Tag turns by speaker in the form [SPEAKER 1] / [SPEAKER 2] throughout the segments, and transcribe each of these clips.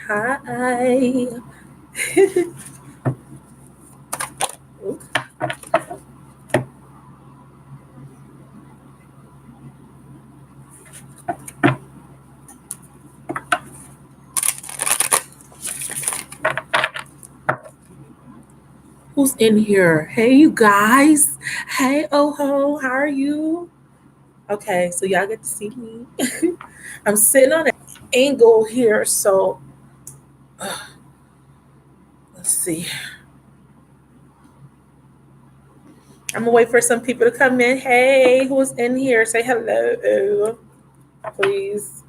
[SPEAKER 1] Hi. Who's in here? Hey, you guys. Hey, Oho. How are you? Okay, so y'all get to see me. I'm sitting on an angle here, so let's see. I'm gonna wait for some people to come in. Hey, who's in here? Say hello, please.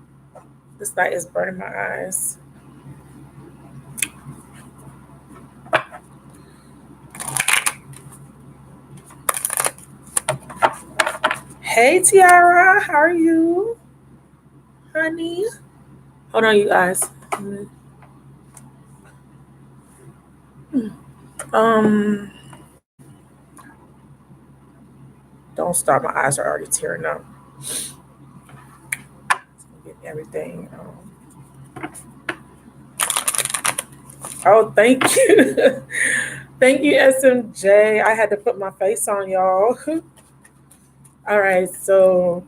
[SPEAKER 1] This light is burning my eyes. Hey, Tiara. How are you, honey? Hold on, you guys. Um, don't start. My eyes are already tearing up. Get everything. Oh, thank you. Thank you, SMJ. I had to put my face on, y'all. All right, so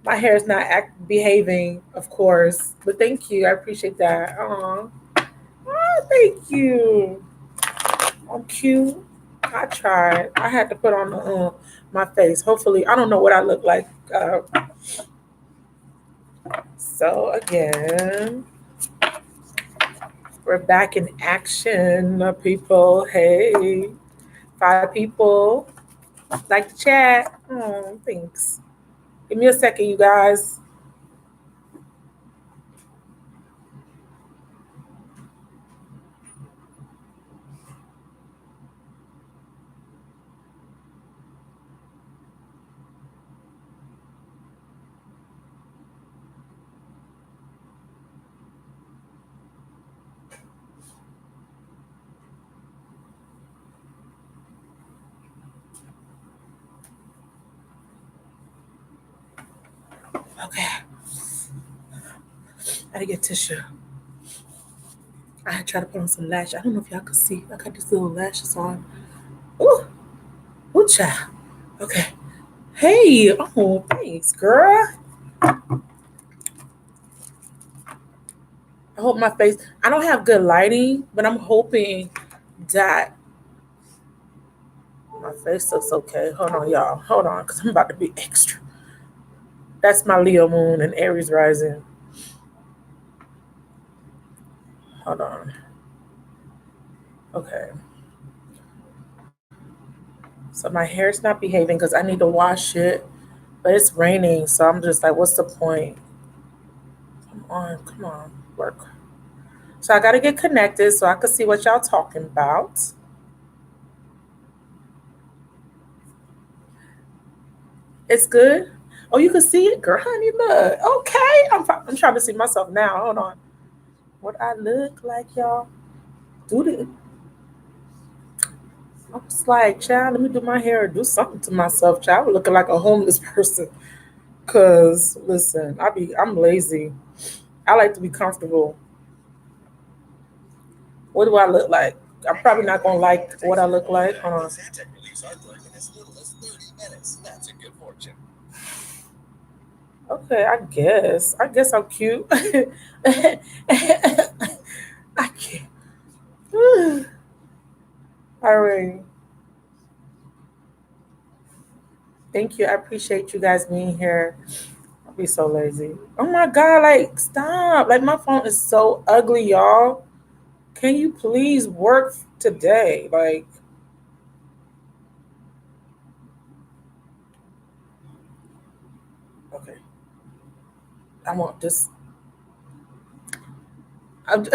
[SPEAKER 1] my hair is not behaving, of course, but thank you. I appreciate that. Oh, thank you. I'm cute. I tried. I had to put on my face. Hopefully, I don't know what I look like. Uh, so again, we're back in action, people. Hey, 5 people. Like the chat. Oh, thanks. Give me a second, you guys. Okay, I gotta get tissue. I try to put on some lash. I don't know if y'all can see. I got these little lashes on. Ooh, ooh, child. Okay. Hey, oh, thanks, girl. I hope my face. I don't have good lighting, but I'm hoping that my face looks okay. Hold on, y'all. Hold on, because I'm about to be extra. That's my Leo moon and Aries rising. Hold on. Okay. So my hair's not behaving because I need to wash it, but it's raining. So I'm just like, what's the point? Come on, work. So I got to get connected so I can see what y'all talking about. It's good. Oh, you can see it, girl, honey. Look, okay. I'm trying to see myself now. Hold on. What I look like, y'all? Do the. I was like, child, let me do my hair or do something to myself, child. I'm looking like a homeless person. Cause listen, I'm lazy. I like to be comfortable. What do I look like? I'm probably not gonna like what I look like. Okay, I guess. I guess I'm cute. I can't. All right. Thank you. I appreciate you guys being here. I'll be so lazy. Oh my god, like stop. Like my phone is so ugly, y'all. Can you please work today? Like, okay. I want this. I'm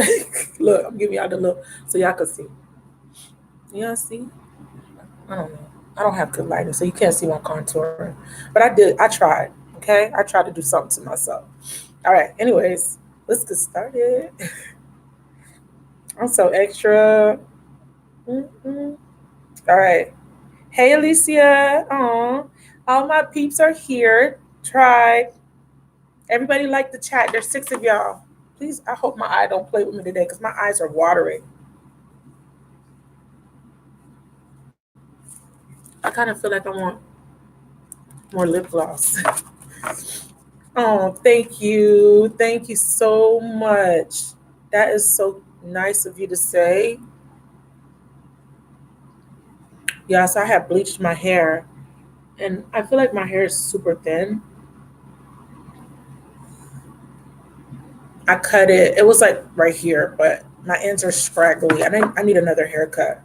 [SPEAKER 1] look, I'm giving y'all the look so y'all can see. Y'all see? I don't know. I don't have good lighting, so you can't see my contouring. But I did. I tried. Okay, I tried to do something to myself. All right. Anyways, let's get started. I'm so extra. Mm-mm. All right. Hey, Alicia. Aw. All my peeps are here. Try. Everybody like the chat. There's 6 of y'all. Please, I hope my eye don't play with me today because my eyes are watering. I kind of feel like I want more lip gloss. Oh, thank you. Thank you so much. That is so nice of you to say. Yes, I have bleached my hair and I feel like my hair is super thin. I cut it. It was like right here, but my ends are scraggly. I need another haircut.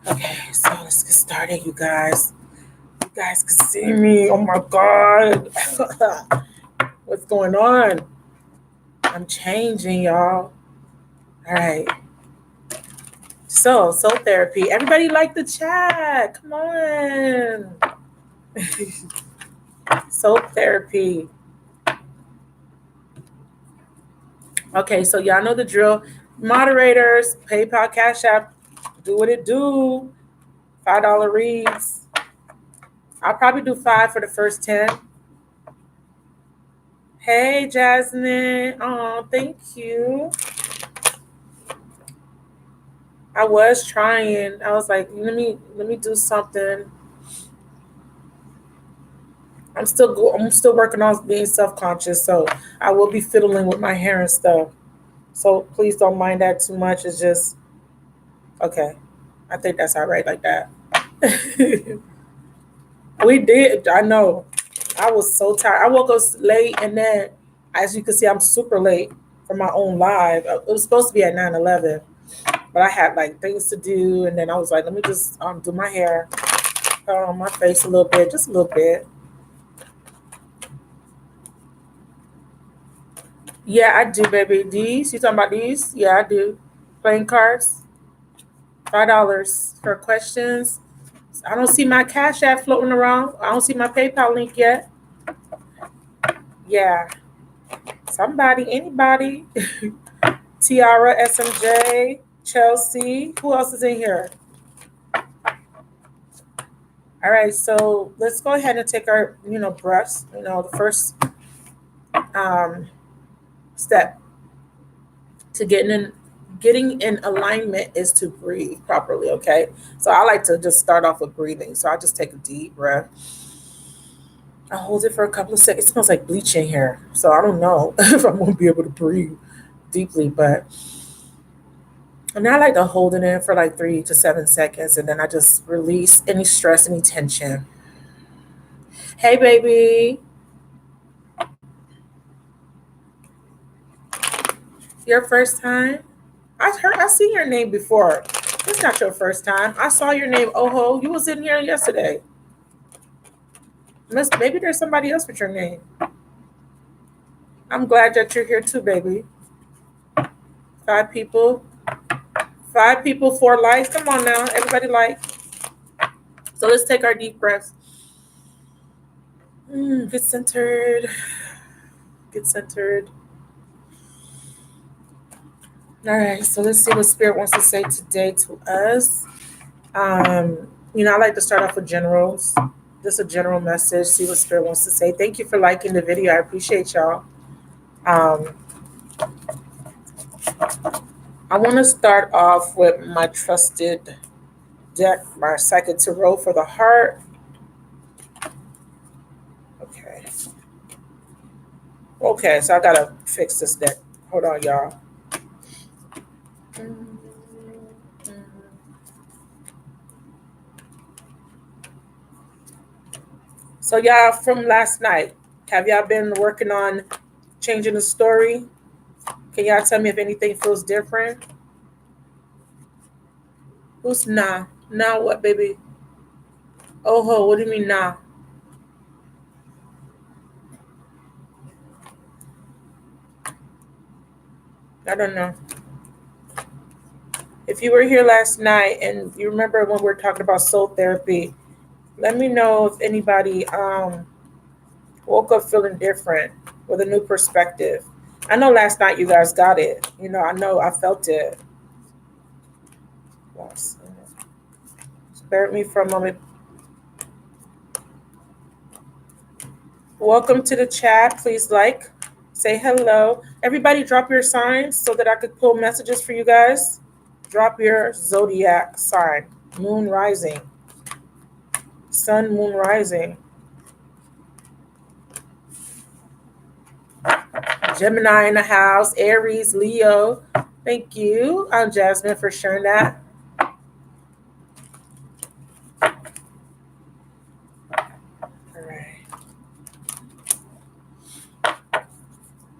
[SPEAKER 1] Okay, so let's get started, you guys. You guys can see me. Oh my God. What's going on? I'm changing, y'all. All right. So, soul therapy. Everybody like the chat. Come on. Soul therapy. Okay, so y'all know the drill. Moderators, PayPal, Cash App, do what it do. $5 reads. I'll probably do 5 for the first 10. Hey, Jasmine. Oh, thank you. I was trying. I was like, let me do something. I'm still working on being self-conscious, so I will be fiddling with my hair and stuff. So please don't mind that too much. It's just okay. I think that's all right like that. We did. I know. I was so tired. I woke up late, and then, as you can see, I'm super late for my own live. It was supposed to be at 9:11, but I had like things to do, and then I was like, let me just do my hair, on my face a little bit, just a little bit. Yeah, I do, baby. These? You talking about these? Yeah, I do. Playing cards. $5 for questions. I don't see my Cash App floating around. I don't see my PayPal link yet. Yeah. Somebody, anybody. Tiara, SMJ, Chelsea. Who else is in here? All right, so let's go ahead and take our, breaths. The first um, step to getting in alignment is to breathe properly. Okay, so I like to just start off with breathing. So I just take a deep breath. I hold it for a couple of seconds. It smells like bleach in here, so I don't know if I'm gonna be able to breathe deeply, but and I like to hold it in for like 3 to 7 seconds, and then I just release any stress, any tension. Hey, baby, your first time? I seen your name before. It's not your first time. I saw your name, Oho. You was in here yesterday. Maybe there's somebody else with your name. I'm glad that you're here too, baby. 5 people. 5 people, 4 likes. Come on now, everybody like. So let's take our deep breaths. Get centered. Get centered. All right, so let's see what Spirit wants to say today to us. Um, I like to start off with generals, just a general message, see what Spirit wants to say. Thank you for liking the video. I appreciate y'all. Um, I want to start off with my trusted deck, my Psychic Tarot for the heart. Okay. Okay, so I got to fix this deck. Hold on, y'all. So, y'all, from last night, have y'all been working on changing the story? Can y'all tell me if anything feels different? Who's nah? Nah, what, baby? Oh, ho, what do you mean, nah? I don't know. If you were here last night and you remember when we were talking about soul therapy, let me know if anybody woke up feeling different with a new perspective. I know last night you guys got it. I know I felt it. Bear with me for a moment. Welcome to the chat. Please like, Say hello. Everybody drop your signs so that I could pull messages for you guys. Drop your zodiac sign. Moon rising. Sun, moon rising. Gemini in the house. Aries, Leo. Thank you, Jasmine, for sharing that. All right.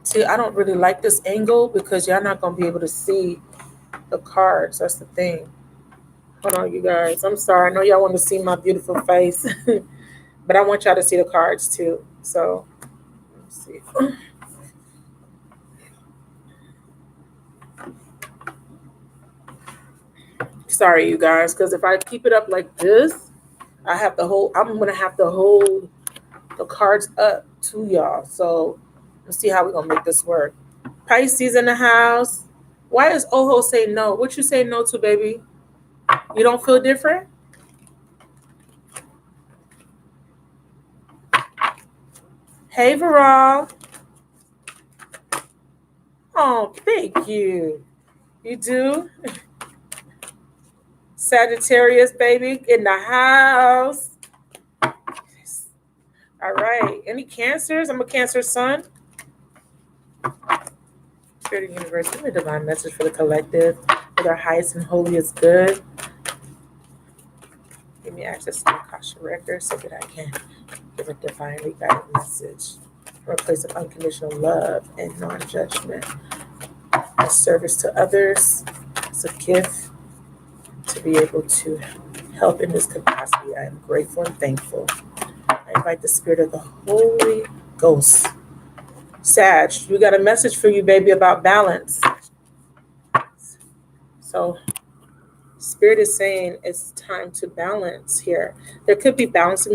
[SPEAKER 1] See, I don't really like this angle because y'all not going to be able to see the cards. That's the thing. Hold on, you guys. I'm sorry. I know y'all want to see my beautiful face, but I want y'all to see the cards too. So, let's see. Sorry, you guys, because if I keep it up like this, I'm gonna have to hold the cards up to y'all. So let's see how we're gonna make this work. Pisces in the house. Why is Oho say no? What you say no to, baby? You don't feel different? Hey, Varal. Oh, thank you. You do? Sagittarius, baby, in the house. All right. Any cancers? I'm a cancer sun. Spirit of universe, give me a divine message for the collective. With our highest and holiest good. Give me access to the Akasha record so that I can give a divinely guided message from a place of unconditional love and non-judgment. A service to others. It's a gift to be able to help in this capacity. I am grateful and thankful. I invite the spirit of the Holy Ghost. Sag, we got a message for you, baby, about balance. So Spirit is saying it's time to balance here. There could be balance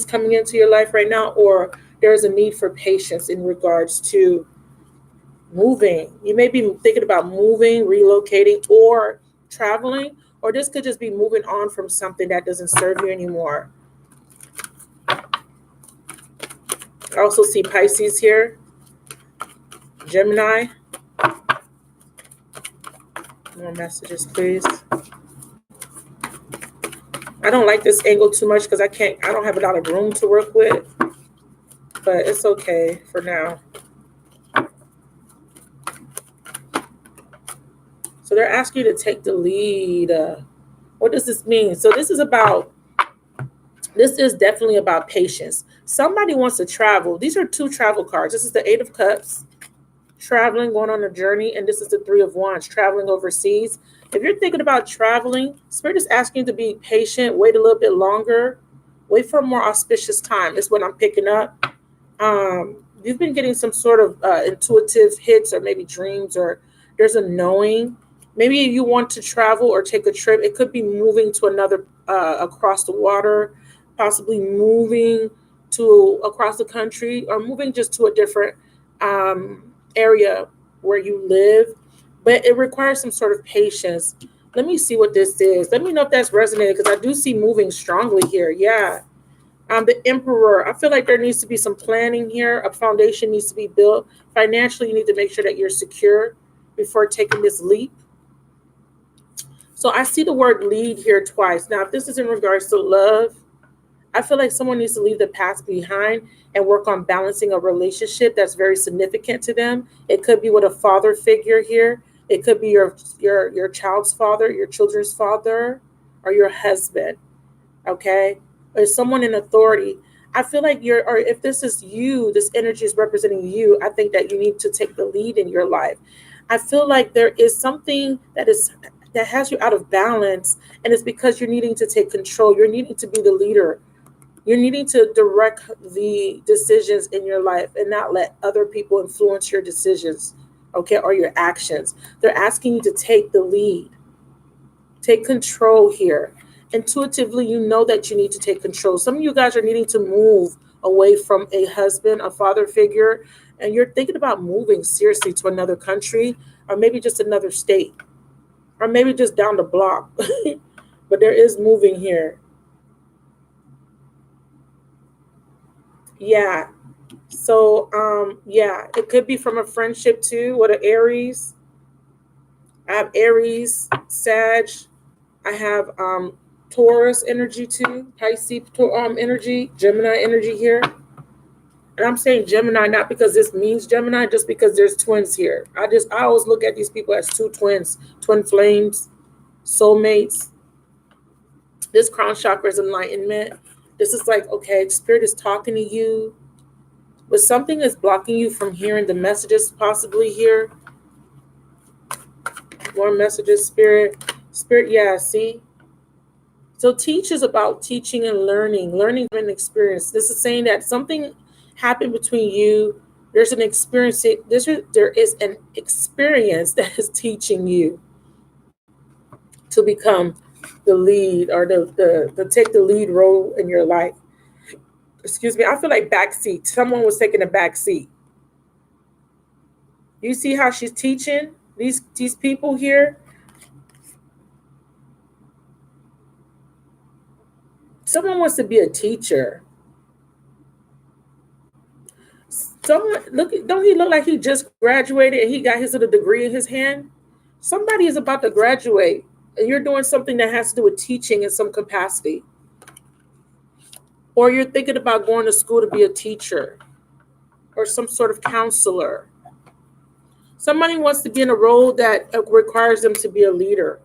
[SPEAKER 1] coming into your life right now, or there's a need for patience in regards to moving. You may be thinking about moving, relocating, or traveling, or this could just be moving on from something that doesn't serve you anymore. I also see Pisces here, Gemini. More messages, please. I don't like this angle too much because I don't have a lot of room to work with, but it's okay for now. So they're asking you to take the lead. What does this mean? So this is definitely about patience. Somebody wants to travel. These are two travel cards. This is the Eight of Cups, traveling, going on a journey, and this is the Three of Wands, traveling overseas. If you're thinking about traveling, Spirit is asking you to be patient, wait a little bit longer, wait for a more auspicious time. Is what I'm picking up. You've been getting some sort of intuitive hits or maybe dreams, or there's a knowing. Maybe you want to travel or take a trip. It could be moving to another across the water, possibly moving to across the country, or moving just to a different area where you live. But it requires some sort of patience. Let me see what this is. Let me know if that's resonated, because I do see moving strongly here. Yeah. The Emperor. I feel like there needs to be some planning here. A foundation needs to be built. Financially, you need to make sure that you're secure before taking this leap. So I see the word lead here twice. Now, if this is in regards to love, I feel like someone needs to leave the past behind and work on balancing a relationship that's very significant to them. It could be with a father figure here. It could be your child's father, your children's father, or your husband. Okay, or someone in authority. I feel like or if this is you, this energy is representing you. I think that you need to take the lead in your life. I feel like there is something that has you out of balance, and it's because you're needing to take control. You're needing to be the leader. You're needing to direct the decisions in your life and not let other people influence your decisions, okay, or your actions. They're asking you to take the lead, take control here. Intuitively, you know that you need to take control. Some of you guys are needing to move away from a husband, a father figure, and you're thinking about moving seriously to another country, or maybe just another state, or maybe just down the block. But there is moving here. Yeah. So yeah, it could be from a friendship too with an Aries. I have Aries, Sag. I have Taurus energy too, Pisces energy, Gemini energy here. And I'm saying Gemini not because this means Gemini, just because there's twins here. I always look at these people as two twins, twin flames, soulmates. This crown chakra is enlightenment. This is like, okay, spirit is talking to you, but something is blocking you from hearing the messages possibly here. More messages, spirit. Spirit, yeah, see? So teach is about teaching and learning from an experience. This is saying that something happened between you. There's an experience. There is an experience that is teaching you to become the lead or the take the lead role in your life. Excuse me. I feel like backseat. Someone was taking a backseat. You see how she's teaching these people here. Someone wants to be a teacher. Someone look. Don't he look like he just graduated and he got his little degree in his hand? Somebody is about to graduate, and you're doing something that has to do with teaching in some capacity, or you're thinking about going to school to be a teacher or some sort of counselor. Somebody wants to be in a role that requires them to be a leader,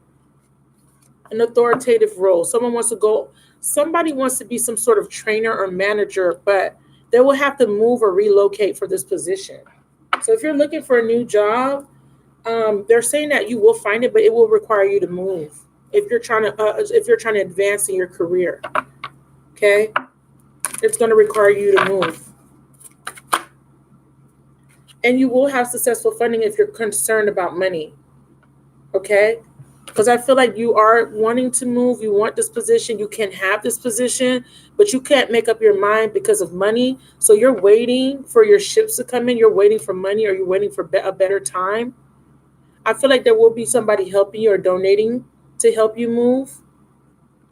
[SPEAKER 1] an authoritative role. Someone wants to go. Somebody wants to be some sort of trainer or manager, but they will have to move or relocate for this position. So if you're looking for a new job, they're saying that you will find it, but it will require you to move if you're trying to advance in your career. Okay, it's going to require you to move, and you will have successful funding if you're concerned about money. Okay, because I feel like you are wanting to move. You want this position. You can have this position, but you can't make up your mind because of money. So you're waiting for your ships to come in. You're waiting for money, or you're waiting for a better time. I feel like there will be somebody helping you or donating to help you move.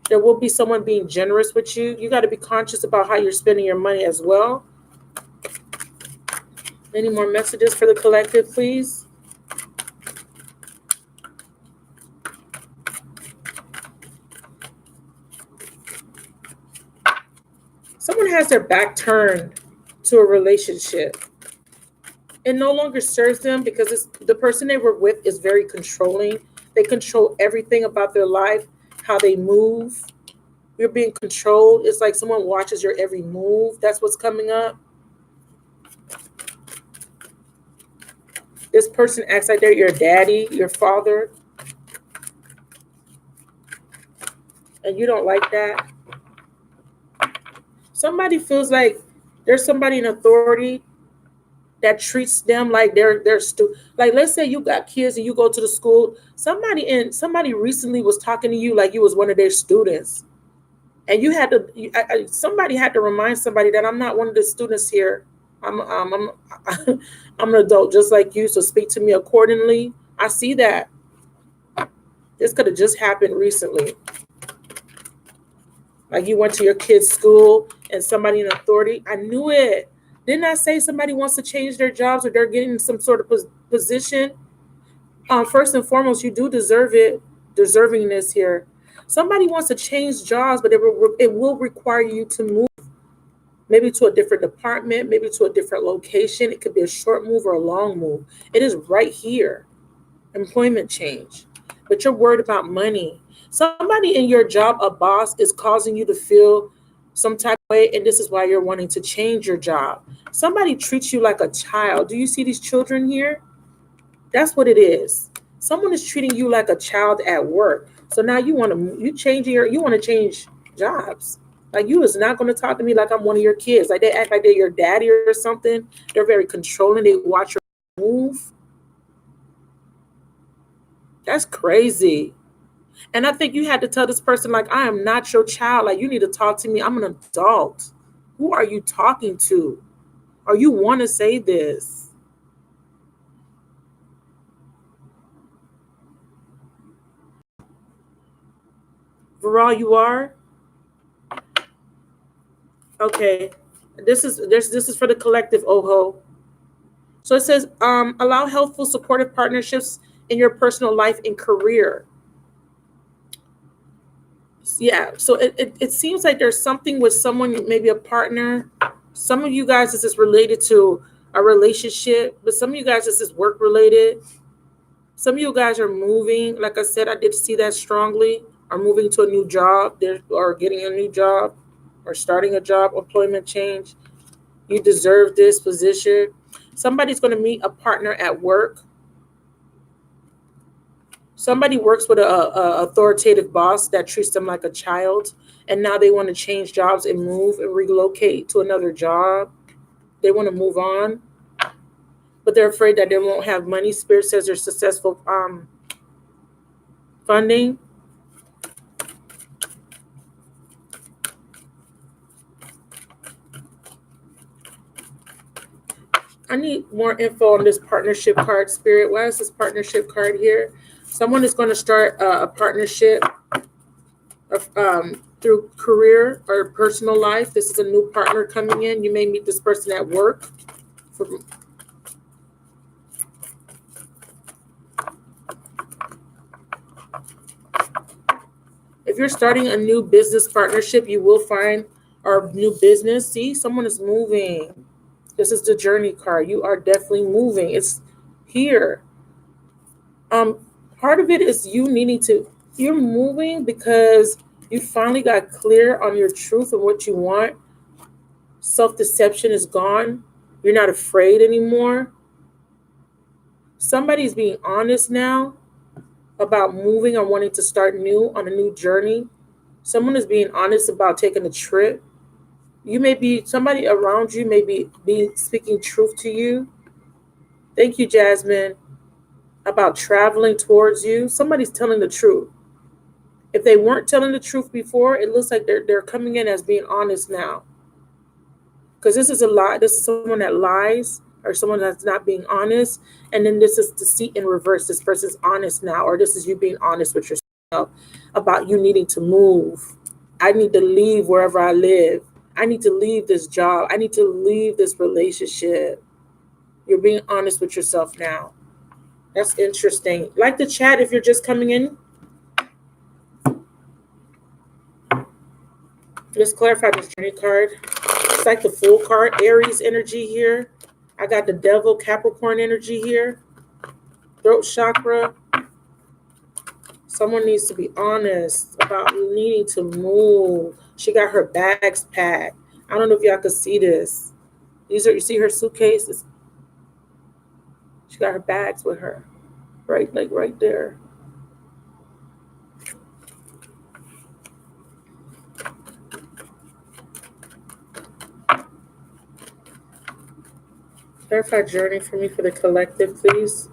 [SPEAKER 1] There will be someone being generous with you. You got to be conscious about how you're spending your money as well. Any more messages for the collective, please? Someone has their back turned to a relationship. It no longer serves them because the person they were with is very controlling. They control everything about their life, how they move. You're being controlled. It's like someone watches your every move. That's what's coming up. This person acts like they're your daddy, your father, and you don't like that. Somebody feels like there's somebody in authority that treats them like like, let's say you got kids and you go to the school. Somebody recently was talking to you like you was one of their students, and you had to. Somebody had to remind somebody that I'm not one of the students here. I'm I'm an adult just like you, so speak to me accordingly. I see that this could have just happened recently. Like you went to your kid's school and somebody in authority. I knew it. Didn't I say somebody wants to change their jobs or they're getting some sort of position? First and foremost, you do deserve it. Deservingness here. Somebody wants to change jobs, but it will require you to move, maybe to a different department, maybe to a different location. It could be a short move or a long move. It is right here. Employment change, but you're worried about money. Somebody in your job, a boss, is causing you to feel some type of way, and this is why you're wanting to change your job. Somebody treats you like a child. Do you see these children here? That's what it is. Someone is treating you like a child at work. So now you want to change jobs. Like you is not going to talk to me like I'm one of your kids. Like they act like they're your daddy or something. They're very controlling. They watch your move. That's crazy. And I think you had to tell this person, like, I am not your child. Like, you need to talk to me. I'm an adult. Who are you talking to? Or you want to say this? Veral, you are? Okay. This is for the collective, Oho. So it says, allow helpful, supportive partnerships in your personal life and career. Yeah. So it seems like there's something with someone, maybe a partner. Some of you guys, this is related to a relationship, but some of you guys, this is work related. Some of you guys are moving. Like I said, I did see that strongly. Are moving to a new job, or getting a new job, or starting a job, employment change. You deserve this position. Somebody's going to meet a partner at work. Somebody works with a authoritative boss that treats them like a child, and now they want to change jobs and move and relocate to another job. They want to move on, but they're afraid that they won't have money. Spirit says they're successful funding. I need more info on this partnership card, Spirit. Why is this partnership card here? Someone is going to start a partnership through career or personal life. This is a new partner coming in. You may meet this person at work. If you're starting a new business partnership, you will find our new business. See, someone is moving. This is the journey card. You are definitely moving. It's here. Um, Part of it is you needing to. You're moving because you finally got clear on your truth and what you want. Self deception is gone. You're not afraid anymore. Somebody's being honest now about moving or wanting to start new on a new journey. Someone is being honest about taking a trip. You may be somebody around you may be speaking truth to you. Thank you, Jasmine, about traveling towards you. Somebody's telling the truth. If they weren't telling the truth before, it looks like they're coming in as being honest now. Because this is a lie. This is someone that lies or someone that's not being honest. And then this is deceit in reverse. This person's honest now, or this is you being honest with yourself about you needing to move. I need to leave wherever I live. I need to leave this job. I need to leave this relationship. You're being honest with yourself now. That's interesting. Like the chat if you're just coming in. Let's clarify this journey card. It's like the full card, Aries energy here. I got the devil, Capricorn energy here. Throat chakra. Someone needs to be honest about needing to move. She got her bags packed. I don't know if y'all can see this. These are, you see her suitcases? She got her bags with her. Right, like right there. Clarify journey for me for the collective, please.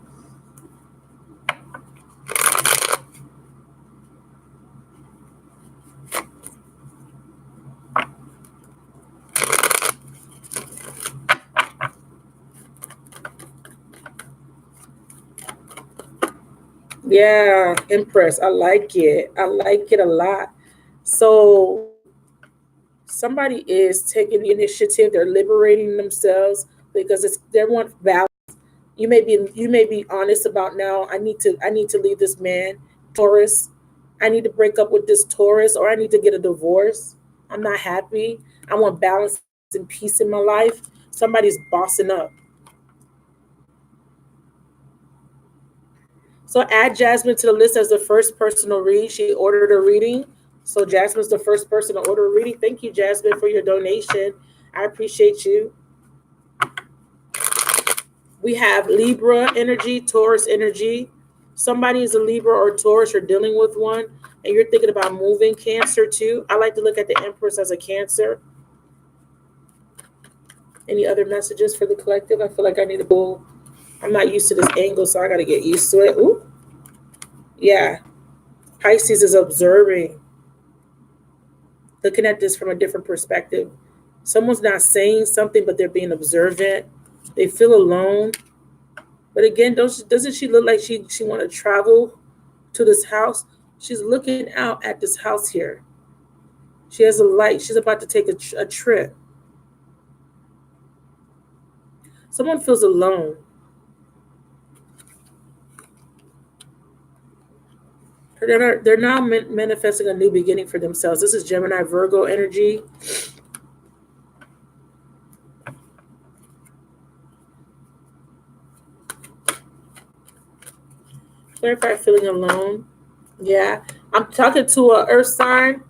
[SPEAKER 1] Yeah, Empress. I like it. I like it a lot. So somebody is taking the initiative. They're liberating themselves because it's they want balance. You may be honest about now. I need to leave this man, Taurus. I need to break up with this Taurus, or I need to get a divorce. I'm not happy. I want balance and peace in my life. Somebody's bossing up. So add Jasmine to the list as the first person to read. She ordered a reading. So Jasmine's the first person to order a reading. Thank you, Jasmine, for your donation. I appreciate you. We have Libra energy, Taurus energy. Somebody is a Libra or Taurus, you're dealing with one, and you're thinking about moving. Cancer too. I like to look at the Empress as a Cancer. Any other messages for the collective? I feel like I need to pull. I'm not used to this angle, so I got to get used to it. Ooh, yeah. Pisces is observing, looking at this from a different perspective. Someone's not saying something, but they're being observant. They feel alone. But again, doesn't she look like she want to travel to this house? She's looking out at this house here. She has a light. She's about to take a trip. Someone feels alone. They're now manifesting a new beginning for themselves. This is Gemini Virgo energy. Clarify feeling alone. Yeah. I'm talking to a earth sign.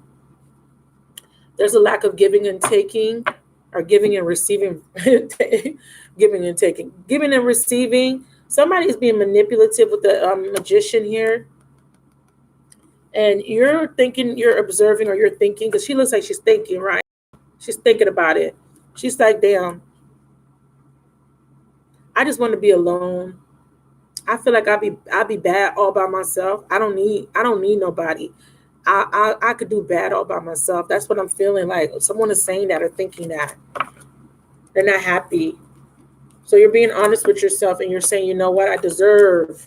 [SPEAKER 1] There's a lack of giving and taking, or giving and receiving. Giving and taking. Giving and receiving. Somebody's being manipulative with the magician here. And you're thinking, you're observing, or you're thinking, because she looks like she's thinking, right? She's thinking about it. She's like, damn, I just want to be alone. I feel like I'll be bad all by myself. I don't need nobody. I could do bad all by myself. That's what I'm feeling like. Someone is saying that or thinking that. They're not happy. So you're being honest with yourself and you're saying, you know what, I deserve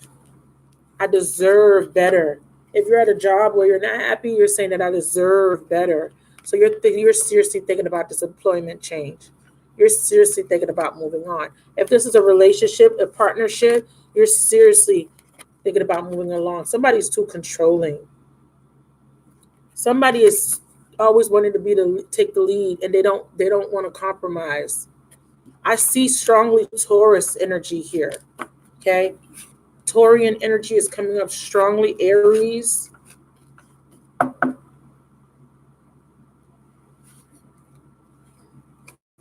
[SPEAKER 1] better. If you're at a job where you're not happy, you're saying that I deserve better. So you're seriously thinking about this employment change. You're seriously thinking about moving on. If this is a relationship, a partnership, you're seriously thinking about moving along. Somebody's too controlling. Somebody is always wanting to be the take the lead, and they don't want to compromise. I see strongly Taurus energy here. Okay, Taurian energy is coming up strongly. Aries.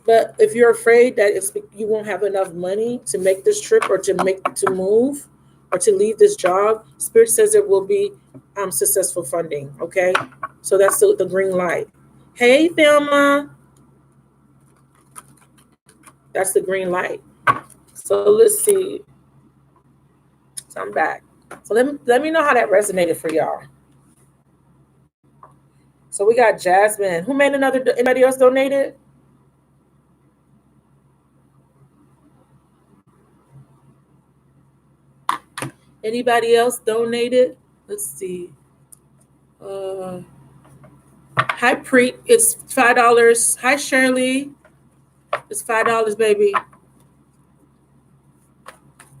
[SPEAKER 1] But if you're afraid that you won't have enough money to make this trip, or to move, or to leave this job, Spirit says it will be successful funding. Okay, so that's the green light. Hey, Thelma, that's the green light. So let's see. So I'm back. So let me know how that resonated for y'all. So we got Jasmine. Who made another? Anybody else donated? Anybody else donated? Let's see. Uh, Hi Preet, it's $5. Hi Shirley, it's $5, baby.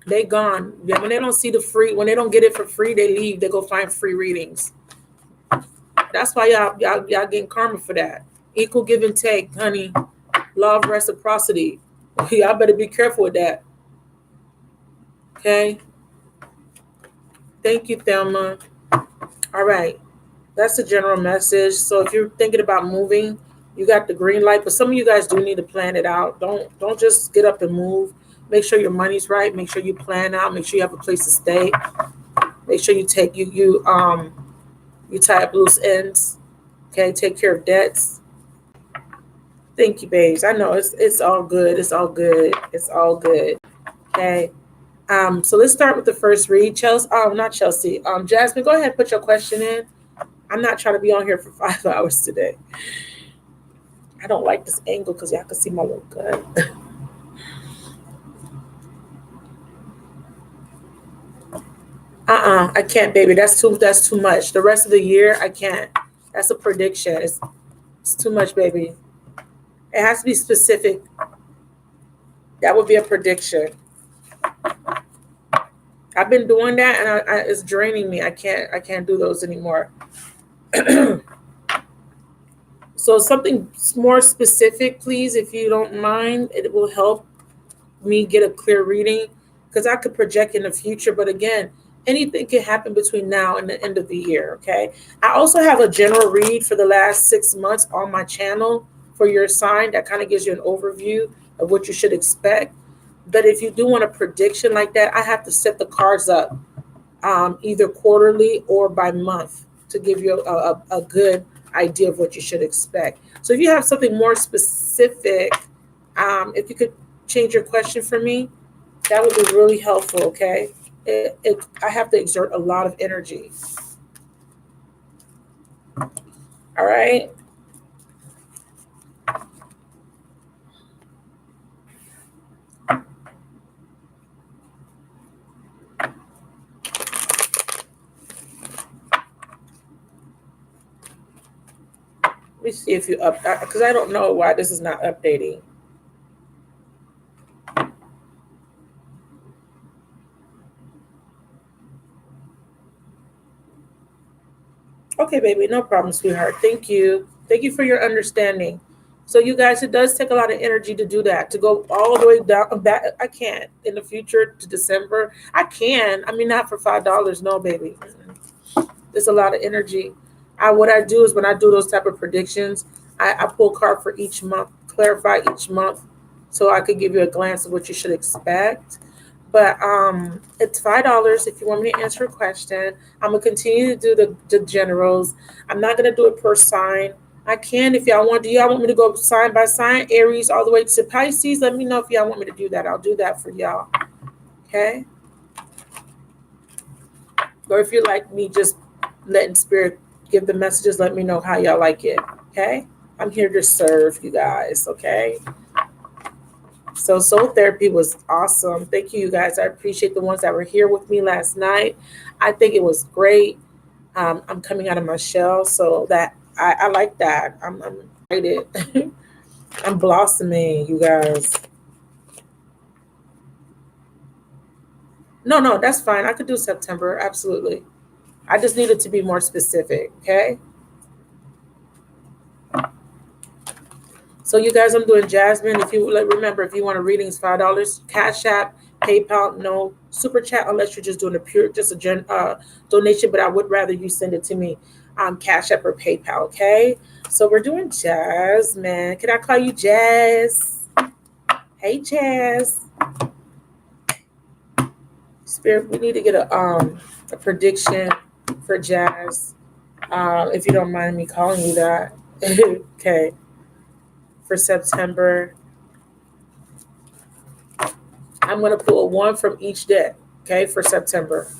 [SPEAKER 1] They gone. When they don't see the free, when they don't get it for free, they leave. They go find free readings. That's why y'all getting karma for that. Equal give and take, honey. Law of reciprocity. Y'all better be careful with that. Okay. Thank you, Thelma. All right. That's the general message. So if you're thinking about moving, you got the green light, but some of you guys do need to plan it out. Don't just get up and move. Make sure your money's right. Make sure you plan out. Make sure you have a place to stay. Make sure you tie up loose ends. Okay, take care of debts. Thank you, babes. I know it's all good. It's all good. It's all good. Okay. So let's start with the first read. Chelsea, not Chelsea. Jasmine, go ahead and put your question in. I'm not trying to be on here for 5 hours today. I don't like this angle because y'all can see my little gut. I can't, baby. That's too much. The rest of the year, I can't. That's a prediction. It's too much, baby. It has to be specific. That would be a prediction. I've been doing that, and it's draining me. I can't do those anymore. So something more specific, please, if you don't mind. It will help me get a clear reading, because I could project in the future, but again, anything can happen between now and the end of the year. Okay. I also have a general read for the last 6 months on my channel for your sign that kind of gives you an overview of what you should expect. But if you do want a prediction like that, I have to set the cards up either quarterly or by month to give you a good idea of what you should expect. So if you have something more specific, if you could change your question for me, that would be really helpful. Okay. I have to exert a lot of energy. All right. Let me see if you up, because I don't know why this is not updating. Okay, baby, no problem, sweetheart. Thank you. Thank you for your understanding. So, you guys, it does take a lot of energy to do that, to go all the way down. Back, I can't in the future to December. I can. I mean, not for $5. No, baby. It's a lot of energy. What I do is when I do those type of predictions, I pull a card for each month, clarify each month, so I could give you a glance of what you should expect. But it's $5 if you want me to answer a question. I'm gonna continue to do the generals. I'm not gonna do it per sign. I can if y'all want. Do y'all want me to go sign by sign, Aries all the way to Pisces? Let me know if y'all want me to do that. I'll do that for y'all. Okay. Or if you like me just letting spirit give the messages, let me know how y'all like it. Okay. I'm here to serve you guys. Okay. So soul therapy was awesome. Thank you, you guys. I appreciate the ones that were here with me last night. I think it was great. I'm coming out of my shell, so that I like that. I'm excited. I'm blossoming, you guys. No, no, that's fine. I could do September. Absolutely. I just needed to be more specific. Okay. So you guys, I'm doing Jasmine. If you like, remember, if you want a reading, it's $5. Cash App, PayPal, no super chat unless you're just doing a pure, just a donation. But I would rather you send it to me, Cash App or PayPal. Okay. So we're doing Jasmine. Can I call you Jazz? Hey, Jazz. Spirit, we need to get a prediction for Jazz. If you don't mind me calling you that. Okay. For September. I'm going to pull one from each deck, okay, for September.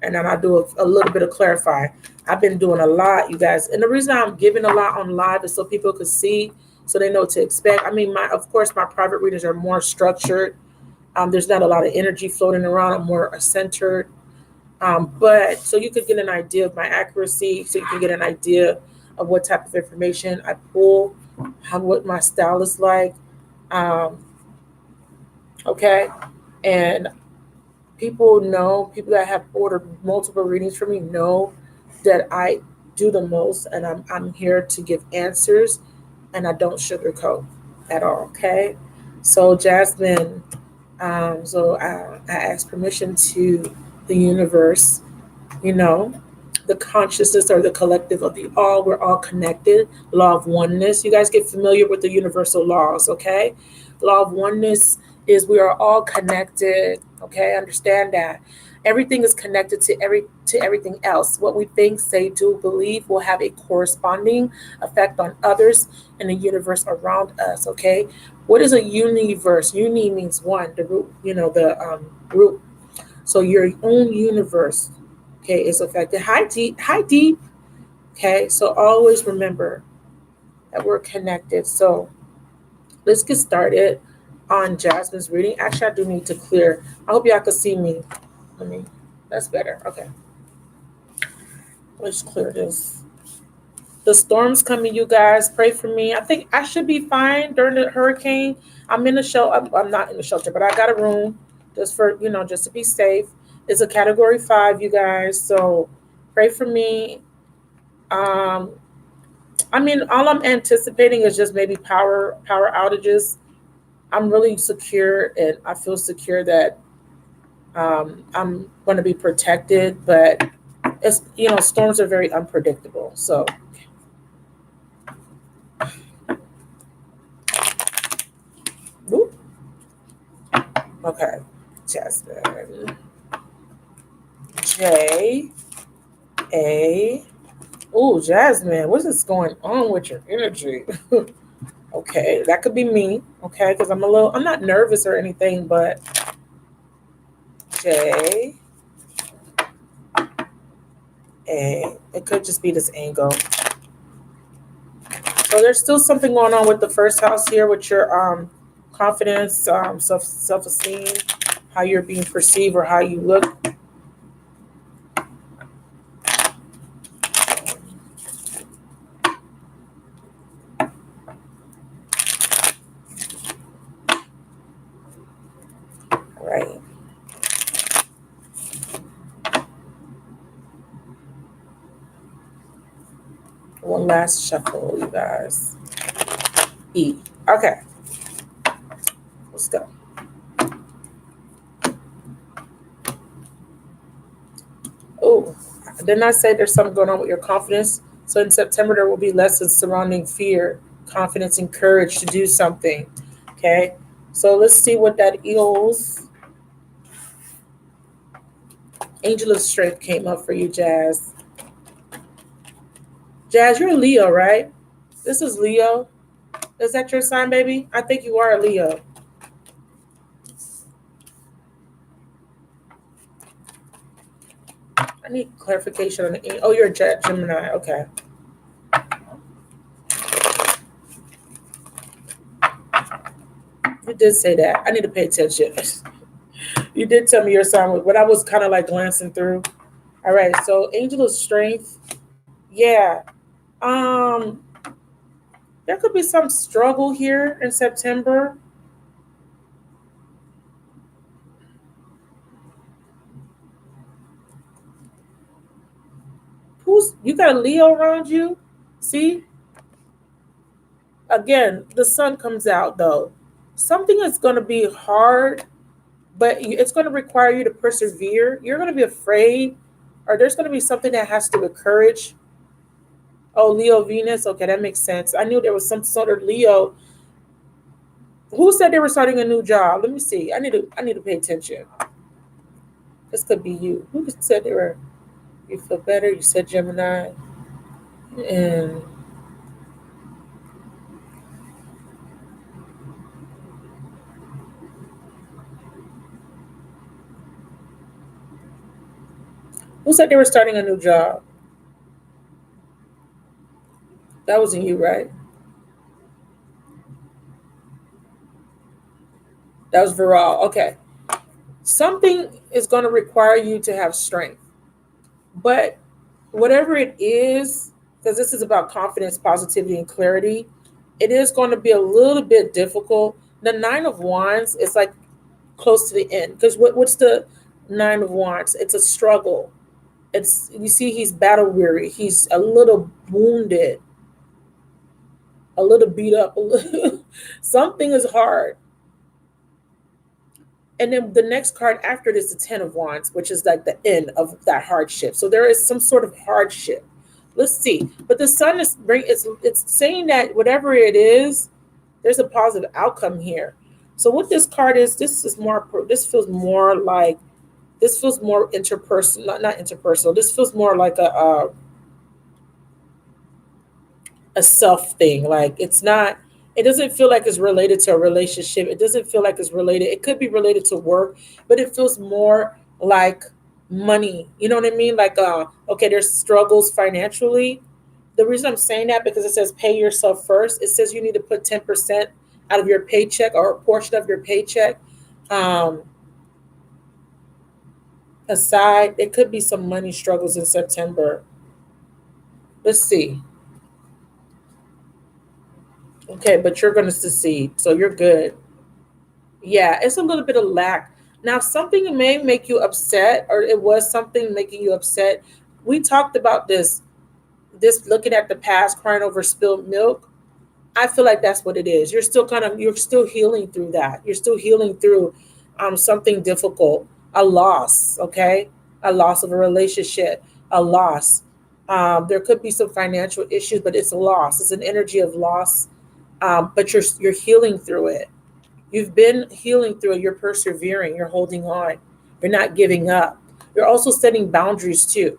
[SPEAKER 1] And then I'll do a little bit of clarify. I've been doing a lot, you guys. And the reason I'm giving a lot on live is so people could see, so they know what to expect. I mean, of course, my private readings are more structured. There's not a lot of energy floating around. I'm more centered. But so you could get an idea of my accuracy, so you can get an idea of what type of information I pull, what my style is like. Um, okay. And people that have ordered multiple readings from me know that I do the most, and I'm here to give answers, and I don't sugarcoat at all. Okay. So Jasmine, I asked permission to the universe, you know, the consciousness or the collective of the all. We're all connected. Law of oneness. You guys get familiar with the universal laws, okay? Law of oneness is we are all connected. Okay, understand that. Everything is connected to everything else. What we think, say, do, believe will have a corresponding effect on others and the universe around us. Okay, what is a universe? Uni means one. The root, the root. So your own universe, okay, is affected. High deep, high deep. Okay, so always remember that we're connected. So let's get started on Jasmine's reading. Actually, I do need to clear. I hope y'all can see me. Let me. That's better. Okay, let's clear this. The storm's coming, you guys. Pray for me. I think I should be fine during the hurricane. I'm in the shelter. I'm not in the shelter, but I got a room just for just to be safe. It's a category 5, you guys. So pray for me. Um, I mean, all I'm anticipating is just maybe power outages. I'm really secure, and I feel secure that I'm going to be protected. But it's storms are very unpredictable. So whoop, okay, Jasmine. J-A. Oh, Jasmine, what is going on with your energy? Okay, that could be me. Okay, because I'm not nervous or anything, but J A. It could just be this angle. So there's still something going on with the first house here with your confidence, self esteem, how you're being perceived or how you look. Right. One last shuffle, you guys. E. Okay, let's go. Oh, didn't I say there's something going on with your confidence? So in September, there will be lessons surrounding fear, confidence, and courage to do something. Okay, so let's see what that is. Angel of Strength came up for you, Jazz. Jazz, you're a Leo, right? This is Leo. Is that your sign, baby? I think you are a Leo. I need clarification on the. Oh, you're a Gemini. Okay. You did say that. I need to pay attention. You did tell me your sign, but I was kind of like glancing through. All right. So, Angel of Strength. Yeah. Um. There could be some struggle here in September. Who's you got a Leo around you? See, again, the sun comes out though. Something is going to be hard, but it's going to require you to persevere. You're going to be afraid, or there's going to be something that has to do with courage. Oh, Leo Venus. Okay, that makes sense. I knew there was some sort of Leo. Who said they were starting a new job? Let me see. I need to pay attention. This could be you. Who said they were? You feel better. You said Gemini, and who said they were starting a new job? That wasn't you, right? That was Viral. Okay. Something is going to require you to have strength. But whatever it is, because this is about confidence, positivity, and clarity, it is going to be a little bit difficult. The Nine of Wands is like close to the end. Because what's the Nine of Wands? It's a struggle. It's you see, he's battle weary. He's a little wounded, a little beat up. A little, something is hard. And then the next card after it is the Ten of Wands, which is like the end of that hardship. So there is some sort of hardship. Let's see. But the sun is it's saying that whatever it is, there's a positive outcome here. So what this card is, this feels more interpersonal, not interpersonal. This feels more like a self thing. Like it doesn't feel like it's related to a relationship. It doesn't feel like it's related. It could be related to work, but it feels more like money. You know what I mean? Like okay, there's struggles financially. The reason I'm saying that because it says pay yourself first. It says you need to put 10% out of your paycheck or a portion of your paycheck um, aside. It could be some money struggles in September. Let's see. Okay, but you're going to succeed, so you're good. Yeah, it's a little bit of lack. Now, something may make you upset, or it was something making you upset. We talked about this looking at the past, crying over spilled milk. I feel like that's what it is. You're still healing through that. You're still healing through something difficult, a loss, okay? A loss of a relationship, a loss. There could be some financial issues, but it's a loss. It's an energy of loss. But you're healing through it. You've been healing through it. You're persevering. You're holding on. You're not giving up. You're also setting boundaries too.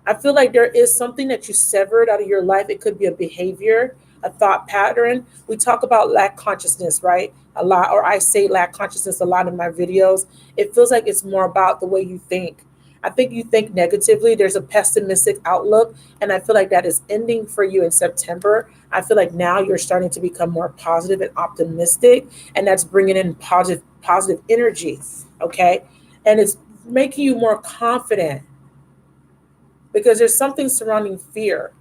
[SPEAKER 1] I feel like there is something that you severed out of your life. It could be a behavior, a thought pattern. We talk about lack consciousness, right? A lot, or I say lack consciousness a lot in my videos. It feels like it's more about the way you think. I think you think negatively. There's a pessimistic outlook, and I feel like that is ending for you in September. I feel like now you're starting to become more positive and optimistic, and that's bringing in positive energy. Okay, and it's making you more confident because there's something surrounding fear.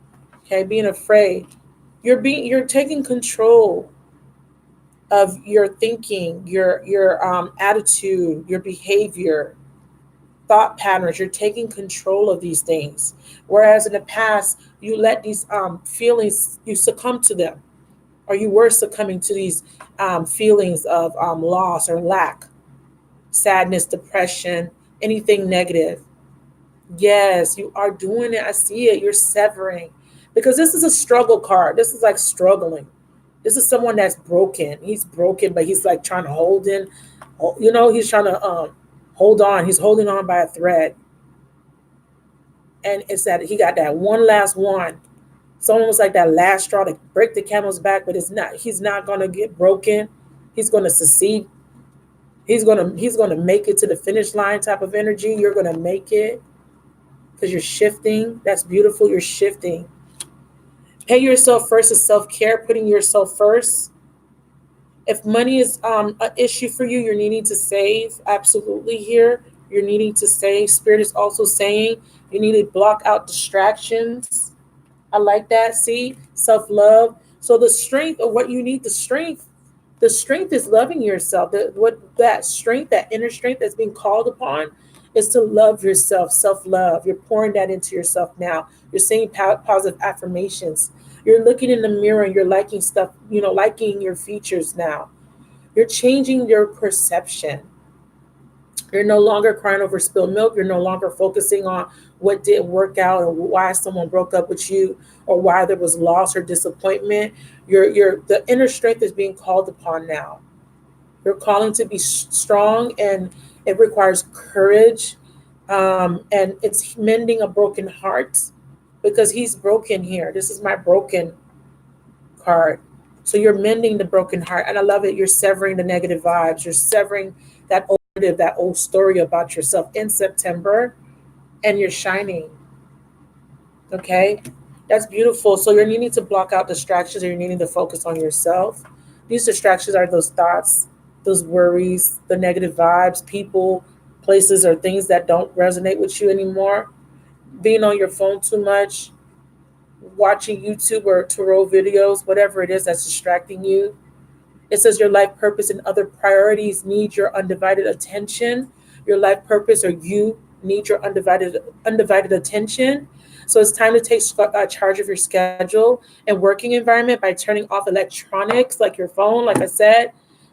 [SPEAKER 1] Okay, being afraid. You're taking control of your thinking, your attitude, your behavior, thought patterns. You're taking control of these things. Whereas in the past, You let these feelings, you succumb to them, or you were succumbing to these feelings of loss or lack, sadness, depression, anything negative. Yes, you are doing it. I see it. You're severing. Because this is a struggle card. This is like struggling. This is someone that's broken. He's broken, but he's like trying to hold in, he's trying to hold on. He's holding on by a thread. And it's that he got that one last one. It's almost like that last straw to break the camel's back, but it's not, he's not gonna get broken. He's gonna succeed. He's gonna make it to the finish line type of energy. You're gonna make it because you're shifting. That's beautiful. You're shifting. Pay yourself first is self care, putting yourself first. If money is an issue for you, you're needing to save. Absolutely, here. You're needing to save. Spirit is also saying you need to block out distractions. I like that. See, self love. So the strength of what you need, the strength is loving yourself. What that strength, that inner strength that's being called upon, is to love yourself, self love. You're pouring that into yourself now. You're saying positive affirmations. You're looking in the mirror and you're liking stuff, liking your features now. You're changing your perception. You're no longer crying over spilled milk. You're no longer focusing on what didn't work out or why someone broke up with you or why there was loss or disappointment. The inner strength is being called upon now. You're calling to be strong, and it requires courage, and it's mending a broken heart because he's broken here. This is my broken card. So you're mending the broken heart, and I love it. You're severing the negative vibes. You're severing that old story about yourself in September, and you're shining. Okay, that's beautiful. So you're needing to block out distractions, or you're needing to focus on yourself. These distractions are those thoughts, those worries, the negative vibes, people, places, or things that don't resonate with you anymore. Being on your phone too much, watching YouTube or tarot videos, whatever it is that's distracting you. It says your life purpose and other priorities need your undivided attention. Your life purpose, or you need your undivided attention. So it's time to take charge of your schedule and working environment by turning off electronics like your phone, like I said,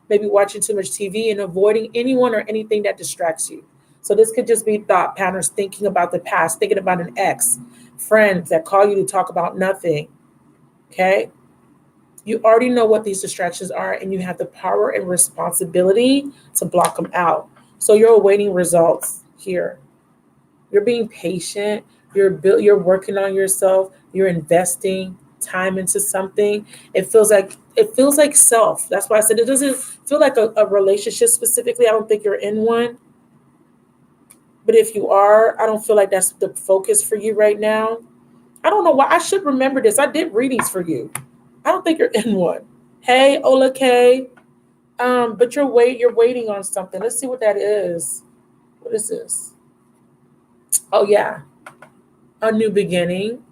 [SPEAKER 1] maybe watching too much TV and avoiding anyone or anything that distracts you. So this could just be thought patterns, thinking about the past, thinking about an ex, friends that call you to talk about nothing. Okay, you already know what these distractions are, and you have the power and responsibility to block them out. So you're awaiting results here. You're being patient. You're working on yourself. You're investing time into something. It feels like self. That's why I said it doesn't feel like a relationship specifically. I don't think you're in one. But if you are, I don't feel like that's the focus for you right now. I don't know why. I should remember this. I did readings for you. I don't think you're in one. Hey, Ola K. But you're waiting on something. Let's see what that is. What is this? Oh yeah, a new beginning.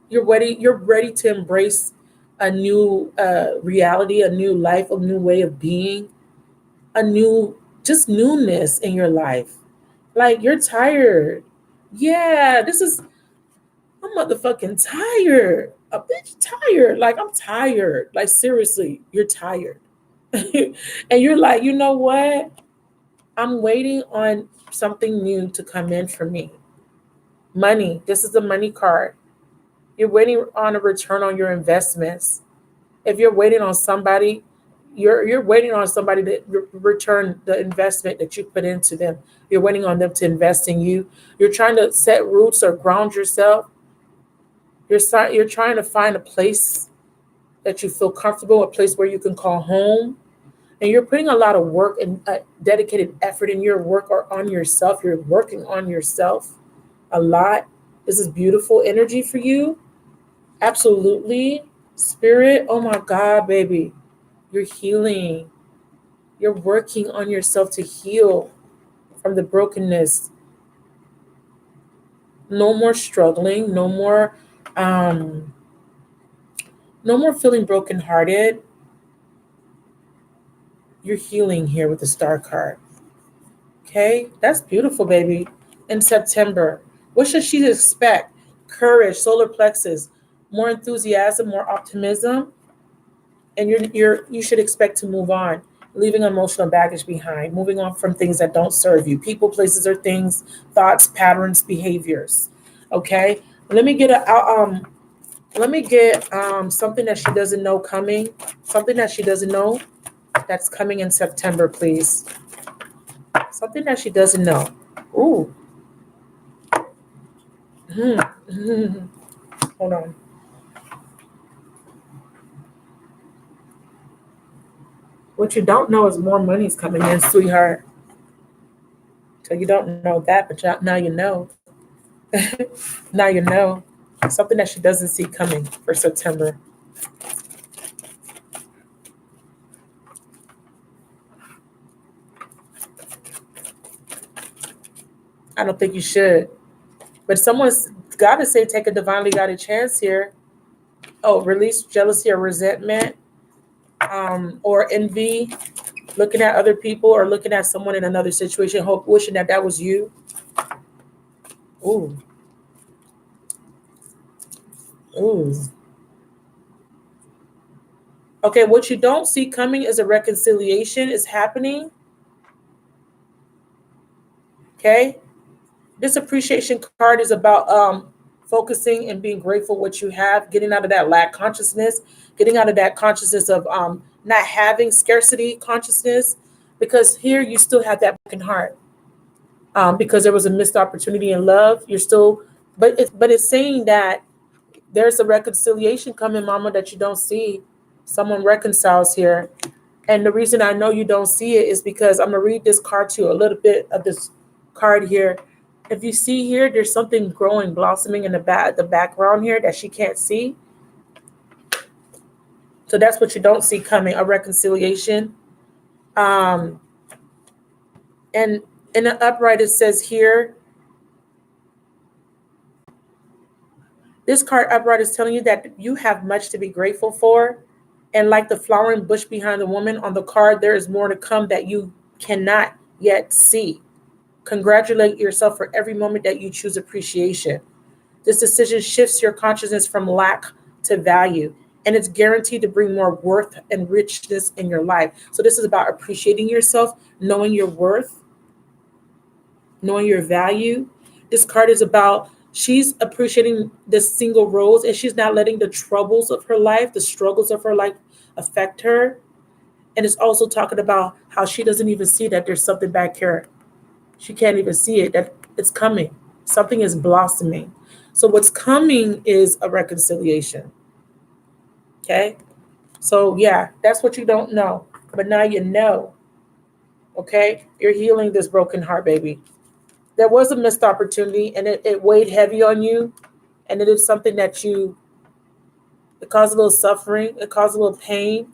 [SPEAKER 1] You're ready to embrace a new reality, a new life, a new way of being, a new just newness in your life. Like you're tired. Yeah, this is I'm motherfucking tired. A bitch tired. Like I'm tired. Like seriously, you're tired. And you're like, you know what? I'm waiting on something new to come in for me. Money. This is the money card. You're waiting on a return on your investments. If you're waiting on somebody, you're waiting on somebody to return the investment that you put into them. You're waiting on them to invest in you. You're trying to set roots or ground yourself. You're trying to find a place that you feel comfortable, a place where you can call home. And you're putting a lot of work and dedicated effort in your work or on yourself. You're working on yourself a lot. This is beautiful energy for you. Absolutely. Spirit, oh my God, baby. You're healing. You're working on yourself to heal from the brokenness. No more struggling. Um, no more feeling brokenhearted. You're healing here with the star card. Okay, that's beautiful, baby. In September, what should she expect? courage, solar plexus, more enthusiasm, more optimism, and you should expect to move on, leaving emotional baggage behind, moving on from things that don't serve you, people, places, or things, thoughts, patterns, behaviors. Okay, let me get a let me get something that she doesn't know coming, something that she doesn't know that's coming in September, please. Something that she doesn't know. Ooh. Hmm. Hold on. What you don't know is more money's coming in, sweetheart. So you don't know that, but now you know. Now you know. Something that she doesn't see coming for September. I don't think you should. But someone's got to say take a divinely guided chance here. Oh, release jealousy or resentment, or envy, looking at other people or looking at someone in another situation, hope wishing that that was you. Ooh, ooh. Okay, what you don't see coming is a reconciliation is happening. Okay, this appreciation card is about focusing and being grateful what you have, getting out of that lack consciousness, getting out of that consciousness of not having scarcity consciousness, because here you still have that broken heart, because there was a missed opportunity in love. You're still, but it's saying that there's a reconciliation coming, mama, that you don't see. Someone reconciles here. And the reason I know you don't see it is because I'm gonna read this card to you, a little bit of this card here. If you see here, there's something growing, blossoming in the background here that she can't see. So that's what you don't see coming, a reconciliation. Um, and in the upright, it says here, this card upright is telling you that you have much to be grateful for. And like the flowering bush behind the woman on the card, there is more to come that you cannot yet see. Congratulate yourself for every moment that you choose appreciation. This decision shifts your consciousness from lack to value, and it's guaranteed to bring more worth and richness in your life. So, this is about appreciating yourself, knowing your worth, knowing your value. This card is about she's appreciating the single rose and she's not letting the troubles of her life, the struggles of her life affect her. And it's also talking about how she doesn't even see that there's something back here. She can't even see it, that it's coming. Something is blossoming. So what's coming is a reconciliation. Okay? So yeah, that's what you don't know. But now you know. Okay? You're healing this broken heart, baby. There was a missed opportunity and it weighed heavy on you. And it is something that it caused a little suffering, it caused a little pain,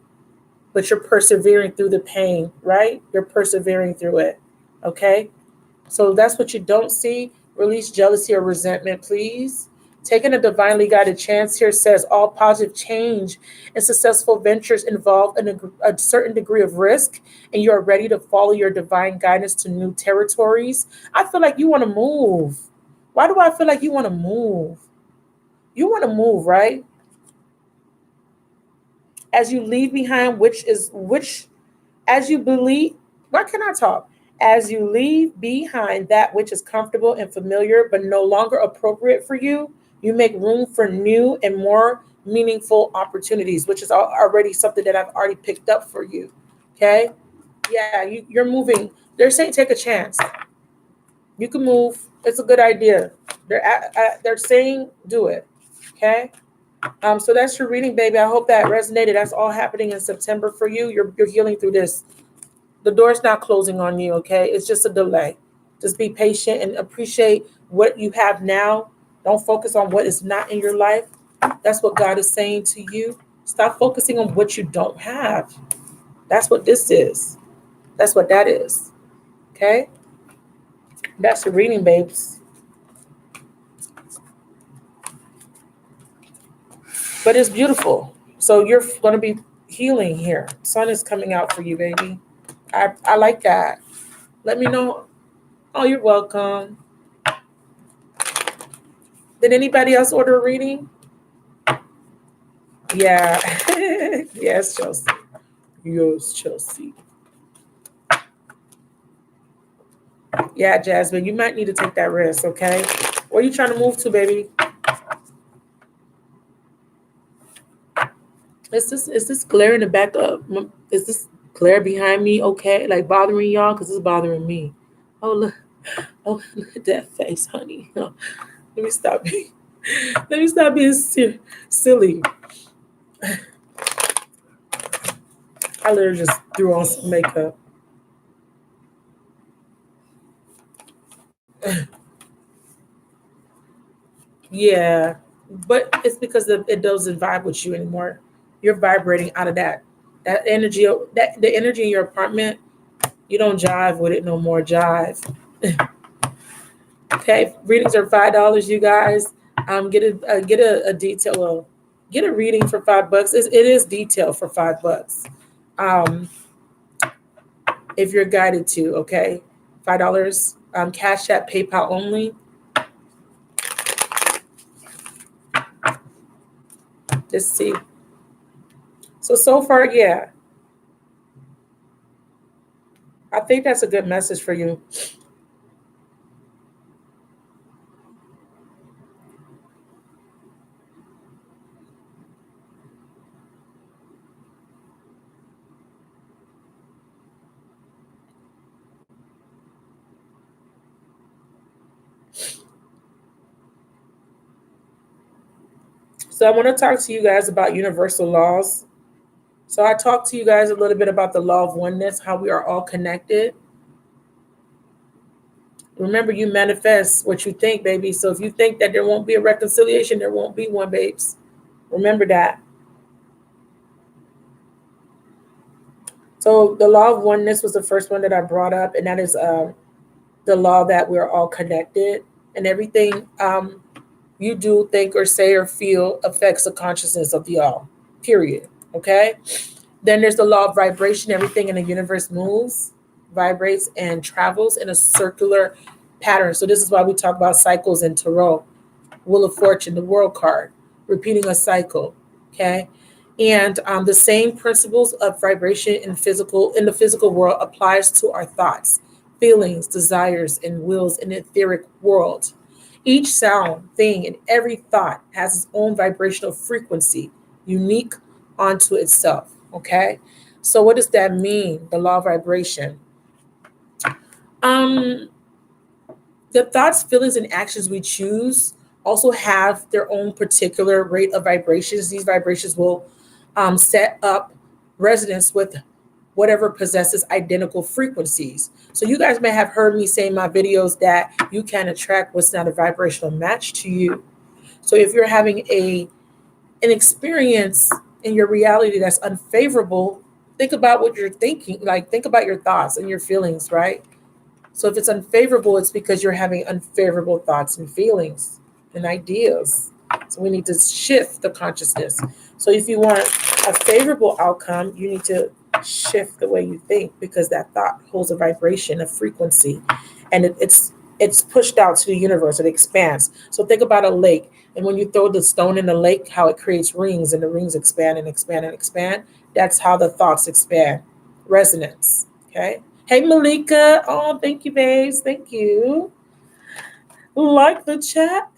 [SPEAKER 1] but you're persevering through the pain, right? You're persevering through it. Okay? So that's what you don't see. Release jealousy or resentment, please. Taking a divinely guided chance here says all positive change and successful ventures involve a certain degree of risk, and you are ready to follow your divine guidance to new territories. I feel like you want to move. Why do I feel like you want to move? You want to move, right? As you leave behind, as you believe, why can I talk? As you leave behind that which is comfortable and familiar but no longer appropriate for you, you make room for new and more meaningful opportunities, which is already something that I've already picked up for you. Okay? Yeah, you're moving. They're saying take a chance. You can move. It's a good idea. They're saying do it. Okay? So that's your reading, baby. I hope that resonated. That's all happening in September for you. You're healing through this. The door's not closing on you, okay? It's just a delay. Just be patient and appreciate what you have now. Don't focus on what is not in your life. That's what God is saying to you. Stop focusing on what you don't have. That's what this is. That's what that is. Okay? That's your reading, babes. But it's beautiful. So you're going to be healing here. Sun is coming out for you, baby. I like that. Let me know. Oh, you're welcome. Did anybody else order a reading? Yeah. Yes, Chelsea. Yes, Chelsea. Yeah, Jasmine, you might need to take that risk, okay? Where are you trying to move to, baby? Is this glare in the back of? Is this glare behind me okay? Like bothering y'all? Cause it's bothering me. Oh look, oh look at that face, honey. Oh, let me stop being, let me stop being silly. I literally just threw on some makeup. Yeah, but it's because it doesn't vibe with you anymore. You're vibrating out of that energy. That the energy in your apartment. You don't jive with it no more. Jive. Okay, readings are $5, you guys. Get a detail. Well, get a reading for $5. It is detailed for $5. Um, if you're guided to, okay, $5. Cash App, PayPal only. Just see. So far, yeah, I think that's a good message for you. So I want to talk to you guys about universal laws. So I talked to you guys a little bit about the law of oneness, how we are all connected. Remember, you manifest what you think, baby. So if you think that there won't be a reconciliation, there won't be one, babes. Remember that. So the law of oneness was the first one that I brought up, and that is the law that we're all connected, and everything you do, think, or say or feel affects the consciousness of the all. Period. Okay. Then there's the law of vibration. Everything in the universe moves, vibrates, and travels in a circular pattern. So this is why we talk about cycles in tarot. Wheel of Fortune, the World card, repeating a cycle. Okay, and the same principles of vibration in the physical world applies to our thoughts, feelings, desires, and wills in the etheric world. Each sound, thing, and every thought has its own vibrational frequency, unique onto itself. Okay, so what does that mean? The law of vibration. Um, The thoughts, feelings, and actions we choose also have their own particular rate of vibrations. These vibrations will set up resonance with whatever possesses identical frequencies. So you guys may have heard me say in my videos that you can attract what's not a vibrational match to you. So if you're having an experience in your reality that's unfavorable, think about what you're thinking. Like think about your thoughts and your feelings, right? So if it's unfavorable, it's because you're having unfavorable thoughts and feelings and ideas. So we need to shift the consciousness. So if you want a favorable outcome, you need to shift the way you think because that thought holds a vibration, a frequency, and it's pushed out to the universe. It expands. So think about a lake, and when you throw the stone in the lake, how it creates rings, and the rings expand and expand and expand. That's how the thoughts expand. Resonance. Okay. Hey Malika. Oh, thank you, babes. Thank you. Like the chat.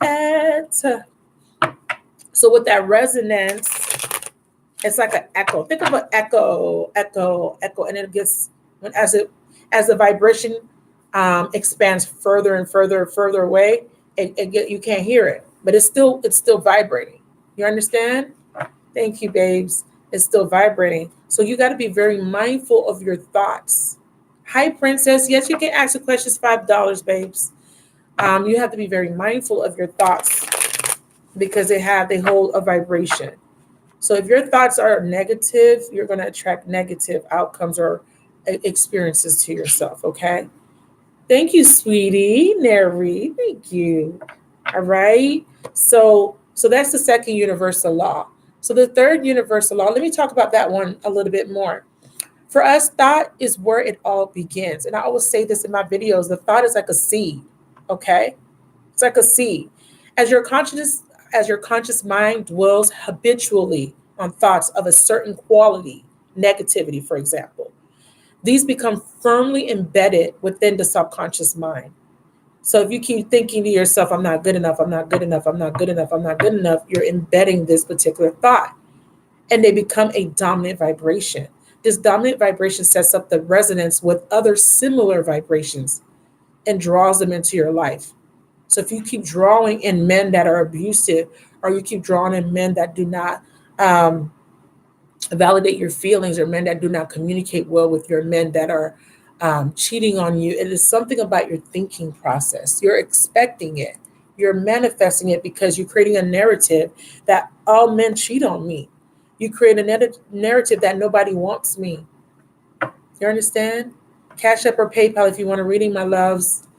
[SPEAKER 1] So with that resonance, it's like an echo. Think of an echo, echo, echo, and it gets when as the vibration expands further and further and further away, you can't hear it, but it's still vibrating. You understand? Thank you, babes. It's still vibrating. So you got to be very mindful of your thoughts. Hi, princess. Yes, you can ask the questions. $5, babes. You have to be very mindful of your thoughts because they hold a vibration. So if your thoughts are negative, you're going to attract negative outcomes or experiences to yourself. Okay. Thank you, sweetie. Neri. Thank you. All right. So that's the second universal law. So the third universal law, let me talk about that one a little bit more. For us, thought is where it all begins. And I always say this in my videos, the thought is like a seed. Okay? It's like a seed. As your conscious as your conscious mind dwells habitually on thoughts of a certain quality, negativity, for example, these become firmly embedded within the subconscious mind. So if you keep thinking to yourself, I'm not good enough, I'm not good enough, I'm not good enough, I'm not good enough, you're embedding this particular thought and they become a dominant vibration. This dominant vibration sets up the resonance with other similar vibrations and draws them into your life. So if you keep drawing in men that are abusive, or you keep drawing in men that do not um, validate your feelings, or men that do not communicate well with your men that are cheating on you, it is something about your thinking process. You're expecting it. You're manifesting it because you're creating a narrative that all men cheat on me. You create a narrative that nobody wants me. You understand? Cash App or PayPal if you want a reading, my loves.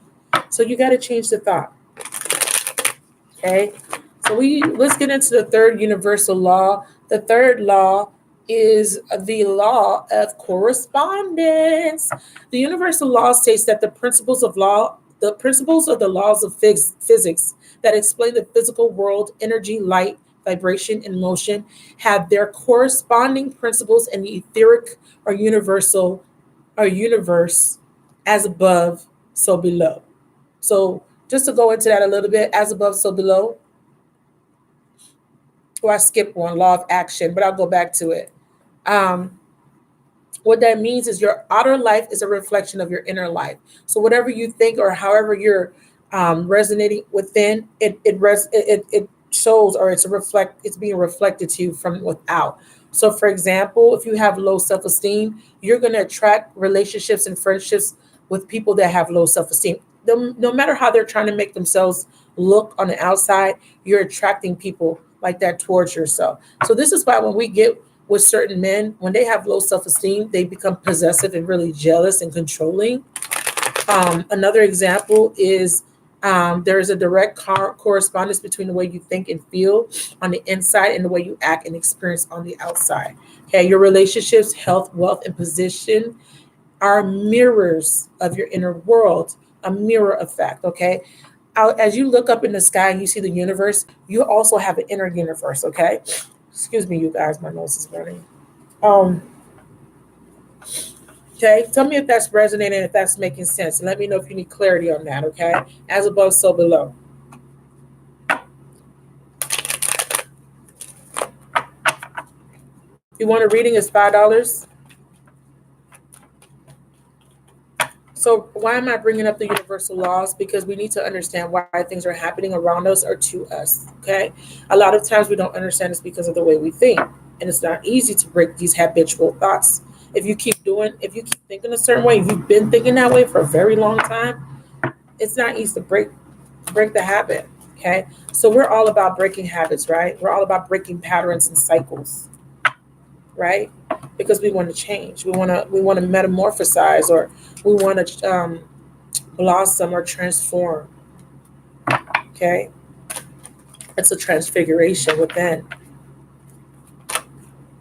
[SPEAKER 1] So you got to change the thought. Okay, so let's get into the third universal law. The third law is the law of correspondence. The universal law states that the principles of the laws of physics that explain the physical world, energy, light, vibration, and motion, have their corresponding principles in the etheric or universal or universe, as above, so below. So just to go into that a little bit, as above, so below. Well, I skipped one, law of action, but I'll go back to it. Um, what that means is your outer life is a reflection of your inner life. So whatever you think or however you're resonating within, it shows, or it's being reflected to you from without. So for example, if you have low self-esteem, you're going to attract relationships and friendships with people that have low self-esteem. No matter how they're trying to make themselves look on the outside, you're attracting people like that towards yourself. So this is why when we get with certain men, when they have low self-esteem, they become possessive and really jealous and controlling. Another example is there is a direct correspondence between the way you think and feel on the inside and the way you act and experience on the outside. Okay, your relationships, health, wealth, and position are mirrors of your inner world, a mirror effect. Okay, as you look up in the sky and you see the universe, you also have an inner universe. Okay, excuse me, you guys, my nose is running. Um, okay, tell me if that's resonating, if that's making sense, and let me know if you need clarity on that. Okay, as above, so below. You want a reading? Is $5. So why am I bringing up the universal laws? Because we need to understand why things are happening around us or to us. Okay, a lot of times we don't understand it's because of the way we think, and it's not easy to break these habitual thoughts. If you keep thinking a certain way, if you've been thinking that way for a very long time, it's not easy to break the habit. Okay, so we're all about breaking habits, right? We're all about breaking patterns and cycles, right? Because we want to change, we want to metamorphosize, or we want to blossom or transform. Okay, it's a transfiguration within.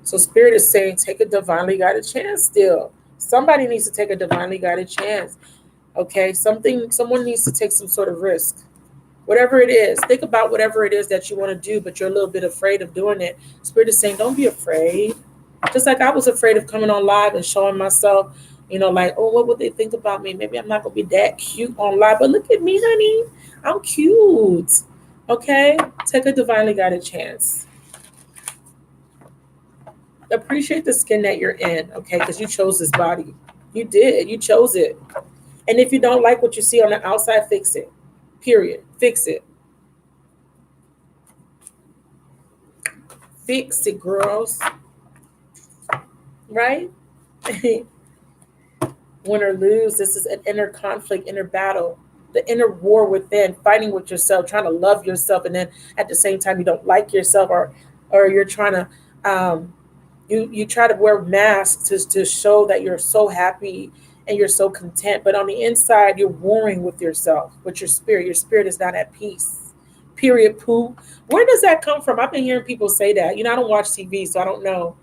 [SPEAKER 1] So spirit is saying, take a divinely guided chance. Still, somebody needs to take a divinely guided chance. Okay, someone needs to take some sort of risk. Whatever it is, think about whatever it is that you want to do, but you're a little bit afraid of doing it. Spirit is saying, don't be afraid. Just like I was afraid of coming on live and showing myself, like, oh, what would they think about me? Maybe I'm not gonna be that cute on live, but look at me, honey. I'm cute. Okay, take a divinely guided chance. Appreciate the skin that you're in, okay, because you chose this body. You did. You chose it. And if you don't like what you see on the outside, fix it. Period. Fix it. Fix it, girls. Right? Win or lose, this is an inner conflict, inner battle, the inner war within, fighting with yourself, trying to love yourself, and then at the same time you don't like yourself, or you're trying to you try to wear masks to show that you're so happy and you're so content, but on the inside you're warring with yourself, with your spirit. Your spirit is not at peace. Period. Poo. Where does that come from? I've been hearing people say that. I don't watch TV, so I don't know.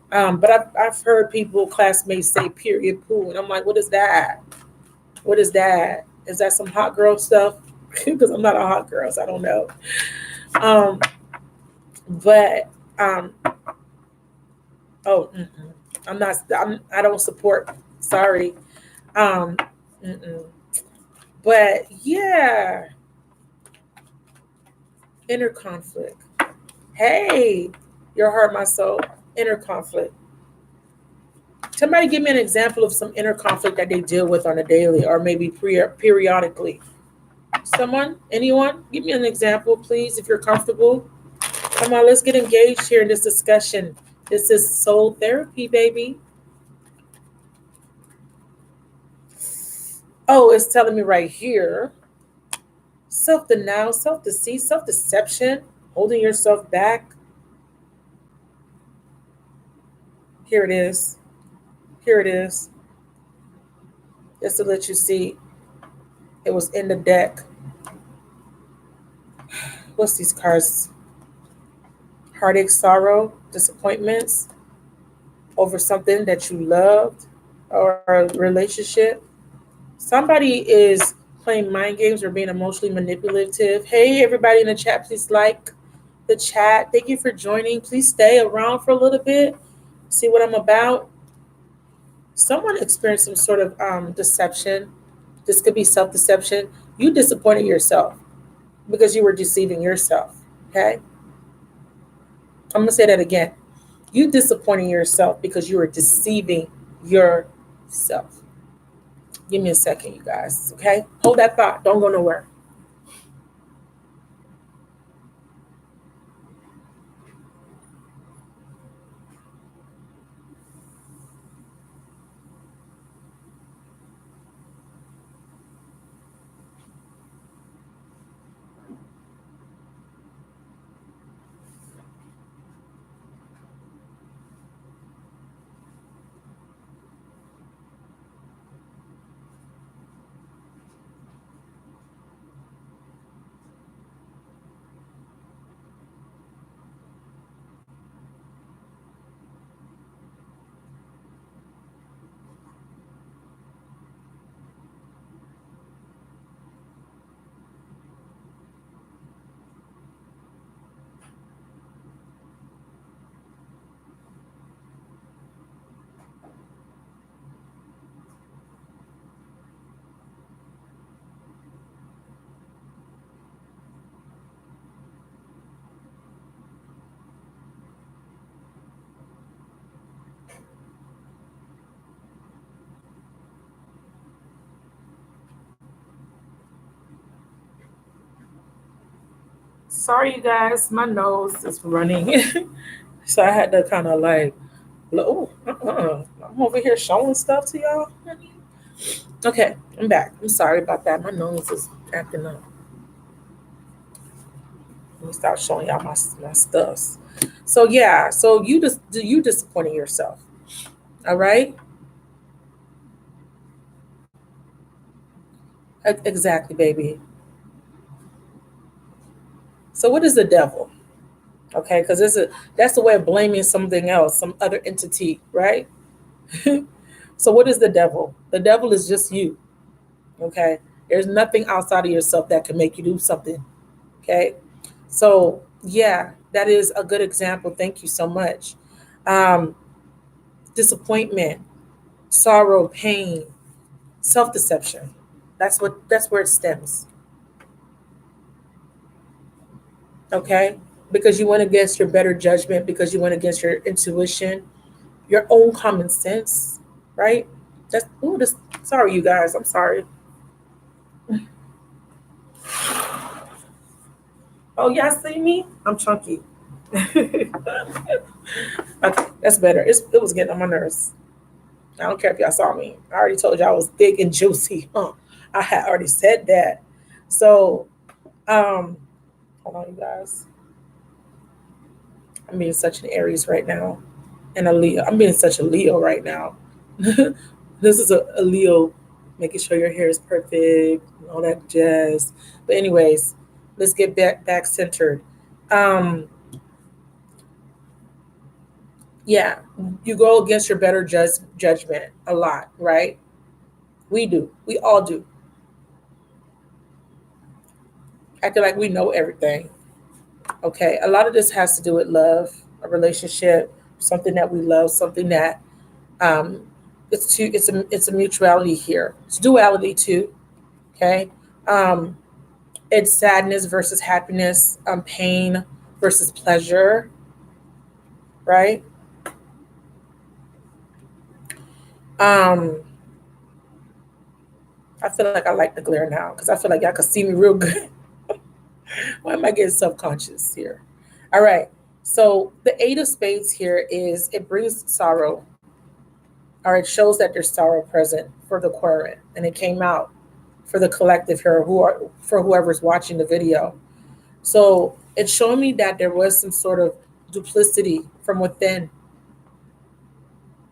[SPEAKER 1] But I've heard people, classmates, say period poo. And I'm like, what is that? What is that? Is that some hot girl stuff? because I'm not a hot girl, so I don't know. Um, but oh, I'm not. I don't support. Sorry. Um, mm-mm. But yeah, inner conflict. Hey, your heart, my soul. Inner conflict. Somebody give me an example of some inner conflict that they deal with on a daily or maybe periodically. Someone? Anyone? Give me an example, please, if you're comfortable. Come on, let's get engaged here in this discussion. This is soul therapy, baby. Oh, it's telling me right here self denial, self deceit, self deception, holding yourself back. Here it is. Here it is. Just to let you see, it was in the deck. What's these cards? Heartache, sorrow, disappointments over something that you loved or a relationship. Somebody is playing mind games or being emotionally manipulative. Hey, everybody in the chat, please like the chat. Thank you for joining. Please stay around for a little bit, see what I'm about. Someone experienced some sort of deception. This could be self deception. You disappointed yourself because you were deceiving yourself. Okay? I'm going to say that again. You disappointing yourself because you were deceiving yourself. Give me a second, you guys. Okay? Hold that thought. Don't go nowhere. Sorry, you guys. My nose is running. So I had to kind of like, oh, I'm over here showing stuff to y'all. Okay, I'm back. I'm sorry about that. My nose is acting up. Let me start showing y'all my stuffs. So yeah, so you disappointing yourself. All right, exactly, baby. So what is the devil? Okay, because that's the way of blaming something else, some other entity, right? So what is the devil? The devil is just you. Okay, there's nothing outside of yourself that can make you do something. Okay, so yeah, that is a good example. Thank you so much. Um, Disappointment, sorrow, pain, self-deception. That's where it stems. Okay, because you went against your better judgment, because you went against your intuition, your own common sense, right? That's ooh, this. Sorry, you guys. I'm sorry. Oh, y'all see me? I'm chunky. Okay, that's better. It was getting on my nerves. I don't care if y'all saw me. I already told y'all I was big and juicy. Huh? I had already said that. So, um, hold on, you guys. I'm being such an Aries right now, and a Leo. I'm being such a Leo right now. This is a Leo, making sure your hair is perfect, and all that jazz. But anyways, let's get back centered. Um, yeah, you go against your better judgment a lot, right? We do. We all do. acting like we know everything. Okay, a lot of this has to do with love, a relationship, something that we love, something that um, it's a mutuality here. It's duality too. Okay, um, it's sadness versus happiness, pain versus pleasure, right? Um, I feel like I like the glare now because I feel like y'all can see me real good. Why am I getting self conscious here? All right. So the Eight of Spades here is it brings sorrow, or it shows that there's sorrow present for the querent, and it came out for the collective here, for whoever's watching the video. So it's showing me that there was some sort of duplicity from within,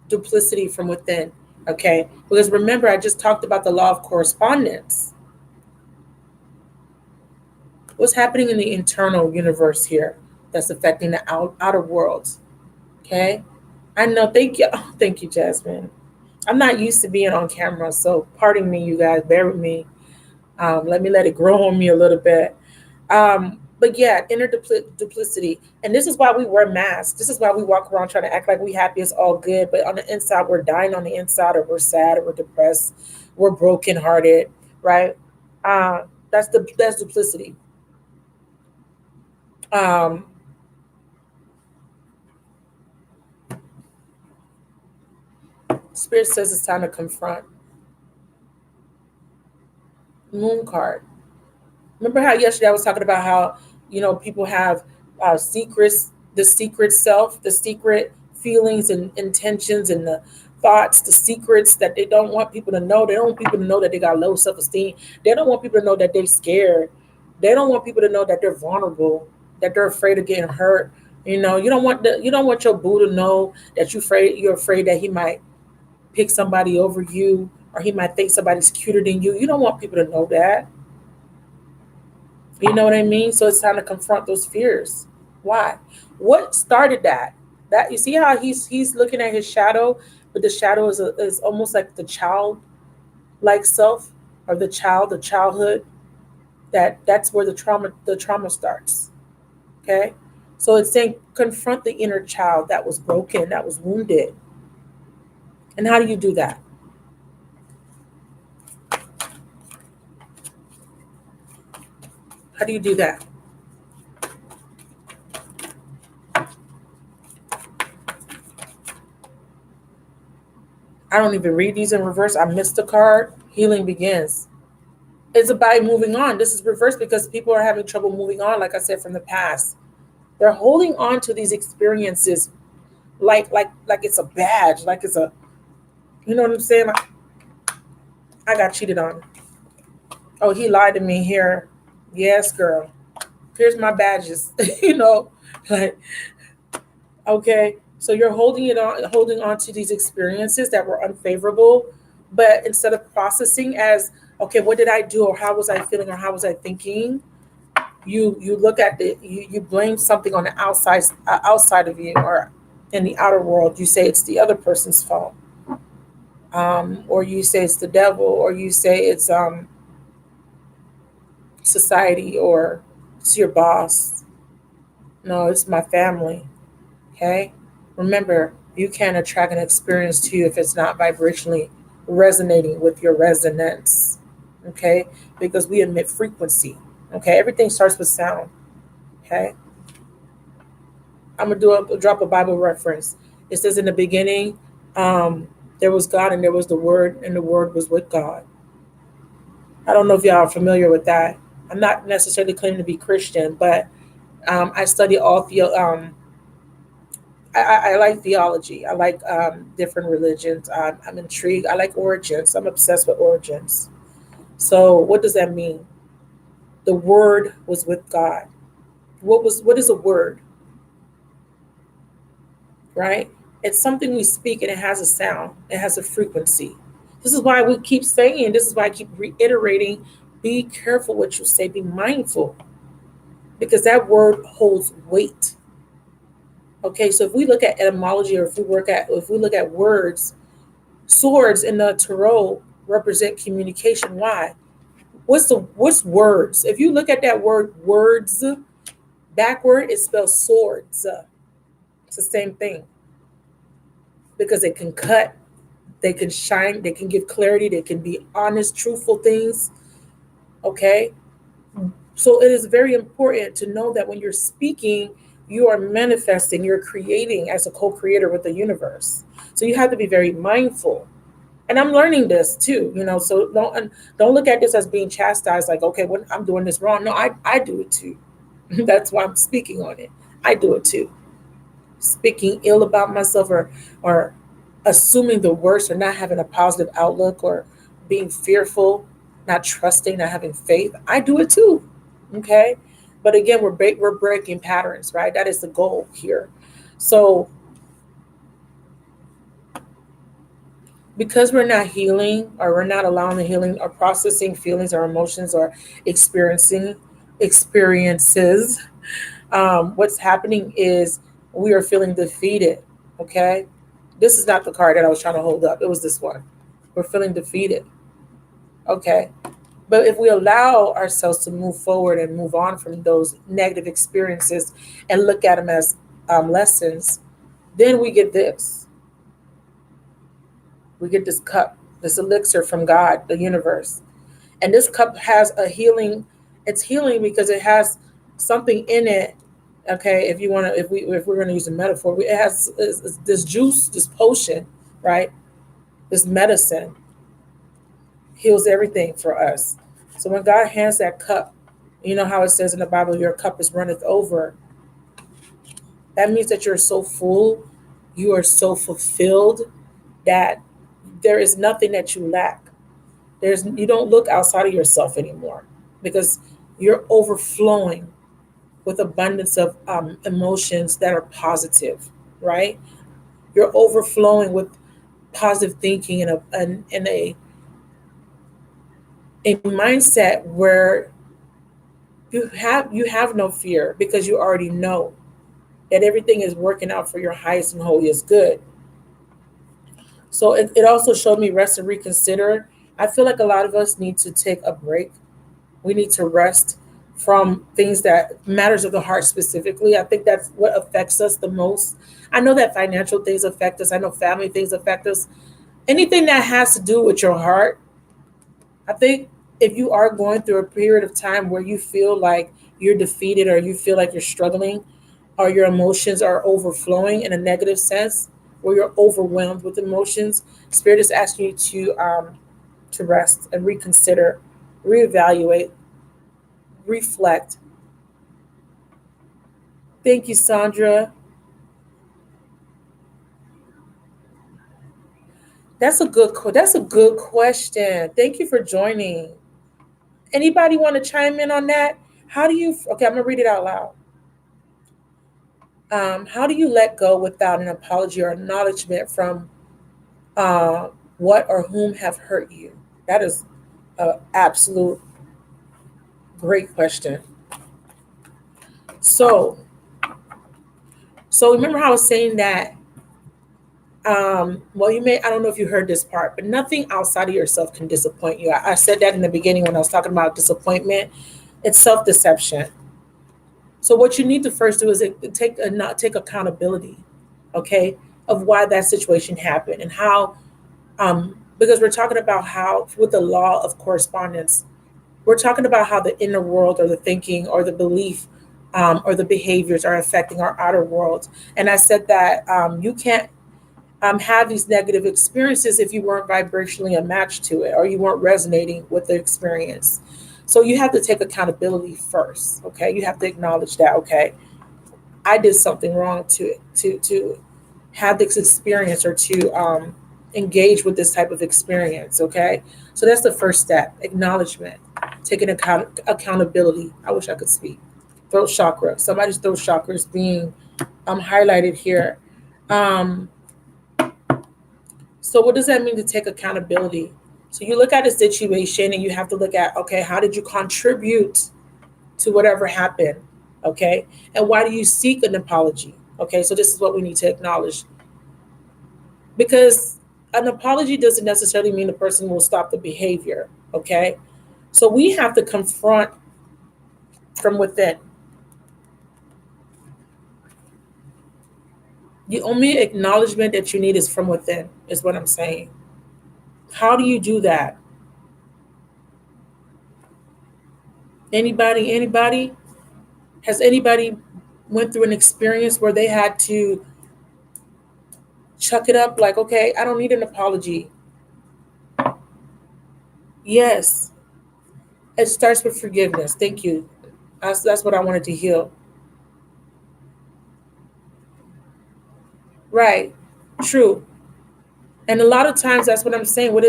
[SPEAKER 1] duplicity from within. Okay, because remember I just talked about the law of correspondence. What's happening in the internal universe here that's affecting the outer worlds? Okay, I know. Thank you. Oh, thank you, Jasmine. I'm not used to being on camera, so pardon me, you guys. Bear with me. Let me let it grow on me a little bit. But yeah, inner duplicity. And this is why we wear masks. This is why we walk around trying to act like we happy, it's all good. But on the inside, we're dying on the inside, or we're sad, or we're depressed, we're brokenhearted, right? Uh, that's duplicity. Um, Spirit says it's time to confront. Moon card. Remember how yesterday I was talking about how people have secrets, the secret self, the secret feelings and intentions and the thoughts, the secrets that they don't want people to know. They don't want people to know that they got low self esteem. They don't want people to know that they're scared. They don't want people to know that they're vulnerable, that they're afraid of getting hurt. You don't want your boo to know that you're afraid that he might pick somebody over you, or he might think somebody's cuter than you. You don't want people to know that. You know what I mean? So it's time to confront those fears. Why? What started that? That you see how he's looking at his shadow, but the shadow is almost like the child like self, or the childhood. That's where the trauma starts. Okay, so it's saying confront the inner child that was broken, that was wounded. And how do you do that? How do you do that? I don't even read these in reverse. I missed the card. Healing begins. It's about moving on. This is reversed because people are having trouble moving on, like I said, from the past. They're holding on to these experiences like it's a badge, like it's a you know what I'm saying? Like, I got cheated on. Oh, he lied to me here. Yes, girl. Here's my badges. Like okay. So you're holding on to these experiences that were unfavorable, but instead of processing as okay, what did I do, or how was I feeling, or how was I thinking? You look at you blame something on the outside of you, or in the outer world. You say it's the other person's fault, or you say it's the devil, or you say it's society, or it's your boss. No, it's my family. Okay, remember, you can't attract an experience to you if it's not vibrationally resonating with your resonance. Okay, because we emit frequency. Okay, everything starts with sound. Okay, I'm gonna drop a Bible reference. It says in the beginning, um, there was God, and there was the Word, and the Word was with God. I don't know if y'all are familiar with that. I'm not necessarily claiming to be Christian, but I study all I like theology. I like different religions. I'm intrigued. I like origins. I'm obsessed with origins. So what does that mean? The Word was with God. What is a word? Right? It's something we speak, and it has a sound, it has a frequency. This is why we keep saying, this is why I keep reiterating, be careful what you say, be mindful, because that word holds weight. Okay, so if we look at etymology, or if we look at words, swords in the tarot represent communication. Why? what's words? If you look at that word words backward, it spells swords. It's the same thing because it can cut, they can shine, they can give clarity, they can be honest, truthful things. Okay, so it is very important to know that when you're speaking, you are manifesting, you're creating as a co-creator with the universe. So you have to be very mindful. And I'm learning this too, so don't look at this as being chastised, like, okay, when I'm doing this wrong. No, I do it too. That's why I'm speaking on it. I do it too. Speaking ill about myself, or assuming the worst, or not having a positive outlook, or being fearful, not trusting, not having faith. I do it too. Okay. But again, we're breaking patterns, right? That is the goal here. So because we're not healing, or we're not allowing the healing or processing feelings or emotions or experiencing experiences, what's happening is we are feeling defeated. Okay, this is not the card that I was trying to hold up, it was this one. We're feeling defeated. Okay, but if we allow ourselves to move forward and move on from those negative experiences and look at them as lessons, then we get this cup, this elixir from God, the universe. And this cup has a healing, it's healing because it has something in it. Okay, if you want to, if we're going to use a metaphor, it has this juice, this potion, right? This medicine heals everything for us. So when God hands that cup, you know how it says in the Bible, your cup is runneth over. That means that you're so full, you are so fulfilled, that there is nothing that you lack. You don't look outside of yourself anymore, because you're overflowing with abundance of emotions that are positive, right? You're overflowing with positive thinking, and a mindset where you have no fear, because you already know that everything is working out for your highest and holiest good. So it also showed me rest and reconsider. I feel like a lot of us need to take a break. We need to rest from things that matters of the heart specifically. I think that's what affects us the most. I know that financial things affect us. I know family things affect us. Anything that has to do with your heart, I think if you are going through a period of time where you feel like you're defeated, or you feel like you're struggling, or your emotions are overflowing in a negative sense, where you're overwhelmed with emotions, Spirit is asking you to rest and reconsider, reevaluate, reflect. Thank you, Sandra. That's a good question. Thank you for joining. Anybody want to chime in on that? How do you? Okay, I'm gonna read it out loud. How do you let go without an apology or acknowledgement from uh, what or whom have hurt you? That is an absolute great question. So, so remember how I was saying that. Well, I don't know if you heard this part, but nothing outside of yourself can disappoint you. I said that in the beginning when I was talking about disappointment. It's self deception. So what you need to first do is not take accountability, okay, of why that situation happened, and how, because we're talking about how with the law of correspondence, we're talking about how the inner world, or the thinking, or the belief, or the behaviors are affecting our outer world. And I said that you can't have these negative experiences if you weren't vibrationally a match to it, or you weren't resonating with the experience. So you have to take accountability first. Okay, you have to acknowledge that. Okay, I did something wrong to have this experience, or to engage with this type of experience. Okay, so that's the first step: acknowledgement, taking accountability. I wish I could speak. Throat chakra. Somebody's throat chakra is being highlighted here. Um, So what does that mean to take accountability? So you look at a situation and you have to look at, okay, how did you contribute to whatever happened? Okay. And why do you seek an apology? Okay. So this is what we need to acknowledge, because an apology doesn't necessarily mean the person will stop the behavior. Okay. So we have to confront from within. The only acknowledgement that you need is from within, is what I'm saying. How do you do that? Anybody? Has anybody went through an experience where they had to chuck it up like, okay, I don't need an apology? Yes, it starts with forgiveness. Thank you. That's what I wanted to heal. Right. True. And a lot of times that's what I'm saying. What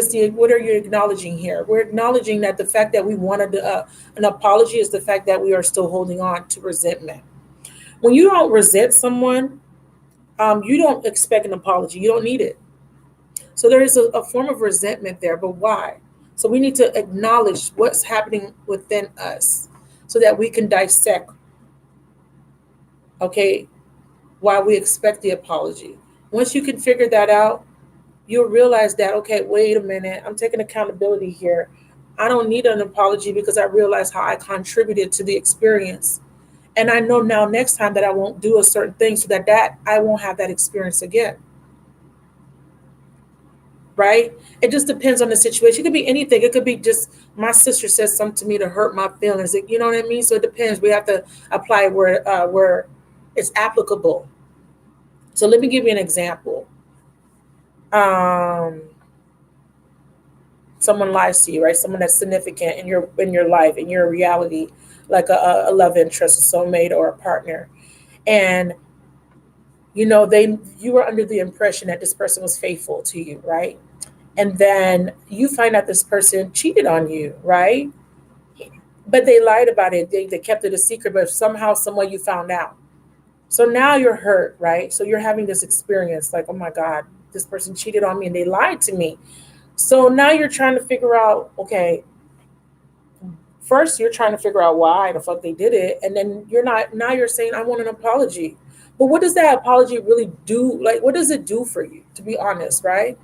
[SPEAKER 1] are you acknowledging here? We're acknowledging that the fact that we wanted an apology is the fact that we are still holding on to resentment. When you don't resent someone, you don't expect an apology. You don't need it. So there is a form of resentment there, but why? So we need to acknowledge what's happening within us so that we can dissect, okay, why we expect the apology. Once you can figure that out, you'll realize that, okay, wait a minute, I'm taking accountability here. I don't need an apology because I realize how I contributed to the experience. And I know now next time that I won't do a certain thing so that I won't have that experience again. Right? It just depends on the situation. It could be anything. It could be just my sister says something to me to hurt my feelings. You know what I mean? So it depends. We have to apply where it's applicable. So let me give you an example. Um, Someone lies to you, right? Someone that's significant in your life, in your reality, like a love interest, a soulmate, or a partner, and you were under the impression that this person was faithful to you, right? And then you find out this person cheated on you, right? But they lied about it. They kept it a secret, but somehow, somewhere you found out. So now you're hurt, right? So you're having this experience like, oh my God, this person cheated on me and they lied to me. So now you're trying to figure out, okay, first you're trying to figure out why the fuck they did it. And then you're not, now you're saying, I want an apology. But what does that apology really do? Like, what does it do for you, to be honest, right?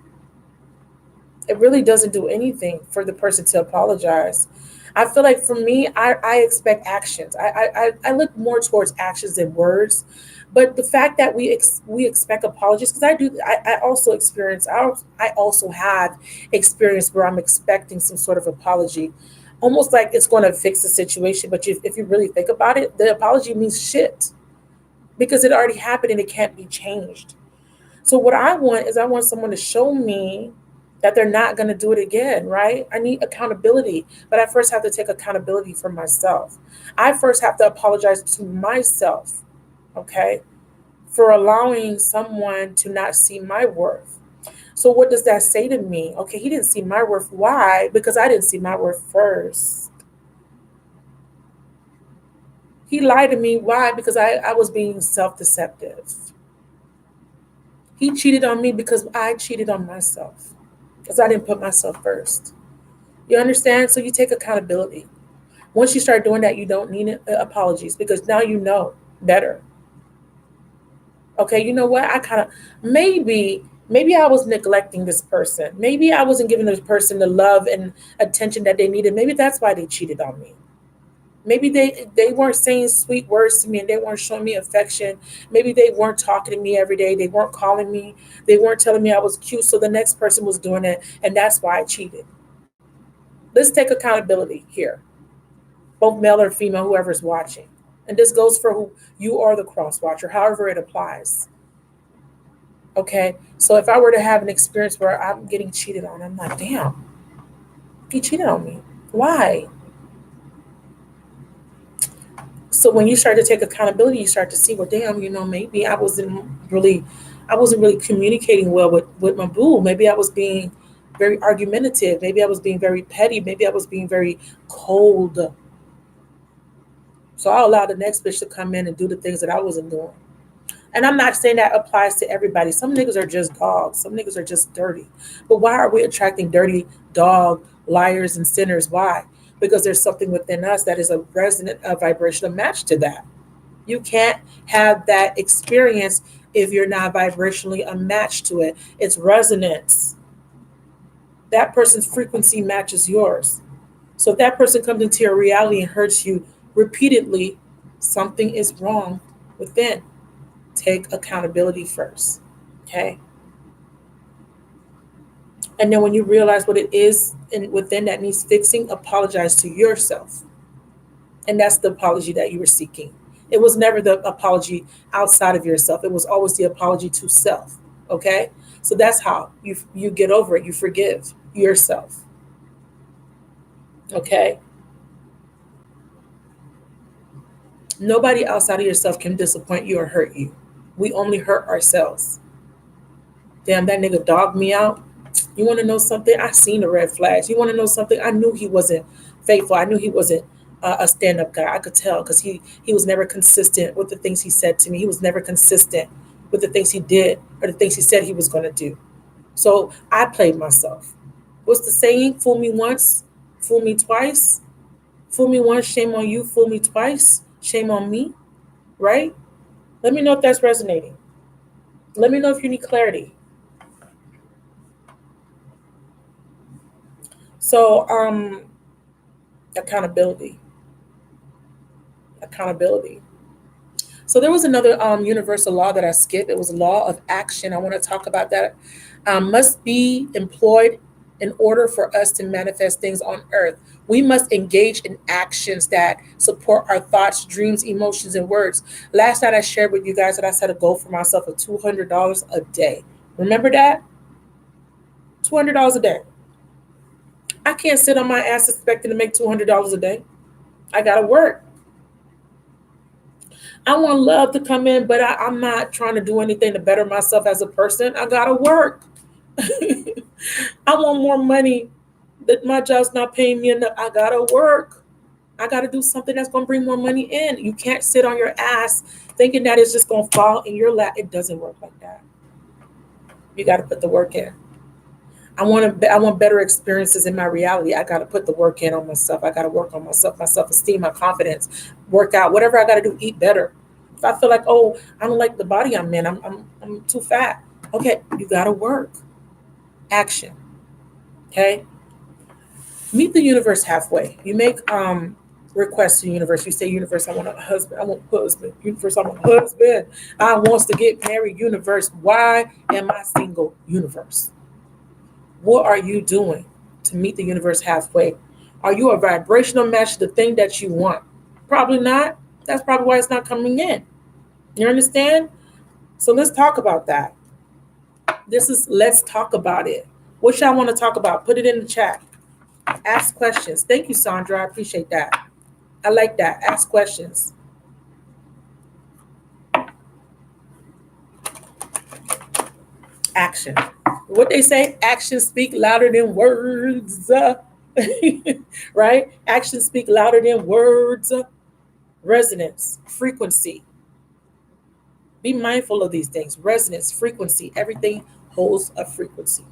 [SPEAKER 1] It really doesn't do anything for the person to apologize. I feel like for me, I expect actions. I look more towards actions than words. But the fact that we expect apologies, because I also experience, I also have experience where I'm expecting some sort of apology, almost like it's going to fix the situation. But if you really think about it, the apology means shit because it already happened and it can't be changed. So what I want is I want someone to show me that they're not going to do it again, right? I need accountability, but I first have to take accountability for myself. I first have to apologize to myself, okay, for allowing someone to not see my worth. So what does that say to me? Okay, he didn't see my worth. Why? Because I didn't see my worth first. He lied to me. Why? Because I was being self-deceptive. He cheated on me because I cheated on myself. Because I didn't put myself first. You understand? So you take accountability. Once you start doing that, you don't need apologies because now you know better. Okay, you know what? I kind of maybe I was neglecting this person. Maybe I wasn't giving this person the love and attention that they needed. Maybe that's why they cheated on me. Maybe they weren't saying sweet words to me and they weren't showing me affection. Maybe they weren't talking to me every day. They weren't calling me. They weren't telling me I was cute. So the next person was doing it, and that's why I cheated. Let's take accountability here, both male or female, whoever's watching. And this goes for who you are, the cross watcher, however it applies. Okay. So if I were to have an experience where I'm getting cheated on, I'm like, damn, he cheated on me. Why? So when you start to take accountability, you start to see, well, damn, maybe really, I wasn't really communicating well with my boo. Maybe I was being very argumentative. Maybe I was being very petty. Maybe I was being very cold. So I allowed the next bitch to come in and do the things that I wasn't doing. And I'm not saying that applies to everybody. Some niggas are just dogs. Some niggas are just dirty. But why are we attracting dirty dog liars and sinners? Why? Because there's something within us that is a resonant, a vibrational match to that. You can't have that experience if you're not vibrationally a match to it. It's resonance. That person's frequency matches yours. So if that person comes into your reality and hurts you repeatedly, something is wrong within. Take accountability first. Okay. And then when you realize what it is and within that needs fixing, apologize to yourself. And that's the apology that you were seeking. It was never the apology outside of yourself. It was always the apology to self. Okay? So that's how you get over it. You forgive yourself. Okay? Nobody outside of yourself can disappoint you or hurt you. We only hurt ourselves. Damn, that nigga dogged me out. You want to know something? I seen the red flags. You want to know something? I knew he wasn't faithful. I knew he wasn't a stand-up guy. I could tell because he was never consistent with the things he said to me. He was never consistent with the things he did or the things he said he was going to do. So I played myself. What's the saying? Fool me once, fool me twice. Fool me once, shame on you. Fool me twice, shame on me. Right? Let me know if that's resonating. Let me know if you need clarity. So, accountability. Accountability. So there was another universal law that I skipped. It was law of action. I want to talk about that. Must be employed in order for us to manifest things on earth. We must engage in actions that support our thoughts, dreams, emotions, and words. Last night I shared with you guys that I set a goal for myself of $200 a day. Remember that? $200 a day. I can't sit on my ass expecting to make $200 a day. I gotta work. I want love to come in, but I'm not trying to do anything to better myself as a person. I gotta work. I want more money, that my job's not paying me enough. I gotta work. I gotta do something that's gonna bring more money in. You can't sit on your ass thinking that it's just gonna fall in your lap. It doesn't work like that. You gotta put the work in. I want better experiences in my reality. I gotta put the work in on myself. I gotta work on myself, my self-esteem, my confidence, work out, whatever I gotta do, eat better. If I feel like, oh, I don't like the body I'm in, I'm too fat. Okay, you gotta work. Action. Okay. Meet the universe halfway. You make requests to the universe. You say, universe, I want a husband. I want a husband. Universe, I want a husband. I wants to get married. Universe, why am I single? Universe. What are you doing to meet the universe halfway? Are you a vibrational match to the thing that you want? Probably not. That's probably why it's not coming in. You understand? So let's talk about that. This is let's talk about it. What y'all want to talk about? Put it in the chat. Ask questions. Thank you, Sandra. I appreciate that. I like that. Ask questions. Action. What they say, actions speak louder than words. Right? Actions speak louder than words. Resonance, frequency. Be mindful of these things. Resonance, frequency. Everything holds a frequency.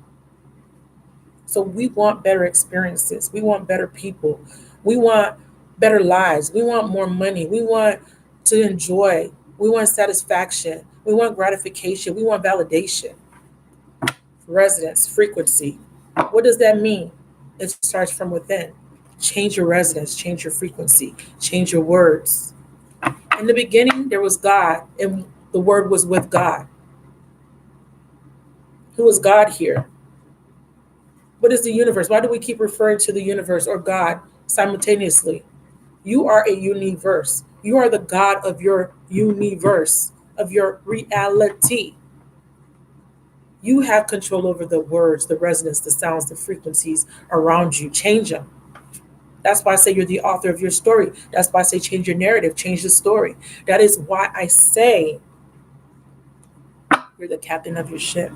[SPEAKER 1] So we want better experiences. We want better people. We want better lives. We want more money. We want to enjoy. We want satisfaction. We want gratification. We want validation. Resonance, frequency. What does that mean? It starts from within. Change your resonance, change your frequency, change your words. In the beginning, there was God, and the word was with God. Who is God here? What is the universe? Why do we keep referring to the universe or God simultaneously? You are a universe. You are the God of your universe, of your reality. You have control over the words, the resonance, the sounds, the frequencies around you. Change them. That's why I say you're the author of your story. That's why I say change your narrative, change the story. That is why I say you're the captain of your ship.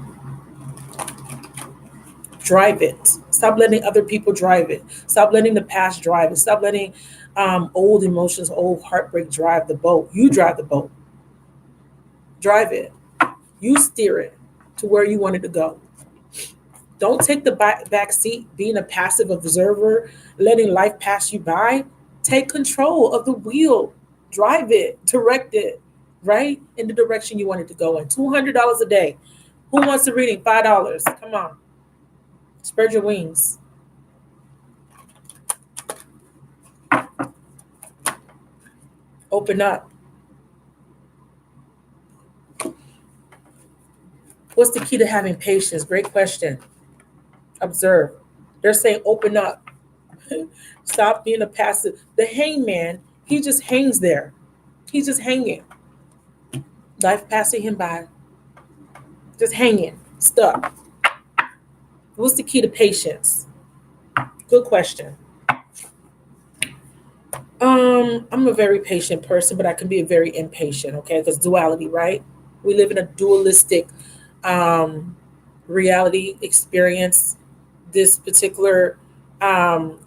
[SPEAKER 1] Drive it. Stop letting other people drive it. Stop letting the past drive it. Stop letting old emotions, old heartbreak drive the boat. You drive the boat. Drive it. You steer it to where you want it to go. Don't take the back seat, being a passive observer, letting life pass you by. Take control of the wheel. Drive it. Direct it, right? In the direction you want it to go in. $200 a day. Who wants a reading? $5. Come on. Spread your wings. Open up. What's the key to having patience? Great question. Observe. They're saying open up. Stop being a passive. The hangman, he just hangs there. He's just hanging. Life passing him by. Just hanging. Stuck. What's the key to patience? Good question. I'm a very patient person, but I can be a very impatient, okay? Because duality, right? We live in a dualistic um reality experience. This particular um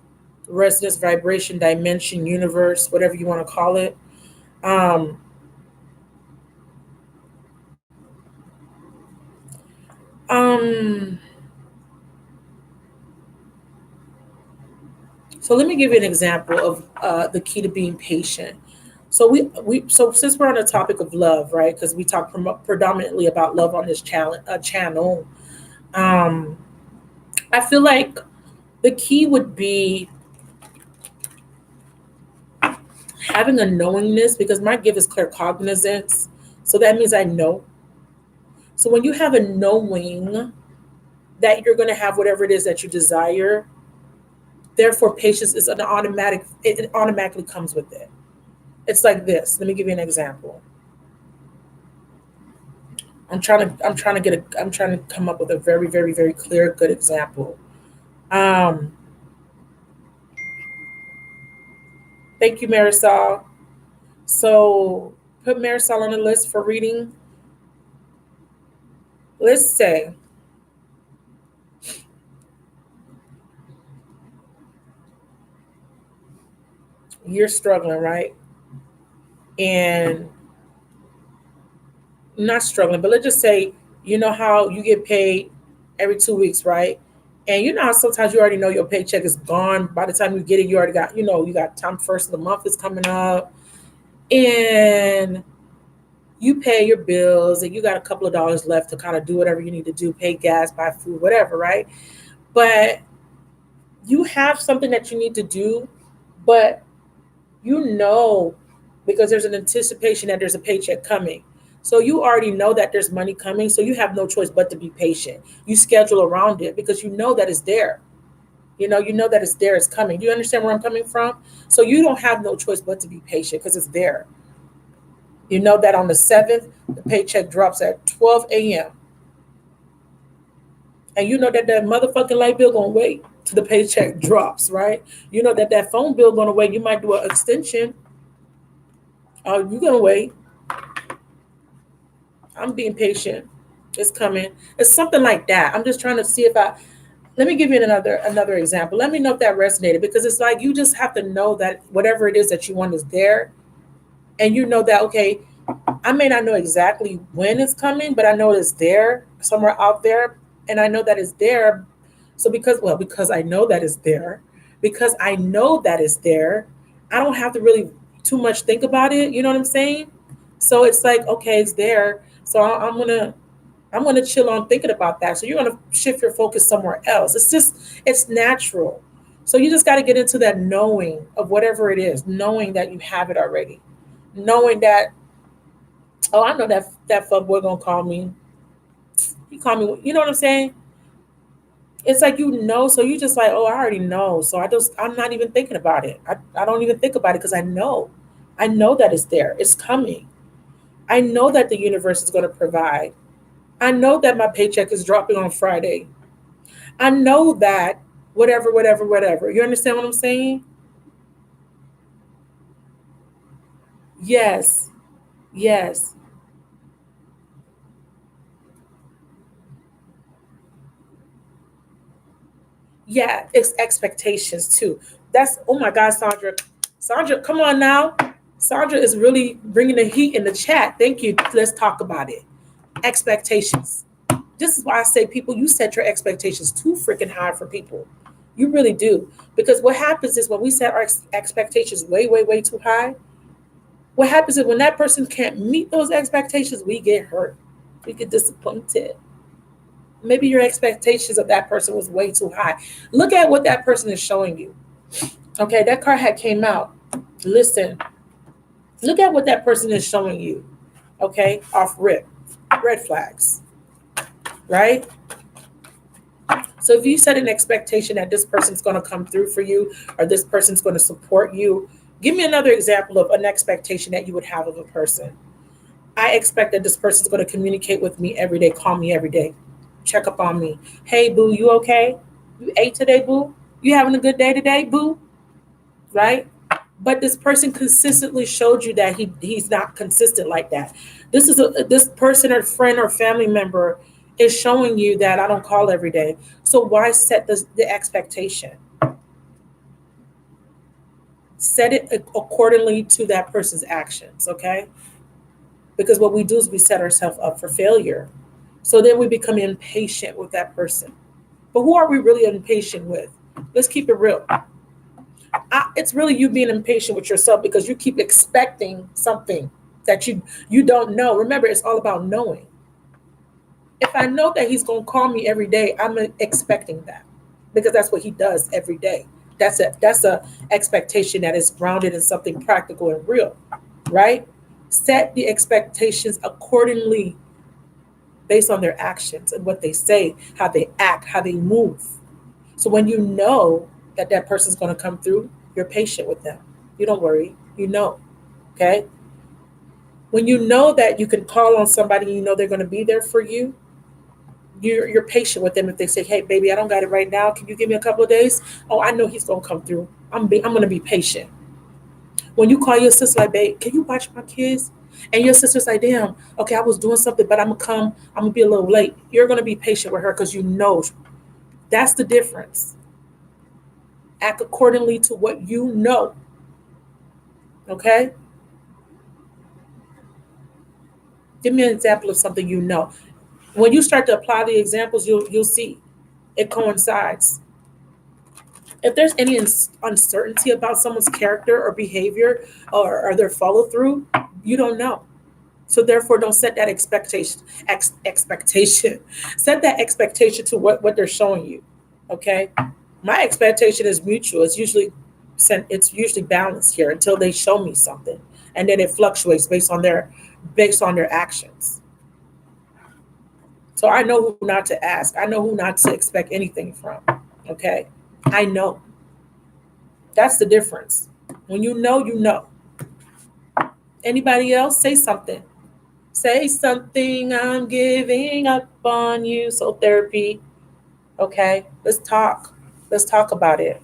[SPEAKER 1] resonance, vibration, dimension, universe, whatever you want to call it. Um um so let me give you an example of the key to being patient. So so since we're on the topic of love, right? Because we talk predominantly about love on this channel. Um, I feel like the key would be having a knowingness because my gift is claircognizance. So that means I know. So when you have a knowing that you're going to have whatever it is that you desire, therefore patience is an automatic. It automatically comes with it. It's like this. Let me give you an example. I'm trying to come up with a very, very, very clear, good example. Um, Thank you, Marisol. So put Marisol on the list for reading. Let's say you're struggling, right? And not struggling, but let's just say you know how you get paid every 2 weeks, right? And you know how sometimes you already know your paycheck is gone. By the time you get it, you already got, you got time first of the month is coming up. And you pay your bills and you got a couple of dollars left to kind of do whatever you need to do, pay gas, buy food, whatever, right? But you have something that you need to do, but you know because there's an anticipation that there's a paycheck coming. So you already know that there's money coming, so you have no choice but to be patient. You schedule around it because you know that it's there. You know that it's there, it's coming. Do you understand where I'm coming from? So you don't have no choice but to be patient because it's there. You know that on the 7th, the paycheck drops at 12 a.m. And you know that that motherfucking light bill gonna wait till the paycheck drops, right? You know that that phone bill gonna wait. You might do an extension. Oh, you gonna wait. I'm being patient. It's coming. It's something like that. I'm just trying to see if I let me give you another example. Let me know if that resonated because it's like you just have to know that whatever it is that you want is there. And you know that okay, I may not know exactly when it's coming, but I know it's there somewhere out there. And I know that it's there. So because I know that it's there, because I know that it's there, I don't have to really too much think about it. You know what I'm saying? So it's like, okay, it's there. So I'm gonna chill on thinking about that. So you're gonna shift your focus somewhere else. It's natural. So you just got to get into that knowing of whatever it is, knowing that you have it already, knowing that oh I know that fuck boy gonna call me. He call me. You know what I'm saying? It's like so you just like oh I already know. So I'm not even thinking about it. I don't even think about it because I know that it's there. It's coming. I know that the universe is going to provide. I know that my paycheck is dropping on Friday. I know that whatever, whatever, whatever. You understand what I'm saying? Yes. Yes. Yeah. It's expectations too. That's, oh my God, Sandra. Sandra, come on now. Sandra is really bringing the heat in the chat. Thank you. Let's talk about it. Expectations. This is why I say people, you set your expectations too freaking high for people. You really do. Because what happens is when we set our expectations way, way, way too high, what happens is when that person can't meet those expectations, we get hurt. We get disappointed. Maybe your expectations of that person was way too high. Look at what that person is showing you. Okay, that card had came out. Listen, Look at what that person is showing you. Okay, off rip, red flags, right? So if you set an expectation that this person's going to come through for you or this person's going to support you, give me another example of an expectation that you would have of a person. I expect that this person's going to communicate with me every day, call me every day, check up on me. Hey, boo, you okay? You ate today, boo? You having a good day today, boo? Right? But this person consistently showed you that he's not consistent like that. This person or friend or family member is showing you that I don't call every day. So why set the expectation? Set it accordingly to that person's actions, okay? Because what we do is we set ourselves up for failure. So then we become impatient with that person. But who are we really impatient with? Let's keep it real. It's really you being impatient with yourself because you keep expecting something that you don't know. Remember, it's all about knowing. If I know that he's going to call me every day, I'm expecting that because that's what he does every day. That's a expectation that is grounded in something practical and real, right? Set the expectations accordingly based on their actions and what they say, how they act, how they move. So when you know that that person's going to come through, you're patient with them. You don't worry. You know, okay? When you know that you can call on somebody, you know they're going to be there for you. You're patient with them if they say, "Hey, baby, I don't got it right now. Can you give me a couple of days?" Oh, I know he's going to come through. I'm going to be patient. When you call your sister like, "Babe, can you watch my kids?" And your sister's like, "Damn, okay, I was doing something, but I'm gonna come. I'm gonna be a little late." You're gonna be patient with her because you know that's the difference. Act accordingly to what you know. Okay? Give me an example of something you know. When you start to apply the examples, you'll see it coincides. If there's any uncertainty about someone's character or behavior or their follow through, you don't know. So therefore, don't set that expectation. Set that expectation to what they're showing you. Okay? My expectation is mutual. It's usually balanced here until they show me something, and then it fluctuates based on their actions. So I know who not to ask. I know who not to expect anything from. Okay, I know. That's the difference. When you know, you know. Anybody else say something? Say something. I'm giving up on you. So therapy. Okay, let's talk. Let's talk about it.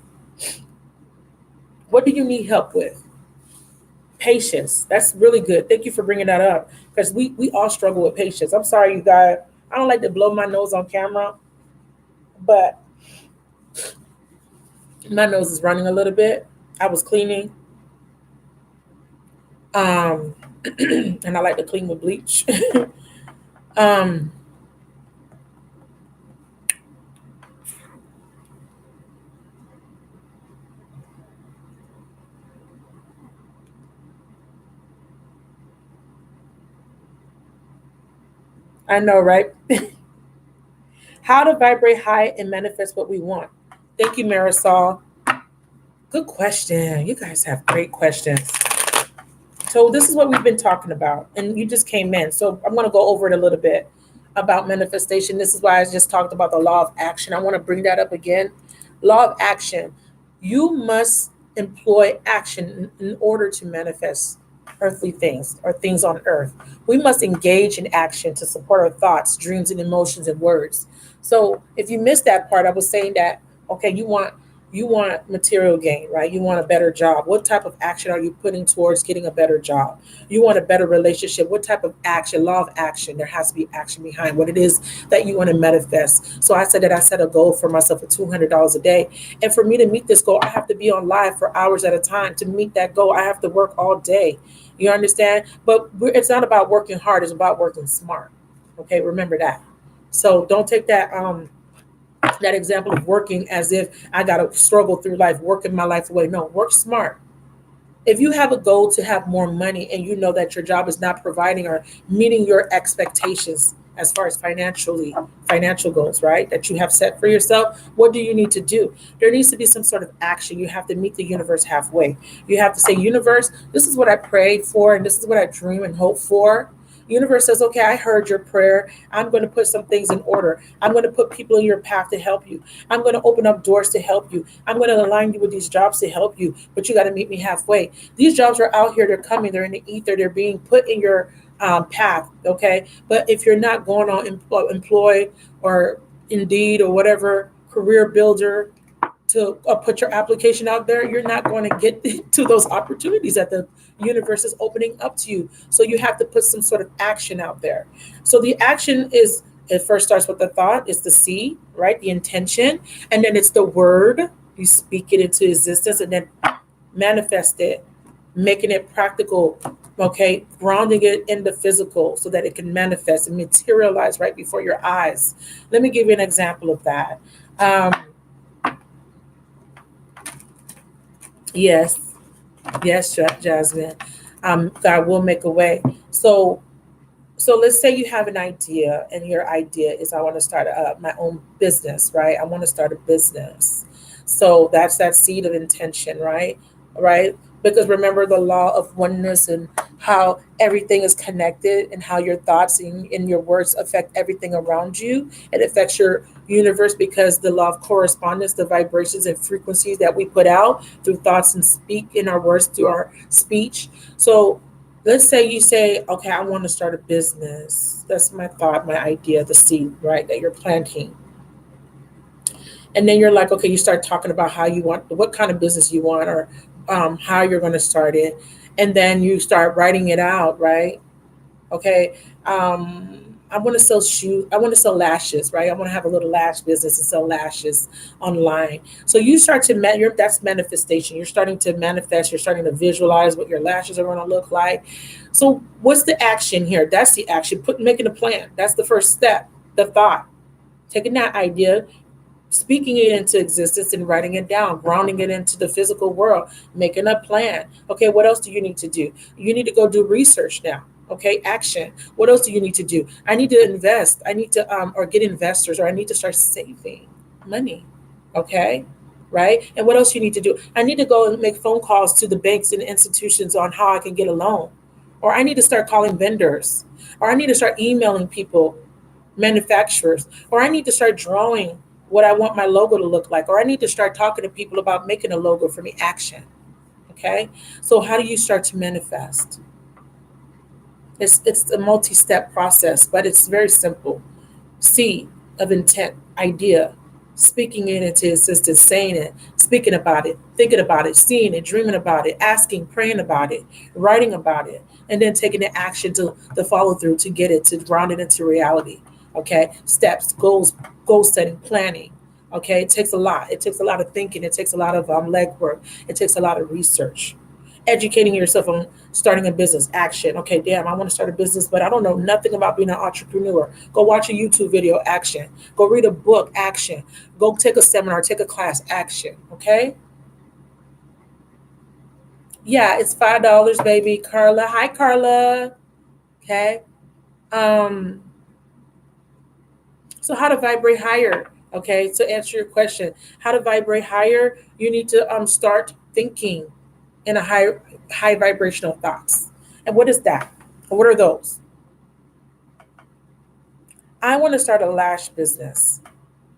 [SPEAKER 1] What do you need help with? Patience. That's really good. Thank you for bringing that up because we all struggle with patience. I'm sorry, you guys. I don't like to blow my nose on camera, but my nose is running a little bit. I was cleaning, um, and I like to clean with bleach. um, I know, right? How to vibrate high and manifest what we want. Thank you, Marisol. Good question. You guys have great questions. So this is what we've been talking about, and you just came in. So I'm going to go over it a little bit about manifestation. This is why I just talked about the law of action. I want to bring that up again. Law of action. You must employ action in order to manifest earthly things or things on earth. We must engage in action to support our thoughts, dreams, and emotions and words. So if you missed that part, I was saying that okay, you want material gain, right? You want a better job. What type of action are you putting towards getting a better job? You want a better relationship. What type of action? Law of action. There has to be action behind what it is that you want to manifest. So I said that I set a goal for myself of $200 a day. And for me to meet this goal, I have to be on live for hours at a time. To meet that goal, I have to work all day. You understand? But it's not about working hard, it's about working smart. Okay, remember that. So don't take that example of working as if I got to struggle through life, working my life away. No, work smart. If you have a goal to have more money and you know that your job is not providing or meeting your expectations as far as financial goals, right? That you have set for yourself. What do you need to do? There needs to be some sort of action. You have to meet the universe halfway. You have to say, universe, this is what I prayed for, and this is what I dream and hope for. Universe says, okay, I heard your prayer. I'm going to put some things in order. I'm going to put people in your path to help you. I'm going to open up doors to help you. I'm going to align you with these jobs to help you, but you got to meet me halfway. These jobs are out here. They're coming. They're in the ether. They're being put in your path. Okay. But if you're not going on employ or Indeed or whatever career builder to put your application out there, you're not going to get to those opportunities that the universe is opening up to you. So you have to put some sort of action out there. So the action is, it first starts with the thought, it's the seed, right? The intention, and then it's the word. You speak it into existence, and then manifest it, making it practical. Okay, grounding it in the physical so that it can manifest and materialize right before your eyes. Let me give you an example of that. Um, yes, yes, Jasmine. God will make a way. So, so let's say you have an idea, and your idea is, I want to start my own business, right? I want to start a business. So that's that seed of intention, right? Right? Because remember the law of oneness and how everything is connected, and how your thoughts and your words affect everything around you. It affects your universe because the law of correspondence, the vibrations and frequencies that we put out through thoughts and speak in our words, through our speech. So let's say you say, okay, I want to start a business. That's my thought, my idea, the seed, right, that you're planting. And then you're like, okay, you start talking about how you want, what kind of business you want, or how you're going to start it. And then you start writing it out, right? Okay. I want to sell shoes. I want to sell lashes, right? I want to have a little lash business and sell lashes online. So you start to that's manifestation. You're starting to manifest. You're starting to visualize what your lashes are going to look like. So what's the action here? That's the action. Making a plan. That's the first step. The thought. Taking that idea, speaking it into existence and writing it down, grounding it into the physical world, making a plan. Okay, what else do you need to do? You need to go do research now. Okay, action. What else do you need to do? I need to invest. I need to or get investors, or I need to start saving money. Okay, right? And what else you need to do? I need to go and make phone calls to the banks and institutions on how I can get a loan, or I need to start calling vendors, or I need to start emailing people, manufacturers, or I need to start drawing what I want my logo to look like, or I need to start talking to people about making a logo for me. Action. Okay. So how do you start to manifest? It's a multi-step process, but it's very simple. Seed of intent, idea, speaking it into existence, saying it, speaking about it, thinking about it, seeing it, dreaming about it, asking, praying about it, writing about it, and then taking the action to the follow through to get it, to ground it into reality. Okay, steps, goals, goal setting, planning. Okay, it takes a lot. It takes a lot of thinking. It takes a lot of legwork. It takes a lot of research. Educating yourself on starting a business, action. Okay, damn, I want to start a business, but I don't know nothing about being an entrepreneur. Go watch a YouTube video, action. Go read a book, action. Go take a seminar, take a class, action. Okay. Yeah, it's $5, baby. Carla. Hi, Carla. Okay. Um, so how to vibrate higher? Okay, to answer your question, how to vibrate higher, you need to start thinking in a high vibrational thoughts. And what is that? What are those? I want to start a lash business.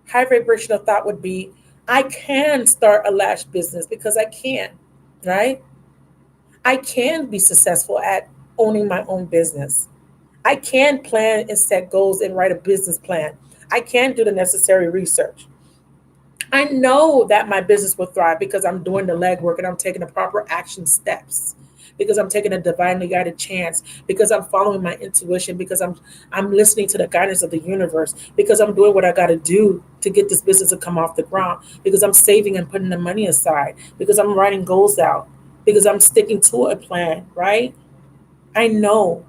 [SPEAKER 1] High vibrational thought would be, I can start a lash business because I can, right? I can be successful at owning my own business. I can plan and set goals and write a business plan. I can do the necessary research. I know that my business will thrive because I'm doing the legwork and I'm taking the proper action steps. Because I'm taking a divinely guided chance, because I'm following my intuition, because I'm listening to the guidance of the universe, because I'm doing what I got to do to get this business to come off the ground, because I'm saving and putting the money aside, because I'm writing goals out, because I'm sticking to a plan, right? I know.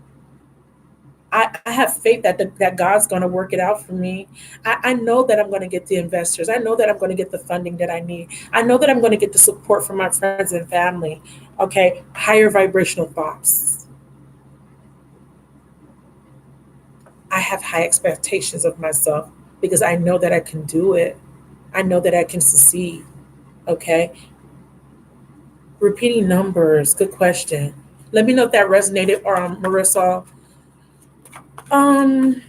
[SPEAKER 1] I have faith that that God's going to work it out for me. I know that I'm going to get the investors. I know that I'm going to get the funding that I need. I know that I'm going to get the support from my friends and family. Okay, higher vibrational thoughts. I have high expectations of myself because I know that I can do it. I know that I can succeed. Okay. Repeating numbers. Good question. Let me know if that resonated, Marissa. Um,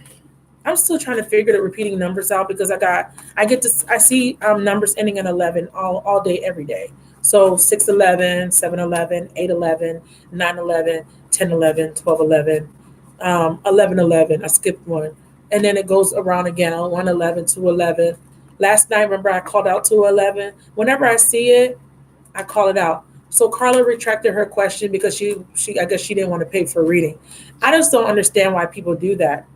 [SPEAKER 1] I'm still trying to figure the repeating numbers out because I see numbers ending in 11 all day every day. So 611, 711, 811, 911, 1011, 1211, 1111. I skipped one. And then it goes around again on 111, 211. Last night, remember I called out 211. Whenever I see it, I call it out. So Carla retracted her question because she I guess she didn't want to pay for reading. I just don't understand why people do that.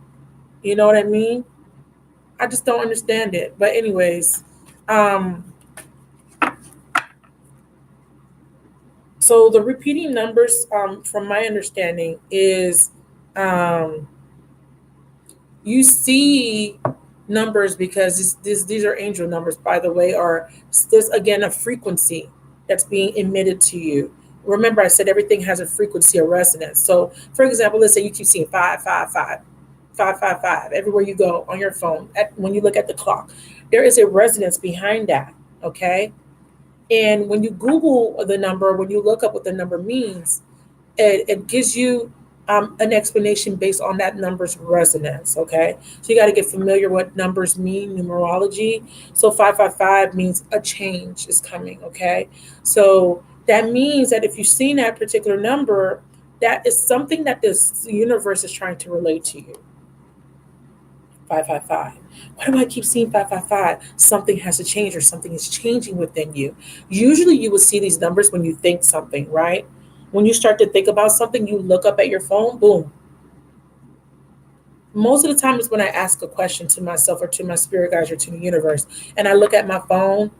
[SPEAKER 1] You know what I mean? I just don't understand it. But anyways, um, so the repeating numbers, from my understanding, is um, you see numbers because these are angel numbers, by the way, or there's again a frequency that's being emitted to you. Remember, I said everything has a frequency or resonance. So, for example, let's say you keep seeing 555, 555 everywhere you go on your phone. When you look at the clock, there is a resonance behind that. Okay, and when you Google the number, when you look up what the number means, it gives you an explanation based on that number's resonance. Okay, so you got to get familiar what numbers mean, numerology. So 555 means a change is coming. Okay, so that means that if you've seen that particular number, that is something that this universe is trying to relate to you. 555. Why do I keep seeing 555? Something has to change or something is changing within you. Usually you will see these numbers when you think something, right? When you start to think about something, you look up at your phone, boom. Most of the time is when I ask a question to myself or to my spirit guides or to the universe, and I look at my phone,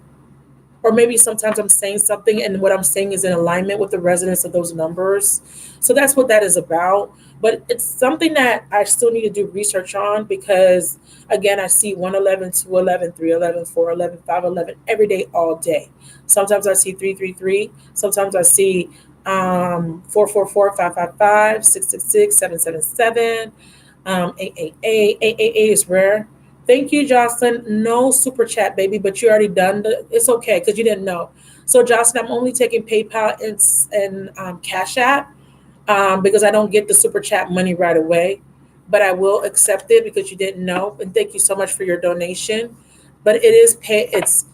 [SPEAKER 1] or maybe sometimes I'm saying something and what I'm saying is in alignment with the resonance of those numbers. So that's what that is about. But it's something that I still need to do research on because, again, I see 111, 211, 311, 411, 511 every day, all day. Sometimes I see 333. Sometimes I see 444, 555, 666, 777, 888. Is rare. Thank you, Jocelyn. No super chat, baby, but you already done it's okay because you didn't know. So, Jocelyn, I'm only taking PayPal and Cash App because I don't get the super chat money right away, but I will accept it because you didn't know. And thank you so much for your donation. But it is it's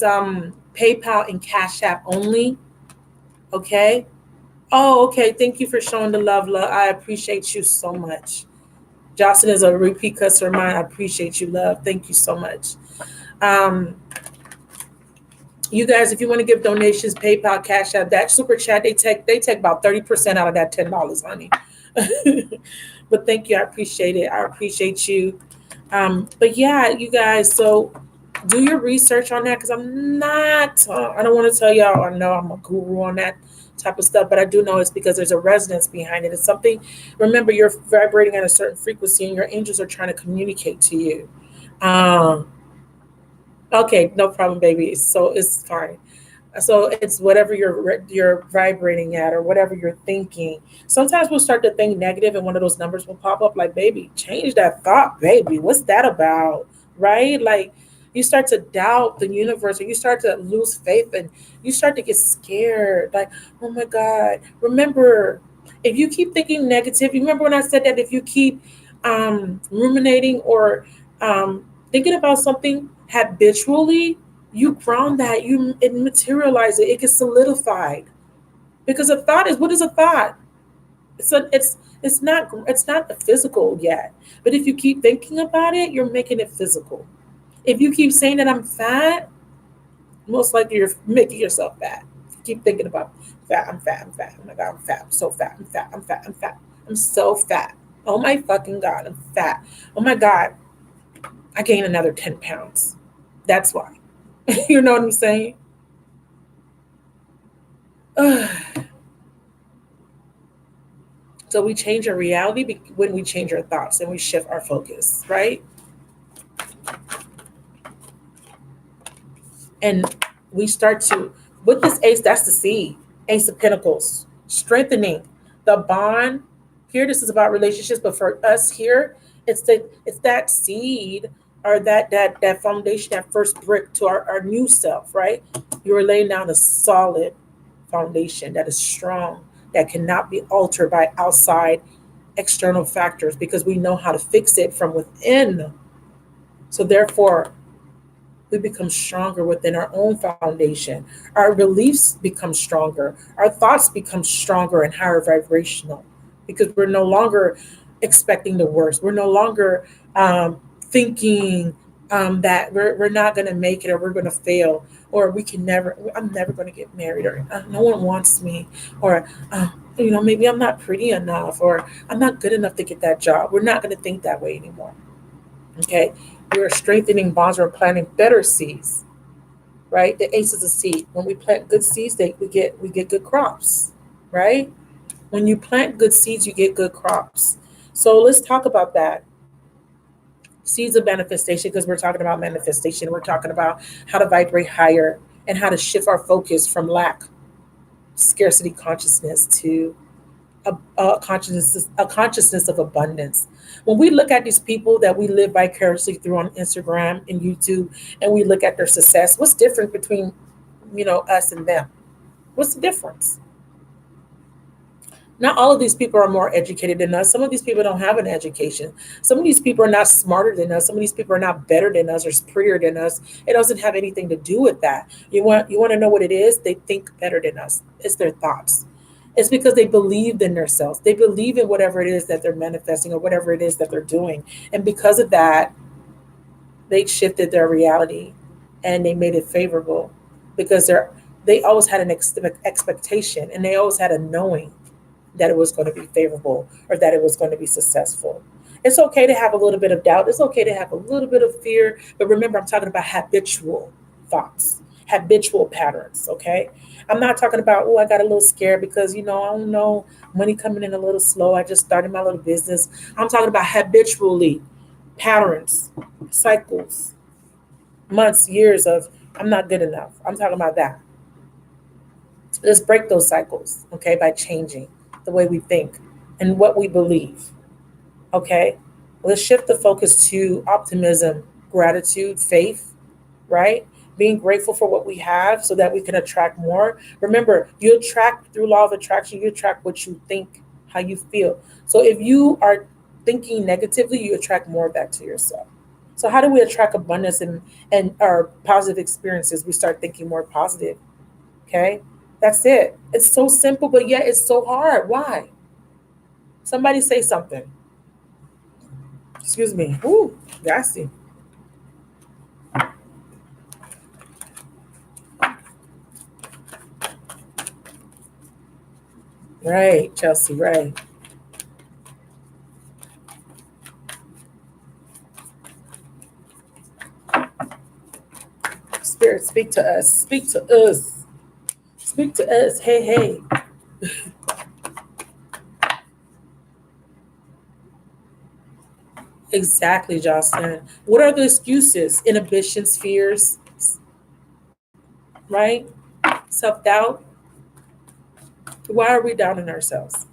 [SPEAKER 1] PayPal and Cash App only. Okay. Oh, okay. Thank you for showing the love, love. I appreciate you so much. Jocelyn is a repeat customer of mine. I appreciate you, love. Thank you so much. Um, you guys, if you want to give donations, PayPal, Cash App, that super chat, they take about 30% out of that $10, honey. But thank you, I appreciate it. I appreciate you. But yeah, you guys, so do your research on that because I'm not. I don't want to tell y'all. I know I'm a guru on that type of stuff, but I do know it's because there's a resonance behind it. It's something. Remember, you're vibrating at a certain frequency, and your angels are trying to communicate to you. Um, okay, no problem, baby. So it's fine. So it's whatever you're vibrating at or whatever you're thinking. Sometimes we'll start to think negative and one of those numbers will pop up like, baby, change that thought, baby. What's that about? Right? Like you start to doubt the universe or you start to lose faith and you start to get scared. Like, oh my God. Remember, if you keep thinking negative, you remember when I said that if you keep ruminating or thinking about something habitually, you ground that, you it materialize it, it gets solidified. Because a thought is what is a thought? It's not a physical yet. But if you keep thinking about it, you're making it physical. If you keep saying that I'm fat, most likely you're making yourself fat. If you keep thinking about fat, I'm fat, I'm fat, oh my God, I'm fat, I'm so fat, I'm fat, I'm fat, I'm fat, I'm so fat. Oh my fucking God, I'm fat. Oh my God, I gained another 10 pounds. That's why. You know what I'm saying? So we change our reality when we change our thoughts and we shift our focus, right? And we start to, with this ace, that's the C, Ace of Pentacles, strengthening the bond. Here, this is about relationships, but for us here, It's that seed, or that foundation, that first brick to our new self, right? You're laying down a solid foundation that is strong, that cannot be altered by outside external factors, because we know how to fix it from within. So therefore, we become stronger within our own foundation. Our beliefs become stronger. Our thoughts become stronger and higher vibrational, because we're no longer expecting the worst. We're no longer thinking that we're not going to make it, or we're going to fail, or we can never, I'm never going to get married, or no one wants me, or maybe I'm not pretty enough, or I'm not good enough to get that job. We're not going to think that way anymore. Okay, we're strengthening bonds. We're planting better seeds, right? The ace is a seed. When we plant good seeds, we get good crops, right? When you plant good seeds, you get good crops. So let's talk about that. Seeds of manifestation, because we're talking about manifestation. We're talking about how to vibrate higher, and how to shift our focus from lack, scarcity consciousness, to a consciousness of abundance. When we look at these people that we live vicariously through on Instagram and YouTube, and we look at their success, what's different between us and them? What's the difference? Not all of these people are more educated than us. Some of these people don't have an education. Some of these people are not smarter than us. Some of these people are not better than us or prettier than us. It doesn't have anything to do with that. You want to know what it is? They think better than us. It's their thoughts. It's because they believed in themselves. They believe in whatever it is that they're manifesting, or whatever it is that they're doing. And because of that, they shifted their reality, and they made it favorable, because they always had an expectation, and they always had a knowing that it was going to be favorable, or that it was going to be successful. It's okay to have a little bit of doubt. It's okay to have a little bit of fear. But remember, I'm talking about habitual thoughts, habitual patterns. Okay. I'm not talking about, oh, I got a little scared because, I don't know, money coming in a little slow. I just started my little business. I'm talking about habitually patterns, cycles, months, years of, I'm not good enough. I'm talking about that. Let's break those cycles, okay, by changing the way we think and what we believe, okay? Let's shift the focus to optimism, gratitude, faith, right? Being grateful for what we have so that we can attract more. Remember, you attract through law of attraction, you attract what you think, how you feel. So if you are thinking negatively, you attract more of that to yourself. So how do we attract abundance and our positive experiences? We start thinking more positive. Okay. That's it. It's so simple, but yet it's so hard. Why? Somebody say something. Excuse me. Ooh, gassy. Right, Chelsea, right. Spirit, speak to us. Speak to us. Speak to us. Hey, hey. Exactly, Jocelyn. What are the excuses? Inhibitions, fears, right? Self doubt. Why are we doubting ourselves?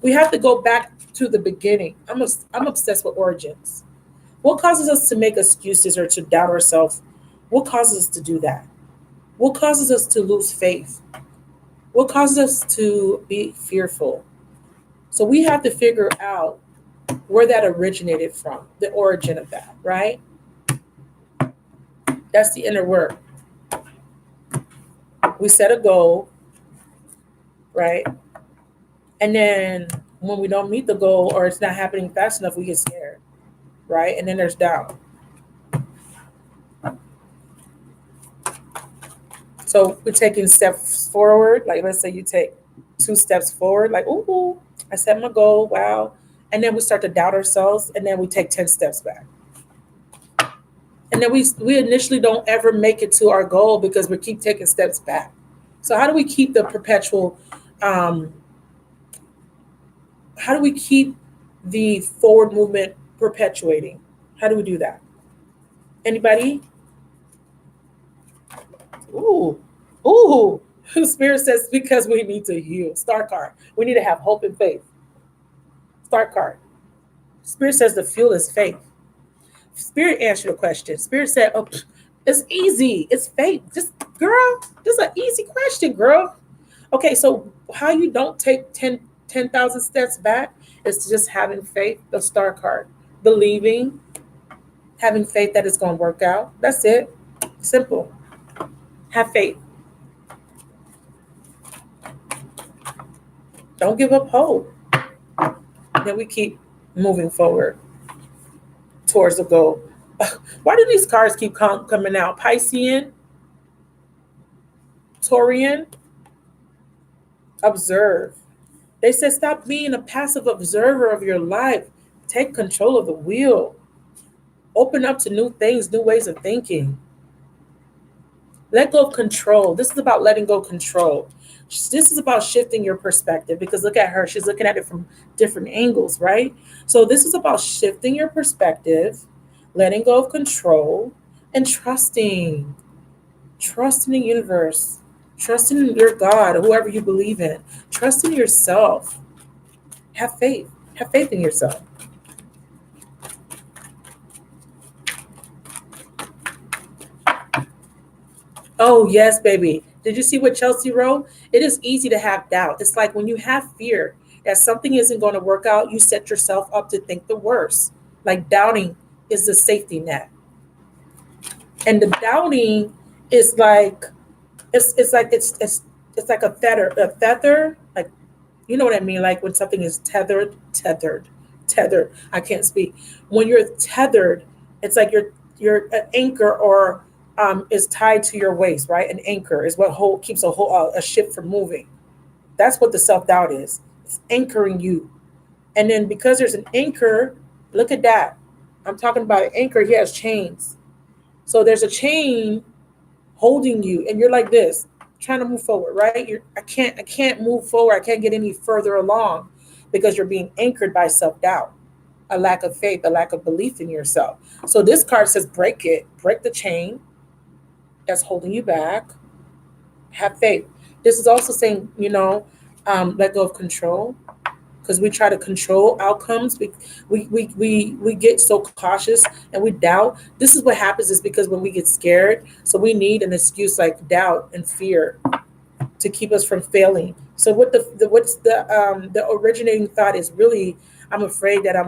[SPEAKER 1] We have to go back to the beginning. I'm obsessed with origins. What causes us to make excuses or to doubt ourselves? What causes us to do that? What causes us to lose faith? What causes us to be fearful? So we have to figure out where that originated from, the origin of that, right? That's the inner work. We set a goal, right? And then when we don't meet the goal, or it's not happening fast enough, we get scared, right? And then there's doubt. So we're taking steps forward. Like, let's say you take 2 steps forward, like, ooh, I set my goal, wow. And then we start to doubt ourselves, and then we take 10 steps back. And then we initially don't ever make it to our goal because we keep taking steps back. So how do we keep the perpetual um, how do we keep the forward movement perpetuating? How do we do that? Anybody? Ooh, ooh. Spirit says because we need to heal. Star card. We need to have hope and faith. Star card. Spirit says the fuel is faith. Spirit answered the question. Spirit said, "Oh, it's easy. It's faith. Just girl, this is an easy question, girl." Okay, so how you don't take 10,000 steps back is just having faith, the star card, believing, having faith that it's going to work out. That's it. Simple. Have faith. Don't give up hope. Then we keep moving forward towards the goal. Why do these cards keep coming out? Piscean, Taurian, observe. They said stop being a passive observer of your life. Take control of the wheel. Open up to new things, new ways of thinking. Let go of control. This is about letting go of control. This is about shifting your perspective because look at her. She's looking at it from different angles, right? So this is about shifting your perspective, letting go of control, and trusting. Trusting the universe. Trusting in your God or whoever you believe in. Trust in yourself. Have faith. Have faith in yourself. Oh, yes, baby. Did you see what Chelsea wrote? It is easy to have doubt. It's like when you have fear that something isn't going to work out, you set yourself up to think the worst. Like doubting is the safety net. And the doubting is like it's like a feather, like you know what I mean? Like when something is tethered. I can't speak. When you're tethered, it's like you're an anchor or is tied to your waist, right? An anchor is what keeps a ship from moving. That's what the self doubt is. It's anchoring you, and then because there's an anchor, look at that. I'm talking about an anchor. He has chains, so there's a chain holding you, and you're like this, trying to move forward, right? I can't move forward. I can't get any further along because you're being anchored by self doubt, a lack of faith, a lack of belief in yourself. So this card says break it, break the chain that's holding you back. Have faith. This is also saying, let go of control because we try to control outcomes. We get so cautious and we doubt. This is what happens is because when we get scared, so we need an excuse like doubt and fear to keep us from failing. So what's the originating thought is really I'm afraid that I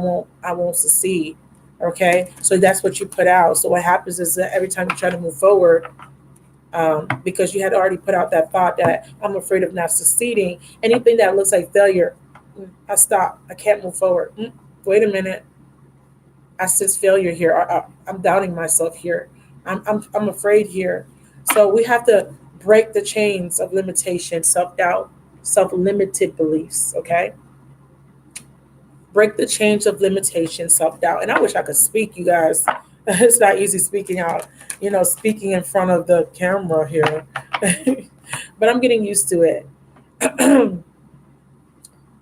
[SPEAKER 1] won't succeed. Okay, so that's what you put out. So what happens is that every time you try to move forward, because you had already put out that thought that I'm afraid of not succeeding. Anything that looks like failure, I stop. I can't move forward. Wait a minute. I sense failure here. I'm doubting myself here. I'm afraid here. So we have to break the chains of limitation, self doubt, self limited beliefs. Okay. Break the chains of limitation, self doubt. And I wish I could speak, you guys. It's not easy speaking out, speaking in front of the camera here. But I'm getting used to it.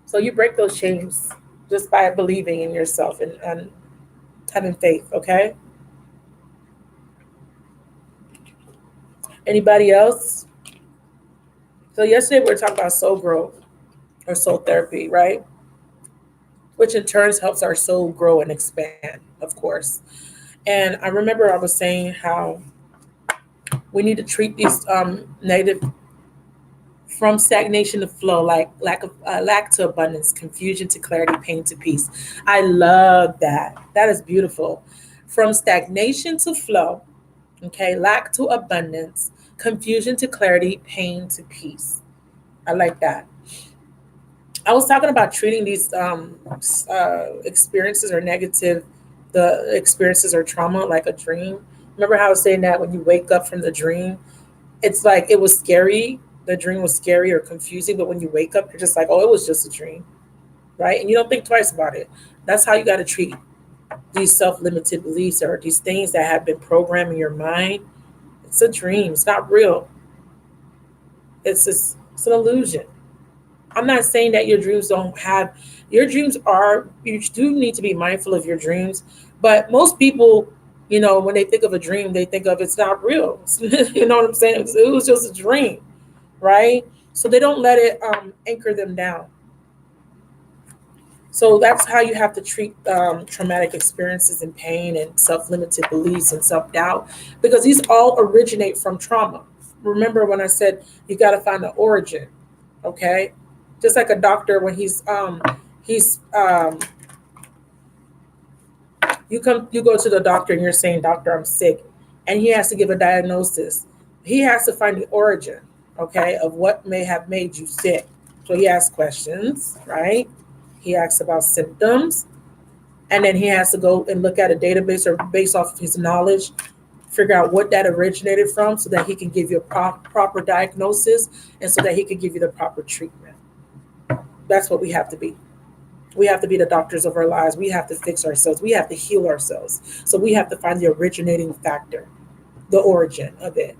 [SPEAKER 1] So you break those chains just by believing in yourself and having faith, okay? Anybody else? So yesterday we were talking about soul growth or soul therapy, right? Which in turn helps our soul grow and expand, of course. And I remember I was saying how we need to treat these negative from stagnation to flow, like lack to abundance, confusion to clarity, pain to peace. I love that. That is beautiful. From stagnation to flow, okay, lack to abundance, confusion to clarity, pain to peace. I like that. I was talking about treating these experiences or negative, the experiences or trauma like a dream. Remember how I was saying that when you wake up from the dream, it's like it was scary. The dream was scary or confusing, but when you wake up, you're just like, oh, it was just a dream, right? And you don't think twice about it. That's how you got to treat these self-limited beliefs or these things that have been programmed in your mind. It's a dream. It's not real. It's an illusion. I'm not saying that your dreams don't have your dreams are you do need to be mindful of your dreams, but most people, when they think of a dream, they think of it's not real. You know what I'm saying? It was just a dream, right? So they don't let it anchor them down. So that's how you have to treat traumatic experiences and pain and self-limited beliefs and self-doubt, because these all originate from trauma. Remember when I said you got to find the origin, okay? Just like a doctor when he's you go to the doctor and you're saying, "Doctor, I'm sick," and he has to give a diagnosis. He has to find the origin, okay, of what may have made you sick. So he asks questions, right? He asks about symptoms, and then he has to go and look at a database or based off of his knowledge, figure out what that originated from, so that he can give you a proper diagnosis, and so that he can give you the proper treatment. That's what we have to be. We have to be the doctors of our lives. We have to fix ourselves. We have to heal ourselves. So we have to find the originating factor, the origin of it.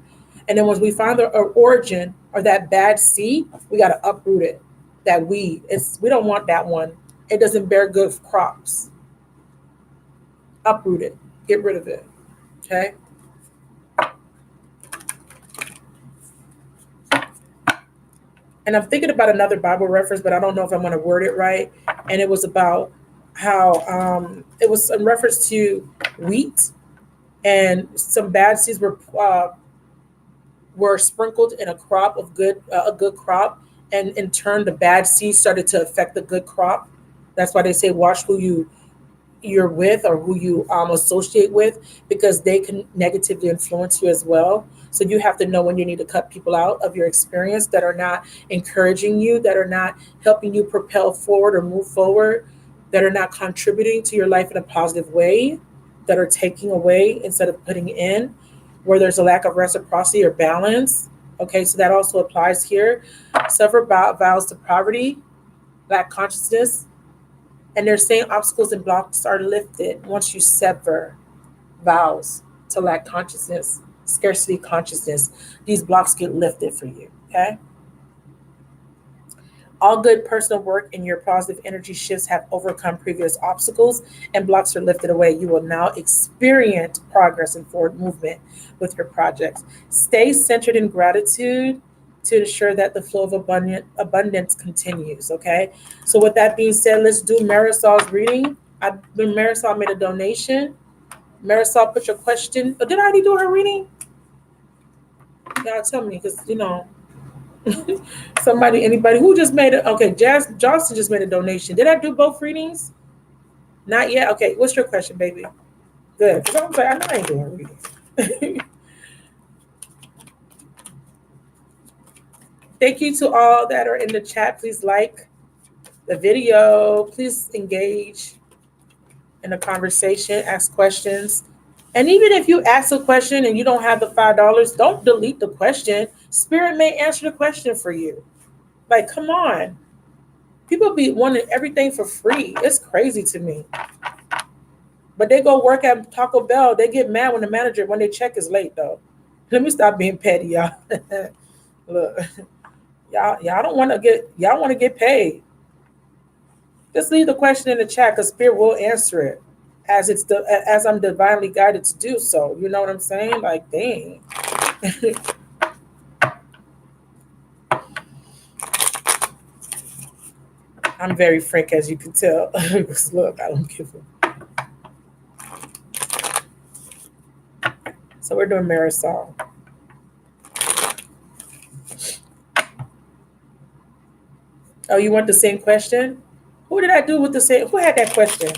[SPEAKER 1] And then once we find the origin or that bad seed, we got to uproot it. That weed, we don't want that one. It doesn't bear good crops. Uproot it. Get rid of it. Okay. And I'm thinking about another Bible reference, but I don't know if I'm going to word it right. And it was about how it was in reference to wheat, and some bad seeds were sprinkled in a crop of a good crop, and in turn the bad seeds started to affect the good crop. That's why they say watch who you're with or who you associate with, because they can negatively influence you as well. So you have to know when you need to cut people out of your experience that are not encouraging you, that are not helping you propel forward or move forward, that are not contributing to your life in a positive way, that are taking away instead of putting in, where there's a lack of reciprocity or balance. Okay, so that also applies here. Suffer vows to poverty, lack consciousness, and they're saying obstacles and blocks are lifted once you sever vows to lack consciousness, scarcity consciousness. These blocks get lifted for you. Okay. All good personal work and your positive energy shifts have overcome previous obstacles and blocks are lifted away. You will now experience progress and forward movement with your projects. Stay centered in gratitude to ensure that the flow of abundance continues. Okay. So, with that being said, let's do Marisol's reading. Marisol made a donation. Marisol, put your question. Oh, did I already do her reading? Y'all tell me, because anybody who just made it. Okay, Jazz Johnson just made a donation. Did I do both readings? Not yet. Okay, what's your question, baby? Good. Because I was like, I know I ain't doing readings. Thank you to all that are in the chat. Please like the video. Please engage in a conversation. Ask questions. And even if you ask a question and you don't have the $5, don't delete the question. Spirit may answer the question for you. Like, come on. People be wanting everything for free. It's crazy to me. But they go work at Taco Bell. They get mad when their check is late though. Let me stop being petty, y'all. Look, y'all don't want to get paid. Just leave the question in the chat because Spirit will answer it as I'm divinely guided to do so. You know what I'm saying? Like, dang. I'm very frank, as you can tell. Look, I don't give a. So we're doing Marisol. Oh, you want the same question? Who did I do with the same? Who had that question?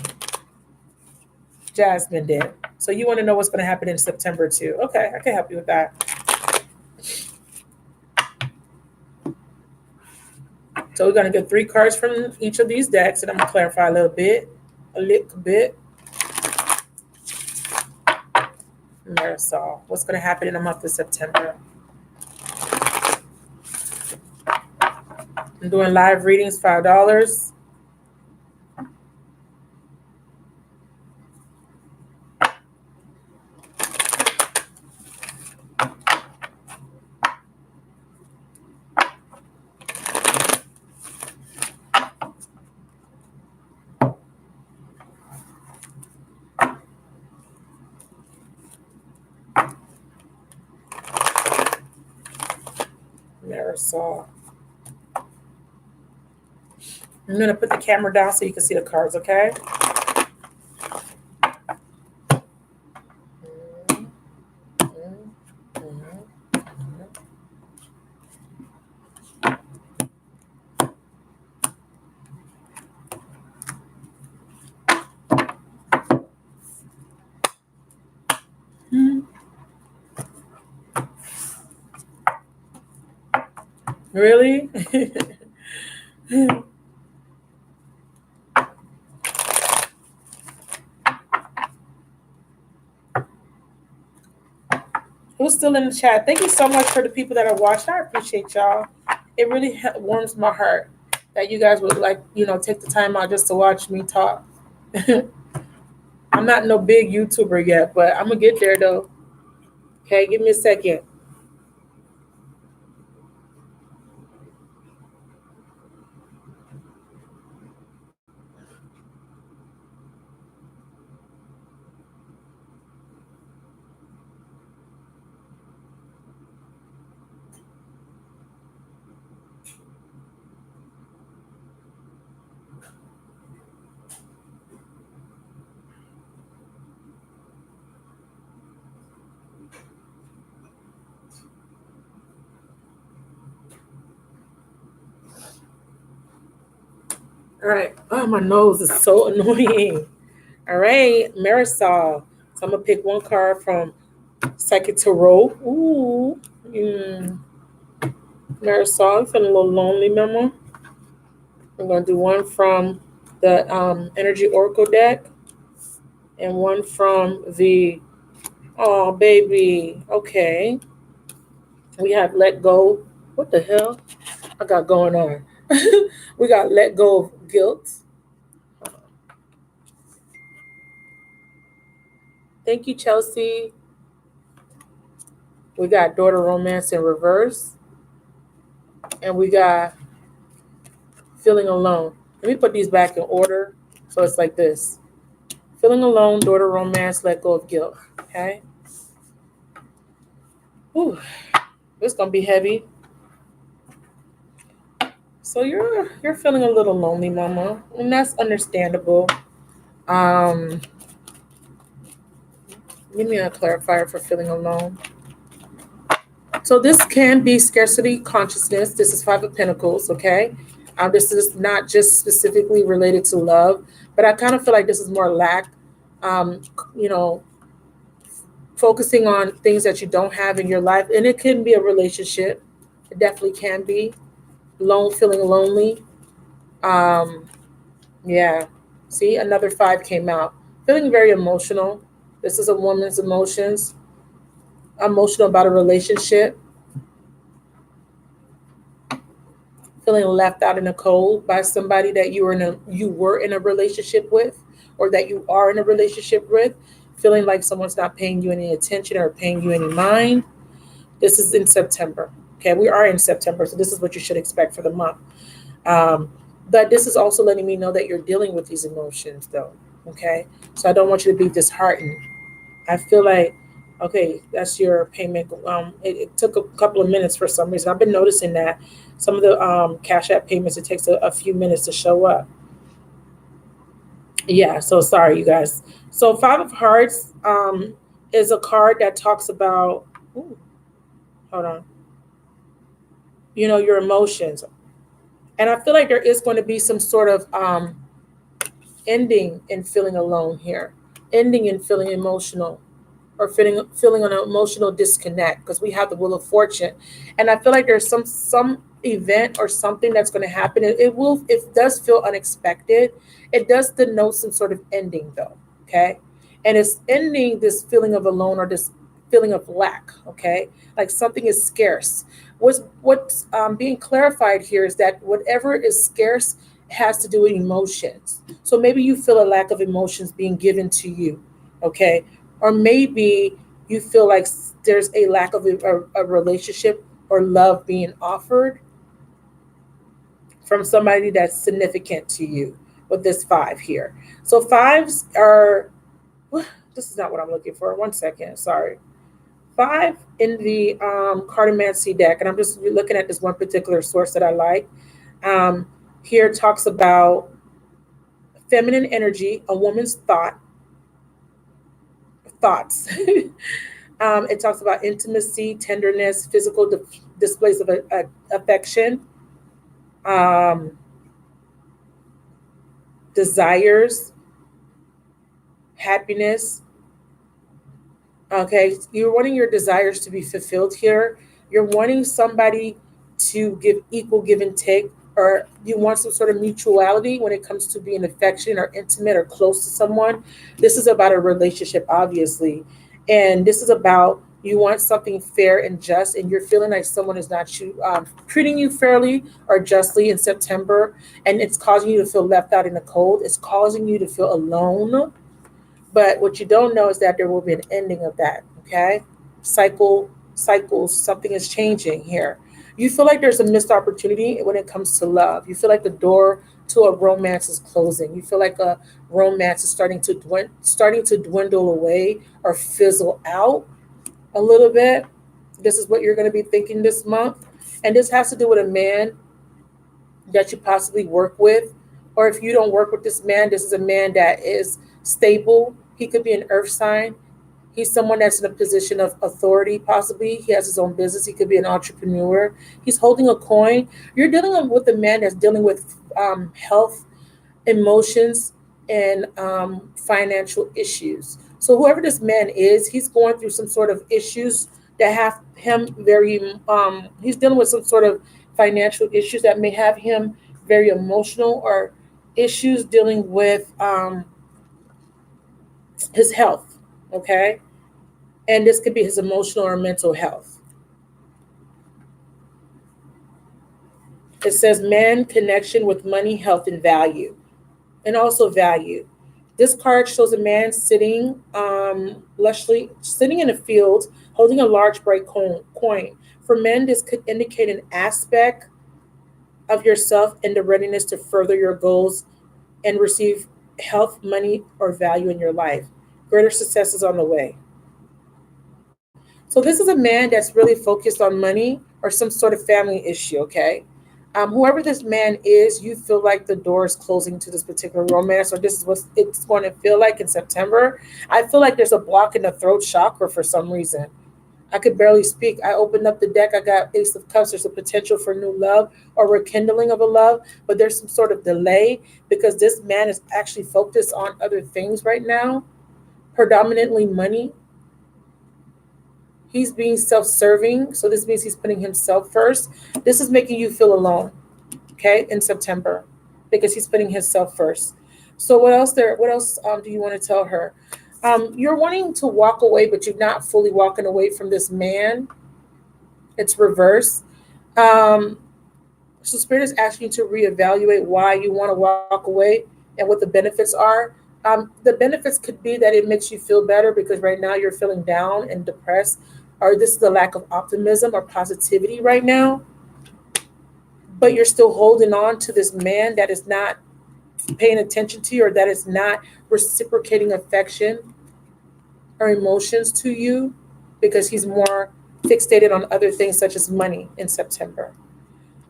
[SPEAKER 1] Jasmine did. So you want to know what's going to happen in September too? Okay, I can help you with that. So we're going to get 3 cards from each of these decks, and I'm going to clarify a little bit. Marisol, what's going to happen in the month of September? I'm doing live readings, $5. Marisol. I'm gonna put the camera down so you can see the cards, okay? Really? Who's still in the chat? Thank you so much for the people that are watching. I appreciate y'all. It really warms my heart that you guys would like, take the time out just to watch me talk. I'm not no big YouTuber yet, but I'm gonna get there though. Okay, give me a second. All right. Oh, my nose is so annoying. All right, Marisol. So I'm gonna pick one card from Psychic Tarot. Ooh, Marisol, I'm feeling a little lonely, Mama. I'm gonna do one from the Energy Oracle deck and one from the Oh baby. Okay, we have Let Go. What the hell I got going on? We got Let Go of Guilt. Thank you, Chelsea. We got Daughter Romance in reverse, and we got Feeling Alone. Let me put these back in order. So it's like this: Feeling Alone, Daughter Romance, Let Go of Guilt. Okay. Whew, this is gonna be heavy. So you're feeling a little lonely, Mama, and that's understandable. Um, Give me a clarifier for feeling alone. So this can be scarcity consciousness. This is Five of Pentacles, okay? This is not just specifically related to love, but I kind of feel like this is more lack, um, you know, focusing on things that you don't have in your life. And it can be a relationship. It definitely can be. Feeling lonely. Um, yeah. See, another five came out. Feeling very emotional. This is a woman's emotions, emotional about a relationship, feeling left out in the cold by somebody that you were in a relationship with, or that you are in a relationship with, feeling like someone's not paying you any attention or paying you any mind. This is in September. Okay, we are in September, so this is what you should expect for the month. Um, but this is also letting me know that you're dealing with these emotions, though. Okay, so I don't want you to be disheartened. I feel like, okay, that's your payment. It took a couple of minutes for some reason. I've been noticing that some of the Cash App payments, it takes a few minutes to show up. Yeah, so sorry, you guys. So Five of Hearts is a card that talks about, ooh, hold on, your emotions. And I feel like there is going to be some sort of ending in feeling alone here, ending in feeling emotional, or feeling an emotional disconnect, because we have the Wheel of Fortune, and I feel like there's some event or something that's going to happen. It does feel unexpected. It does denote some sort of ending though. Okay, and it's ending this feeling of alone, or this feeling of lack. Okay, like something is scarce. What's being clarified here is that whatever is scarce has to do with emotions. So maybe you feel a lack of emotions being given to you. Okay, or maybe you feel like there's a lack of a relationship or love being offered from somebody that's significant to you with this five here. So fives are, this is not what I'm looking for. One second, sorry. Five in the cartomancy deck, and I'm just looking at this one particular source that I like. Um, here talks about feminine energy, a woman's thoughts. It talks about intimacy, tenderness, physical displays of affection, um, desires, happiness. Okay, you're wanting your desires to be fulfilled here. You're wanting somebody to give equal give and take, or you want some sort of mutuality when it comes to being affectionate or intimate or close to someone. This is about a relationship, obviously. And this is about you want something fair and just, and you're feeling like someone is not treating you fairly or justly in September, and it's causing you to feel left out in the cold. It's causing you to feel alone, but what you don't know is that there will be an ending of that. Okay, cycles. Something is changing here. You feel like there's a missed opportunity when it comes to love. You feel like the door to a romance is closing. You feel like a romance is starting to dwindle away or fizzle out a little bit. This is what you're going to be thinking this month, and this has to do with a man that you possibly work with. Or if you don't work with this man, this is a man that is stable. He could be an earth sign. He's someone that's in a position of authority, possibly. He has his own business. He could be an entrepreneur. He's holding a coin. You're dealing with a man that's dealing with health, emotions, and financial issues. So whoever this man is, he's going through some sort of issues that have him very. He's dealing with some sort of financial issues that may have him very emotional, or issues dealing with his health. Okay, and this could be his emotional or mental health. It says man connection with money, health, and value, and also value. This card shows a man sitting lushly, sitting in a field, holding a large bright coin. For men, this could indicate an aspect of yourself and the readiness to further your goals and receive health, money, or value in your life. Greater success is on the way. So this is a man that's really focused on money or some sort of family issue. Okay. Whoever this man is, you feel like the door is closing to this particular romance, or this is what it's going to feel like in September. I feel like there's a block in the throat chakra for some reason. I could barely speak. I opened up the deck. I got Ace of Cups. There's a potential for new love or rekindling of a love, but there's some sort of delay because this man is actually focused on other things right now, predominantly money. He's being self serving. So this means he's putting himself first. This is making you feel alone, okay, in September, because he's putting himself first. So what else do you want to tell her? You're wanting to walk away, but you're not fully walking away from this man. It's reverse. Um, so Spirit is asking you to reevaluate why you want to walk away and what the benefits are. The benefits could be that it makes you feel better because right now you're feeling down and depressed, or this is the lack of optimism or positivity right now. But you're still holding on to this man that is not paying attention to you, or that is not reciprocating affection or emotions to you, because he's more fixated on other things such as money in September.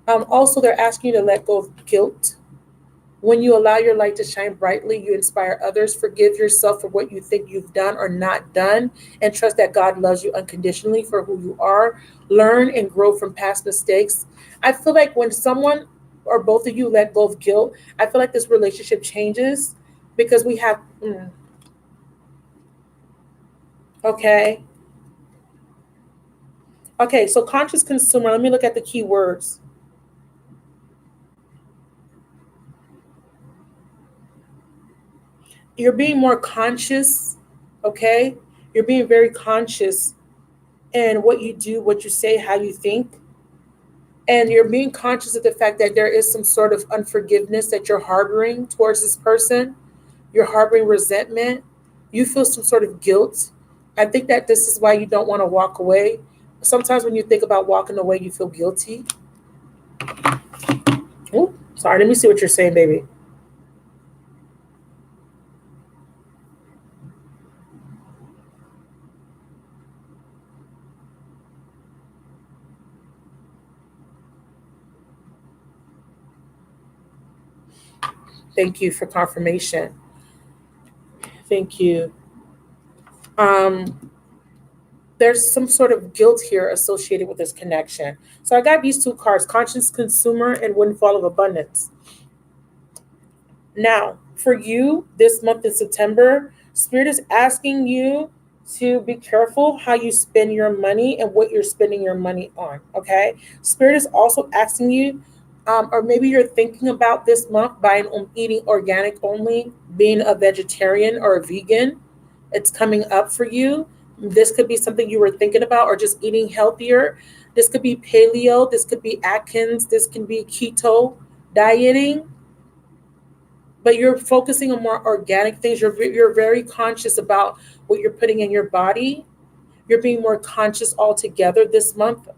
[SPEAKER 1] Also, they're asking you to let go of guilt. When you allow your light to shine brightly, you inspire others. Forgive yourself for what you think you've done or not done, and trust that God loves you unconditionally for who you are. Learn and grow from past mistakes. I feel like when someone or both of you let go of guilt, I feel like this relationship changes because we have, okay. Okay, so conscious consumer, let me look at the key words. You're being more conscious, okay? You're being very conscious in what you do, what you say, how you think. And you're being conscious of the fact that there is some sort of unforgiveness that you're harboring towards this person. You're harboring resentment. You feel some sort of guilt. I think that this is why you don't want to walk away. Sometimes when you think about walking away, you feel guilty. Oh, sorry. Let me see what you're saying, baby. Thank you for confirmation. Thank you. Um, there's some sort of guilt here associated with this connection. So I got these two cards, conscious consumer and windfall of abundance. Now, for you, this month in September, Spirit is asking you to be careful how you spend your money and what you're spending your money on. Okay. Spirit is also asking you, or maybe you're thinking about this month buying, eating organic only, being a vegetarian or a vegan. It's coming up for you. This could be something you were thinking about, or just eating healthier. This could be paleo. This could be Atkins. This can be keto dieting, but you're focusing on more organic things. You're very conscious about what you're putting in your body. You're being more conscious altogether this month.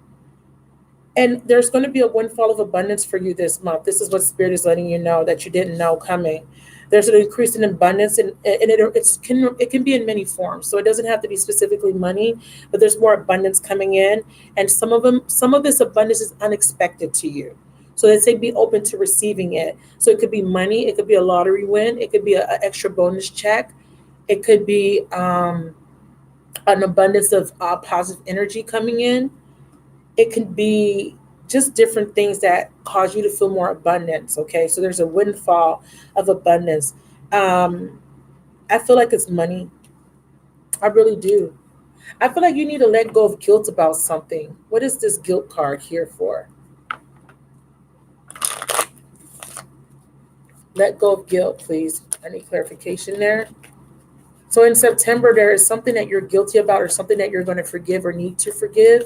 [SPEAKER 1] And there's going to be a windfall of abundance for you this month. This is what Spirit is letting you know that you didn't know coming. There's an increase in abundance, and it can be in many forms. So it doesn't have to be specifically money, but there's more abundance coming in, and some of this abundance is unexpected to you. So they say be open to receiving it. So it could be money, it could be a lottery win, it could be an extra bonus check, it could be an abundance of positive energy coming in. It could be just different things that cause you to feel more abundance. Okay, so there's a windfall of abundance. um I feel like it's money. I really do. I feel like you need to let go of guilt about something. What is this guilt card here for? Let go of guilt, please. I need clarification there. So in September, there is something that you're guilty about, or something that you're going to forgive or need to forgive.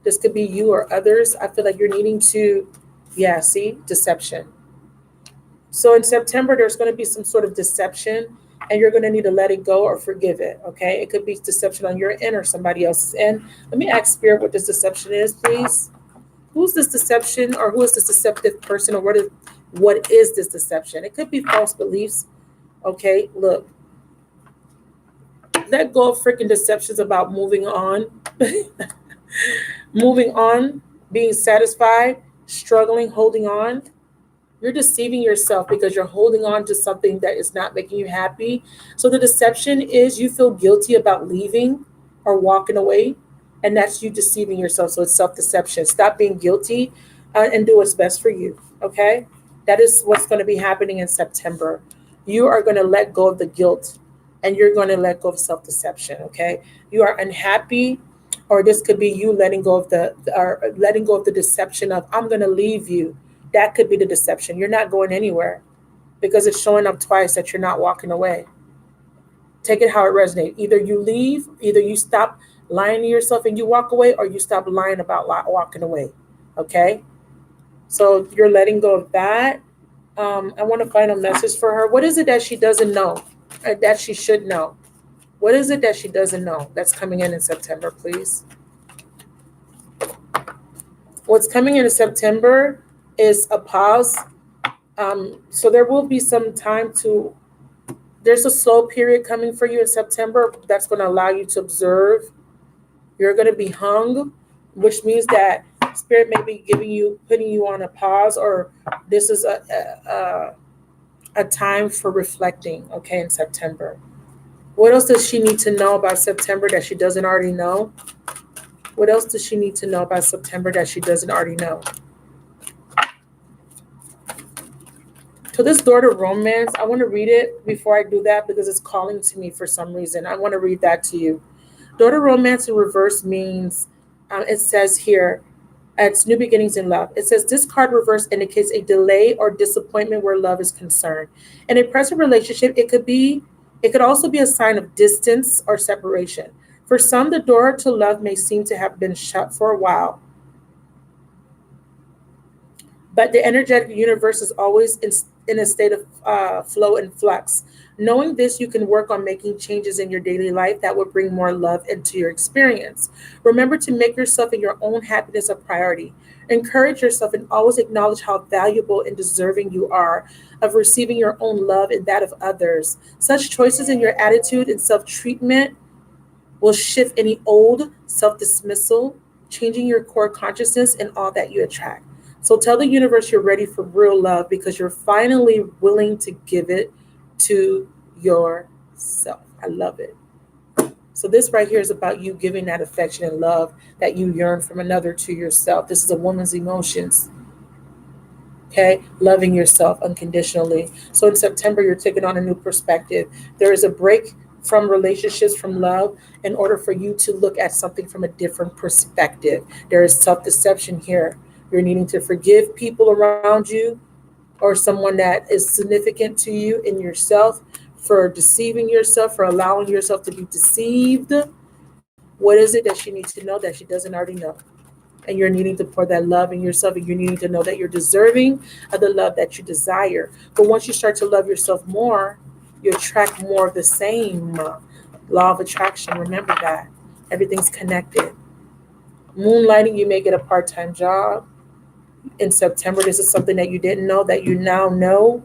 [SPEAKER 1] This could be you or others. I feel like you're needing to, yeah, see, deception. So in September, there's going to be some sort of deception, and you're going to need to let it go or forgive it. Okay. It could be deception on your end or somebody else's end. Let me ask Spirit what this deception is, please. Who's this deception, or who is this deceptive person, or what is this deception? It could be false beliefs. Okay. Look, let go of freaking deceptions about moving on. Moving on, being satisfied, struggling, holding on. You're deceiving yourself because you're holding on to something that is not making you happy. So the deception is you feel guilty about leaving or walking away, and that's you deceiving yourself. So it's self deception. Stop being guilty, and do what's best for you. Okay? That is what's going to be happening in September. You are going to let go of the guilt, and you're going to let go of self deception. Okay? You are unhappy, or this could be you letting go of or letting go of the deception of I'm going to leave you. That could be the deception. You're not going anywhere because it's showing up twice that you're not walking away. Take it how it resonates. Either you leave, either you stop lying to yourself and you walk away, or you stop lying about walking away. Okay? So you're letting go of that. I want to find a message for her. What is it that she doesn't know, that she should know? What is it that she doesn't know that's coming in September, please? What's coming in September is a pause. So there will be some time to, there's a slow period coming for you in September that's going to allow you to observe. You're going to be hung, which means that Spirit may be putting you on a pause, or this is a time for reflecting, okay, in September. What else does she need to know about September that she doesn't already know? What else does she need to know about September that she doesn't already know? So this door to romance, I want to read it before I do that because it's calling to me for some reason. I want to read that to you. Door to romance in reverse means, it says here, it's new beginnings in love. It says this card reverse indicates a delay or disappointment where love is concerned. In a present relationship, it could also be a sign of distance or separation. For some, the door to love may seem to have been shut for a while, but the energetic universe is always in a state of flow and flux. Knowing this, you can work on making changes in your daily life that will bring more love into your experience. Remember to make yourself and your own happiness a priority. Encourage yourself and always acknowledge how valuable and deserving you are of receiving your own love and that of others. Such choices in your attitude and self treatment will shift any old self dismissal, changing your core consciousness and all that you attract. So tell the universe you're ready for real love because you're finally willing to give it to yourself. I love it. So this right here is about you giving that affection and love that you yearn from another to yourself. This is a woman's emotions. Okay, loving yourself unconditionally. So in September, you're taking on a new perspective. There is a break from relationships, from love, in order for you to look at something from a different perspective. There is self deception here. You're needing to forgive people around you or someone that is significant to you in yourself for deceiving yourself, for allowing yourself to be deceived. What is it that she needs to know that she doesn't already know? And you're needing to pour that love in yourself, and you're needing to know that you're deserving of the love that you desire. But once you start to love yourself more, you attract more of the same. Law of attraction, remember that. Everything's connected. Moonlighting, you may get a part-time job in September. This is something that you didn't know that you now know.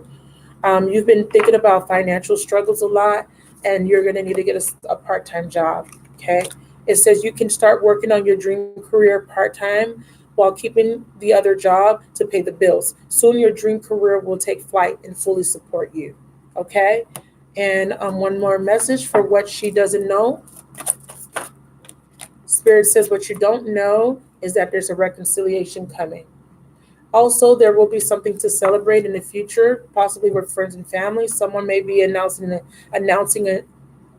[SPEAKER 1] You've been thinking about financial struggles a lot, and you're going to need to get a part-time job. Okay. It says you can start working on your dream career part-time while keeping the other job to pay the bills. Soon your dream career will take flight and fully support you. Okay. And one more message for what she doesn't know. Spirit says what you don't know is that there's a reconciliation coming. Also, there will be something to celebrate in the future, possibly with friends and family. Someone may be announcing an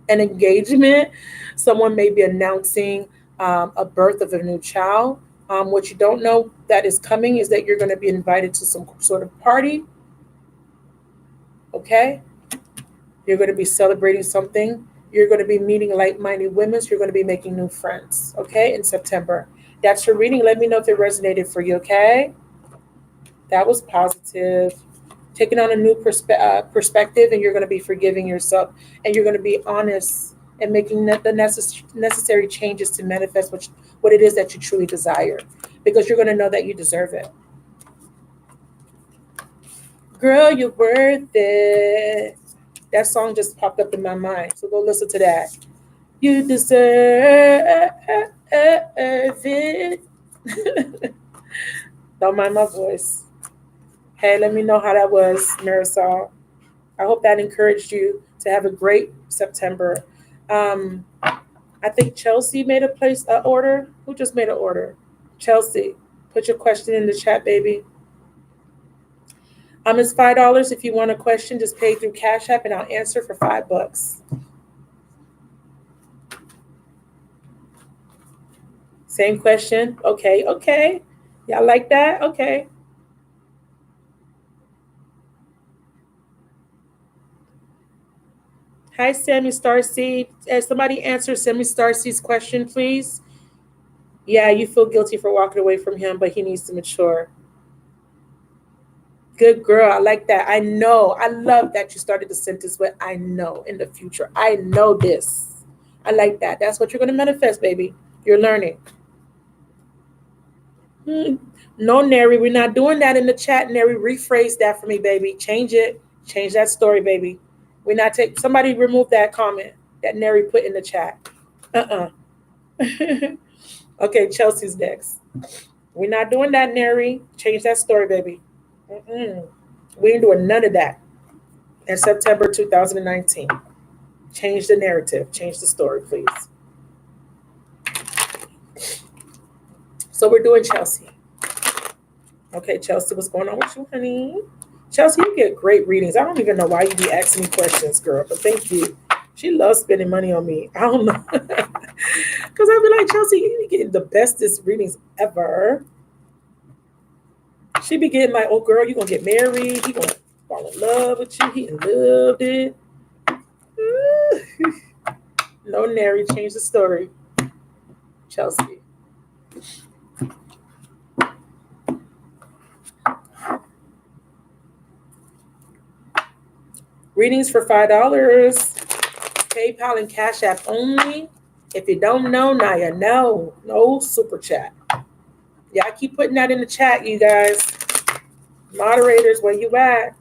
[SPEAKER 1] engagement. Someone may be announcing a birth of a new child. What you don't know that is coming is that you're going to be invited to some sort of party. Okay, you're going to be celebrating something. You're going to be meeting like-minded women. So you're going to be making new friends. Okay, in September. That's your reading. Let me know if it resonated for you. Okay. That was positive. Taking on a new perspective, and you're going to be forgiving yourself, and you're going to be honest and making the necessary changes to manifest what it is that you truly desire, because you're going to know that you deserve it. Girl, you're worth it. That song just popped up in my mind, so go listen to that. You deserve it. Don't mind my voice. Hey, let me know how that was, Marisol. I hope that encouraged you to have a great September. I think Chelsea made a place order. Who just made an order? Chelsea, put your question in the chat, baby. It's $5. If you want a question, just pay through Cash App, and I'll answer for $5. Same question. Okay, okay. Y'all like that? Okay. Hi, Sammy Starseed. Somebody answer Sammy Starseed's question, please. Yeah, you feel guilty for walking away from him, but he needs to mature. Good girl. I like that. I know. I love that you started the sentence with I know in the future. I know this. I like that. That's what you're going to manifest, baby. You're learning. Hmm. No, Neri, we're not doing that in the chat. Neri, rephrase that for me, baby. Change it. Change that story, baby. We're not take. Somebody remove that comment that Neri put in the chat. Okay, Chelsea's next. We're not doing that, Neri. Change that story, baby. Mm-mm. We ain't doing none of that in September 2019. Change the narrative. Change the story, please. So we're doing Chelsea. Okay, Chelsea, what's going on with you, honey? Chelsea, you get great readings. I don't even know why you be asking me questions, girl, but thank you. She loves spending money on me. I don't know. Because I be like, Chelsea, you be getting the bestest readings ever. She be getting like, oh, girl, you going to get married. He going to fall in love with you. He loved it. No, Nary, change the story. Chelsea. Readings for $5. PayPal and Cash App only. If you don't know, now you know. No super chat. Yeah, I keep putting that in the chat, you guys. Moderators, where you at?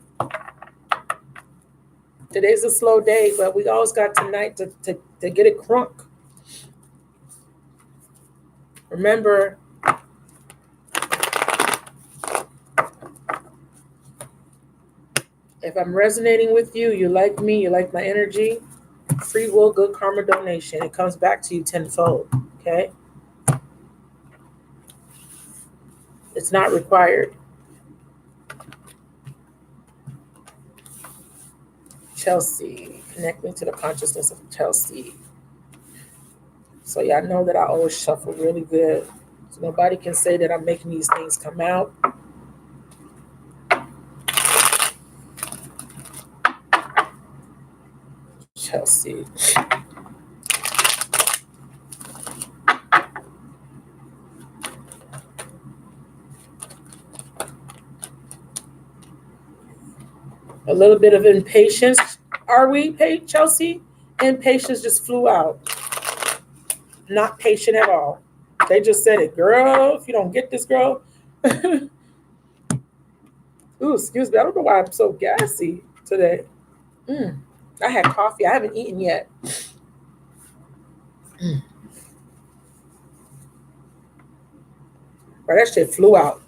[SPEAKER 1] Today's a slow day, but we always got tonight to get it crunk. Remember, If I'm resonating with you, you like me, you like my energy, free will, good karma donation. It comes back to you tenfold. Okay? It's not required. Chelsea. Connect me to the consciousness of Chelsea. So y'all know that I always shuffle really good. So nobody can say that I'm making these things come out. Chelsea. A little bit of impatience. Are we, Chelsea? Impatience just flew out. Not patient at all. They just said it, girl. If you don't get this, girl. Ooh, excuse me. I don't know why I'm so gassy today. Mm. I had coffee. I haven't eaten yet. Mm. But that shit flew out.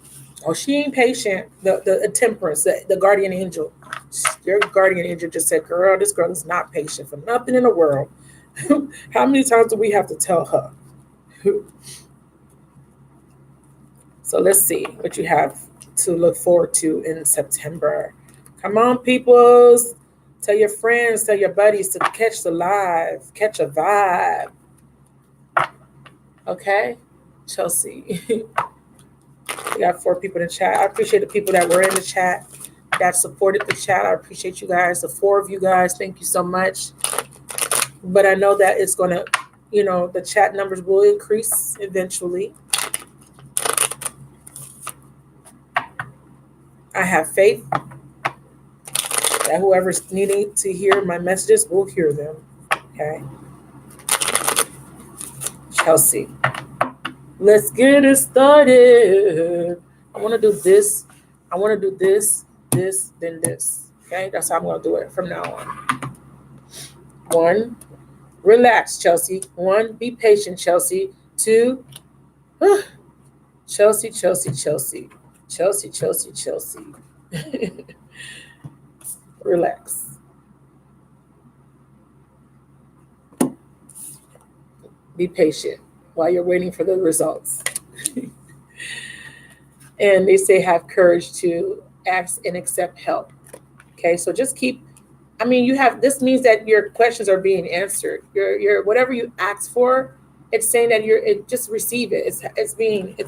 [SPEAKER 1] Oh, she ain't patient. The temperance, the guardian angel. Your guardian angel just said, girl, this girl is not patient for nothing in the world. How many times do we have to tell her? So let's see what you have to look forward to in September. Come on, peoples. Tell your friends, tell your buddies to catch the live, catch a vibe. Okay? Chelsea. We got 4 people in the chat. I appreciate the people that were in the chat, that supported the chat. I appreciate you guys. The 4 of you guys, thank you so much. But I know that it's going to, the chat numbers will increase eventually. I have faith that whoever's needing to hear my messages will hear them. Okay. Chelsea. Let's get it started. I want to do this. I want to do this, then this. Okay. That's how I'm going to do it from now on. 1, relax, Chelsea. 1, be patient, Chelsea. 2, Chelsea, Chelsea, Chelsea. Chelsea, Chelsea, Chelsea. Relax. Be patient while you're waiting for the results. And they say have courage to ask and accept help. Okay, so just keep, you have, this means that your questions are being answered. Your whatever you ask for, it's saying that just receive it. It's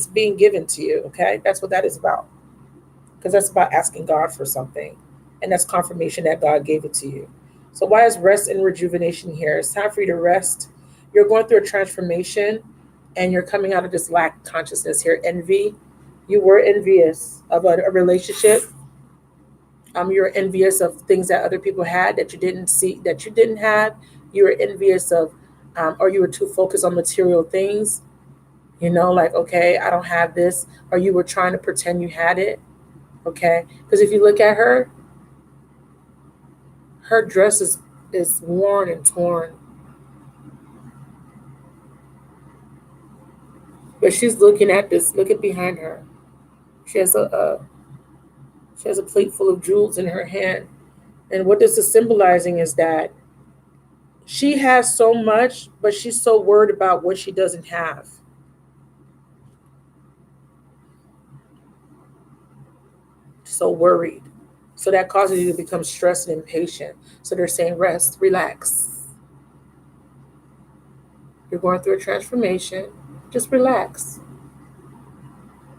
[SPEAKER 1] being given to you. Okay, that's what that is about. Because that's about asking God for something, and that's confirmation that God gave it to you. So why is rest and rejuvenation here? It's time for you to rest. You're going through a transformation, and you're coming out of this lack consciousness here, envy. You were envious of a relationship. You're envious of things that other people had that you didn't see, that you didn't have. You were envious of, or you were too focused on material things. Like, okay, I don't have this, or you were trying to pretend you had it. Okay, because if you look at her dress is worn and torn, but she's looking at this. Look at behind her. She has a plate full of jewels in her hand, and what this is symbolizing is that she has so much, but she's so worried about what she doesn't have. So worried. So that causes you to become stressed and impatient. So they're saying rest, relax. You're going through a transformation. Just relax.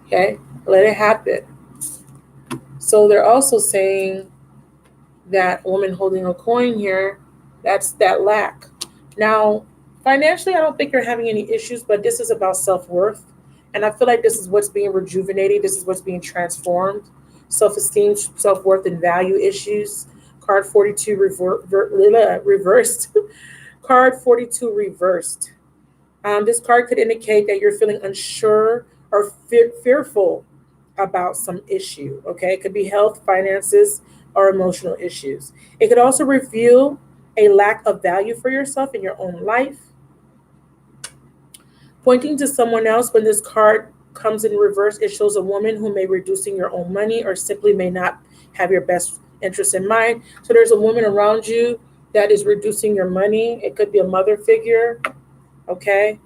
[SPEAKER 1] Okay? Let it happen. So they're also saying that woman holding a coin here, that's that lack. Now, financially, I don't think you're having any issues, but this is about self-worth. And I feel like this is what's being rejuvenated. This is what's being transformed. Self-esteem, self-worth, and value issues. Card 42 reversed. Card 42 reversed. This card could indicate that you're feeling unsure or fearful about some issue. Okay, it could be health, finances, or emotional issues. It could also reveal a lack of value for yourself in your own life. Pointing to someone else, when this card comes in reverse, it shows a woman who may be reducing your own money or simply may not have your best interest in mind. So there's a woman around you that is reducing your money. It could be a mother figure. Okay.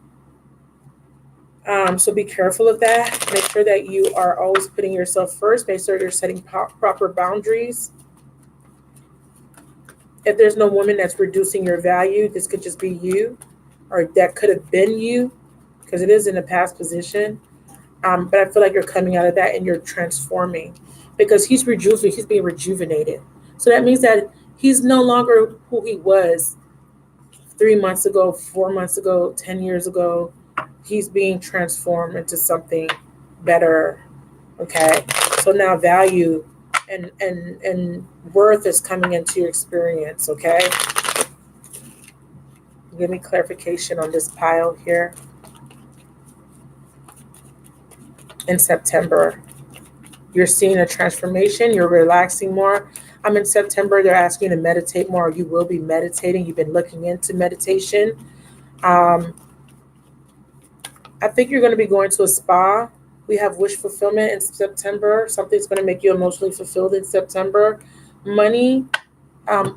[SPEAKER 1] So be careful of that. Make sure that you are always putting yourself first. Make sure you're setting proper boundaries. If there's no woman that's reducing your value, this could just be you, or that could have been you, because it is in a past position. But I feel like you're coming out of that and you're transforming, because he's being rejuvenated. So that means that he's no longer who he was 3 months ago, 4 months ago, 10 years ago. He's being transformed into something better. Okay. So now value and worth is coming into your experience. Okay. Give me clarification on this pile here. In September, you're seeing a transformation. You're relaxing more. In September, they're asking you to meditate more. You will be meditating. You've been looking into meditation. Um, I think you're going to be going to a spa. We have wish fulfillment in September. Something's going to make you emotionally fulfilled in September. Money,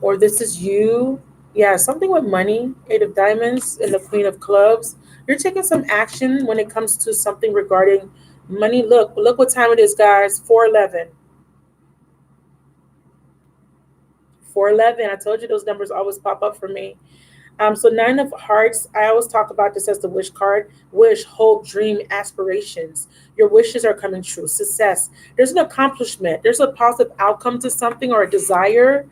[SPEAKER 1] or this is you. Yeah, something with money. Eight of Diamonds and the Queen of Clubs. You're taking some action when it comes to something regarding money. Look what time it is, guys. 4:11. 4:11. I told you those numbers always pop up for me. So Nine of Hearts, I always talk about this as the wish card. Wish, hope, dream, aspirations. Your wishes are coming true. Success. There's an accomplishment. There's a positive outcome to something or a desire.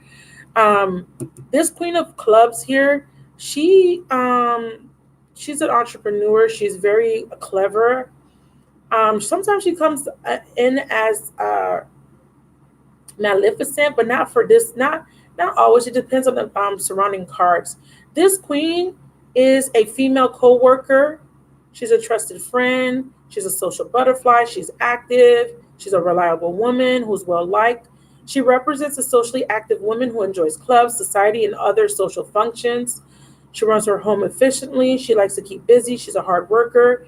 [SPEAKER 1] Um, this Queen of Clubs here, she she's an entrepreneur. She's very clever. Sometimes she comes in as Maleficent, but not for this. Not always. It depends on the surrounding cards. This queen is a female co-worker. She's a trusted friend. She's a social butterfly. She's active. She's a reliable woman who's well liked. She represents a socially active woman who enjoys clubs, society, and other social functions. She runs her home efficiently. She likes to keep busy. She's a hard worker,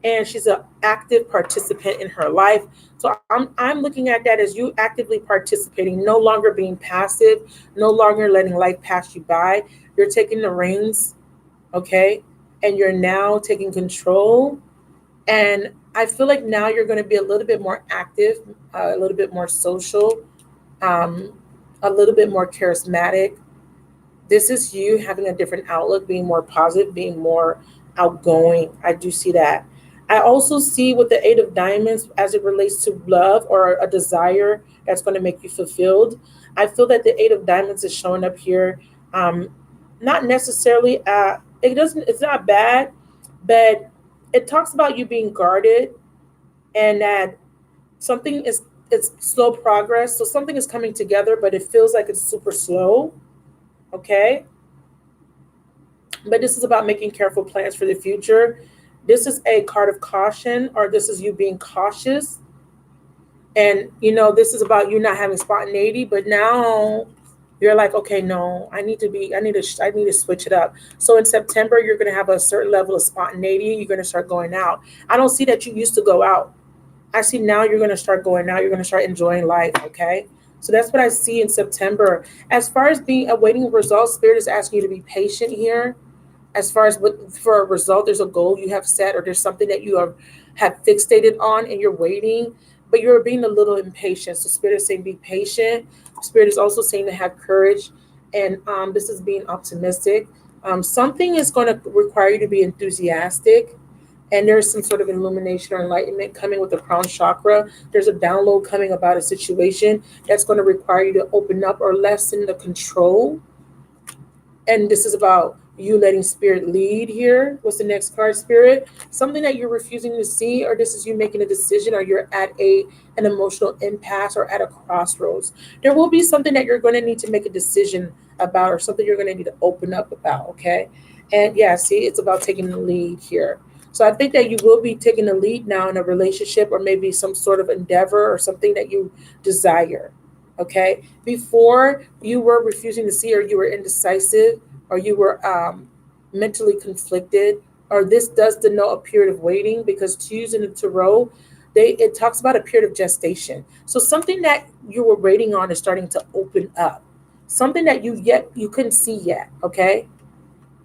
[SPEAKER 1] and she's an active participant in her life. So I'm looking at that as you actively participating, no longer being passive, no longer letting life pass you by. You're taking the reins, okay, and you're now taking control. And I feel like now you're going to be a little bit more active, a little bit more social, um, a little bit more charismatic. This is you having a different outlook, being more positive, being more outgoing. I do see that. I also see with the Eight of Diamonds as it relates to love or a desire that's going to make you fulfilled. I feel that the Eight of Diamonds is showing up here. Um, Not necessarily, it's not bad, but it talks about you being guarded and that something is, it's slow progress. So something is coming together, but it feels like it's super slow. Okay. But this is about making careful plans for the future. This is a card of caution, or this is you being cautious. And, this is about you not having spontaneity, but now you're like, okay, no, I need to switch it up. So in September, you're going to have a certain level of spontaneity. You're going to start going out. I don't see that you used to go out. I see now you're going to start going out. You're going to start enjoying life. Okay. So that's what I see in September. As far as being awaiting results, Spirit is asking you to be patient here. As far as what for a result, there's a goal you have set, or there's something that you have fixated on and you're waiting, but you're being a little impatient. So Spirit is saying be patient. Spirit is also saying to have courage, and this is being optimistic. Something is going to require you to be enthusiastic, and there's some sort of illumination or enlightenment coming with the crown chakra. There's a download coming about a situation that's going to require you to open up or lessen the control. And this is about you letting Spirit lead here. What's the next card, Spirit? Something that you're refusing to see, or this is you making a decision, or you're at an emotional impasse or at a crossroads. There will be something that you're going to need to make a decision about, or something you're going to need to open up about, okay? And yeah, see, it's about taking the lead here. So I think that you will be taking the lead now in a relationship, or maybe some sort of endeavor or something that you desire. Okay. Before, you were refusing to see, or you were indecisive, or you were mentally conflicted, or this does denote a period of waiting, because to use in the tarot, it talks about a period of gestation. So something that you were waiting on is starting to open up. Something that you couldn't see yet, okay?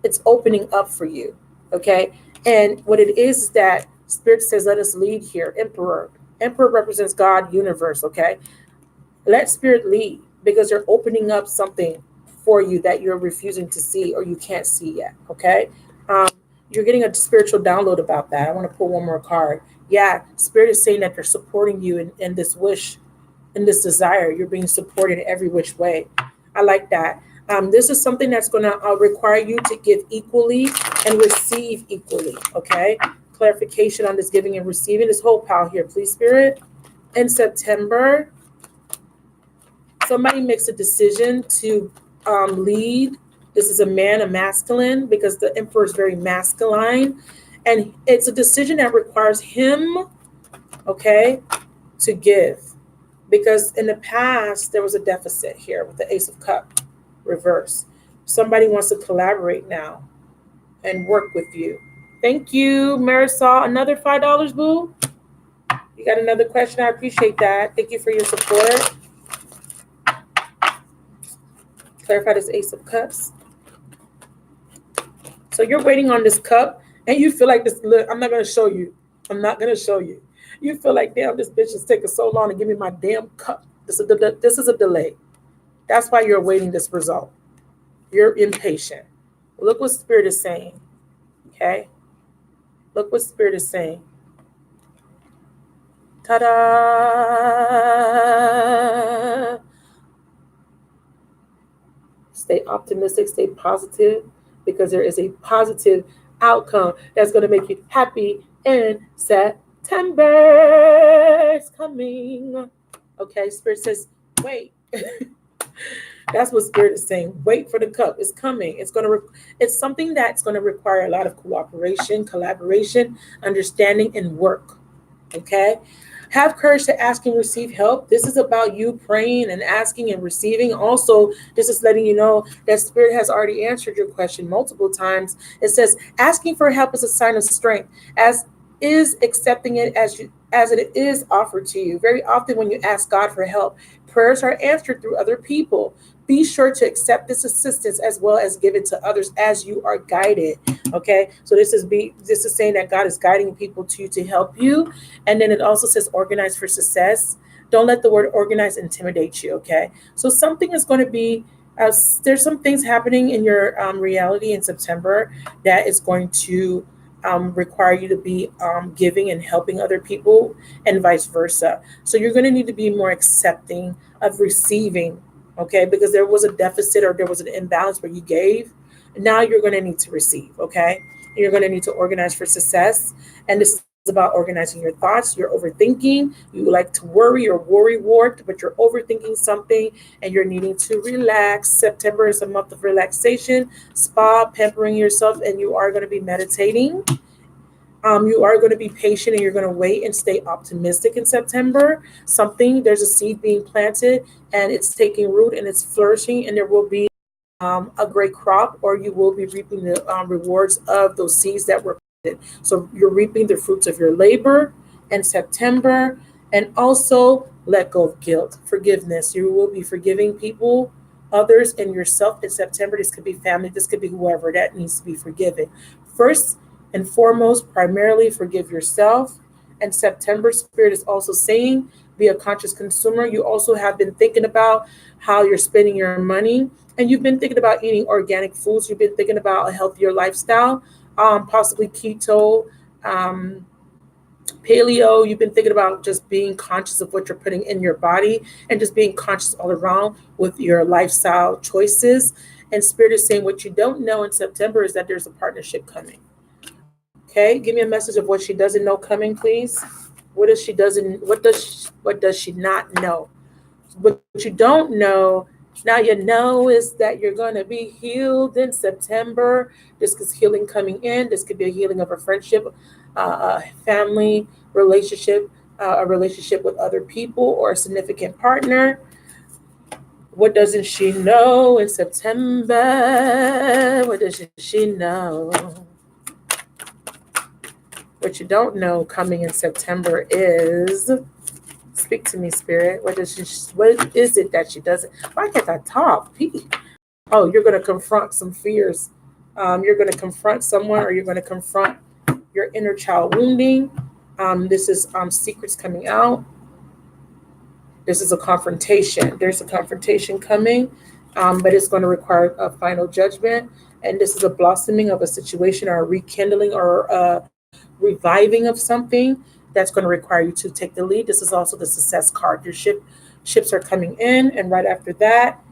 [SPEAKER 1] It's opening up for you, okay? And what it is that Spirit says, let us lead here. Emperor. Emperor represents God, universe, okay? Let Spirit lead because they're opening up something for you that you're refusing to see or you can't see yet, okay? Um, you're getting a spiritual download about that. I want to pull one more card. Yeah, Spirit is saying that they're supporting you in this wish, in this desire. You're being supported in every which way. I like that. This is something that's going to require you to give equally and receive equally, okay? Clarification on this giving and receiving. This whole pile here, please, Spirit. In September, somebody makes a decision to lead. This is a man, a masculine, because the emperor is very masculine. And it's a decision that requires him, okay, to give. Because in the past, there was a deficit here with the Ace of Cups reverse. Somebody wants to collaborate now and work with you. Thank you, Marisol. Another $5, boo. You got another question? I appreciate that. Thank you for your support. Clarify this Ace of Cups. So you're waiting on this cup, and you feel like this. Look, I'm not going to show you. I'm not going to show you. You feel like, damn, this bitch is taking so long to give me my damn cup. This is a delay. That's why you're awaiting this result. You're impatient. Look what Spirit is saying. Okay? Look what Spirit is saying. Ta-da! Stay optimistic, stay positive, because there is a positive outcome that's going to make you happy in September. It's coming. Okay, Spirit says, wait. That's what Spirit is saying. Wait for the cup. It's coming. It's something that's going to require a lot of cooperation, collaboration, understanding, and work. Okay? Have courage to ask and receive help. This is about you praying and asking and receiving. Also, this is letting you know that Spirit has already answered your question multiple times. It says, asking for help is a sign of strength, as is accepting it as it is offered to you. Very often when you ask God for help, prayers are answered through other people. Be sure to accept this assistance as well as give it to others as you are guided. Okay, so this is saying that God is guiding people to help you. And then it also says organize for success. Don't let the word organize intimidate you. Okay, so something is going to be there's some things happening in your reality in September that is going to require you to be giving and helping other people, and vice versa. So you're going to need to be more accepting of receiving, okay? Because there was a deficit or there was an imbalance where you gave. Now you're going to need to receive, okay? You're going to need to organize for success. And this is about organizing your thoughts. You're overthinking. You like to worry or worry warped, but you're overthinking something and you're needing to relax. September is a month of relaxation, spa, pampering yourself, and you are going to be meditating. You are going to be patient and you're going to wait and stay optimistic in September. There's a seed being planted and it's taking root and it's flourishing, and there will be a great crop, or you will be reaping the rewards of those seeds that were planted. So you're reaping the fruits of your labor in September. And also let go of guilt, forgiveness. You will be forgiving people, others, and yourself in September. This could be family, this could be whoever that needs to be forgiven. First and foremost, primarily forgive yourself. And September, Spirit is also saying, be a conscious consumer. You also have been thinking about how you're spending your money, and you've been thinking about eating organic foods. You've been thinking about a healthier lifestyle, possibly keto, paleo. You've been thinking about just being conscious of what you're putting in your body and just being conscious all around with your lifestyle choices. And Spirit is saying what you don't know in September is that there's a partnership coming. Okay, give me a message of what she doesn't know coming, please. What does she not know? What you don't know, now you know, is that you're going to be healed in September. This is healing coming in. This could be a healing of a friendship, a family relationship, a relationship with other people, or a significant partner. What doesn't she know in September? What doesn't she know? What you don't know coming in September is, speak to me, Spirit. What is it that she doesn't? Why can't I talk? Oh, you're going to confront some fears. You're going to confront someone, or you're going to confront your inner child wounding. This is secrets coming out. This is a confrontation. There's a confrontation coming, but it's going to require a final judgment. And this is a blossoming of a situation, or a rekindling, or a reviving of something that's going to require you to take the lead. This is also the success card. Your ships are coming in, and right after that,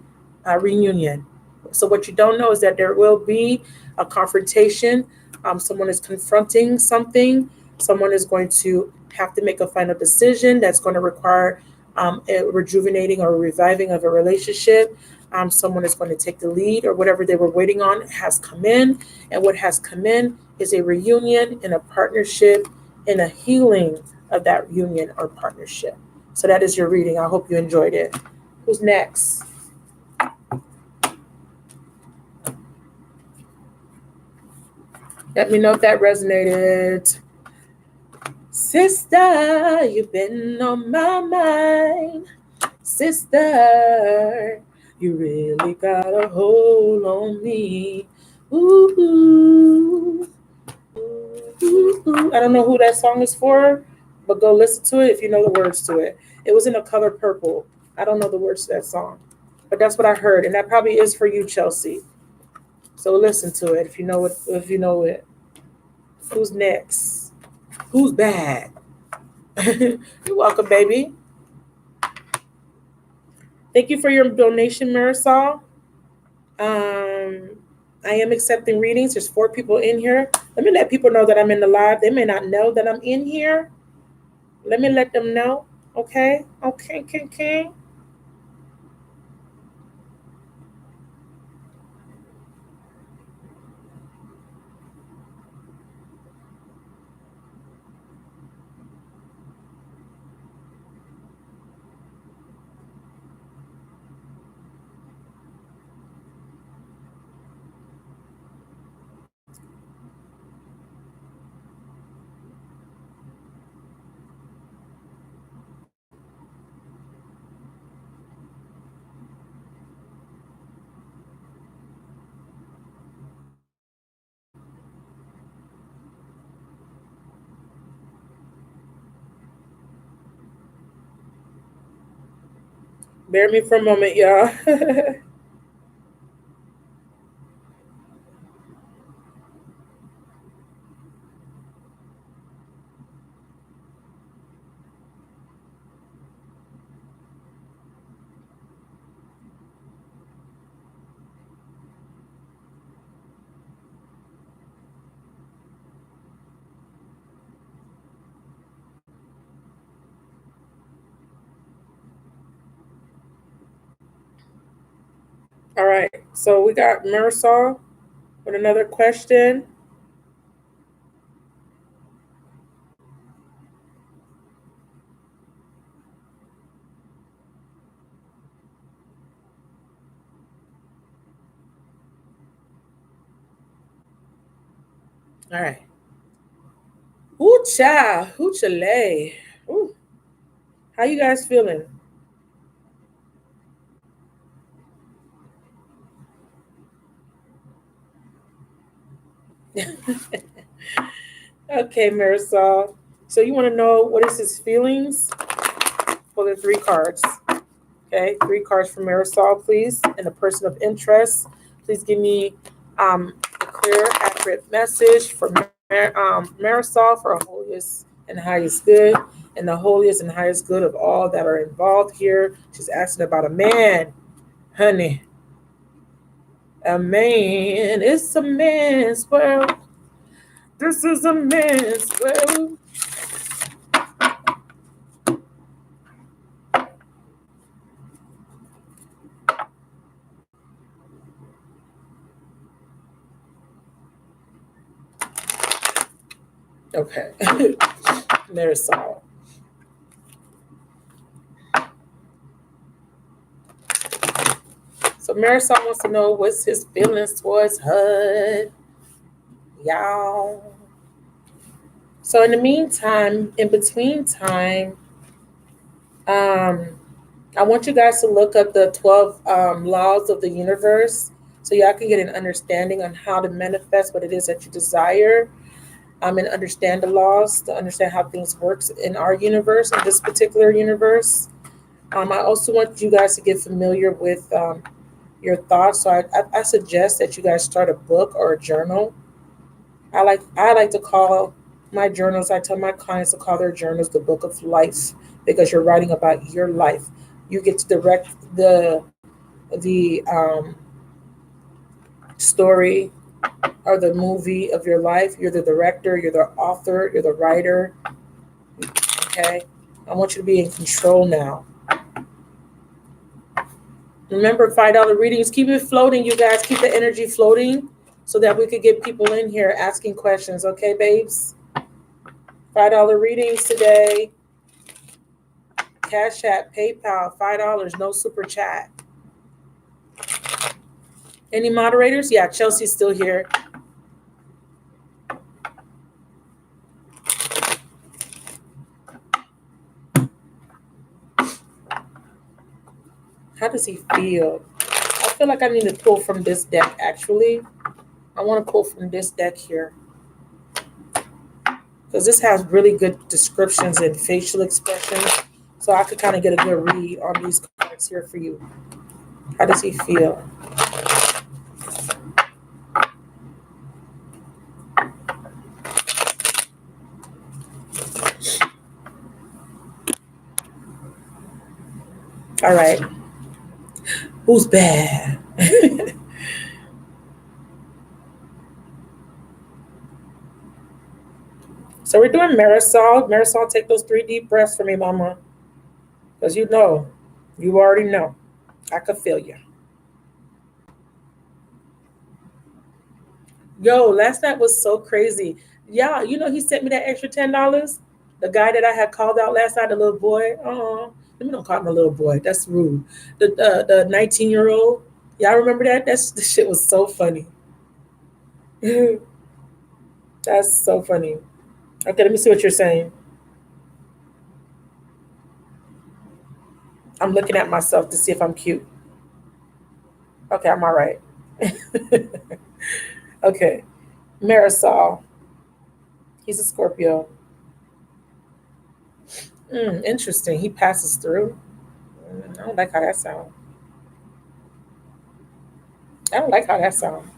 [SPEAKER 1] reunion. So what you don't know is that there will be a confrontation. Someone is confronting something. Someone is going to have to make a final decision that's going to require a rejuvenating or reviving of a relationship. Someone is going to take the lead, or whatever they were waiting on has come in. And what has come in is a reunion and a partnership and a healing of that union or partnership. So that is your reading. I hope you enjoyed it. Who's next? Let me know if that resonated. Sister, you've been on my mind. Sister, you really got a hold on me. Ooh, ooh, ooh. I don't know who that song is for, but go listen to it if you know the words to it. It was in the color purple. I don't know the words to that song, but that's what I heard, and that probably is for you, Chelsea. So listen to it if you know it. If you know it. Who's next? Who's bad? You're welcome, baby. Thank you for your donation, Marisol. I am accepting readings. There's 4 people in here. Let me let people know that I'm in the live. They may not know that I'm in here. Let me let them know. Okay? Okay, okay, okay. Bear me for a moment, y'all. All right. So we got Marisol with another question. All right. Ooh, cha. Ooh, chale. Ooh. How you guys feeling? Okay, Marisol. So you want to know what is his feelings? Pull the 3 cards. Okay, 3 cards from Marisol, please. And a person of interest. Please give me a clear, accurate message for Marisol for a holiest and highest good, and the holiest and highest good of all that are involved here. She's asking about a man, honey. A man. It's a man's world. This is a man's world. Okay. Marisol. So Marisol wants to know what's his feelings towards HUD. Y'all. So in the meantime, in between time, um, I want you guys to look up the 12 laws of the universe so y'all can get an understanding on how to manifest what it is that you desire, and understand the laws, to understand how things works in our universe, in this particular universe. I also want you guys to get familiar with your thoughts. So I suggest that you guys start a book or a journal. I like to call my journals. I tell my clients to call their journals the book of life because you're writing about your life. You get to direct the story or the movie of your life. You're the director. You're the author. You're the writer. Okay. I want you to be in control now. Remember, $5 readings. Keep it floating, you guys. Keep the energy floating so that we could get people in here asking questions. Okay, babes? $5 readings today. Cash App, PayPal, $5. No super chat. Any moderators? Yeah, Chelsea's still here. How does he feel? I feel like I need to pull from this deck, actually. I want to pull from this deck here because this has really good descriptions and facial expressions. So I could kind of get a good read on these cards here for you. How does he feel? All right. Who's bad? So we're doing Marisol. Marisol, take those 3 deep breaths for me, mama. Because you know, you already know. I could feel you. Yo, last night was so crazy. Yeah, he sent me that extra $10. The guy that I had called out last night, the little boy. Let me don't call him a little boy. That's rude. The 19-year-old. Y'all remember that? The shit was so funny. That's so funny. Okay, let me see what you're saying. I'm looking at myself to see if I'm cute. Okay, I'm all right. Okay, Marisol. He's a Scorpio. Interesting. He passes through. I don't like how that sounds. I don't like how that sounds.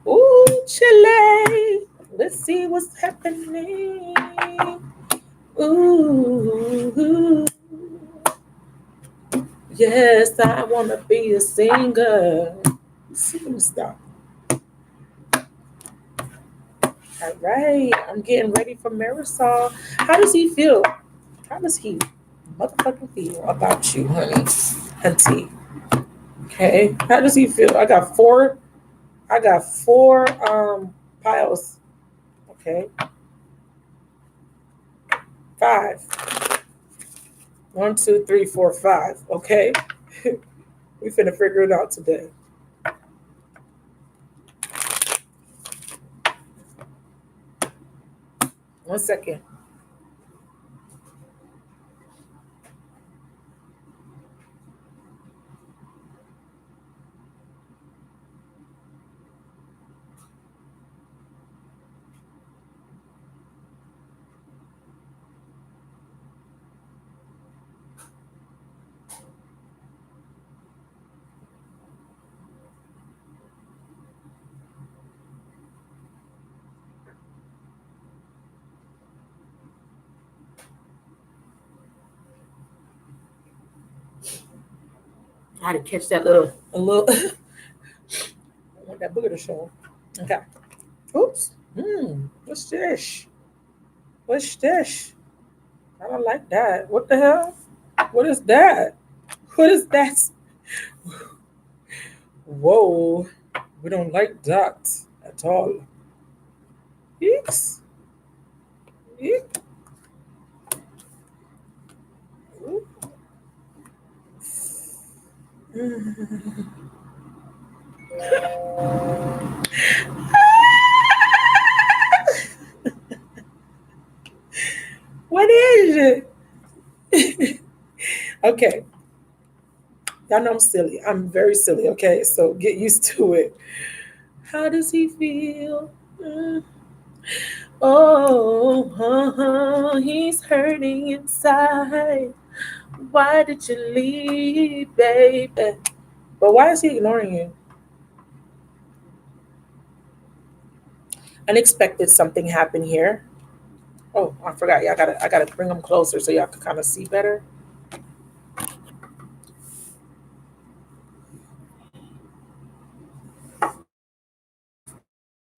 [SPEAKER 1] Ooh, Chile. Let's see what's happening. Ooh, yes, I wanna be a singer. Superstar. All right, I'm getting ready for Marisol. How does he feel? How does he motherfucking feel about you, honey? Hunty. Okay. How does he feel? I got four piles. Okay. 5. 1, 2, 3, 4, 5. Okay. We finna figure it out today. One second. I had to catch that a little I want that booger to show. Okay. Oops. What's this? What's this? I don't like that. What the hell? What is that? What is that? Whoa. We don't like that at all. Eeks. Eek. Okay, y'all know I'm silly. I'm very silly. Okay, so get used to it. How does he feel? Mm. Oh, he's hurting inside. Why did you leave, baby? But why is he ignoring you? Unexpected something happened here. Oh, I forgot. Yeah, I gotta bring them closer so y'all can kind of see better.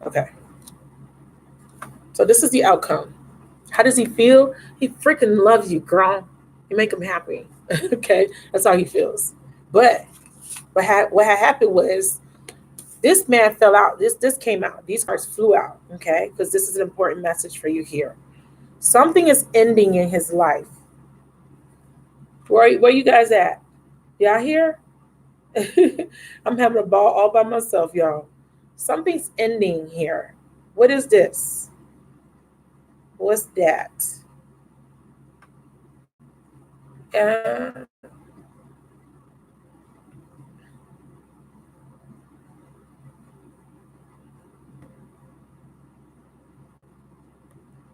[SPEAKER 1] Okay. So this is the outcome. How does he feel? He freaking loves you, girl. You make him happy. Okay, that's how he feels. But what had happened was this man fell out. This came out. These cards flew out. Okay, because this is an important message for you here. Something is ending in his life. Where you guys at? Y'all here? I'm having a ball all by myself, y'all. Something's ending here. What is this? What's that? Uh,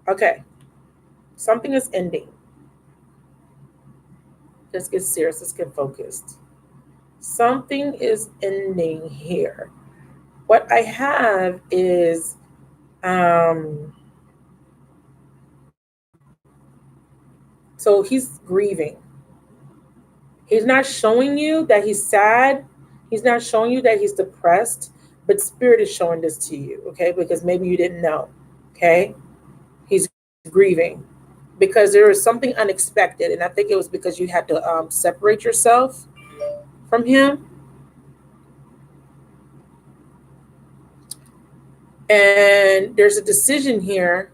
[SPEAKER 1] okay, something is ending. Let's get serious. Let's get focused. Something is ending here. What I have is so he's grieving. He's not showing you that he's sad. He's not showing you that he's depressed, but spirit is showing this to you, okay? Because maybe you didn't know, okay? He's grieving because there was something unexpected, and I think it was because you had to separate yourself from him, and there's a decision here,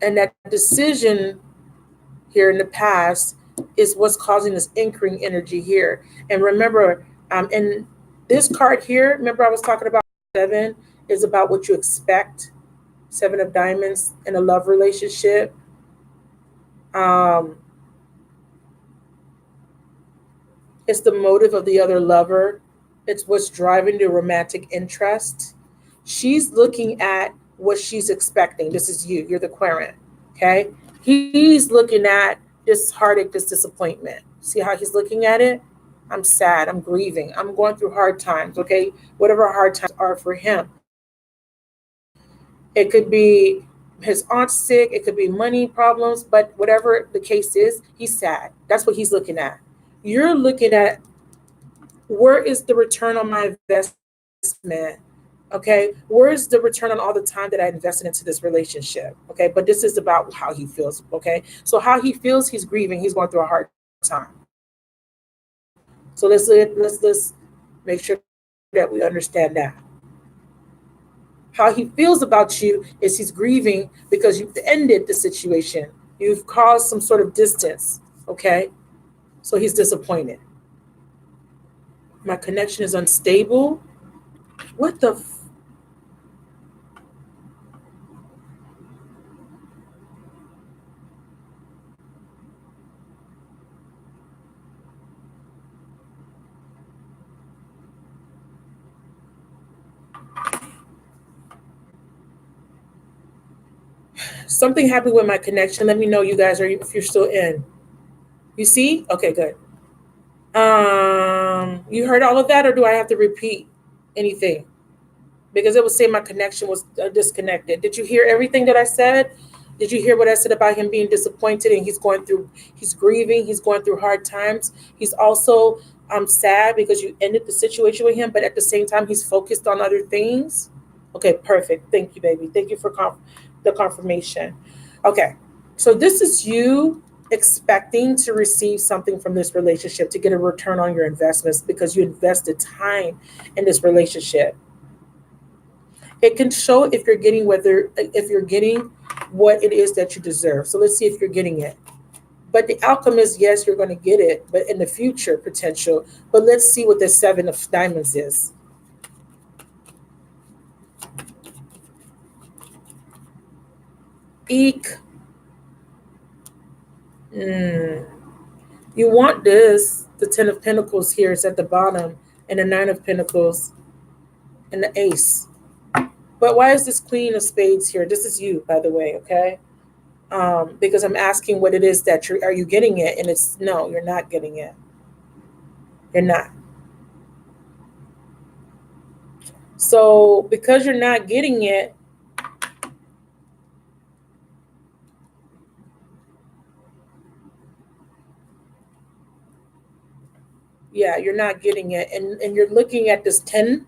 [SPEAKER 1] and that decision here in the past is what's causing this anchoring energy here. And remember, in this card here, remember I was talking about seven is about what you expect. Seven of diamonds in a love relationship. Um, it's the motive of the other lover. It's what's driving the romantic interest. She's looking at what she's expecting. This is you. You're the querent. Okay. He's looking at this heartache, this disappointment. See how he's looking at it? I'm sad. I'm grieving. I'm going through hard times. Okay. Whatever hard times are for him. It could be his aunt's sick. It could be money problems. But whatever the case is, he's sad. That's what he's looking at. You're looking at where is the return on my investment? Okay, where's the return on all the time that I invested into this relationship? Okay, but this is about how he feels. Okay, so how he feels, he's grieving, he's going through a hard time. So let's make sure that we understand that. How he feels about you is he's grieving because you've ended the situation. You've caused some sort of distance. Okay, so he's disappointed. My connection is unstable. What the something happened with my connection. Let me know, you guys, are if you're still in. You see? Okay, good. You heard all of that, or do I have to repeat anything? Because it was saying my connection was disconnected. Did you hear everything that I said? Did you hear what I said about him being disappointed and he's grieving, he's going through hard times. He's also sad because you ended the situation with him, but at the same time, he's focused on other things. Okay, perfect. Thank you, baby. Thank you for the confirmation. Okay, so this is you expecting to receive something from this relationship to get a return on your investments because you invested time in this relationship. It can show if you're getting what it is that you deserve. So let's see if you're getting it. But the outcome is yes, you're going to get it, but in the future potential. But let's see what the seven of diamonds is. Eek. Mm. You want this. The Ten of Pentacles here is at the bottom, and the Nine of Pentacles, and the Ace. But why is this Queen of Spades here? This is you, by the way, okay? Because I'm asking what it is that are you getting it? And it's no, you're not getting it. You're not. So because you're not getting it, yeah, you're not getting it. And you're looking at this 10,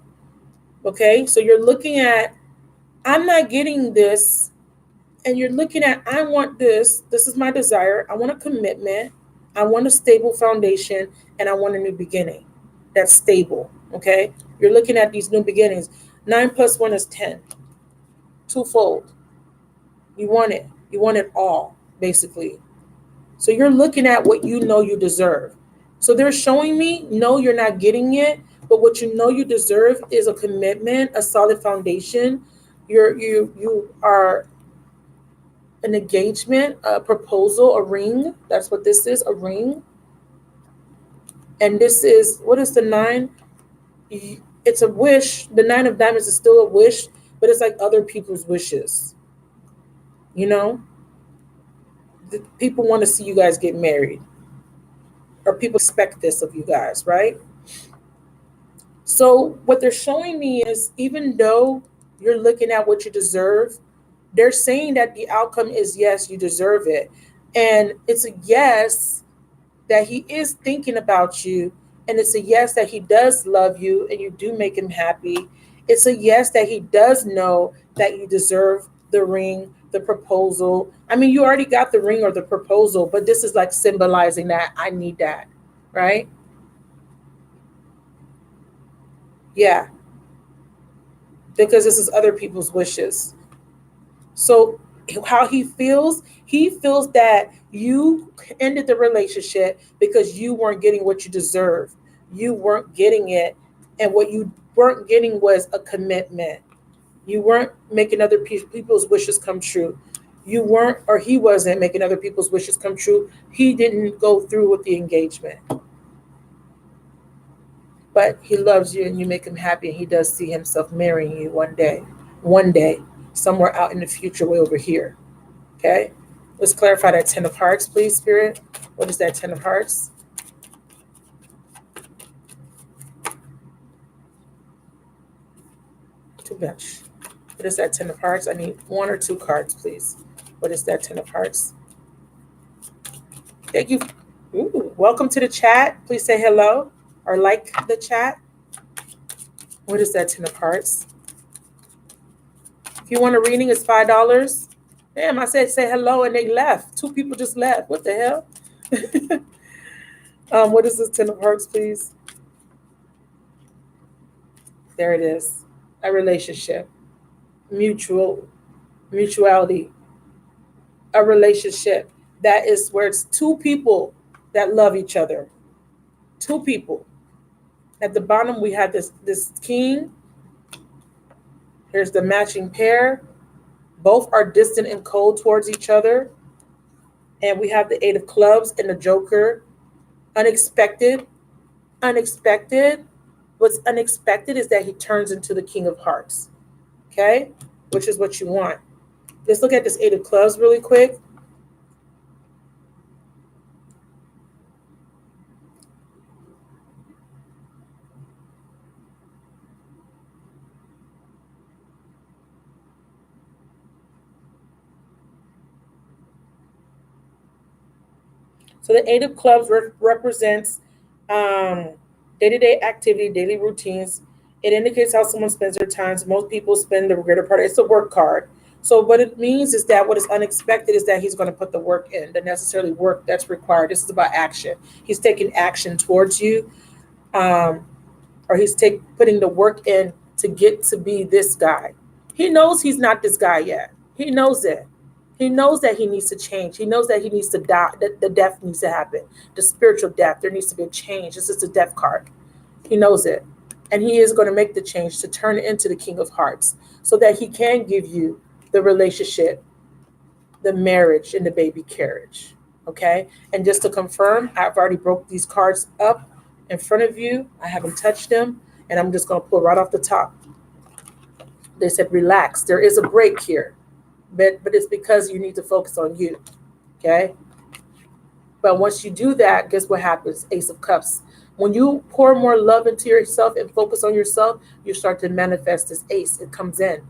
[SPEAKER 1] okay? So you're looking at, I'm not getting this. And you're looking at, I want this. This is my desire. I want a commitment. I want a stable foundation. And I want a new beginning that's stable, okay? You're looking at these new beginnings. 9 plus 1 is 10. Twofold. You want it. You want it all, basically. So you're looking at what you know you deserve. So they're showing me, no, you're not getting it, but what you know you deserve is a commitment, a solid foundation. You are an engagement, a proposal, a ring. That's what this is, a ring. And this is, what is the 9? It's a wish. The 9 of Diamonds is still a wish, but it's like other people's wishes. You know, people want to see you guys get married, or people expect this of you guys, right? So what they're showing me is, even though you're looking at what you deserve, they're saying that the outcome is yes, you deserve it. And it's a yes that he is thinking about you. And it's a yes that he does love you and you do make him happy. It's a yes that he does know that you deserve the ring, the proposal. I mean, you already got the ring or the proposal, but this is like symbolizing that I need that, right? Yeah, because this is other people's wishes. So how he feels that you ended the relationship because you weren't getting what you deserve. You weren't getting it. And what you weren't getting was a commitment. You weren't making other people's wishes come true. You weren't, or he wasn't making other people's wishes come true. He didn't go through with the engagement. But he loves you and you make him happy, and he does see himself marrying you one day, somewhere out in the future, way over here. Okay? Let's clarify that 10 of Hearts, please, Spirit. What is that 10 of Hearts? Too much. What is that 10 of Hearts? I need 1 or 2 cards, please. What is that 10 of Hearts? Thank you. Ooh, welcome to the chat. Please say hello or like the chat. What is that 10 of Hearts? If you want a reading, it's $5. Damn, I said say hello and they left. 2 people just left. What the hell? What is this 10 of Hearts, please? There it is. A relationship. Mutuality. A relationship. That is where it's 2 people that love each other. 2 people. At the bottom, we have this king. Here's the matching pair. Both are distant and cold towards each other. And we have the 8 of Clubs and the Joker. Unexpected. What's unexpected is that he turns into the King of Hearts. Okay? Which is what you want. Let's look at this 8 of Clubs really quick. So the 8 of Clubs represents day-to-day activity, daily routines. It indicates how someone spends their time. Most people spend the greater part. It's a work card. So what it means is that what is unexpected is that he's going to put the work in, the necessary work that's required. This is about action. He's taking action towards you, or he's putting the work in to get to be this guy. He knows he's not this guy yet. He knows it. He knows that he needs to change. He knows that he needs to die, that the death needs to happen, the spiritual death. There needs to be a change. This is the death card. He knows it. And he is going to make the change to turn it into the King of Hearts so that he can give you the relationship, the marriage, and the baby carriage. Okay. And just to confirm, I've already broke these cards up in front of you. I haven't touched them. And I'm just going to pull right off the top. They said, relax. There is a break here. But it's because you need to focus on you. Okay. But once you do that, guess what happens? Ace of Cups. When you pour more love into yourself and focus on yourself, you start to manifest this ace. It comes in.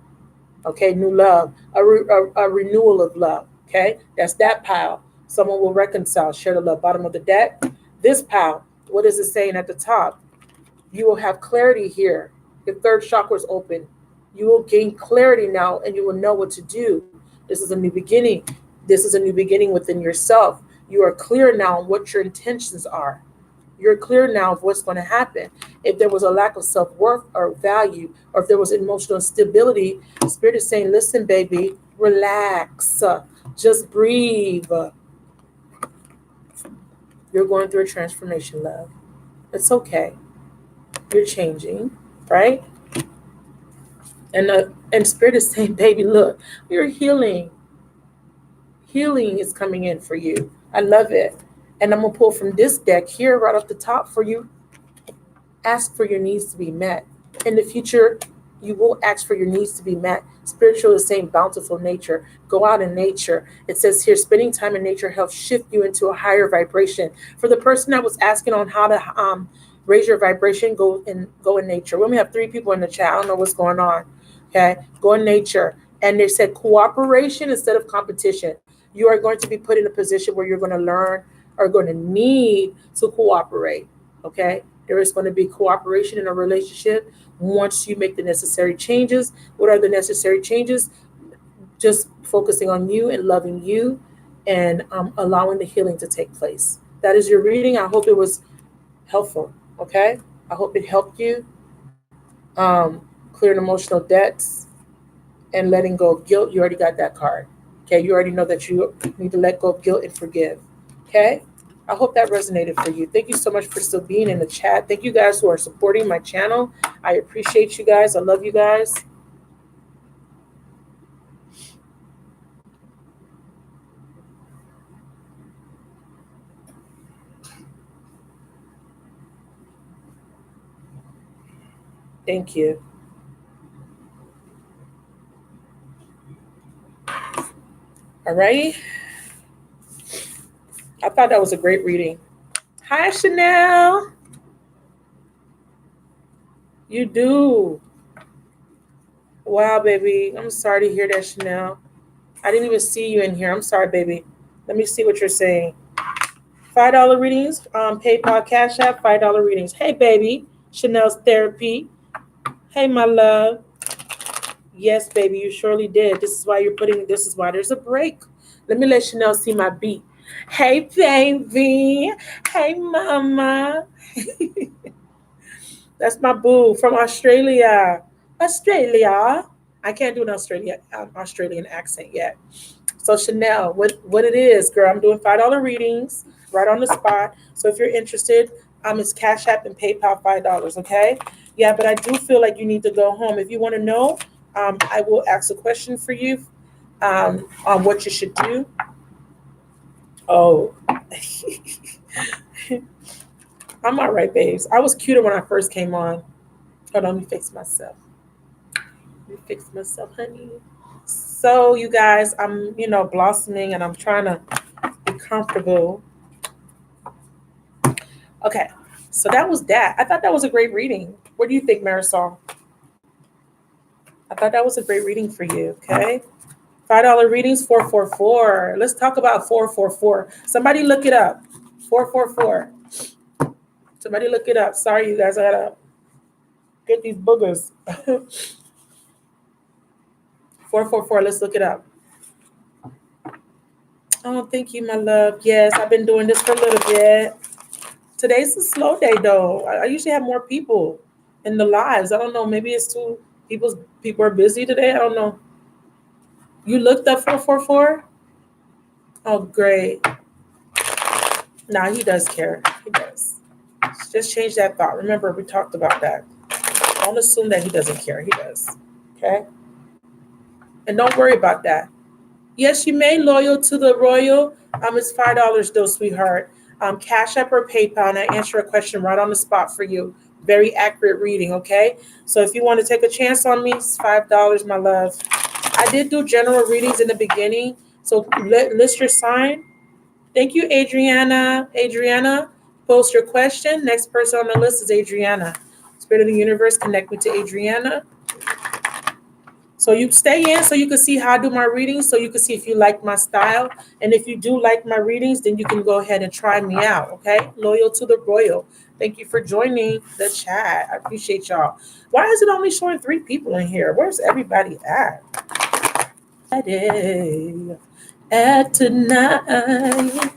[SPEAKER 1] Okay, new love, a renewal of love. Okay, that's that pile. Someone will reconcile, share the love. Bottom of the deck. This pile, what is it saying at the top? You will have clarity here. Your third chakra is open. You will gain clarity now and you will know what to do. This is a new beginning. This is a new beginning within yourself. You are clear now on what your intentions are. You're clear now of what's going to happen. If there was a lack of self-worth or value, or if there was emotional instability, Spirit is saying, listen, baby, relax. Just breathe. You're going through a transformation, love. It's okay. You're changing, right? And Spirit is saying, baby, look, you're healing. Healing is coming in for you. I love it. And I'm going to pull from this deck here right off the top for you. Ask for your needs to be met. In the future, you will ask for your needs to be met. Spiritual is saying bountiful nature. Go out in nature. It says here, spending time in nature helps shift you into a higher vibration. For the person that was asking on how to raise your vibration, go in nature. We only have 3 people in the chat. I don't know what's going on. Okay, go in nature. And they said cooperation instead of competition. You are going to be put in a position where you're going to learn or going to need to cooperate. Okay, there is going to be cooperation in a relationship once you make the necessary changes. What are the necessary changes? Just focusing on you and loving you and allowing the healing to take place. That is your reading. I hope it was helpful. Okay, I hope it helped you clearing emotional debts and letting go of guilt. You already got that card. Okay, you already know that you need to let go of guilt and forgive. Okay, I hope that resonated for you. Thank you so much for still being in the chat. Thank you guys who are supporting my channel. I appreciate you guys. I love you guys. Thank you. All righty. I thought that was a great reading. Hi, Chanel. You do. Wow, baby. I'm sorry to hear that, Chanel. I didn't even see you in here. I'm sorry, baby. Let me see what you're saying. $5 readings, PayPal, Cash App, $5 readings. Hey, baby. Chanel's therapy. Hey, my love. Yes, baby, you surely did. This is why there's a break. Let me let Chanel see my beat. Hey, baby. Hey, mama. That's my boo from Australia. Australia. I can't do an Australian accent yet. So Chanel, what it is, girl? I'm doing $5 readings right on the spot. So if you're interested, it's Cash App and PayPal $5. Okay? Yeah, but I do feel like you need to go home. If you want to know, I will ask a question for you on what you should do. Oh, I'm all right, babes. I was cuter when I first came on. Hold on, let me fix myself. Honey. So you guys, I'm blossoming and I'm trying to be comfortable. Okay, so that was that. I thought that was a great reading. What do you think, Marisol? I thought that was a great reading for you. Okay, $5 readings, 444. Let's talk about 444. Somebody look it up. 444. Somebody look it up. Sorry, you guys, I gotta get these boogers. 444. Let's look it up. Oh, thank you, my love. Yes, I've been doing this for a little bit. Today's a slow day, though. I usually have more people in the lives. I don't know. Maybe it's too people are busy today. I don't know. You looked up 444? Oh, great. Nah, he does care. He does. Just change that thought. Remember, we talked about that. Don't assume that he doesn't care. He does. Okay? And don't worry about that. Yes, you may. Loyal to the royal. It's $5 though, sweetheart. Cash App or PayPal, and I answer a question right on the spot for you. Very accurate reading, okay? So if you want to take a chance on me, it's $5, my love. I did do general readings in the beginning, so list your sign. Thank you, Adriana. Adriana, post your question. Next person on the list is Adriana. Spirit of the universe, connect me to Adriana. So you stay in so you can see how I do my readings, so you can see if you like my style. And if you do like my readings, then you can go ahead and try me out, okay? Loyal to the royal. Thank you for joining the chat. I appreciate y'all. Why is it only showing 3 people in here? Where's everybody at? At tonight.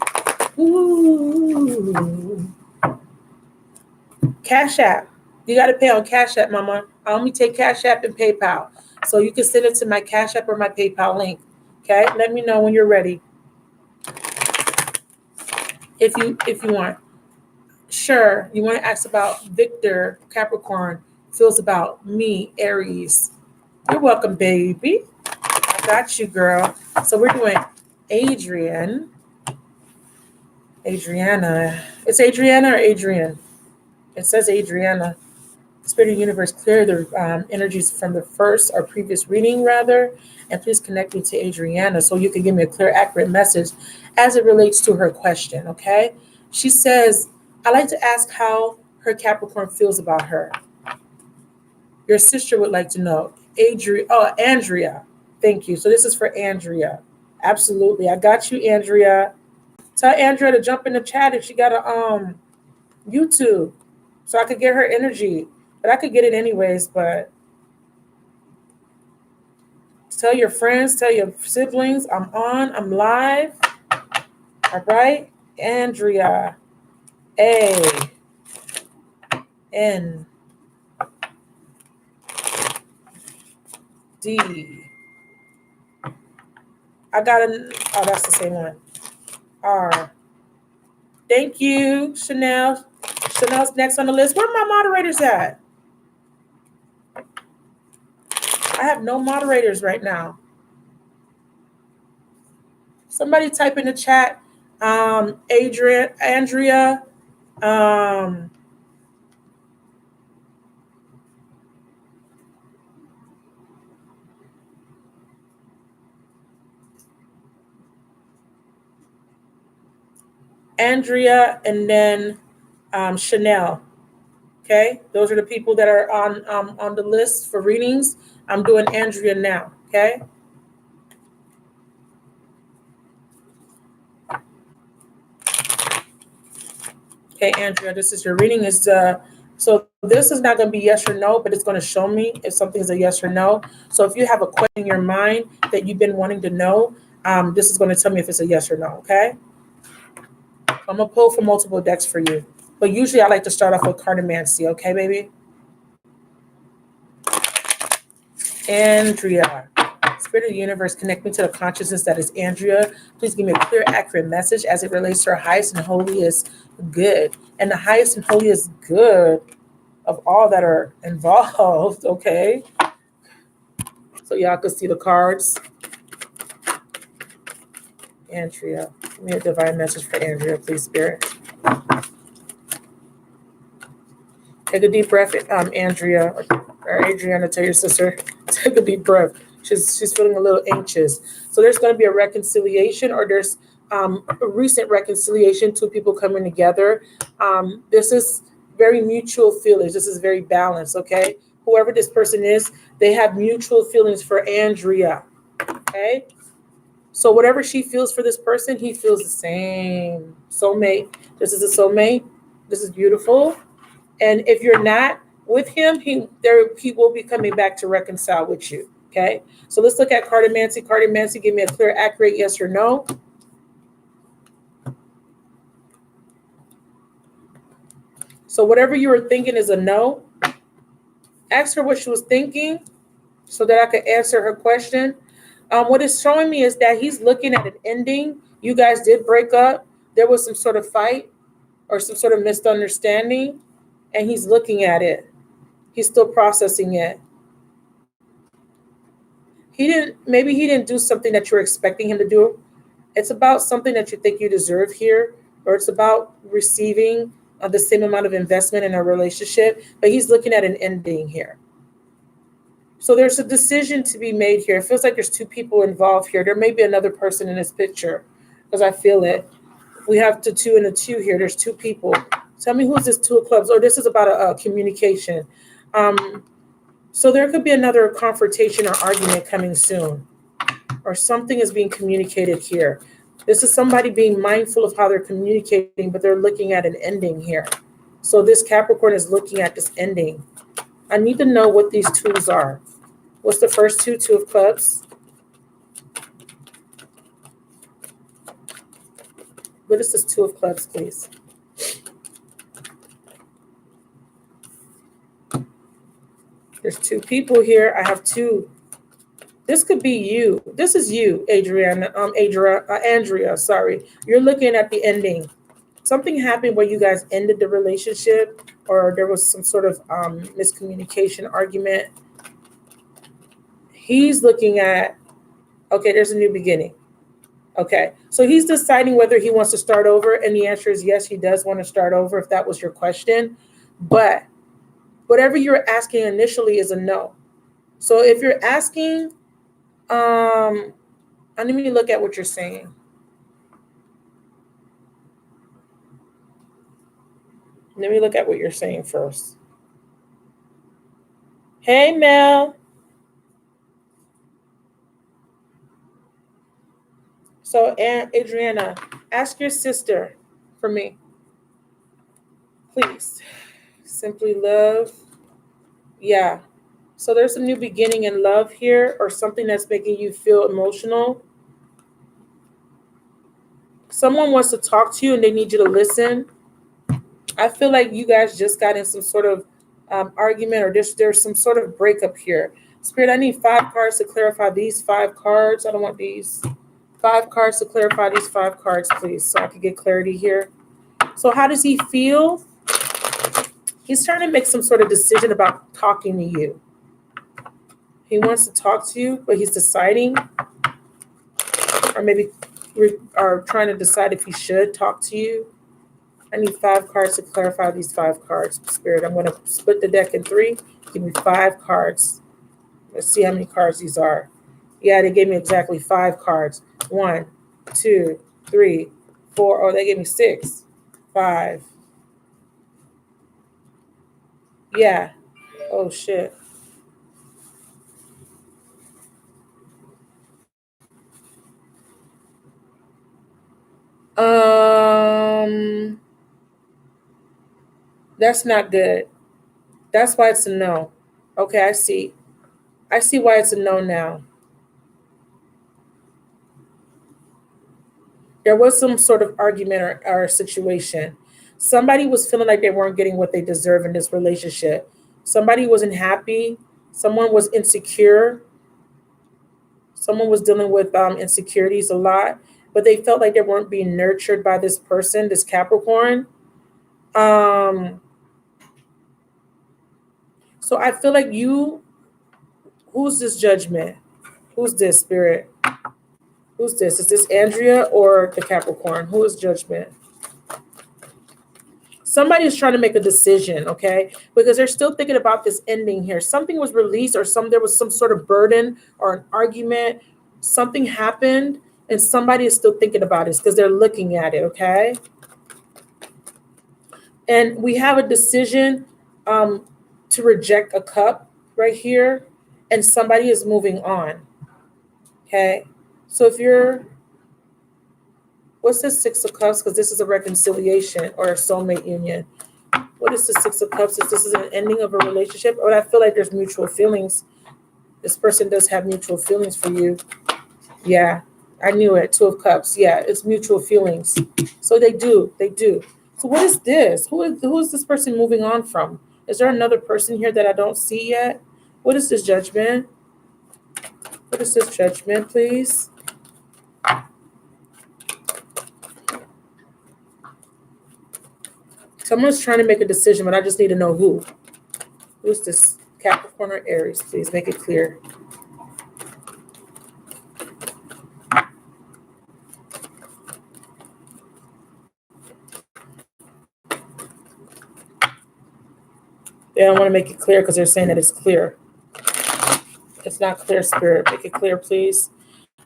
[SPEAKER 1] Ooh. Cash App. You got to pay on Cash App, Mama. I only take Cash App and PayPal. So you can send it to my Cash App or my PayPal link. Okay? Let me know when you're ready. If you want. Sure. You want to ask about Victor, Capricorn, feels about me, Aries. You're welcome, baby. I got you, girl. So we're doing Adrian. Adriana. It's Adriana or Adrian? It says Adriana. Spirit of the universe, clear the energies from the first or previous reading, rather, and please connect me to Adriana so you can give me a clear, accurate message as it relates to her question, okay? She says, I like to ask how her Capricorn feels about her. Your sister would like to know. Andrea. Thank you. So this is for Andrea. Absolutely. I got you, Andrea. Tell Andrea to jump in the chat if she got a YouTube so I could get her energy. But I could get it anyways, but tell your friends, tell your siblings, I'm live. All right. Andrea. A N D. I got oh, that's the same one. R. Thank you, Chanel. Chanel's next on the list. Where are my moderators at? I have no moderators right now. Somebody type in the chat, Andrea, Andrea, and then Chanel. Okay, those are the people that are on the list for readings. I'm doing Andrea now. Okay. Okay, Andrea, this is your reading. So this is not going to be yes or no, but it's going to show me if something is a yes or no. So if you have a question in your mind that you've been wanting to know, this is going to tell me if it's a yes or no. Okay. I'm gonna pull from multiple decks for you, but usually I like to start off with cartomancy. Okay, baby. Andrea. Spirit of the universe, connect me to the consciousness that is Andrea. Please give me a clear, accurate message as it relates to her highest and holiest good. And the highest and holiest good of all that are involved, okay? So y'all can see the cards. Andrea. Give me a divine message for Andrea, please, Spirit. Take a deep breath, Andrea, or Adriana, tell your sister, take a deep breath. She's feeling a little anxious. So there's going to be a reconciliation, or there's a recent reconciliation, two people coming together. This is very mutual feelings. This is very balanced, okay? Whoever this person is, they have mutual feelings for Andrea, okay? So whatever she feels for this person, he feels the same. Soulmate. This is a soulmate. This is beautiful. And if you're not with him, he will be coming back to reconcile with you. Okay. So let's look at cartomancy. Cartomancy, give me a clear, accurate yes or no. So whatever you were thinking is a no. Ask her what she was thinking so that I could answer her question. What it's showing me is that he's looking at an ending. You guys did break up. There was some sort of fight or some sort of misunderstanding, and he's looking at it. He's still processing it. Maybe he didn't do something that you're expecting him to do. It's about something that you think you deserve here, or it's about receiving the same amount of investment in a relationship, but he's looking at an ending here. So there's a decision to be made here. It feels like there's two people involved here. There may be another person in this picture because I feel it. We have the two and the two here. There's two people. Tell me who's this two of clubs? Or this is about a communication. So there could be another confrontation or argument coming soon, or something is being communicated here. This is somebody being mindful of how they're communicating, but they're looking at an ending here. So this Capricorn is looking at this ending. I need to know what these twos are. What's the first two? Two of clubs. What is this two of clubs, please? There's two people here. I have two. This could be you. This is you, Andrea, sorry. You're looking at the ending. Something happened where you guys ended the relationship, or there was some sort of miscommunication, argument. He's looking at, okay, there's a new beginning. Okay, so he's deciding whether he wants to start over, and the answer is yes, he does want to start over, if that was your question. But whatever you're asking initially is a no. So if you're asking, let me look at what you're saying. Let me look at what you're saying first. Hey, Mel. So, Adriana, ask your sister for me, please. Simply love. Yeah. So there's a new beginning in love here, or something that's making you feel emotional. Someone wants to talk to you and they need you to listen. I feel like you guys just got in some sort of argument, or there's some sort of breakup here. Spirit, I need 5 cards to clarify these 5 cards. I don't want these. 5 cards to clarify these 5 cards, please, so I can get clarity here. So how does he feel? He's trying to make some sort of decision about talking to you. He wants to talk to you, but he's deciding, or maybe are trying to decide if he should talk to you. I need 5 cards to clarify these 5 cards, Spirit. I'm going to split the deck in 3. Give me 5 cards. Let's see how many cards these are. Yeah, they gave me exactly 5 cards. 1, 2, 3, 4. Oh, they gave me 6. 5. Yeah. Oh, shit. That's not good. That's why it's a no. Okay, I see. I see why it's a no now. There was some sort of argument or situation. Somebody was feeling like they weren't getting what they deserve in this relationship. Somebody wasn't happy. Someone was insecure. Someone was dealing with insecurities a lot, but they felt like they weren't being nurtured by this person, this Capricorn. So I feel like who's this judgment? Who's this Spirit? Who's this? Is this Andrea or the Capricorn? Who is judgment? Somebody is trying to make a decision, okay? Because they're still thinking about this ending here. Something was released, or there was some sort of burden or an argument. Something happened, and somebody is still thinking about it because they're looking at it, okay? And we have a decision to reject a cup right here, and somebody is moving on, okay? So if you're, what's the 6 of Cups? Because this is a reconciliation or a soulmate union. What is the 6 of Cups? This is an ending of a relationship, but I feel like there's mutual feelings. This person does have mutual feelings for you. Yeah, I knew it. 2 of Cups. Yeah, it's mutual feelings. So they do. So what is this? Who is this person moving on from? Is there another person here that I don't see yet? What is this judgment? What is this judgment, please? Someone's trying to make a decision, but I just need to know who. Who's this? Capricorn or Aries? Please make it clear. They don't want to make it clear because they're saying that it's clear. It's not clear, Spirit. Make it clear, please.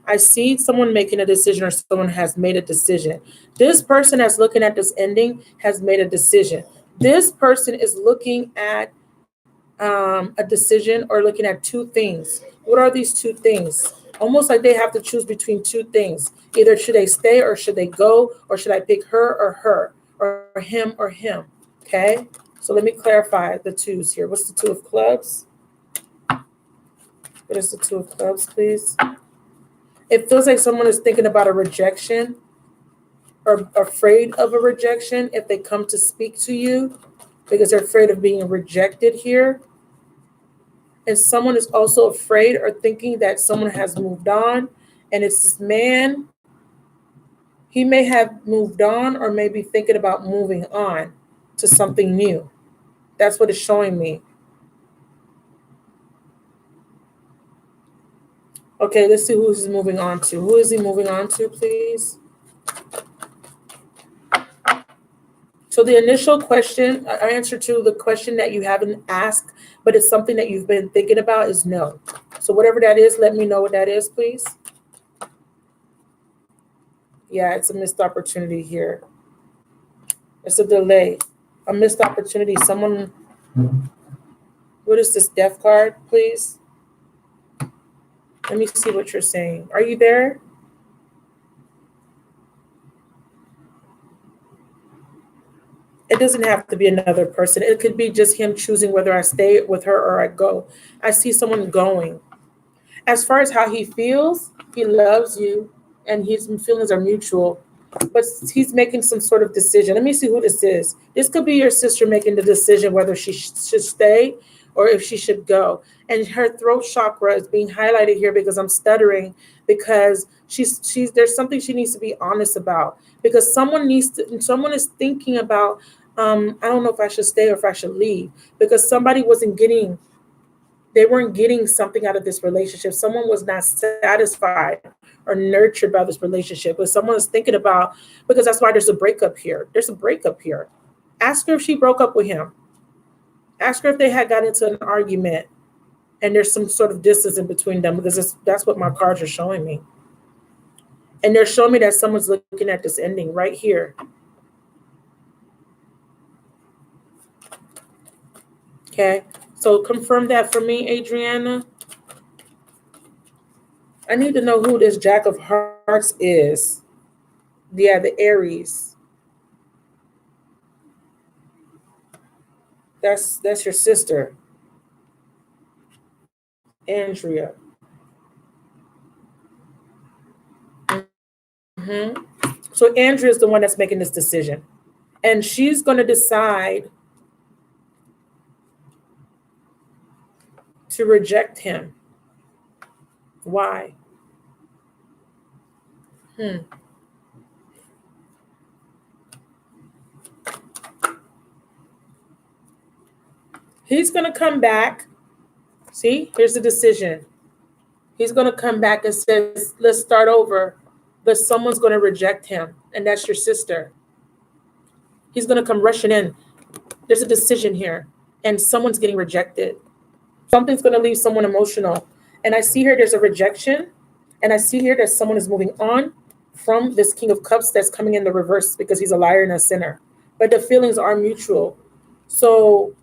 [SPEAKER 1] I see someone making a decision or someone has made a decision. This person that's looking at this ending has made a decision. This person is looking at a decision or looking at two things. What are these two things? Almost like they have to choose between two things. Either should they stay or should they go, or should I pick her, or him or him? Okay, so let me clarify the twos here. What's the two of clubs? What is the two of clubs, please? It feels like someone is thinking about a rejection or afraid of a rejection if they come to speak to you because they're afraid of being rejected here. And someone is also afraid or thinking that someone has moved on. And it's this man, he may have moved on or maybe thinking about moving on to something new. That's what it's showing me. Okay, let's see who he's moving on to. Who is he moving on to, please? So the initial question, answer to the question that you haven't asked, but it's something that you've been thinking about is no. So whatever that is, let me know what that is, please. Yeah, it's a missed opportunity here. It's a delay, a missed opportunity. Someone, what is this death card, please? Let me see what you're saying. Are you there? It doesn't have to be another person. It could be just him choosing whether I stay with her or I go. I see someone going. As far as how he loves you, and his feelings are mutual, but he's making some sort of decision. Let me see who this is. This could be your sister making the decision whether she should stay or if she should go. And her throat chakra is being highlighted here because I'm stuttering because she's there's something she needs to be honest about because someone is thinking about I don't know if I should stay or if I should leave because somebody wasn't getting they weren't getting something out of this relationship. Someone was not satisfied or nurtured by this relationship. But someone is thinking about, because that's why there's a breakup here. There's a breakup here. Ask her if she broke up with him. Ask her if they had got into an argument and there's some sort of distance in between them because that's what my cards are showing me. And they're showing me that someone's looking at this ending right here. Okay. So confirm that for me, Adriana. I need to know who this Jack of Hearts is. Yeah, the Aries. That's your sister, Andrea. hmm So Andrea is the one that's making this decision, and she's going to decide to reject him. Why? Hmm. He's going to come back. See, here's the decision. He's going to come back and says, "Let's start over," but someone's going to reject him, and that's your sister. He's going to come rushing in. There's a decision here, and someone's getting rejected. Something's going to leave someone emotional. And I see here there's a rejection. And I see here that someone is moving on from this King of Cups that's coming in the reverse because he's a liar and a sinner. But the feelings are mutual. So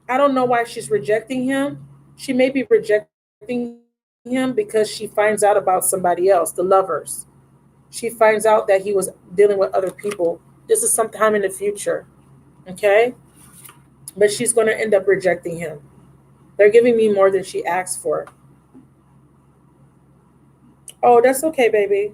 [SPEAKER 1] I don't know why she's rejecting him. She may be rejecting him because she finds out about somebody else, the lovers. She finds out that he was dealing with other people. This is sometime in the future. Okay? But she's going to end up rejecting him. They're giving me more than she asked for. Oh, that's okay, baby.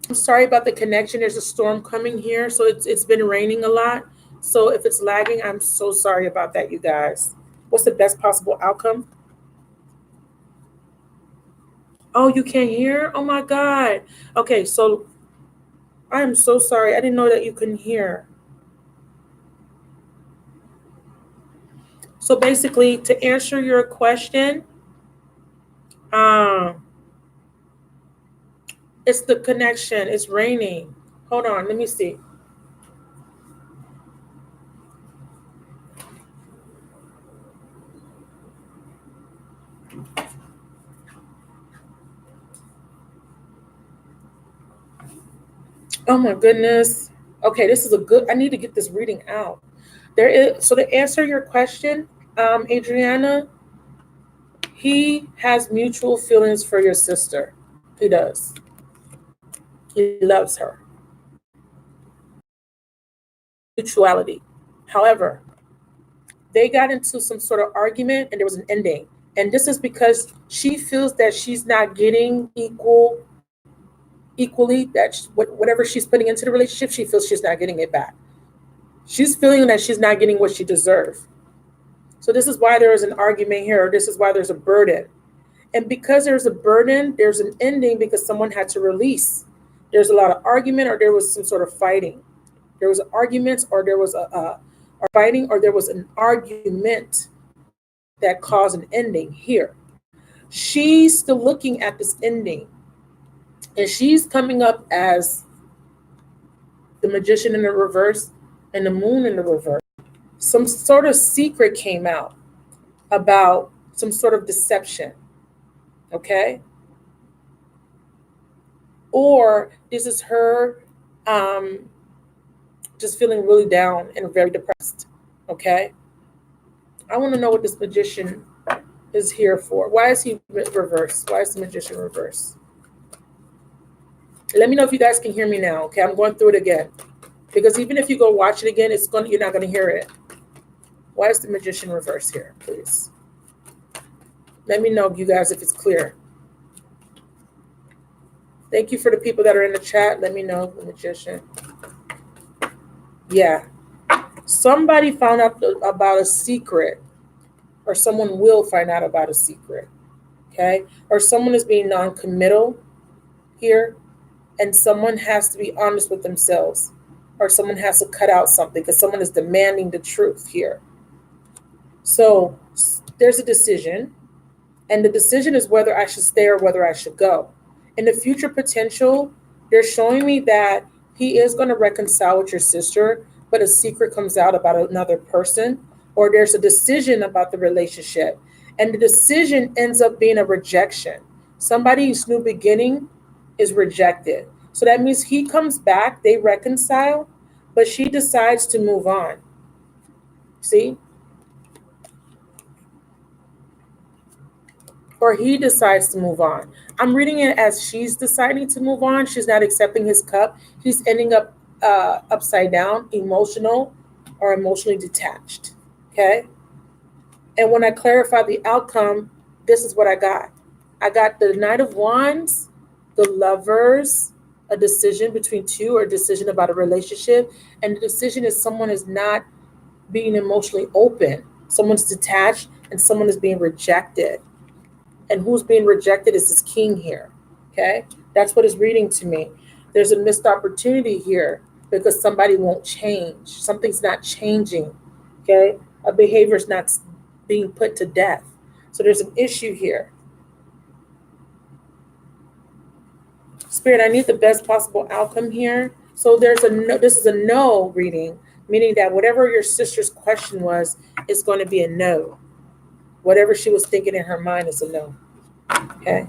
[SPEAKER 1] I'm sorry about the connection. There's a storm coming here, so it's been raining a lot. So if it's lagging, I'm so sorry about that, you guys. What's the best possible outcome? Oh, you can't hear? Oh my God. Okay, so I am so sorry. I didn't know that you couldn't hear. So basically, to answer your question, um, it's the connection. It's raining. Hold on, let me see. Oh my goodness. Okay, this is a good. I need to get this reading out. There is so to answer your question, Adriana, he has mutual feelings for your sister. He does. He loves her. Mutuality. However, they got into some sort of argument and there was an ending. And this is because she feels that she's not getting equally whatever she's putting into the relationship, she feels she's not getting it back. She's feeling that she's not getting what she deserves. So this is why there is an argument here, or this is why there's a burden. And because there's a burden, there's an ending because someone had to release. There's a lot of argument, or there was some sort of fighting. There was arguments, or there was a fighting, or there was an argument that caused an ending here. She's still looking at this ending, and she's coming up as the magician in the reverse and the moon in the reverse. Some sort of secret came out about some sort of deception, okay? Or this is her um, just feeling really down and very depressed, okay? I want to know what this magician is here for. Why is he reversed? Why is the magician reversed? Let me know if you guys can hear me now, okay? I'm going through it again. Because even if you go watch it again, you're not going to hear it. Why is the magician reversed here, please? Let me know, you guys, if it's clear. Thank you for the people that are in the chat. Let me know, the magician. Yeah. Somebody found out about a secret, or someone will find out about a secret, okay? Or someone is being non-committal here, and someone has to be honest with themselves, or someone has to cut out something because someone is demanding the truth here. So there's a decision, and the decision is whether I should stay or whether I should go. In the future potential, they're showing me that he is going to reconcile with your sister, but a secret comes out about another person, or there's a decision about the relationship, and the decision ends up being a rejection. Somebody's new beginning is rejected. So that means he comes back, they reconcile, but she decides to move on. See? Or he decides to move on. I'm reading it as she's deciding to move on. She's not accepting his cup. He's ending up upside down, emotional or emotionally detached. Okay. And when I clarify the outcome, this is what I got. I got the Knight of Wands, the Lovers, a decision between two, or a decision about a relationship. And the decision is someone is not being emotionally open. Someone's detached and someone is being rejected. And who's being rejected is this king here. Okay. That's what is reading to me. There's a missed opportunity here because somebody won't change. Something's not changing. Okay. A behavior is not being put to death. So there's an issue here. Spirit, I need the best possible outcome here. So there's a no, this is a no reading, meaning that whatever your sister's question was is going to be a no. Whatever she was thinking in her mind is a no. Okay.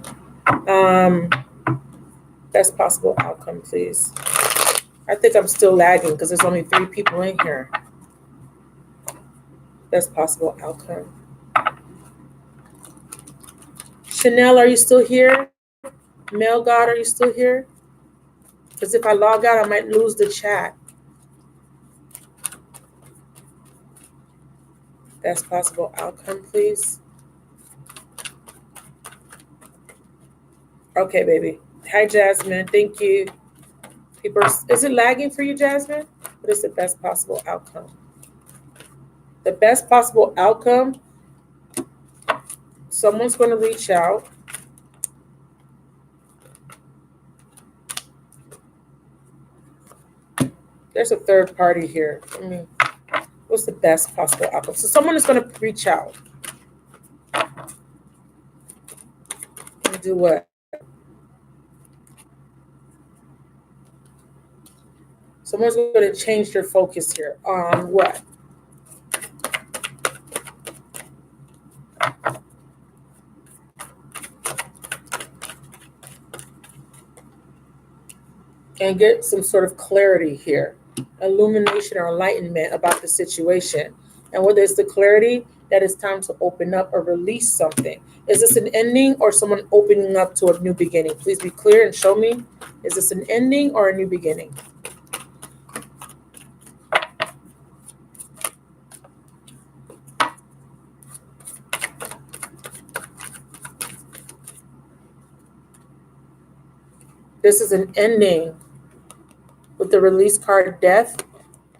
[SPEAKER 1] Best possible outcome, please. I think I'm still lagging because there's only 3 people in here. Best possible outcome. Chanel, are you still here? Male God, are you still here? Because if I log out, I might lose the chat. Best possible outcome, please. Okay, baby. Hi, Jasmine. Thank you. People, is it lagging for you, Jasmine? What is the best possible outcome? The best possible outcome, someone's going to reach out. There's a third party here. What's the best possible outcome? So someone is going to reach out. And do what? Someone's going to change their focus here on what? and get some sort of clarity here, illumination or enlightenment about the situation. And whether it's the clarity that it's time to open up or release something. Is this an ending or someone opening up to a new beginning? Please be clear and show me. Is this an ending or a new beginning? This is an ending with the release card death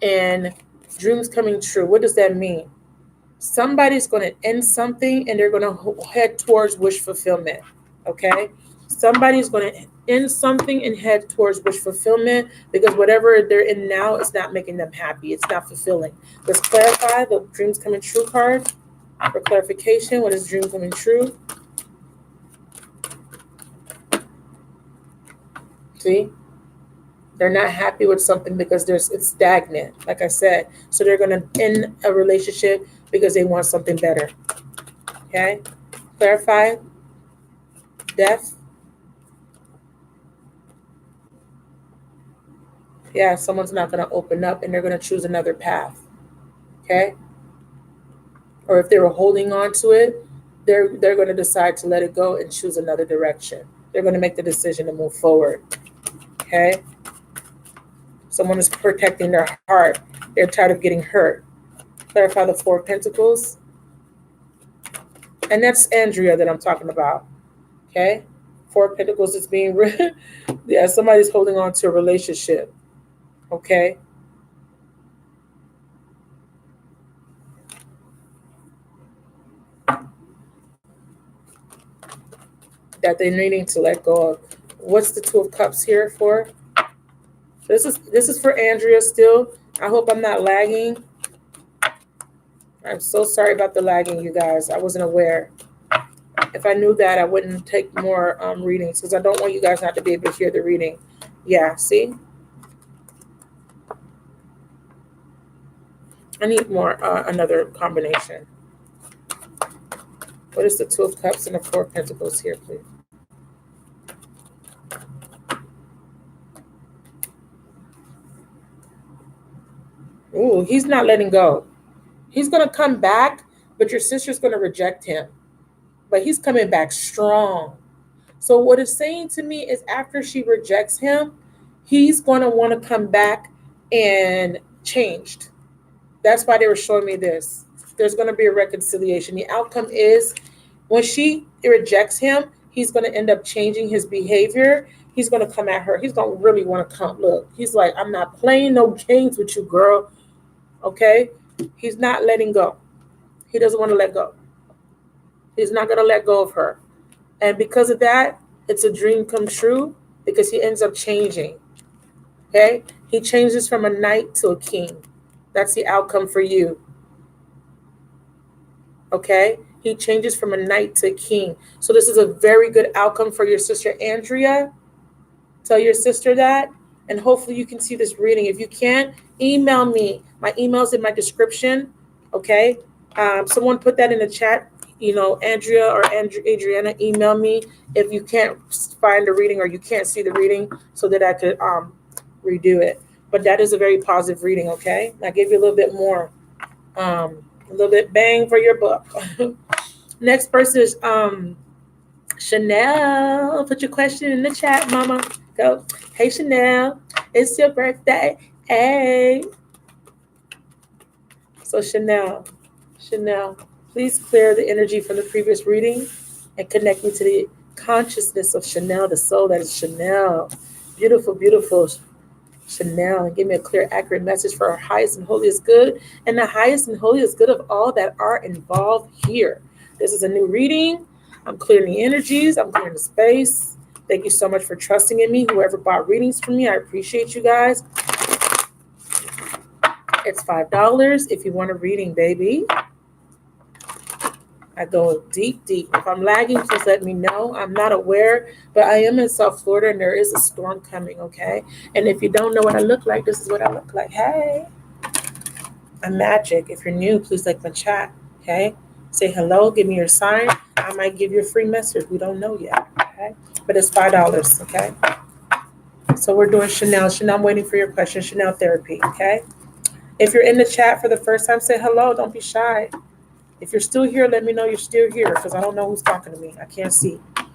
[SPEAKER 1] and dreams coming true. What does that mean? Somebody's going to end something and they're going to head towards wish fulfillment. Okay? Somebody's going to end something and head towards wish fulfillment because whatever they're in now is not making them happy. It's not fulfilling. Let's clarify the dreams coming true card for clarification. What is dream coming true? See? They're not happy with something because it's stagnant, like I said. So they're going to end a relationship because they want something better. Okay? Clarify. Death. Yeah, someone's not going to open up and they're going to choose another path. Okay? Or if they were holding on to it, they're going to decide to let it go and choose another direction. They're going to make the decision to move forward. Okay? Someone is protecting their heart. They're tired of getting hurt. Clarify the Four of Pentacles. And that's Andrea that I'm talking about. Okay? Four of Pentacles is being yeah, somebody's holding on to a relationship. Okay? That they're needing to let go of. What's the Two of Cups here for? This is for Andrea still. I hope I'm not lagging. I'm so sorry about the lagging, you guys. I wasn't aware. If I knew that, I wouldn't take more readings because I don't want you guys not to be able to hear the reading. Yeah, see? I need more, another combination. What is the Two of Cups and the Four of Pentacles here, please? Ooh, he's not letting go. He's going to come back, but your sister's going to reject him. But he's coming back strong. So what it's saying to me is after she rejects him, he's going to want to come back and changed. That's why they were showing me this. There's going to be a reconciliation. The outcome is when she rejects him, he's going to end up changing his behavior. He's going to come at her. He's going to really want to come. Look, he's like, I'm not playing no games with you, girl. Okay? He's not letting go. He doesn't want to let go. He's not going to let go of her. And because of that, it's a dream come true because he ends up changing. Okay? He changes from a knight to a king. That's the outcome for you. Okay? He changes from a knight to a king. So this is a very good outcome for your sister Andrea. Tell your sister that. And hopefully you can see this reading. If you can't, email me. My email's in my description. Okay? Someone put that in the chat. You know, Andrea or Adriana, email me if you can't find the reading or you can't see the reading so that I could redo it. But that is a very positive reading, okay? I gave you a little bit more, a little bit bang for your buck. Next person is Chanel. Put your question in the chat, mama. Go. Hey, Chanel. It's your birthday. Hey. So Chanel, please clear the energy from the previous reading and connect me to the consciousness of Chanel, the soul that is Chanel. Beautiful, beautiful Chanel. And give me a clear, accurate message for our highest and holiest good and the highest and holiest good of all that are involved here. This is a new reading. I'm clearing the energies. I'm clearing the space. Thank you so much for trusting in me. Whoever bought readings from me, I appreciate you guys. It's $5 if you want a reading, baby. I go deep, deep. If I'm lagging, please let me know. I'm not aware, but I am in South Florida and there is a storm coming, okay? And if you don't know what I look like, this is what I look like. Hey, I'm magic. If you're new, please like my chat, okay? Say hello, give me your sign. I might give you a free message. We don't know yet, okay? But it's $5, okay? So we're doing Chanel. Chanel, I'm waiting for your question. Chanel therapy. Okay. If you're in the chat for the first time, say hello. Don't be shy. If you're still here, let me know you're still here because I don't know who's talking to me. I can't see. I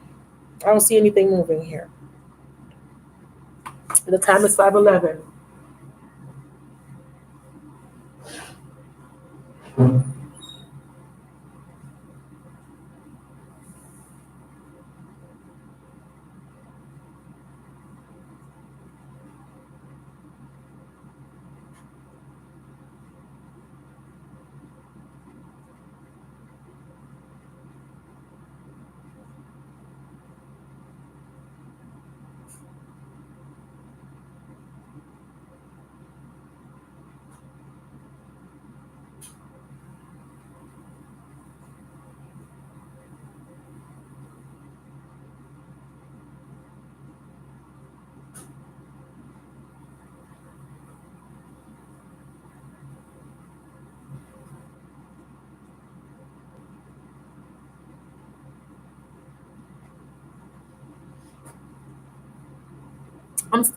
[SPEAKER 1] don't see anything moving here. The time is 5:11.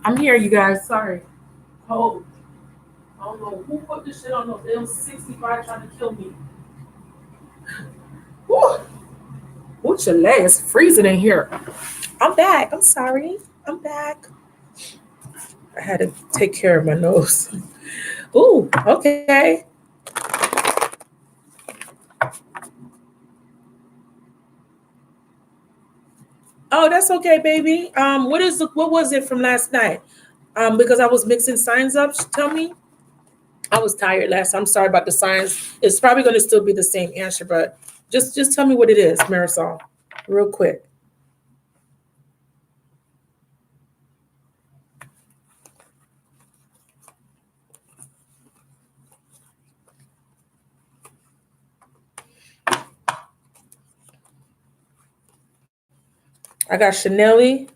[SPEAKER 1] I'm here, you guys. Sorry. Oh, I don't know who put this shit on those L65 trying to kill me. Woo! Ooh, Chile, it's freezing in here. I'm back. I'm sorry. I'm back. I had to take care of my nose. Ooh, okay. Oh, that's okay, baby. What was it from last night? Because I was mixing signs up. Tell me. I was tired last. I'm sorry about the signs. It's probably going to still be the same answer, but just tell me what it is, Marisol, real quick. I got Chanel B,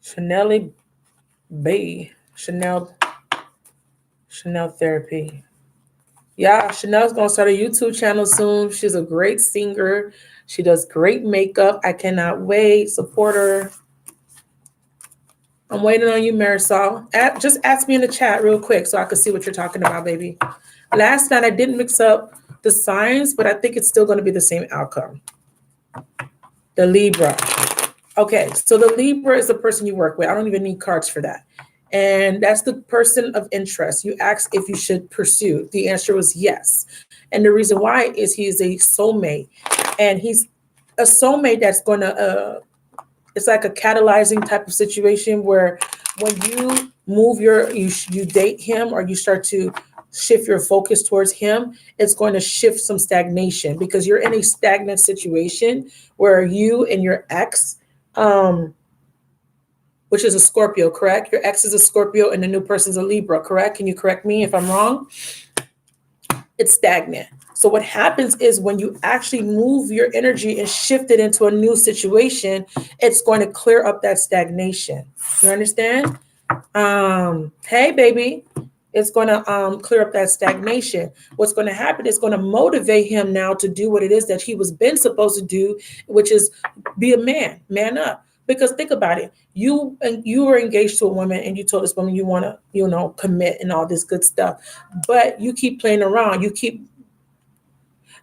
[SPEAKER 1] Chanel therapy. Yeah, Chanel's gonna start a YouTube channel soon. She's a great singer. She does great makeup. I cannot wait. Support her. I'm waiting on you, Marisol. Just ask me in the chat real quick so I can see what you're talking about, baby. Last night I didn't mix up the signs, but I think it's still going to be the same outcome. The Libra. Okay, so the Libra is the person you work with. I don't even need cards for that. And that's the person of interest. You ask if you should pursue. The answer was yes. And the reason why is he's a soulmate. And he's a soulmate that's going to, it's like a catalyzing type of situation where when you you date him or you start to shift your focus towards him, it's going to shift some stagnation because you're in a stagnant situation where you and your ex, which is a Scorpio, correct? Your ex is a Scorpio and the new person's a Libra, correct? Can you correct me if I'm wrong? It's stagnant. So what happens is when you actually move your energy and shift it into a new situation, it's going to clear up that stagnation. You understand? Hey, baby. It's going to clear up that stagnation. What's going to happen is going to motivate him now to do what it is that he was been supposed to do, which is be a man up. Because think about it, you were engaged to a woman and you told this woman you want to, commit and all this good stuff, but you keep playing around.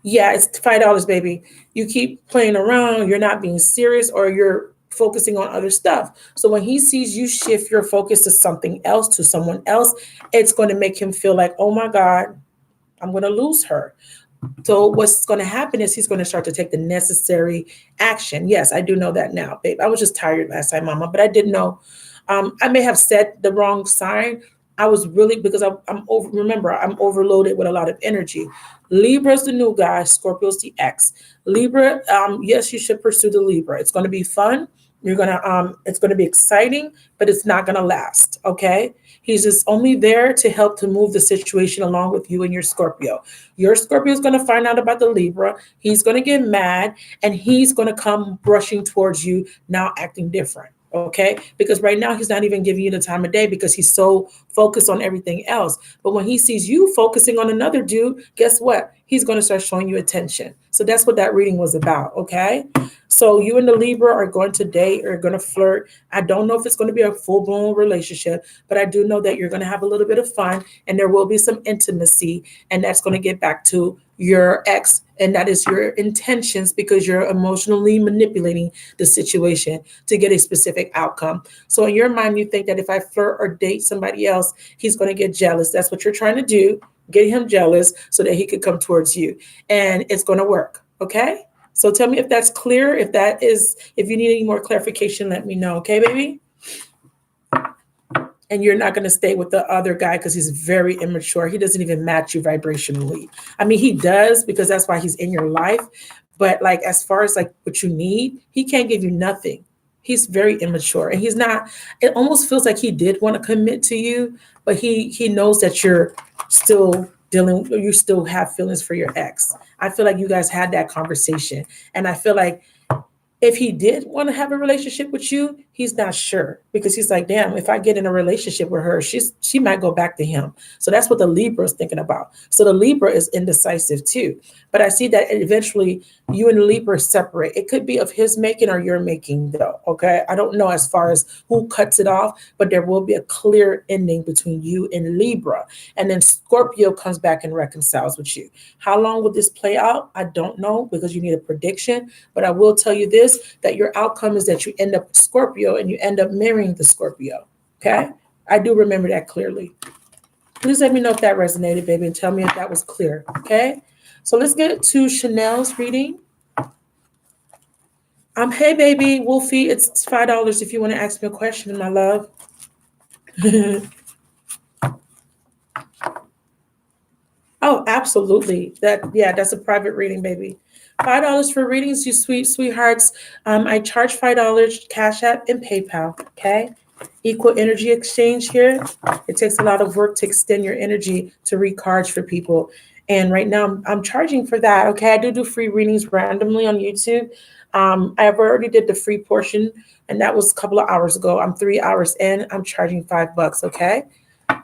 [SPEAKER 1] Yeah, it's $5, baby. You keep playing around. You're not being serious, or you're focusing on other stuff. So when he sees you shift your focus to something else, to someone else, it's going to make him feel like, oh my God, I'm going to lose her. So what's going to happen is he's going to start to take the necessary action. Yes, I do know that now, babe. I was just tired last night, mama, but I didn't know. I may have said the wrong sign. I was really, because I'm over, remember, I'm overloaded with a lot of energy. Libra's the new guy, Scorpio's the ex. Libra, yes, you should pursue the Libra. It's going to be fun. It's going to be exciting, but it's not going to last. Okay. He's just only there to help to move the situation along with you and your Scorpio. Your Scorpio is going to find out about the Libra. He's going to get mad and he's going to come brushing towards you, now acting different. Okay, because right now he's not even giving you the time of day because he's so focused on everything else. But when he sees you focusing on another dude, guess what? He's going to start showing you attention. So that's what that reading was about. Okay, so you and the Libra are going to date or going to flirt. I don't know if it's going to be a full-blown relationship, but I do know that you're going to have a little bit of fun and there will be some intimacy, and that's going to get back to your ex, and that is your intentions because you're emotionally manipulating the situation to get a specific outcome. So in your mind, you think that if I flirt or date somebody else, he's going to get jealous. That's what you're trying to do, get him jealous so that he could come towards you, and it's going to work. Okay. So tell me if that's clear. If you need any more clarification, let me know. Okay, baby. And you're not going to stay with the other guy because he's very immature. He doesn't even match you vibrationally. I mean, he does because that's why he's in your life. But like as far as like what you need, he can't give you nothing. He's very immature and he's not. It almost feels like he did want to commit to you, but he knows that you're still dealing. You still have feelings for your ex. I feel like you guys had that conversation, and I feel like if he did want to have a relationship with you, he's not sure because he's like, damn, if I get in a relationship with her, she might go back to him. So that's what the Libra is thinking about. So the Libra is indecisive too. But I see that eventually you and the Libra separate. It could be of his making or your making, though. Okay. I don't know as far as who cuts it off, but there will be a clear ending between you and Libra. And then Scorpio comes back and reconciles with you. How long will this play out? I don't know because you need a prediction. But I will tell you this, that your outcome is that you end up with Scorpio and you end up marrying the Scorpio. Okay? I do remember that clearly. Please let me know if that resonated, baby, and tell me if that was clear. Okay? So let's get to Chanel's reading. Hey, baby, Wolfie, it's $5 if you want to ask me a question, my love. Oh, absolutely. That's a private reading, baby. $5 for readings, you sweethearts. I charge $5, Cash App and PayPal. Okay. Equal energy exchange here. It takes a lot of work to extend your energy to recharge for people. And right now I'm charging for that. Okay. I do free readings randomly on YouTube. I've already did the free portion, and that was a couple of hours ago. I'm 3 hours in. I'm charging $5. Okay.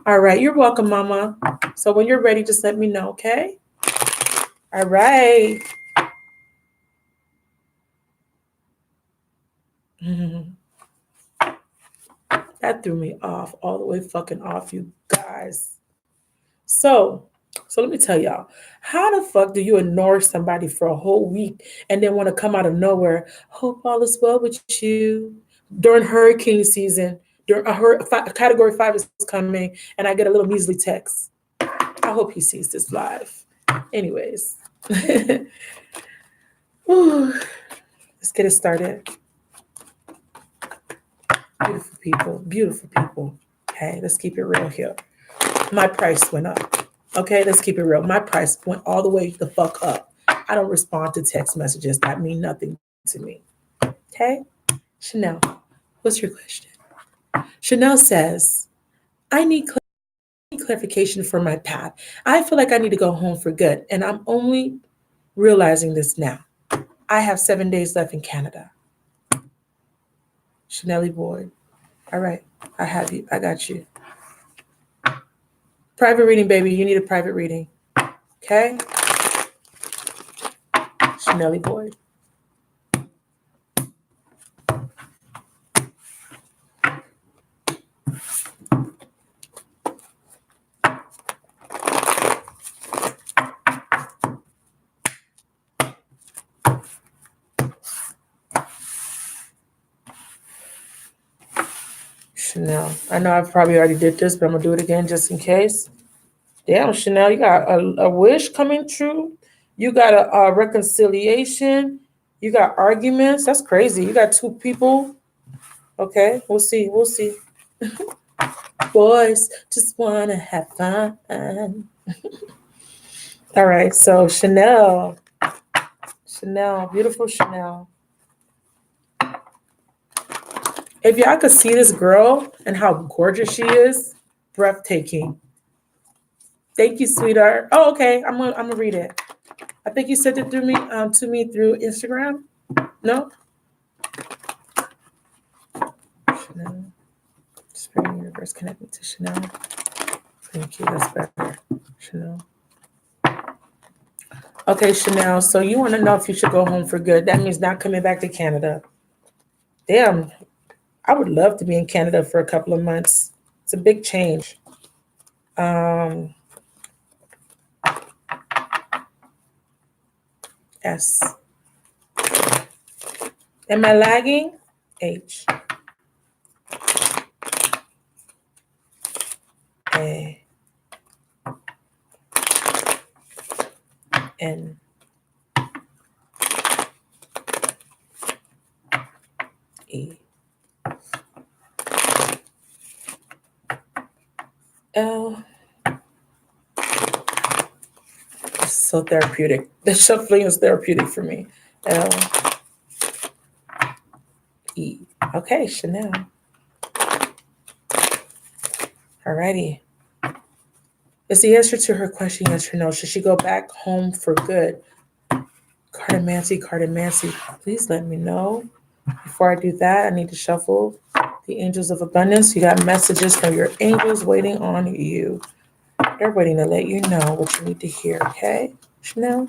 [SPEAKER 1] All right, you're welcome, Mama. So when you're ready, just let me know, okay? All right. That threw me off, all the way fucking off, you guys. So, so let me tell y'all, how the fuck do you ignore somebody for a whole week and then want to come out of nowhere? Hope all is well with you during hurricane season. During category 5 is coming, and I get a little measly text. I hope he sees this live. Anyways. Let's get it started. Beautiful people, beautiful people. Okay, let's keep it real here. My price went up. Okay, let's keep it real. My price went all the way the fuck up. I don't respond to text messages that mean nothing to me. Okay, Chanel, what's your question? Chanel says, I need clarification for my path. I feel like I need to go home for good, and I'm only realizing this now. I have 7 days left in Canada. Chanelly Boyd. All right, I have you. I got you. Private reading, baby. You need a private reading. Okay? Chanelly Boyd. Chanel. I know I probably already did this, but I'm going to do it again just in case. Damn, Chanel, you got a wish coming true. You got a reconciliation. You got arguments. That's crazy. You got two people. Okay, we'll see. We'll see. Boys just want to have fun. All right, so Chanel, beautiful Chanel. If y'all could see this girl and how gorgeous she is, breathtaking. Thank you, sweetheart. Oh, okay. I'm gonna read it. I think you sent it through me to me through Instagram. No. Chanel. Spirit universe connect me to Chanel. Thank you. That's better. Chanel. Okay, Chanel. So you want to know if you should go home for good. That means not coming back to Canada. Damn, I would love to be in Canada for a couple of months. It's a big change. S. Am I lagging? H. A. N. E. L. It's so therapeutic. The shuffling is therapeutic for me. L. E. Okay, Chanel. Alrighty. Is the answer to her question yes or no? Should she go back home for good? Cartomancy, please let me know. Before I do that, I need to shuffle the angels of abundance. You got messages from your angels waiting on you. They're waiting to let you know what you need to hear, okay? Chanel?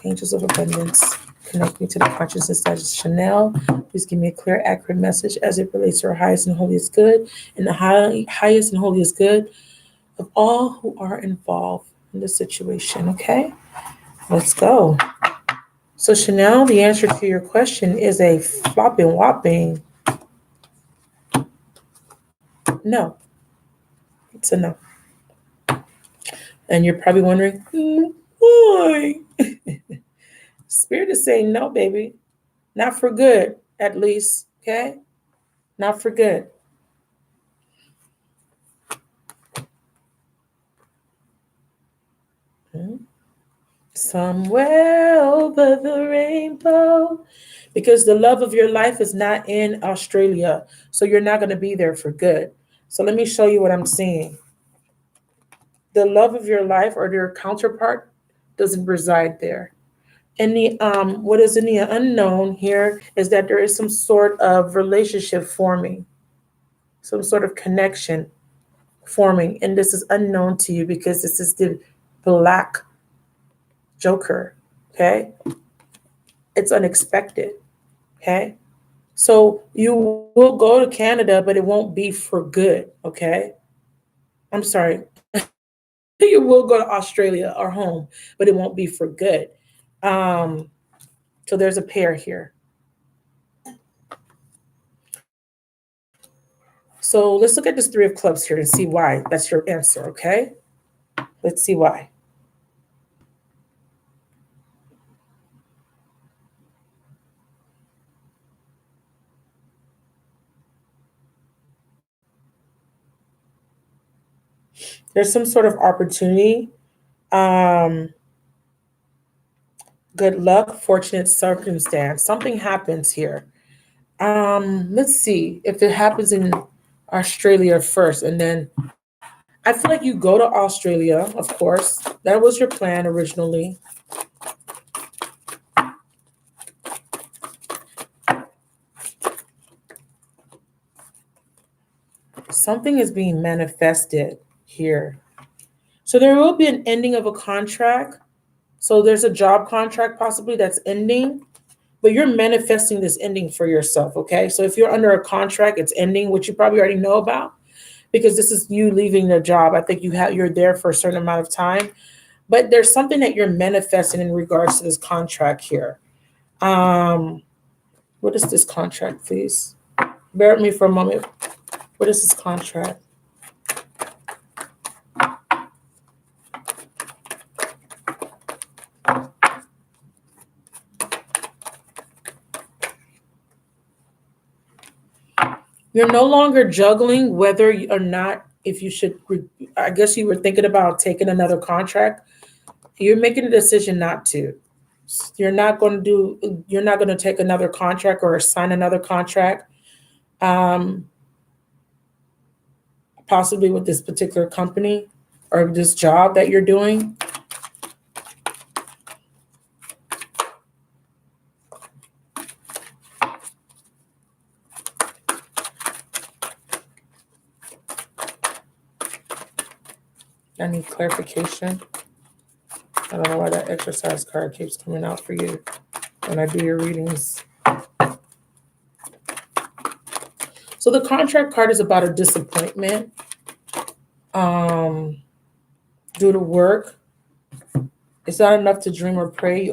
[SPEAKER 1] Angels of abundance, connect me to the consciousness that is Chanel. Please give me a clear, accurate message as it relates to her highest and holiest good and the highest and holiest good of all who are involved in the situation, okay? Let's go. So, Chanel, the answer to your question is a flopping whopping no. It's a no. And you're probably wondering, why? Spirit is saying no, baby. Not for good, at least, okay? Not for good. Somewhere over the rainbow. Because the love of your life is not in Australia. So you're not going to be there for good. So let me show you what I'm seeing. The love of your life or your counterpart doesn't reside there. And the what is in the unknown here is that there is some sort of relationship forming, some sort of connection forming, and this is unknown to you because this is the black joker. Okay, it's unexpected. Okay, so you will go to Canada, but it won't be for good. Okay, I'm sorry. You will go to Australia or home, but it won't be for good. Um, so there's a pair here. So let's look at this three of clubs here and see why that's your answer, okay? Let's see why. There's some sort of opportunity, um, good luck, fortunate circumstance. Something happens here. Let's see if it happens in Australia first, and then I feel like you go to Australia, of course. That was your plan originally. Something is being manifested here. So there will be an ending of a contract. So there's a job contract possibly that's ending, but you're manifesting this ending for yourself, okay? So if you're under a contract, it's ending, which you probably already know about, because this is you leaving the job. I think you're there for a certain amount of time, but there's something that you're manifesting in regards to this contract here. What is this contract, please? Bear with me for a moment. What is this contract? You're no longer juggling whether or not if you should. I guess you were thinking about taking another contract. You're making a decision not to. You're not going to do. You're not going to take another contract or sign another contract. Um, Possibly with this particular company or this job that you're doing. I need clarification. I don't know why that exercise card keeps coming out for you when I do your readings. So the contract card is about a disappointment um, due to work. It's not enough to dream or pray. You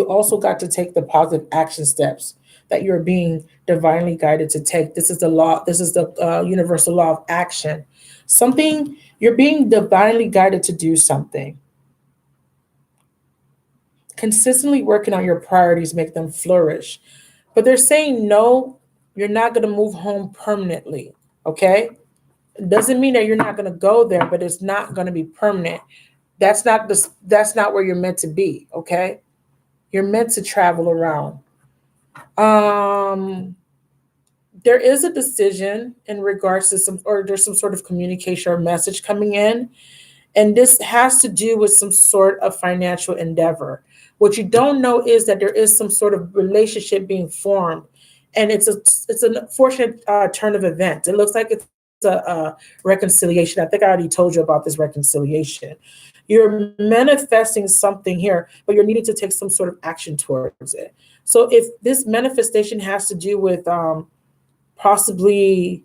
[SPEAKER 1] also got to take the positive action steps that you're being divinely guided to take. This is the law. This is the universal law of action. Something you're being divinely guided to do something. Consistently working on your priorities make them flourish. But they're saying no, you're not going to move home permanently. Okay? It doesn't mean that you're not going to go there, but it's not going to be permanent. That's not where you're meant to be, okay? You're meant to travel around. Um there is a decision in regards to some, or there's some sort of communication or message coming in, and this has to do with some sort of financial endeavor. What you don't know is that there is some sort of relationship being formed, and it's an unfortunate turn of events. It looks like it's a reconciliation. I think I already told you about this reconciliation. You're manifesting something here, but you're needing to take some sort of action towards it. So if this manifestation has to do with possibly,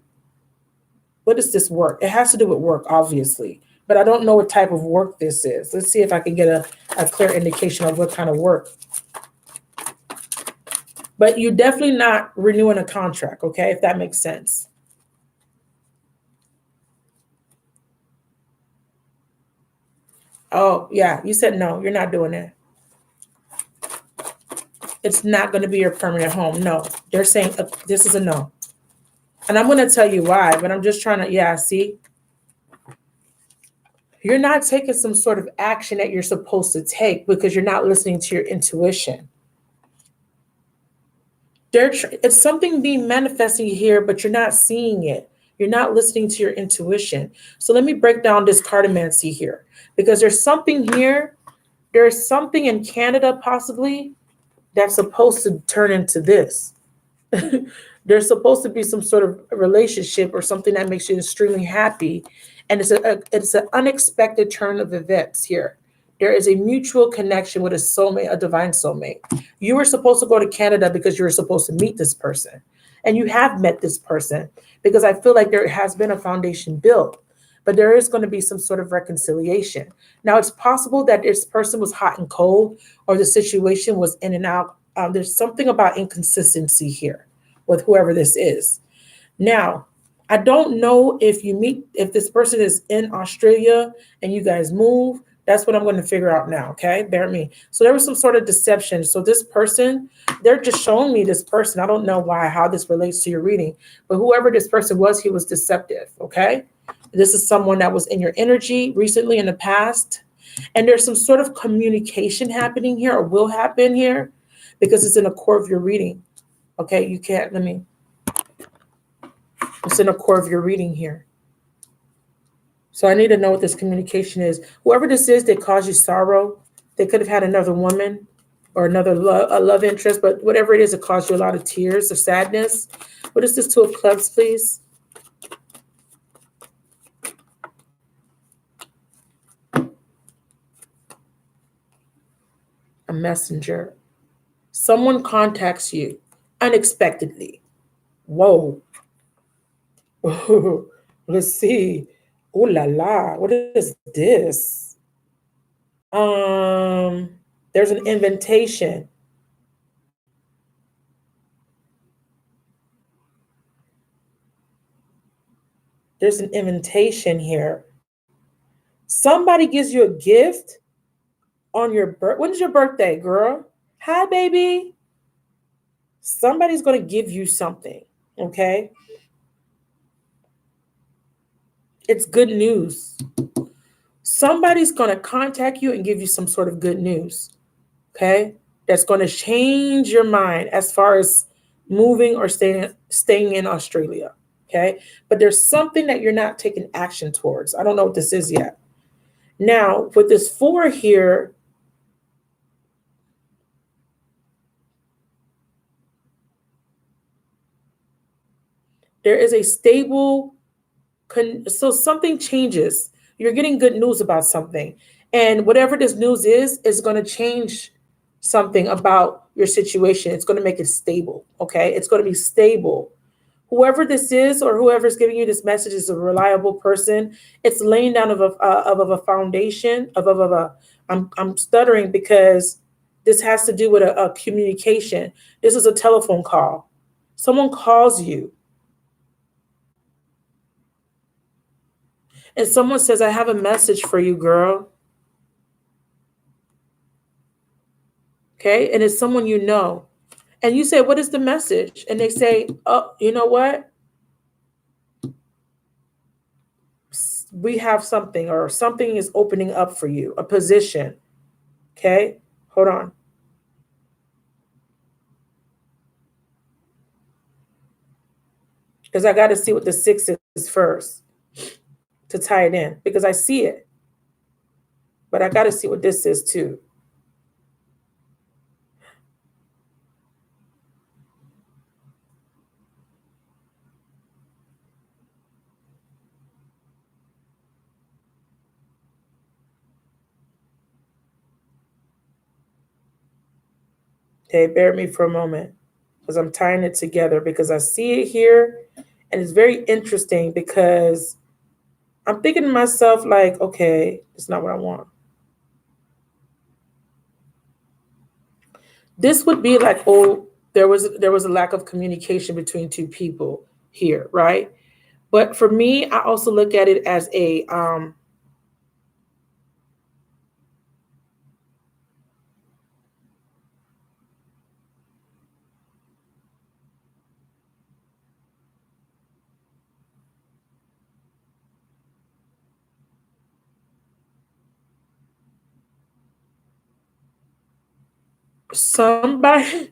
[SPEAKER 1] what does this work? It has to do with work, obviously, but I don't know what type of work this is. Let's see if I can get a clear indication of what kind of work. But you're definitely not renewing a contract, okay, if that makes sense. Oh, yeah, you said no, you're not doing it. It's not going to be your permanent home. No, they're saying this is a no. And I'm going to tell you why, but I'm just trying to, yeah, see, you're not taking some sort of action that you're supposed to take because you're not listening to your intuition. It's something being manifesting here, but you're not seeing it. You're not listening to your intuition. So let me break down this cartomancy here, because there's something here. There's something in Canada possibly that's supposed to turn into this. There's supposed to be some sort of relationship or something that makes you extremely happy, and it's an unexpected turn of events here. There is a mutual connection with a soulmate, a divine soulmate. You were supposed to go to Canada because you were supposed to meet this person, and you have met this person, because I feel like there has been a foundation built, but there is going to be some sort of reconciliation. Now, it's possible that this person was hot and cold, or the situation was in and out. There's something about inconsistency here with whoever this is. Now, I don't know if this person is in Australia and you guys move. That's what I'm going to figure out now. Okay, bear with me. So there was some sort of deception. So this person, they're just showing me this person. I don't know why, how this relates to your reading, but whoever this person was, he was deceptive. Okay, this is someone that was in your energy recently in the past, and there's some sort of communication happening here, or will happen here, because it's in the core of your reading. Okay, you can't, it's in the core of your reading here. So I need to know what this communication is. Whoever this is, they cause you sorrow. They could have had another woman or another a love interest, but whatever it is, it caused you a lot of tears or sadness. What is this Two of Clubs, please? A messenger. Someone contacts you unexpectedly. Whoa. Let's see. Oh la la. What is this? Um, there's an invitation. There's an invitation here. Somebody gives you a gift on your birth. When's your birthday, girl? Hi, baby. Somebody's going to give you something. Okay. It's good news. Somebody's going to contact you and give you some sort of good news. Okay. That's going to change your mind as far as moving or staying in Australia. Okay. But there's something that you're not taking action towards. I don't know what this is yet. Now, with this 4 here, there is a stable, so something changes. You're getting good news about something. And whatever this news is going to change something about your situation. It's going to make it stable. Okay. It's going to be stable. Whoever this is or whoever's giving you this message is a reliable person. It's laying down of a foundation of a, I'm stuttering because this has to do with a communication. This is a telephone call. Someone calls you and someone says, I have a message for you, girl. Okay. And it's someone you know. And you say, what is the message? And they say, oh, you know what? We have something, or something is opening up for you, a position. Okay. Hold on. Because I got to see what the 6 is first to tie it in, because I see it. But I got to see what this is too. Okay, bear with me for a moment because I'm tying it together, because I see it here and it's very interesting because I'm thinking to myself, like, okay, it's not what I want. This would be like, oh, there was a lack of communication between two people here, right? But for me, I also look at it as a somebody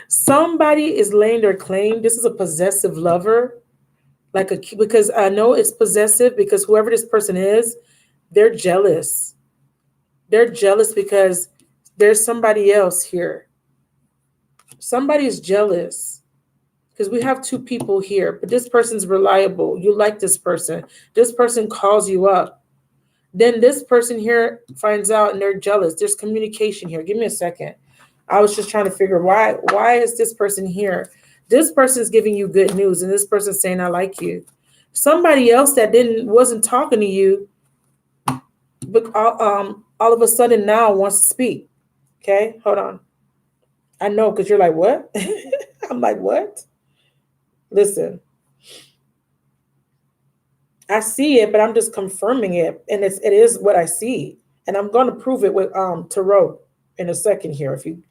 [SPEAKER 1] somebody is laying their claim. This is a possessive lover, like a, because I know it's possessive because whoever this person is, they're jealous. They're jealous because there's somebody else here. Somebody is jealous because we have two people here, but this person's reliable. You like this person. This person calls you up. Then this person here finds out and they're jealous. There's communication here. Give me a second. I was just trying to figure why is this person here? This person is giving you good news and this person's saying I like you. Somebody else that wasn't talking to you, but all of a sudden now wants to speak. Okay, hold on. I know, because you're like, what? I'm like, what? Listen, I see it, but I'm just confirming it, and it is what I see, and I'm going to prove it with tarot in a second here, if you,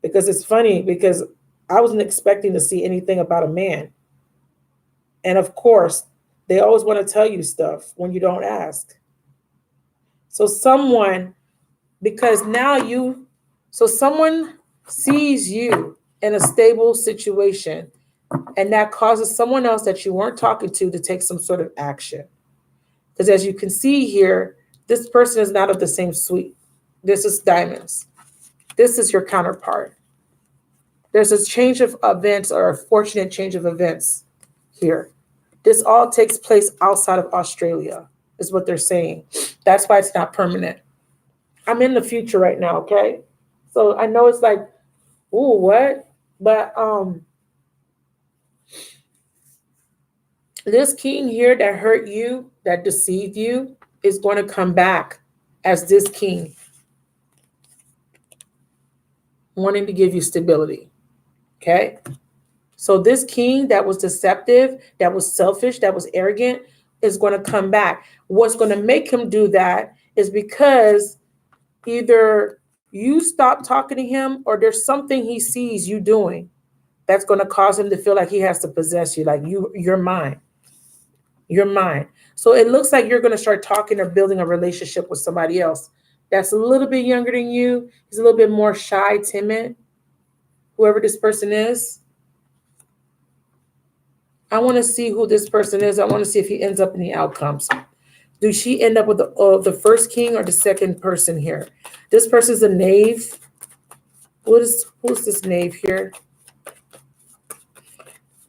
[SPEAKER 1] because it's funny because I wasn't expecting to see anything about a man, and of course, they always want to tell you stuff when you don't ask. So someone, because now you, so someone sees you in a stable situation, and that causes someone else that you weren't talking to take some sort of action. Because as you can see here, this person is not of the same suite. This is diamonds. This is your counterpart. There's a change of events, or a fortunate change of events here. This all takes place outside of Australia, is what they're saying. That's why it's not permanent. I'm in the future right now, okay? So I know it's like, ooh, what? But this king here that hurt you, that deceived you, is going to come back as this king, wanting to give you stability. Okay? So this king that was deceptive, that was selfish, that was arrogant, is going to come back. What's going to make him do that is because either you stop talking to him, or there's something he sees you doing that's going to cause him to feel like he has to possess you, like you're mine. You're mine. So it looks like you're going to start talking or building a relationship with somebody else that's a little bit younger than you. He's a little bit more shy, timid, whoever this person is. I want to see who this person is. I want to see if he ends up in the outcomes. Do she end up with the first king or the second person here? This person's a knave. Who's this knave here?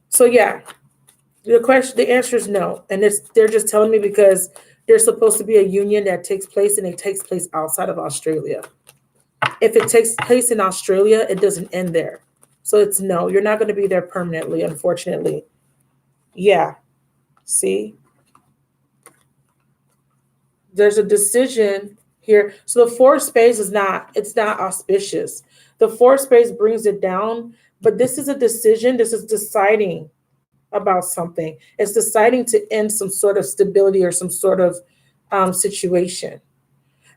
[SPEAKER 1] So yeah, The answer is no, and they're just telling me because there's supposed to be a union that takes place, and it takes place outside of Australia. If it takes place in Australia, it doesn't end there. So it's no, you're not going to be there permanently, unfortunately. Yeah, see, there's a decision here. So the fourth space is not, it's not auspicious. The fourth space brings it down, but this is a decision. This is deciding about something. It's deciding to end some sort of stability or some sort of situation.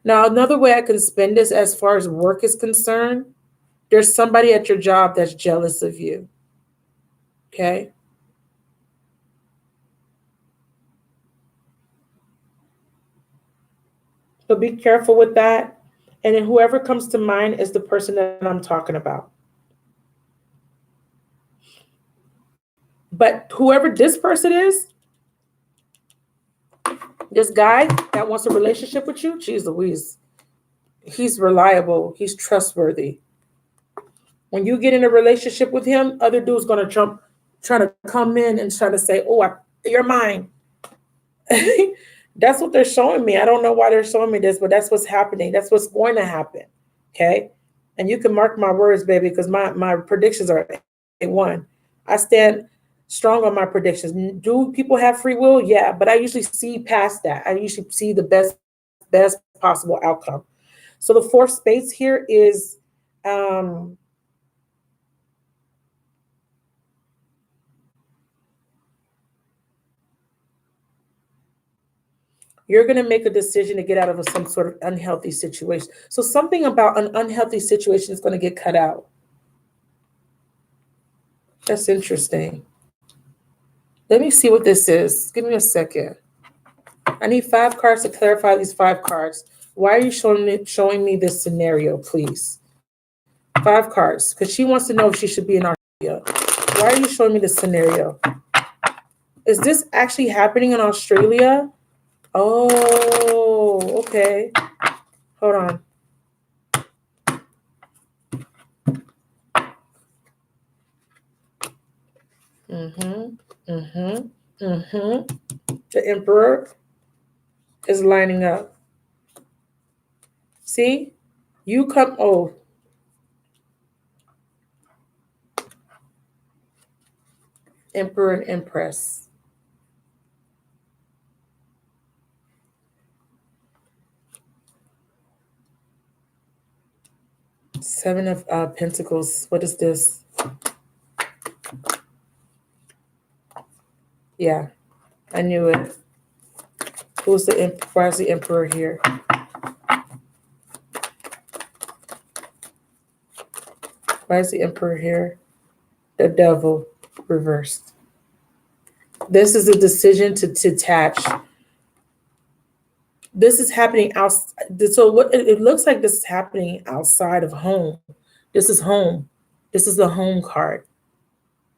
[SPEAKER 1] Now, another way I can spin this as far as work is concerned, there's somebody at your job that's jealous of you. Okay. So be careful with that. And then whoever comes to mind is the person that I'm talking about. But whoever this person is, this guy that wants a relationship with you, geez Louise, he's reliable, he's trustworthy. When you get in a relationship with him, other dudes gonna jump, trying to come in and try to say, "Oh, you're mine." That's what they're showing me. I don't know why they're showing me this, but that's what's happening. That's what's going to happen. Okay, and you can mark my words, baby, because my predictions are A1. I stand strong on my predictions. Do people have free will? Yeah, but I usually see past that. I usually see the best possible outcome. So the fourth space here is um, you're going to make a decision to get out of some sort of unhealthy situation. So something about an unhealthy situation is going to get cut out. That's interesting. Let me see what this is. Give me a second. I need 5 cards to clarify these 5 cards. Why are you showing me this scenario, please? 5 cards, because she wants to know if she should be in Australia. Why are you showing me this scenario? Is this actually happening in Australia? Oh, okay. Hold on. Mm-hmm. Mm-hmm. Mm-hmm. The Emperor is lining up. See? You come, oh, Emperor and Empress. Seven of Pentacles. What is this? Yeah, I knew it. Why is the Emperor here? Why is the Emperor here? The Devil reversed. This is a decision to detach. This is happening outside. So what it looks like, this is happening outside of home. This is home. This is the home card.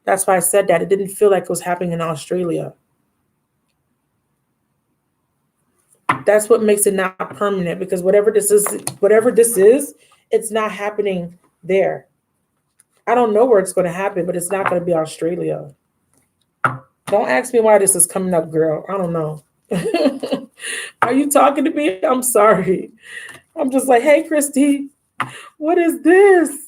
[SPEAKER 1] That's why I said that. It didn't feel like it was happening in Australia. That's what makes it not permanent, because whatever this is, it's not happening there. I don't know where it's going to happen, but it's not going to be Australia. Don't ask me why this is coming up, girl. I don't know. Are you talking to me? I'm sorry. I'm just like, hey, Christy, what is this?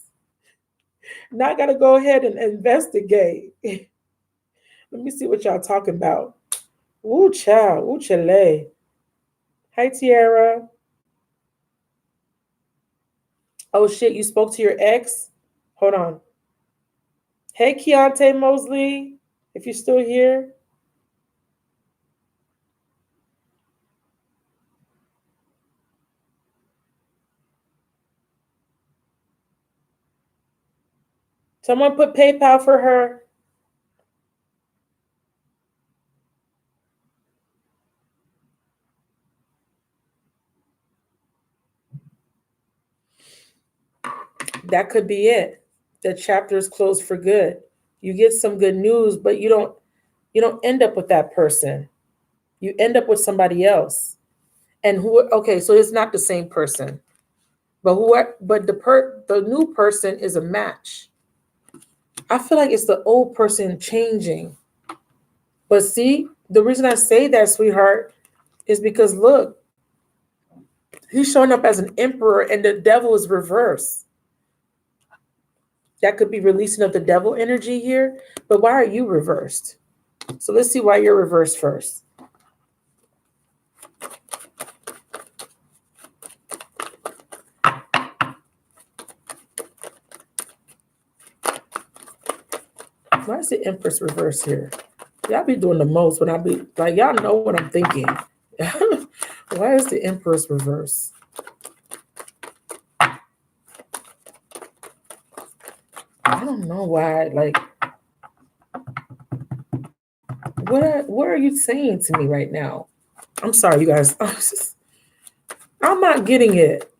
[SPEAKER 1] Now I got to go ahead and investigate. Let me see what y'all talking about. Woo, child. Woo, chile. Hi, Tiara. Oh, shit. You spoke to your ex? Hold on. Hey, Keontae Mosley. If you're still here. Someone put PayPal for her. That could be it. The chapter is closed for good. You get some good news, but you don't end up with that person. You end up with somebody else. And who, okay, so it's not the same person. But the new person is a match. I feel like it's the old person changing. But see, the reason I say that, sweetheart, is because look, he's showing up as an emperor and the devil is reversed. That could be releasing of the devil energy here. But why are you reversed? So let's see why you're reversed first. Why is the Empress reversed here? Y'all be doing the most when I be like, y'all know what I'm thinking. Why is the Empress reversed? I don't know why. Like, what are you saying to me right now? I'm sorry, you guys. I'm not getting it.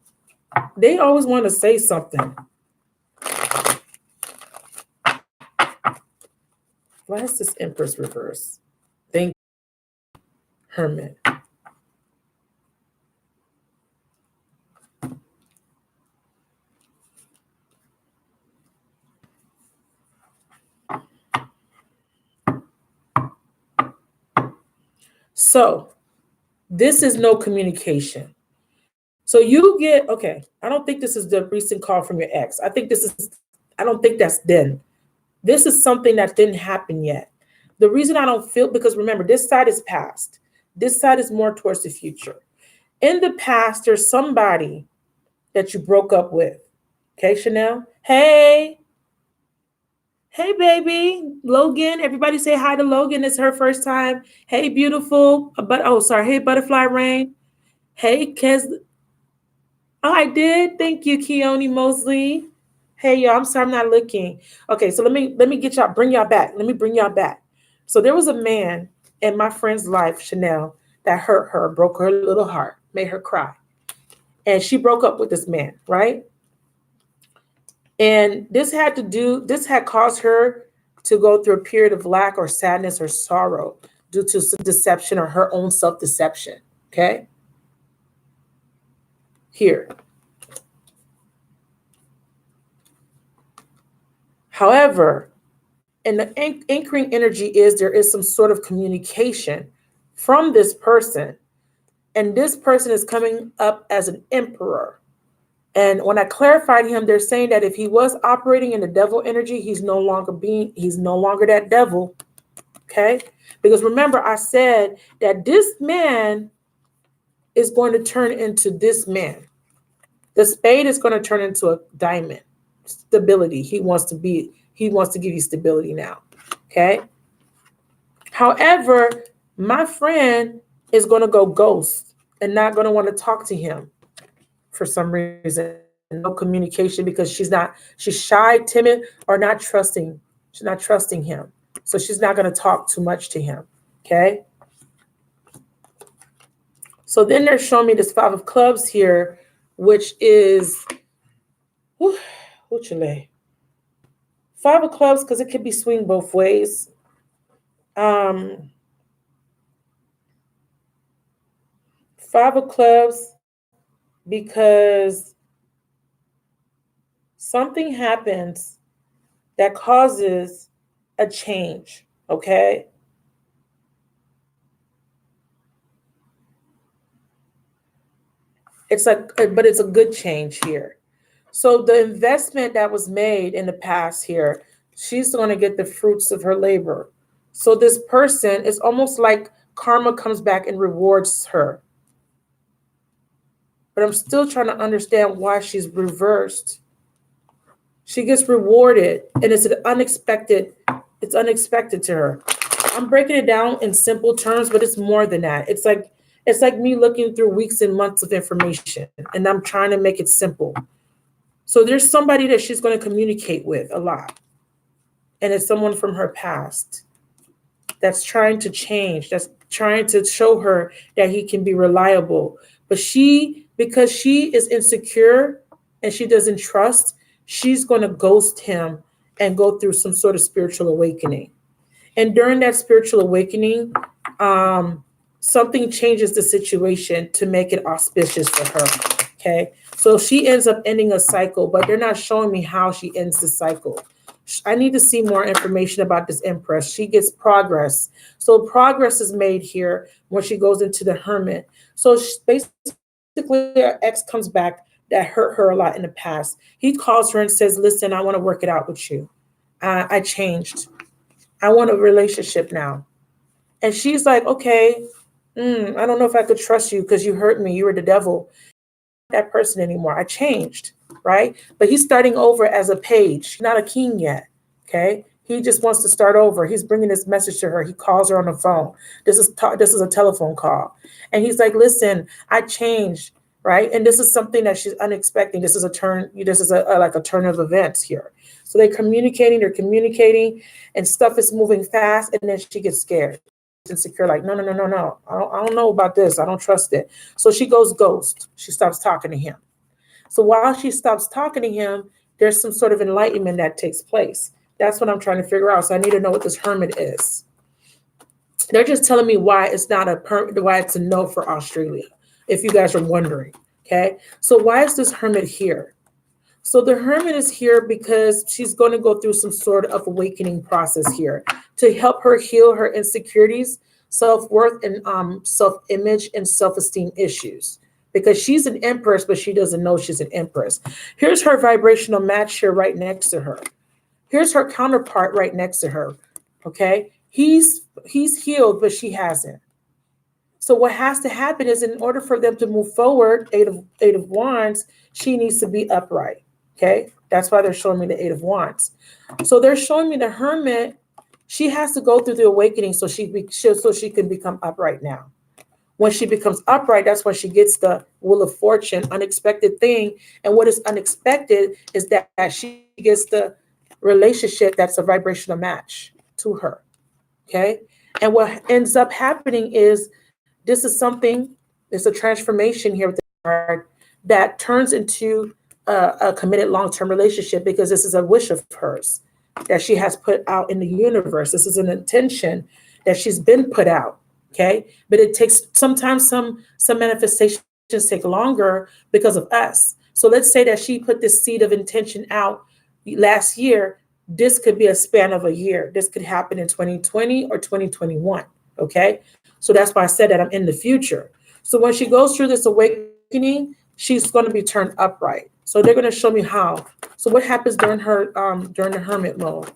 [SPEAKER 1] They always want to say something. Why is this Empress reverse? Thank you, Hermit. So this is no communication. So you get, okay, I don't think this is the recent call from your ex. I don't think that's then. This is something that didn't happen yet. The reason I don't feel, because remember, this side is past. This side is more towards the future. In the past, there's somebody that you broke up with. Okay, Chanel? Hey, baby. Logan, everybody say hi to Logan. It's her first time. Hey, beautiful. Hey, Butterfly Rain. Hey, Kes. Oh, I did. Thank you, Keone Mosley. Hey, y'all. I'm sorry, I'm not looking. Okay, so let me get y'all, bring y'all back. Let me bring y'all back. So there was a man in my friend's life, Chanel, that hurt her, broke her little heart, made her cry. And she broke up with this man, right? And this had caused her to go through a period of lack or sadness or sorrow due to some deception or her own self-deception. Okay? Here. However, and the anchoring energy is there is some sort of communication from this person. And this person is coming up as an emperor. And when I clarified him, they're saying that if he was operating in the devil energy, he's no longer that devil. Okay? Because remember, I said that this man is going to turn into this man. The spade is going to turn into a diamond. Stability. He wants to give you stability now. Okay? However, my friend is going to go ghost and not going to want to talk to him for some reason. No communication because she's shy, timid, or not trusting. She's not trusting him. So she's not going to talk too much to him. Okay? So then they're showing me this 5 of clubs here, which is, Uchale. 5 of clubs, because it could be swing both ways. 5 of clubs, because something happens that causes a change, okay? But it's a good change here. So the investment that was made in the past here, she's going to get the fruits of her labor. So this person, is almost like karma comes back and rewards her. But I'm still trying to understand why she's reversed. She gets rewarded, and it's unexpected to her. I'm breaking it down in simple terms, but it's more than that. It's like me looking through weeks and months of information, and I'm trying to make it simple. So there's somebody that she's going to communicate with a lot. And it's someone from her past that's trying to change, that's trying to show her that he can be reliable. But because she is insecure and she doesn't trust, she's going to ghost him and go through some sort of spiritual awakening. And during that spiritual awakening, something changes the situation to make it auspicious for her. Okay. So she ends up ending a cycle, but they're not showing me how she ends the cycle. I need to see more information about this Empress. She gets progress. So progress is made here when she goes into the Hermit. So basically, her ex comes back that hurt her a lot in the past. He calls her and says, listen, I want to work it out with you. I changed. I want a relationship now. And she's like, okay, I don't know if I could trust you because you hurt me. You were the devil. That person anymore. I changed, right? But he's starting over as a page, not a king yet. Okay. He just wants to start over. He's bringing this message to her. He calls her on the phone. This is a telephone call, and he's like, "Listen, I changed, right? And this is something that she's unexpected. This is a turn. This is like a turn of events here. So they're communicating, and stuff is moving fast, and then she gets scared, insecure, like, no, no, no, no, no. I don't know about this. I don't trust it. So she goes ghost. She stops talking to him. So while she stops talking to him, there's some sort of enlightenment that takes place. That's what I'm trying to figure out. So I need to know what this Hermit is. They're just telling me why it's not why it's a no for Australia, if you guys are wondering. Okay. So why is this Hermit here? So the Hermit is here because she's going to go through some sort of awakening process here to help her heal her insecurities, self-worth, and self-image and self-esteem issues. Because she's an empress, but she doesn't know she's an empress. Here's her vibrational match here right next to her. Here's her counterpart right next to her. Okay, he's healed, but she hasn't. So what has to happen is, in order for them to move forward, Eight of Wands, she needs to be upright. Okay, that's why they're showing me the Eight of Wands. So they're showing me the Hermit. She has to go through the awakening so she can become upright now. When she becomes upright, that's when she gets the Wheel of Fortune, unexpected thing. And what is unexpected is that she gets the relationship that's a vibrational match to her. Okay, and what ends up happening is this is something. It's a transformation here with the card that turns into a committed long-term relationship, because this is a wish of hers that she has put out in the universe. This is an intention that she's been put out. Okay, but it takes sometimes some manifestations take longer because of us. So let's say that she put this seed of intention out last year. This could be a span of a year. This could happen in 2020 or 2021. Okay, so that's why I said that I'm in the future. So when she goes through this awakening, she's going to be turned upright. So they're going to show me how. So what happens during the Hermit mode?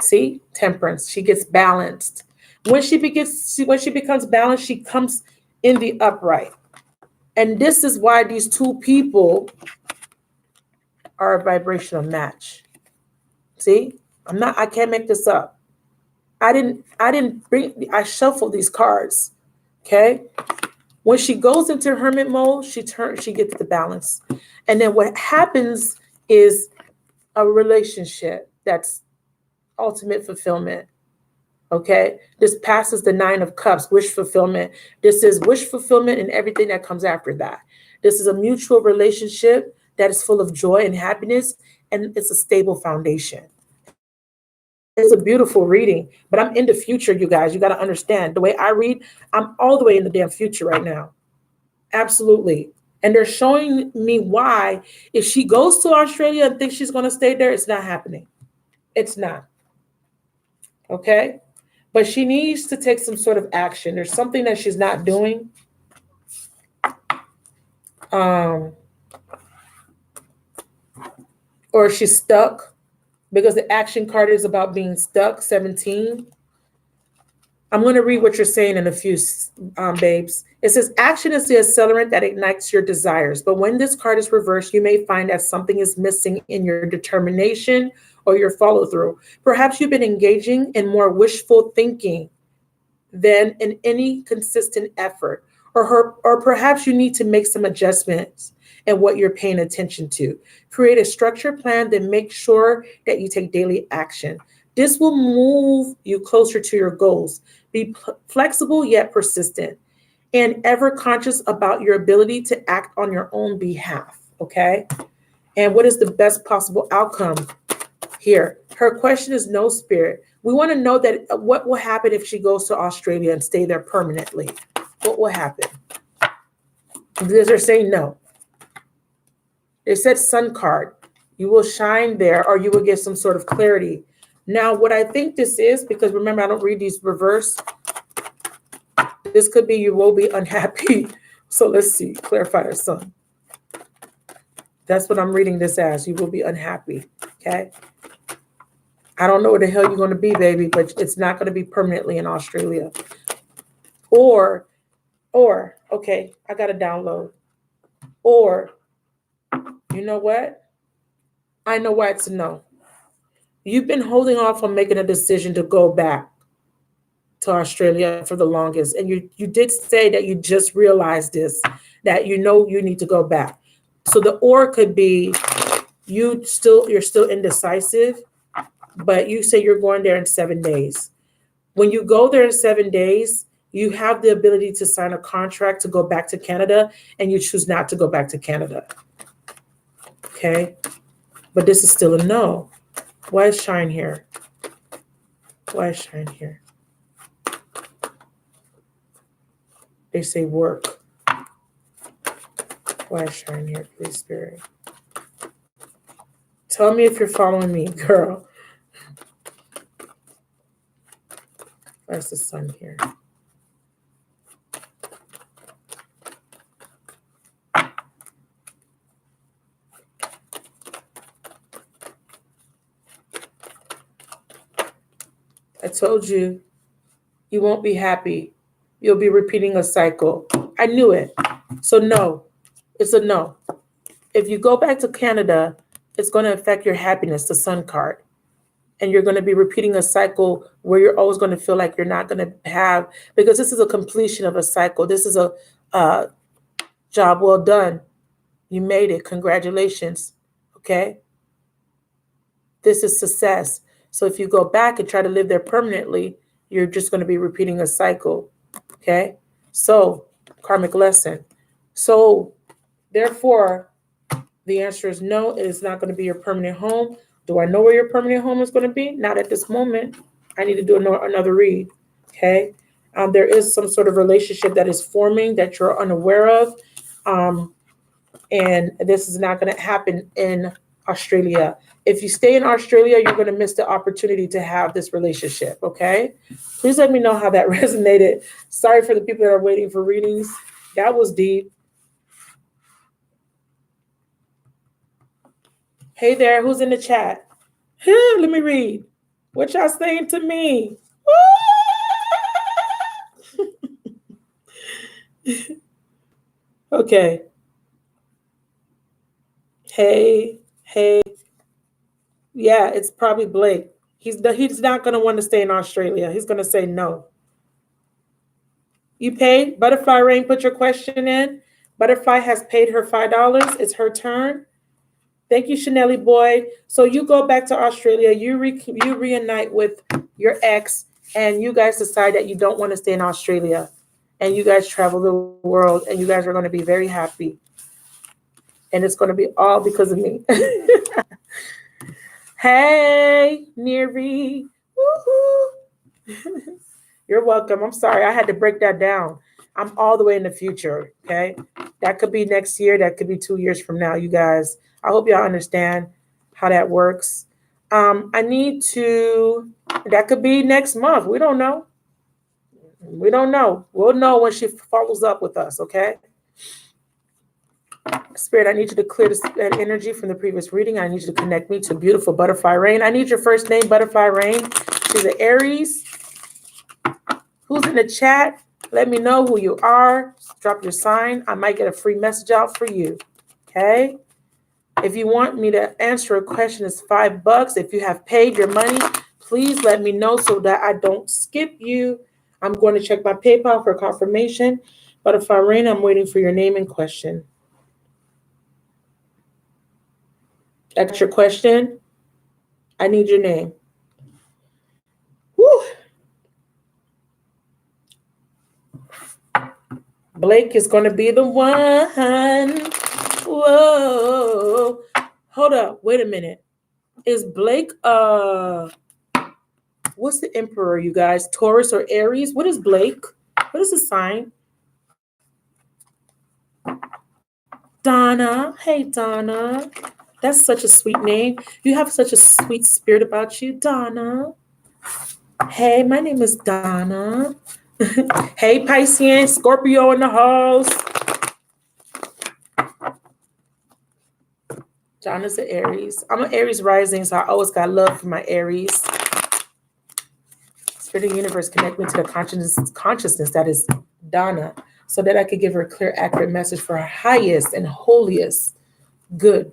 [SPEAKER 1] See, Temperance. She gets balanced. When she becomes balanced, she comes in the upright. And this is why these two people are a vibrational match. See, I can't make this up. I shuffled these cards. Okay. When she goes into Hermit mode, she gets the balance. And then what happens is a relationship that's ultimate fulfillment. Okay. This passes the 9 of Cups, wish fulfillment. This is wish fulfillment and everything that comes after that. This is a mutual relationship that is full of joy and happiness, and it's a stable foundation. It's a beautiful reading, but I'm in the future, you guys. You got to understand the way I read, I'm all the way in the damn future right now. Absolutely. And they're showing me why, if she goes to Australia and thinks she's going to stay there, it's not happening. It's not. Okay. But she needs to take some sort of action. There's something that she's not doing. Or she's stuck, because the action card is about being stuck, 17. I'm going to read what you're saying in a few, babes. It says, action is the accelerant that ignites your desires. But when this card is reversed, you may find that something is missing in your determination or your follow through. Perhaps you've been engaging in more wishful thinking than in any consistent effort. Or perhaps you need to make some adjustments in what you're paying attention to. Create a structured plan, then make sure that you take daily action. This will move you closer to your goals. Be flexible yet persistent, and ever conscious about your ability to act on your own behalf. Okay? And what is the best possible outcome here? Her question is no, Spirit. We want to know that what will happen if she goes to Australia and stay there permanently. What will happen? Because they're saying no. They said Sun card. You will shine there, or you will get some sort of clarity. Now, what I think this is, because remember, I don't read these reverse, this could be you will be unhappy. So let's see, clarify the sun. That's what I'm reading this as. You will be unhappy. Okay. I don't know where the hell you're going to be, baby, but it's not going to be permanently in Australia. Or, okay, I got to download. Or, you know what? I know why it's a no. You've been holding off on making a decision to go back to Australia for the longest. And you did say that you just realized this, that you know you need to go back. So the or could be you're still indecisive, but you say you're going there in 7 days. When you go there in 7 days, you have the ability to sign a contract to go back to Canada, and you choose not to go back to Canada. Okay? But this is still a no. Why is shine here? Why is shine here? They say work. Why is shine here, please, Spirit? Tell me if you're following me, girl. Where's the sun here? I told you, you won't be happy. You'll be repeating a cycle. I knew it. So no, it's a no. If you go back to Canada, it's going to affect your happiness, the sun card. And you're going to be repeating a cycle where you're always going to feel like you're not going to have, because this is a completion of a cycle. This is a job well done. You made it. Congratulations. Okay? This is success. So if you go back and try to live there permanently, you're just going to be repeating a cycle. Okay? So, karmic lesson. So, therefore, the answer is no, it is not going to be your permanent home. Do I know where your permanent home is going to be? Not at this moment. I need to do another read. Okay? There is some sort of relationship that is forming that you're unaware of. And this is not going to happen in Australia. If you stay in Australia, you're going to miss the opportunity to have this relationship. Okay? Please let me know how that resonated. Sorry for the people that are waiting for readings. That was deep. Hey there, who's in the chat? Let me read. What y'all saying to me? Okay. Hey. Yeah, it's probably Blake. He's not going to want to stay in Australia. He's going to say no. You paid? Butterfly Rain, put your question in. Butterfly has paid her $5. It's her turn. Thank you, Chanelly boy. So you go back to Australia, you reunite with your ex, and you guys decide that you don't want to stay in Australia. And you guys travel the world, and you guys are going to be very happy. And it's going to be all because of me. Hey, Neri. Woohoo. You're welcome. I'm sorry. I had to break that down. I'm all the way in the future, okay? That could be next year. That could be 2 years from now, you guys. I hope y'all understand how that works. I need to, that could be next month. We don't know. We don't know. We'll know when she follows up with us, okay? Spirit, I need you to clear that energy from the previous reading. I need you to connect me to beautiful Butterfly Rain. I need your first name, Butterfly Rain. She's an Aries. Who's in the chat? Let me know who you are. Drop your sign. I might get a free message out for you. Okay? If you want me to answer a question, it's $5. If you have paid your money, please let me know so that I don't skip you. I'm going to check my PayPal for confirmation. Butterfly Rain, I'm waiting for your name and question. I got your question. I need your name. Woo. Blake is going to be the one. Whoa. Hold up. Wait a minute. Is Blake, what's the emperor, you guys? Taurus or Aries? What is Blake? What is the sign? Donna. Hey, Donna. That's such a sweet name. You have such a sweet spirit about you, Donna. Hey, my name is Donna. Hey, Pisces, Scorpio in the house. Donna's an Aries. I'm an Aries rising, so I always got love for my Aries. Spirit of the universe connect me to the consciousness that is Donna, so that I could give her a clear, accurate message for her highest and holiest good.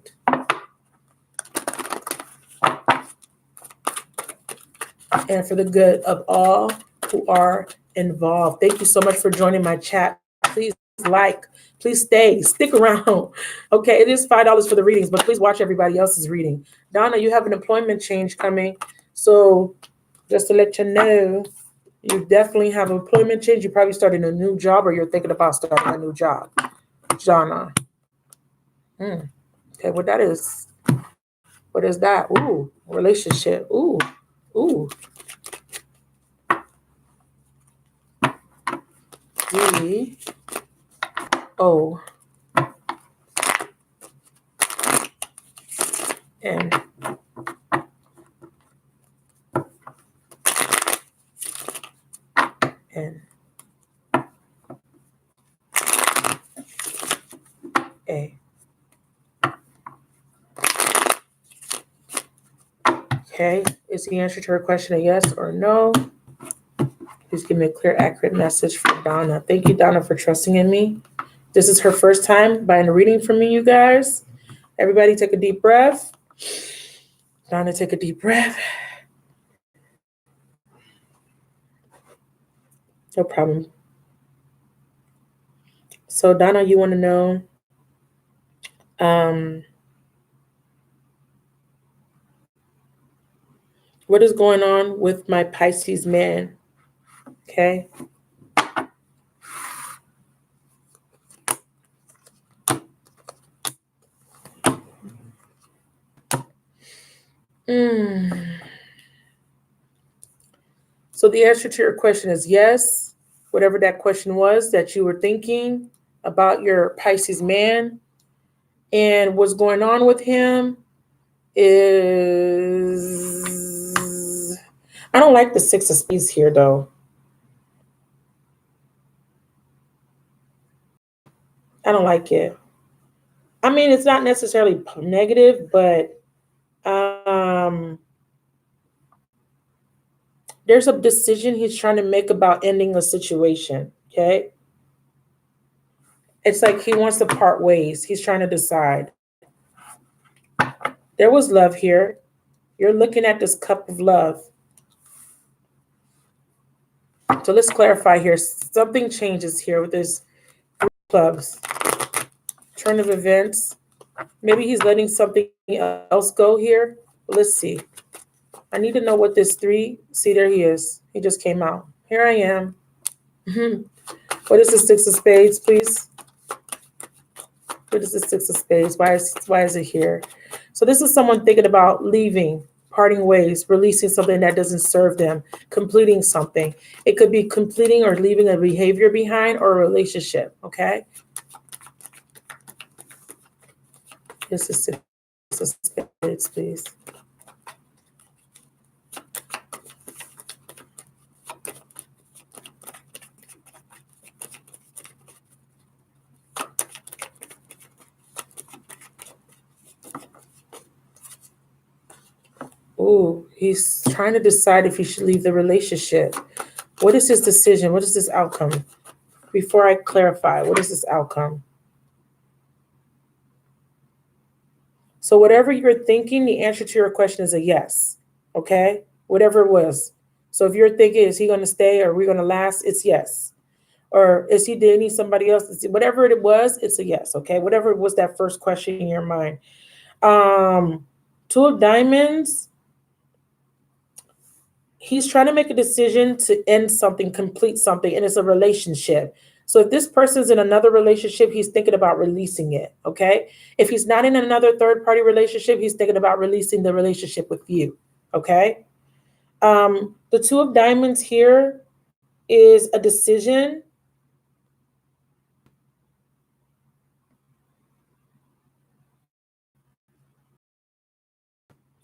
[SPEAKER 1] And for the good of all who are involved. Thank you so much for joining my chat. Please like, please stick around. Okay, it is $5 for the readings, but please watch everybody else's reading. Donna, you have an employment change coming. So just to let you know, you definitely have an employment change. You probably started a new job, or you're thinking about starting a new job. Donna. Okay, what that is? What is that? Ooh, relationship. Ooh. D O N N A. Okay, is the answer to her question a yes or no? Please give me a clear, accurate message for Donna. Thank you, Donna, for trusting in me. This is her first time buying a reading from me, you guys. Everybody take a deep breath. Donna, take a deep breath. No problem. So, Donna, you want to know what is going on with my Pisces man? Okay. So the answer to your question is yes. Whatever that question was that you were thinking about your Pisces man and what's going on with him is, I don't like the Six of Spades here though. I don't like it. I mean, it's not necessarily negative, but there's a decision he's trying to make about ending a situation. Okay. It's like he wants to part ways. He's trying to decide. There was love here. You're looking at this cup of love. So let's clarify here. Something changes here with this clubs. Turn of events. Maybe he's letting something else go here. Let's see. I need to know what this three. See, there he is. He just came out. Here I am. What is the Six of Spades, please? What is the Six of Spades? Why is it here? So this is someone thinking about leaving, parting ways, releasing something that doesn't serve them, completing something. It could be completing or leaving a behavior behind or a relationship, okay? This is Six of Spades, please. Ooh, he's trying to decide if he should leave the relationship. What is his decision? What is this outcome? Before I clarify, what is this outcome? So whatever you're thinking, the answer to your question is a yes, okay? Whatever it was. So if you're thinking, is he going to stay or are we going to last? It's yes. Or is he dating somebody else? Whatever it was, it's a yes, okay? Whatever was that first question in your mind. Two of Diamonds, he's trying to make a decision to end something, complete something, and it's a relationship. So if this person's in another relationship, he's thinking about releasing it, okay? If he's not in another third-party relationship, he's thinking about releasing the relationship with you, okay? The Two of Diamonds here is a decision.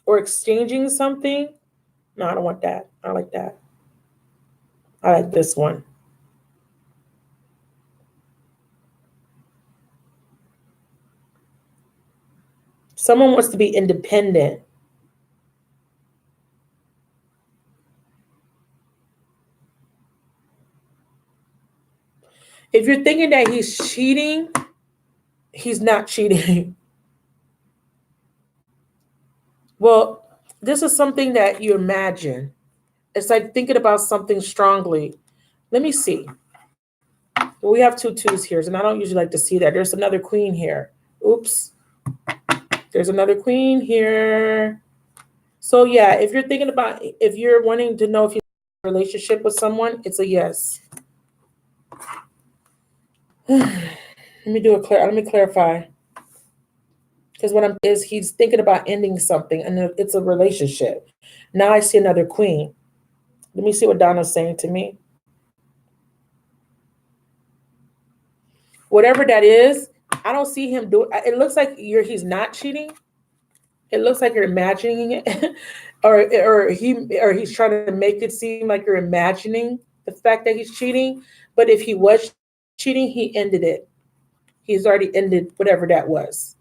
[SPEAKER 1] or exchanging something. No, I don't want that. I like that. I like this one. Someone wants to be independent. If you're thinking that he's cheating, he's not cheating. Well, this is something that you imagine. It's like thinking about something strongly. Let me see. Well, we have two twos here, and I don't usually like to see that. There's another queen here. Oops. There's another queen here. So yeah, if you're wanting to know if you're in a relationship with someone, it's a yes. Let me clarify. Because what I'm is he's thinking about ending something, and it's a relationship. Now I see another queen. Let me see what Donna's saying to me. Whatever that is, I don't see him do it. It looks like he's not cheating. It looks like you're imagining it, or he's trying to make it seem like you're imagining the fact that he's cheating. But if he was cheating, he ended it. He's already ended whatever that was.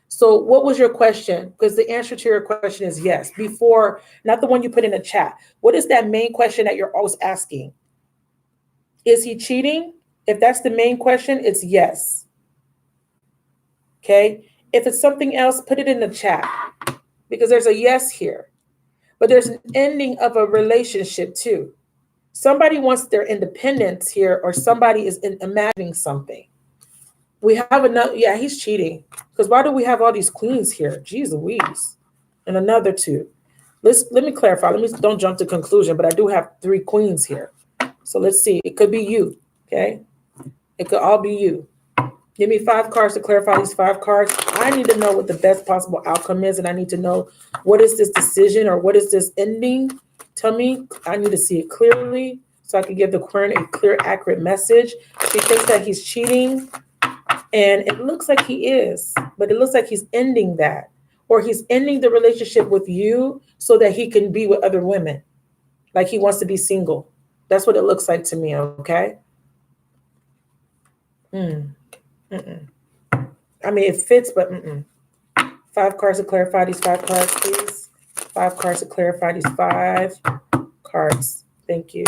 [SPEAKER 1] So, what was your question? Because the answer to your question is yes. Before, not the one you put in the chat. What is that main question that you're always asking? Is he cheating? If that's the main question, it's yes. Okay. If it's something else, put it in the chat because there's a yes here. But there's an ending of a relationship too. Somebody wants their independence here, or somebody is imagining something. We have another, yeah, he's cheating. Because why do we have all these queens here? Jeez Louise. And another two. Let me clarify. Don't jump to conclusion, but I do have three queens here. So let's see. It could be you. Okay. It could all be you. Give me 5 cards to clarify these 5 cards. I need to know what the best possible outcome is, and I need to know what is this decision or what is this ending. Tell me, I need to see it clearly so I can give the queen a clear, accurate message. She thinks that he's cheating, and it looks like he is, but it looks like he's ending that, or he's ending the relationship with you so that he can be with other women. Like he wants to be single. That's what it looks like to me, okay? Mm-mm. I mean, it fits, but 5 cards to clarify these 5 cards, please. 5 cards to clarify these 5 cards. Thank you.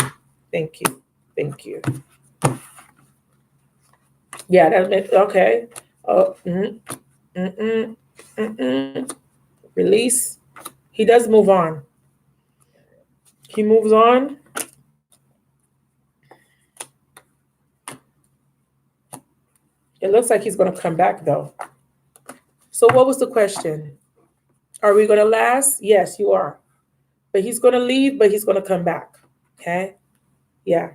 [SPEAKER 1] Thank you. Thank you. Yeah, that's okay. Oh, Release. He does move on. He moves on. It looks like he's going to come back, though. So what was the question? Are we going to last? Yes, you are. But he's going to leave, but he's going to come back. Okay? Yeah.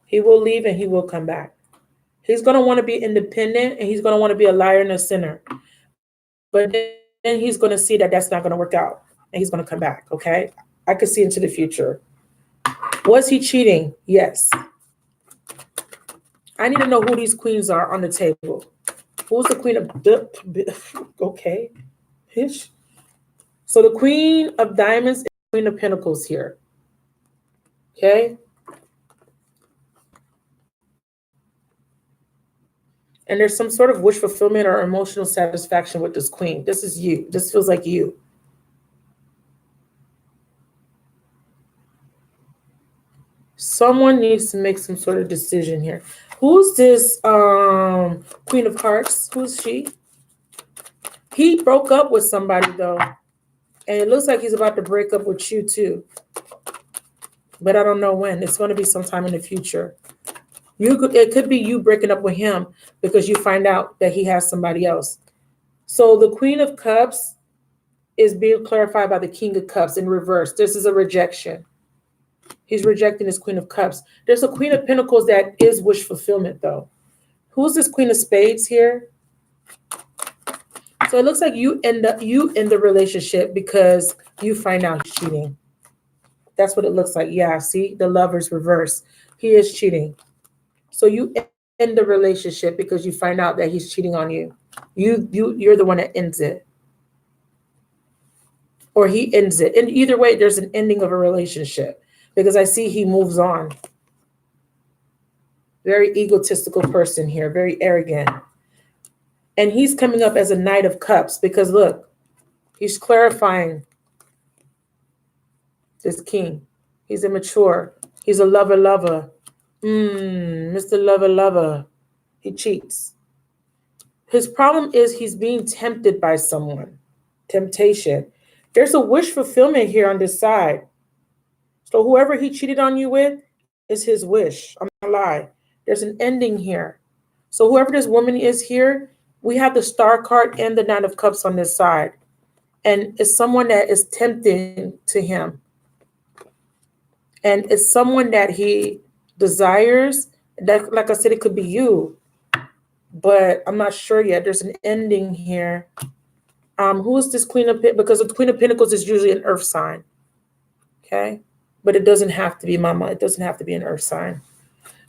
[SPEAKER 1] He will leave and he will come back. He's going to want to be independent, and he's going to want to be a liar and a sinner. But then he's going to see that that's not going to work out, and he's going to come back. Okay? I could see into the future. Was he cheating? Yes. I need to know who these queens are on the table. Who's the queen of okay? Ish. So the queen of diamonds and queen of pentacles here. Okay? And there's some sort of wish fulfillment or emotional satisfaction with this queen. This is you. This feels like you. Someone needs to make some sort of decision here. Who's this Queen of Hearts? Who's she? He broke up with somebody, though. And it looks like he's about to break up with you, too. But I don't know when. It's going to be sometime in the future. It could be you breaking up with him because you find out that he has somebody else. So the Queen of Cups is being clarified by the King of Cups in reverse. This is a rejection. He's rejecting his Queen of Cups. There's a Queen of Pentacles that is wish fulfillment, though. Who's this Queen of Spades here? So it looks like you end the relationship because you find out he's cheating. That's what it looks like. Yeah, see? The Lover's reverse. He is cheating. So you end the relationship because you find out that he's cheating on you. You're the one that ends it. or he ends it. And either way, there's an ending of a relationship because I see he moves on. Very egotistical person here, very arrogant. And he's coming up as a Knight of Cups because look, he's clarifying this king. He's immature. He's a lover. Mr. Lover. He cheats. His problem is he's being tempted by someone. Temptation. There's a wish fulfillment here on this side. So whoever he cheated on you with is his wish. I'm not gonna lie. There's an ending here. So whoever this woman is here, we have the Star card and the Nine of Cups on this side. And it's someone that is tempting to him. And it's someone that he desires. That, like I said, it could be you. But I'm not sure yet. There's an ending here. Who is this Queen of Pentacles? Because the Queen of Pentacles is usually an earth sign. Okay? But it doesn't have to be, Mama. It doesn't have to be an earth sign.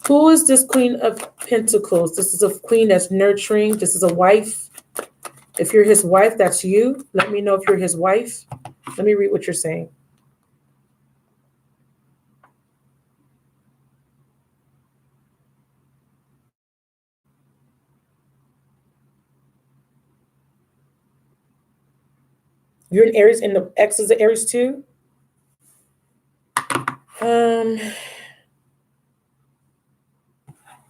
[SPEAKER 1] Who is this Queen of Pentacles? This is a queen that's nurturing. This is a wife. If you're his wife, that's you. Let me know if you're his wife. Let me read what you're saying. You're an Aries and the ex is an Aries too?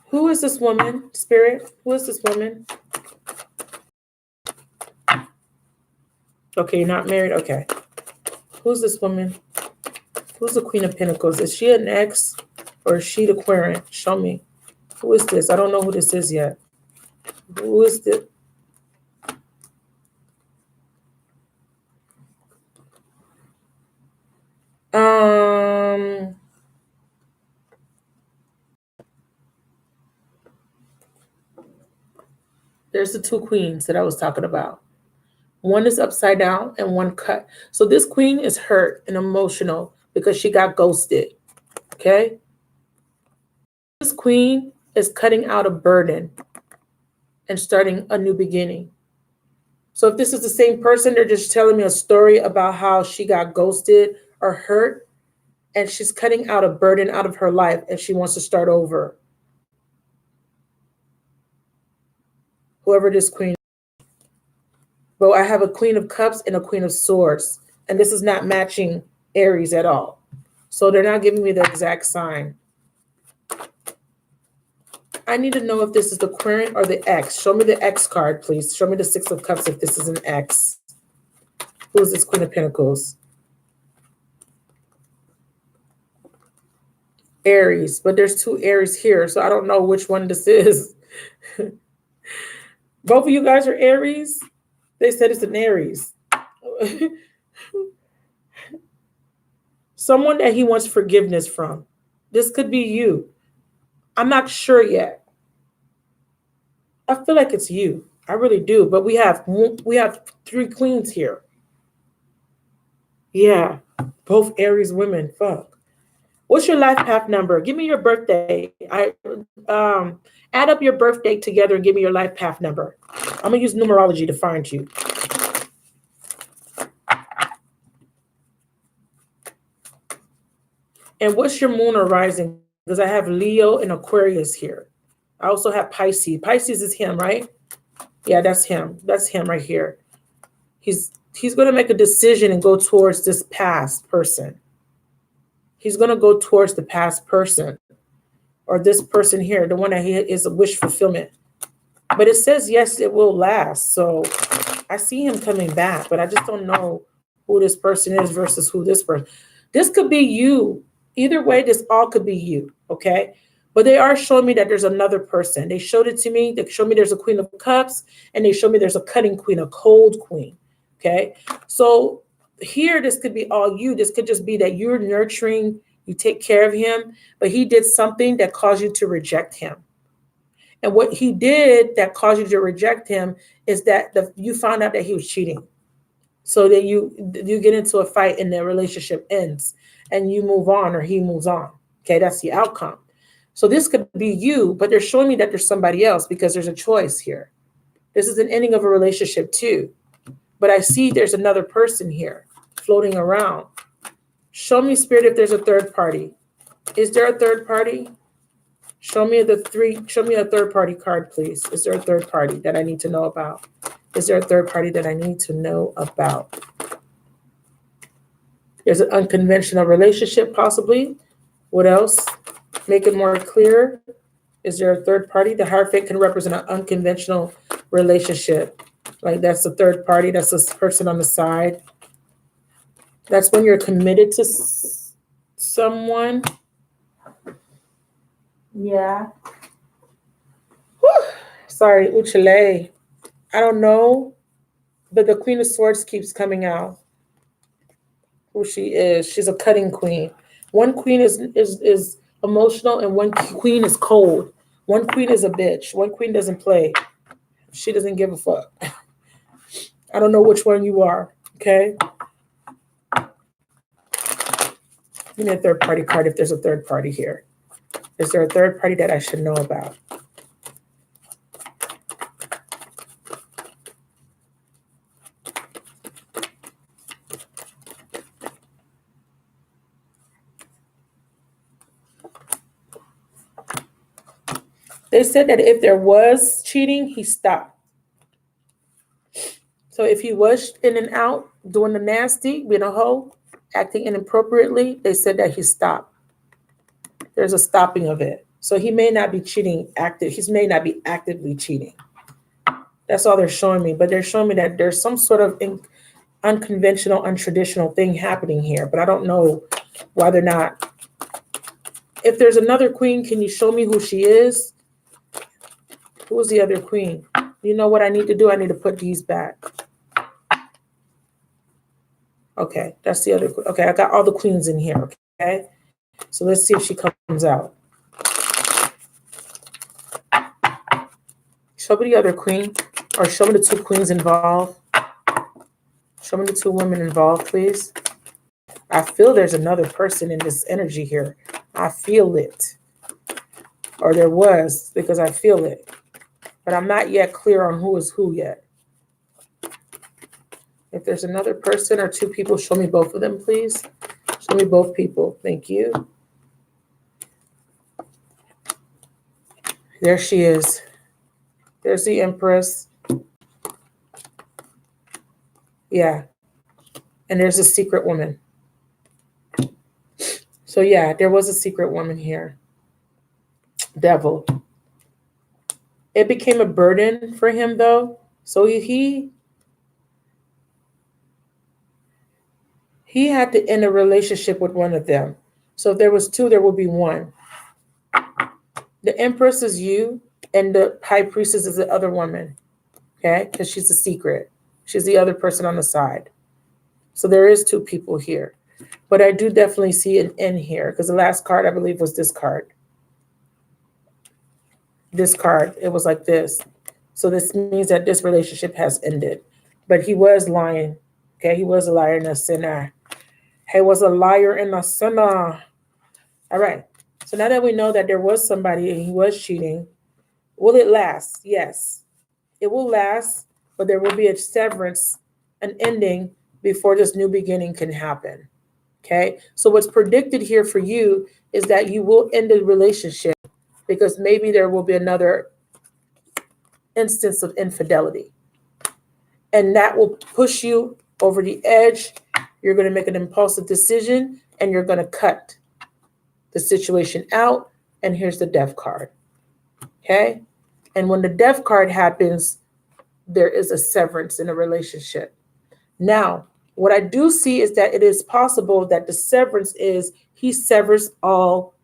[SPEAKER 1] Who is this woman, Spirit? Who is this woman? Okay, you're not married? Okay. Who's this woman? Who's the Queen of Pentacles? Is she an ex or is she the querent? Show me. Who is this? I don't know who this is yet. Who is this? There's the two queens that I was talking about. One is upside down and one cut. So this queen is hurt and emotional because she got ghosted. Okay? This queen is cutting out a burden and starting a new beginning. So if this is the same person, they're just telling me a story about how she got ghosted or hurt, and she's cutting out a burden out of her life and she wants to start over. Whoever this queen is. But I have a Queen of Cups and a Queen of Swords, and this is not matching Aries at all. So they're not giving me the exact sign. I need to know if this is the querent or the X. Show me the X card, please. Show me the Six of Cups if this is an X. Who is this Queen of Pentacles? Aries, but there's two Aries here, so I don't know which one this is. Both of you guys are Aries? They said it's an Aries. Someone that he wants forgiveness from. This could be you. I'm not sure yet. I feel like it's you. I really do. But we have three queens here. Yeah, both Aries women. Fuck. What's your life path number? Give me your birthday. Add up your birthday together and give me your life path number. I'm gonna use numerology to find you. And what's your moon or rising? Because I have Leo and Aquarius here. I also have Pisces. Pisces is him, right? Yeah, that's him. That's him right here. He's going to make a decision and go towards this past person. He's going to go towards the past person or this person here, the one that he is a wish fulfillment. But it says, yes, it will last. So I see him coming back, but I just don't know who this person is versus who this person. This could be you. Either way, this all could be you, okay? But they are showing me that there's another person. They showed it to me. They showed me there's a Queen of Cups, and they showed me there's a cutting queen, a cold queen, okay? So here, this could be all you. This could just be that you're nurturing, you take care of him, but he did something that caused you to reject him. And what he did that caused you to reject him is that you found out that he was cheating. So then you get into a fight and the relationship ends and you move on or he moves on. Okay, that's the outcome. So this could be you, but they're showing me that there's somebody else because there's a choice here. This is an ending of a relationship too. But I see there's another person here. floating around. Show me, Spirit, if there's a third party. Is there a third party? Show me a third party card, please. Is there a third party that I need to know about? Is there a third party that I need to know about? There's an unconventional relationship, possibly. What else? Make it more clear. Is there a third party? The Hierophant can represent an unconventional relationship. Like that's the third party. That's this person on the side. That's when you're committed to someone. Yeah. Whew. Sorry, Uchile. I don't know, but the Queen of Swords keeps coming out. Who she is? She's a cutting queen. One queen is emotional, and one queen is cold. One queen is a bitch. One queen doesn't play. She doesn't give a fuck. I don't know which one you are. Okay. Give me a third party card if there's a third party here. Is there a third party that I should know about? They said that if there was cheating, he stopped. So if he was in and out, doing the nasty, being a hoe, acting inappropriately, they said that he stopped. There's a stopping of it. So he may not be cheating he may not be actively cheating. That's all they're showing me. But they're showing me that there's some sort of unconventional, untraditional thing happening here. But I don't know whether or not. If there's another queen, can you show me who she is? Who is the other queen? You know what I need to do? I need to put these back. Okay, that's the other. Okay, I got all the queens in here. Okay, so let's see if she comes out. Show me the other queen, or show me the two queens involved. Show me the two women involved, please. I feel there's another person in this energy here. I feel it. Or there was, because I feel it. But I'm not yet clear on who is who yet. If there's another person or two people, show me both of them, please. Show me both people. Thank you. There she is. There's the Empress. Yeah. And there's a secret woman. So yeah, there was a secret woman here. Devil. It became a burden for him though. So he had to end a relationship with one of them. So if there was two, there will be one. The Empress is you, and the High Priestess is the other woman. Okay? Because she's a secret. She's the other person on the side. So there is two people here. But I do definitely see an end here, because the last card, I believe, was this card. This card, it was like this. So this means that this relationship has ended. But he was lying. Okay? He was a liar and a sinner. He was a liar and a sinner. All right. So now that we know that there was somebody and he was cheating, will it last? Yes. It will last, but there will be a severance, an ending before this new beginning can happen. Okay? So what's predicted here for you is that you will end the relationship because maybe there will be another instance of infidelity. And that will push you over the edge. You're going to make an impulsive decision and you're going to cut the situation out. And here's the Death card. Okay? And when the Death card happens, there is a severance in a relationship. Now, what I do see is that it is possible that the severance is he severs all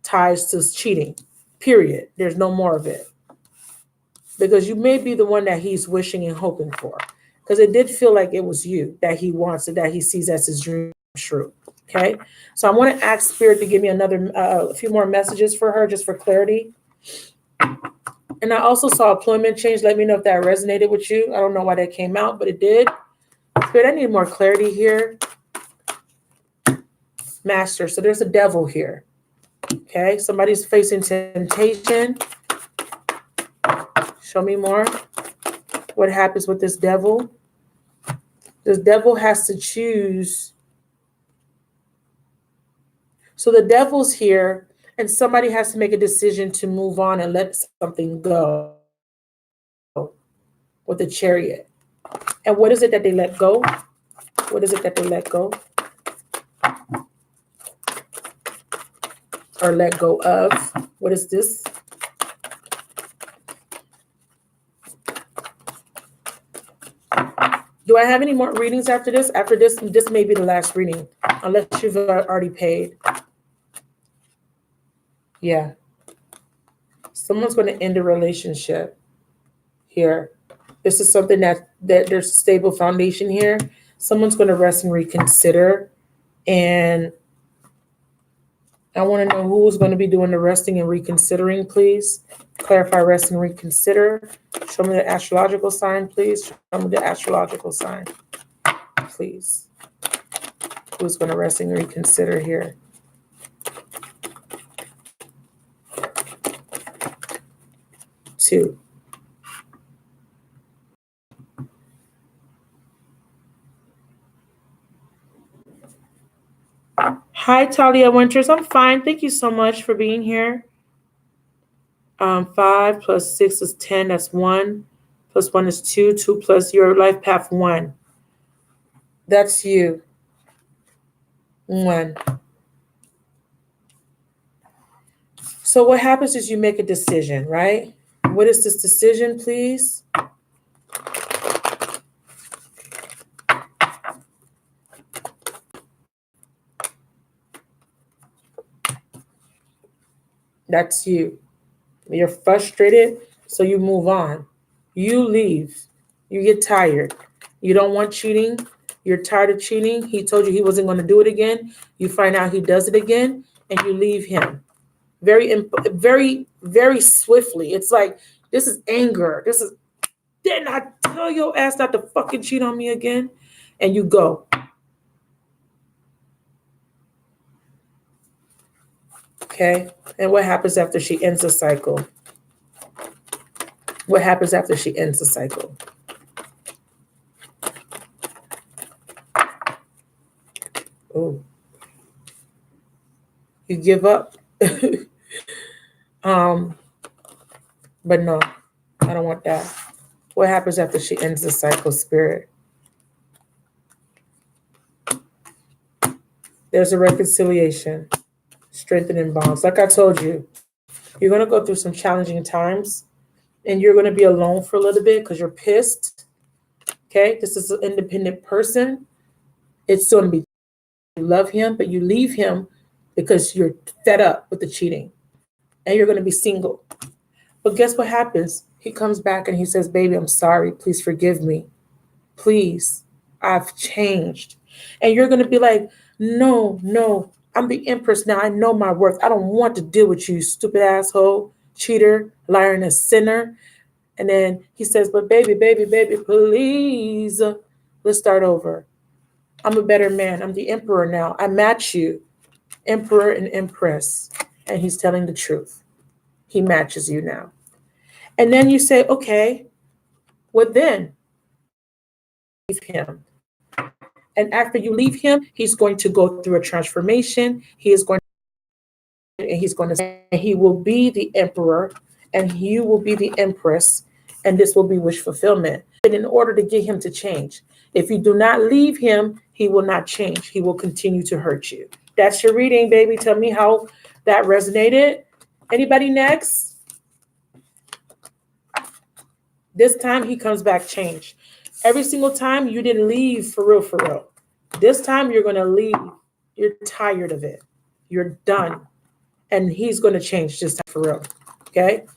[SPEAKER 1] ties to cheating, period. There's no more of it. Because you may be the one that he's wishing and hoping for. Because it did feel like it was you that he wants and that he sees as his dream true. Okay? So I want to ask Spirit to give me a few more messages for her, just for clarity. And I also saw employment change. Let me know if that resonated with you. I don't know why that came out, but it did. Spirit, I need more clarity here. Master. So there's a devil here. Okay? Somebody's facing temptation. Show me more. What happens with this devil? The devil has to choose. So the devil's here, and somebody has to make a decision to move on and let something go with the chariot. And what is it that they let go? What is it that they let go? Or let go of? What is this? Do I have any more readings after this? After this may be the last reading, unless you've already paid. Yeah. Someone's going to end a relationship here. This is something that there's a stable foundation here. Someone's going to rest and reconsider. And I want to know who's going to be doing the resting and reconsidering, please. Clarify, rest, and reconsider. Show me the astrological sign, please. Show me the astrological sign, please. Who's going to rest and reconsider here? Two. Hi, Talia Winters. I'm fine. Thank you so much for being here. 5 plus 6 is 10. That's 1. Plus 1 is 2. 2 plus your life path 1. That's you. 1. So what happens is you make a decision, right? What is this decision, please? That's you. You're frustrated, so you move on. You leave. You get tired. You don't want cheating. You're tired of cheating. He told you he wasn't going to do it again. You find out he does it again, and you leave him. Very swiftly. It's like, this is anger. This is, didn't I tell your ass not to fucking cheat on me again? And you go. Okay? And what happens after she ends the cycle? What happens after she ends the cycle? Oh. You give up. But no, I don't want that. What happens after she ends the cycle, Spirit? There's a reconciliation, strengthening bonds. Like I told you, you're going to go through some challenging times, and you're going to be alone for a little bit because you're pissed. Okay? This is an independent person. It's going to be, you love him, but you leave him because you're fed up with the cheating, and you're going to be single. But guess what happens? He comes back and he says, baby, I'm sorry. Please forgive me. Please. I've changed. And you're going to be like, no, I'm the empress now. I know my worth. I don't want to deal with you, stupid asshole, cheater, liar, and a sinner. And then he says, but baby, please, let's start over. I'm a better man. I'm the emperor now. I match you, emperor and empress. And he's telling the truth. He matches you now. And then you say, okay, what then? Leave him. And after you leave him, he's going to go through a transformation. He will be the emperor, and you will be the empress, and this will be wish fulfillment. And in order to get him to change, if you do not leave him, he will not change. He will continue to hurt you. That's your reading, baby. Tell me how that resonated. Anybody next? This time he comes back changed. Every single time you didn't leave for real. This time you're going to leave. You're tired of it. You're done. And he's going to change this time for real. Okay?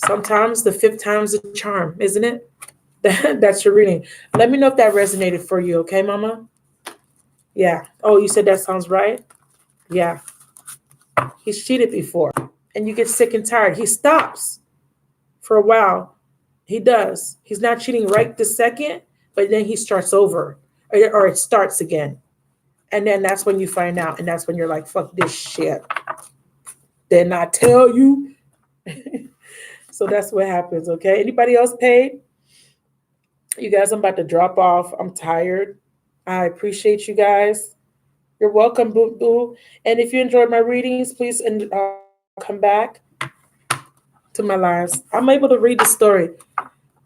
[SPEAKER 1] Sometimes the 5th time's a charm, isn't it? That's your reading. Let me know if that resonated for you. Okay, mama? Yeah. Oh, you said that sounds right? Yeah. He's cheated before. And you get sick and tired. He stops for a while. He does. He's not cheating right this second, but then he starts over, or it starts again. And then that's when you find out, and that's when you're like, fuck this shit. Didn't I tell you? So that's what happens, okay? Anybody else paid? You guys, I'm about to drop off. I'm tired. I appreciate you guys. You're welcome, Boo Boo. And if you enjoyed my readings, please come back to my lives. I'm able to read the story.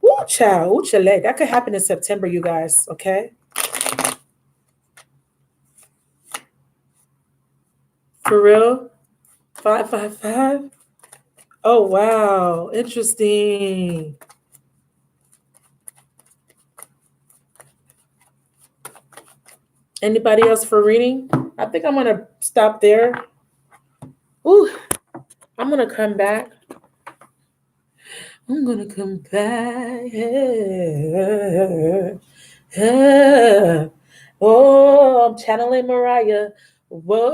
[SPEAKER 1] Woo, child, ooh, chile. That could happen in September, you guys. Okay, for real. 555. Oh wow, interesting. Anybody else for reading? I think I'm gonna stop there. Ooh, I'm gonna come back. I'm gonna come back. Yeah. Oh, I'm channeling Mariah. Whoa.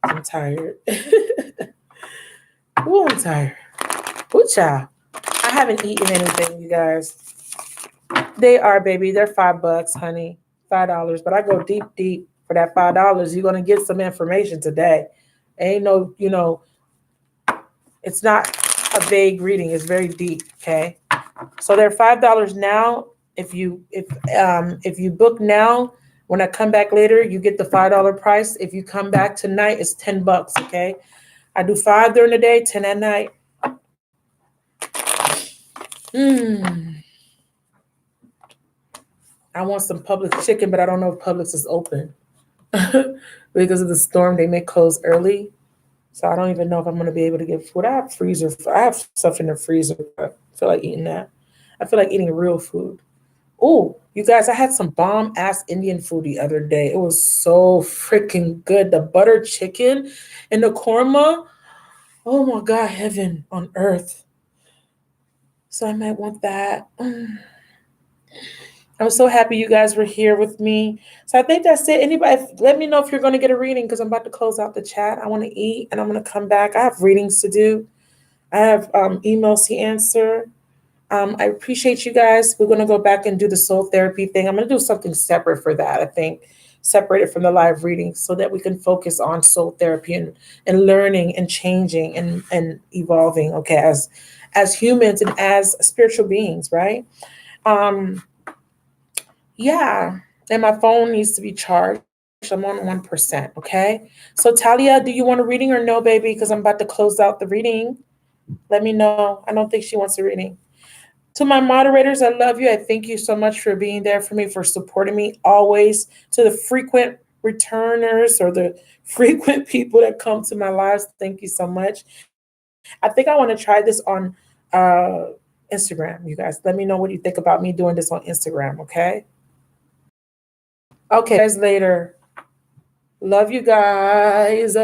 [SPEAKER 1] I'm tired. Oh, I'm tired. Ooh, child. I haven't eaten anything, you guys. They are, baby. They're $5, honey. $5. But I go deep, deep for that $5. You're gonna get some information today. Ain't no, it's not a vague reading. It's very deep. Okay. So they're $5 now. If you book now, when I come back later, you get the $5 price. If you come back tonight, it's $10. Okay. I do 5 during the day, 10 at night. Mm. I want some Publix chicken, but I don't know if Publix is open because of the storm. They may close early, so I don't even know if I'm going to be able to get food. I have freezer. I have stuff in the freezer. But I feel like eating that. I feel like eating real food. Oh, you guys, I had some bomb ass Indian food the other day. It was so freaking good. The butter chicken and the korma. Oh my God, heaven on earth. So I might want that. I'm so happy you guys were here with me. So I think that's it. Anybody, let me know if you're going to get a reading because I'm about to close out the chat. I want to eat and I'm going to come back. I have readings to do. I have emails to answer. I appreciate you guys. We're going to go back and do the soul therapy thing. I'm going to do something separate for that, I think, separated from the live readings so that we can focus on soul therapy and learning and changing and evolving, okay, as humans and as spiritual beings, right? Um, yeah. And my phone needs to be charged. I'm on 1%, okay? So Talia, do you want a reading or no, baby? Because I'm about to close out the reading. Let me know. I don't think she wants a reading. To my moderators, I love you. I thank you so much for being there for me, for supporting me always. To the frequent returners or the frequent people that come to my lives, thank you so much. I think I want to try this on Instagram, you guys. Let me know what you think about me doing this on Instagram, okay? Okay, guys, later. Love you guys.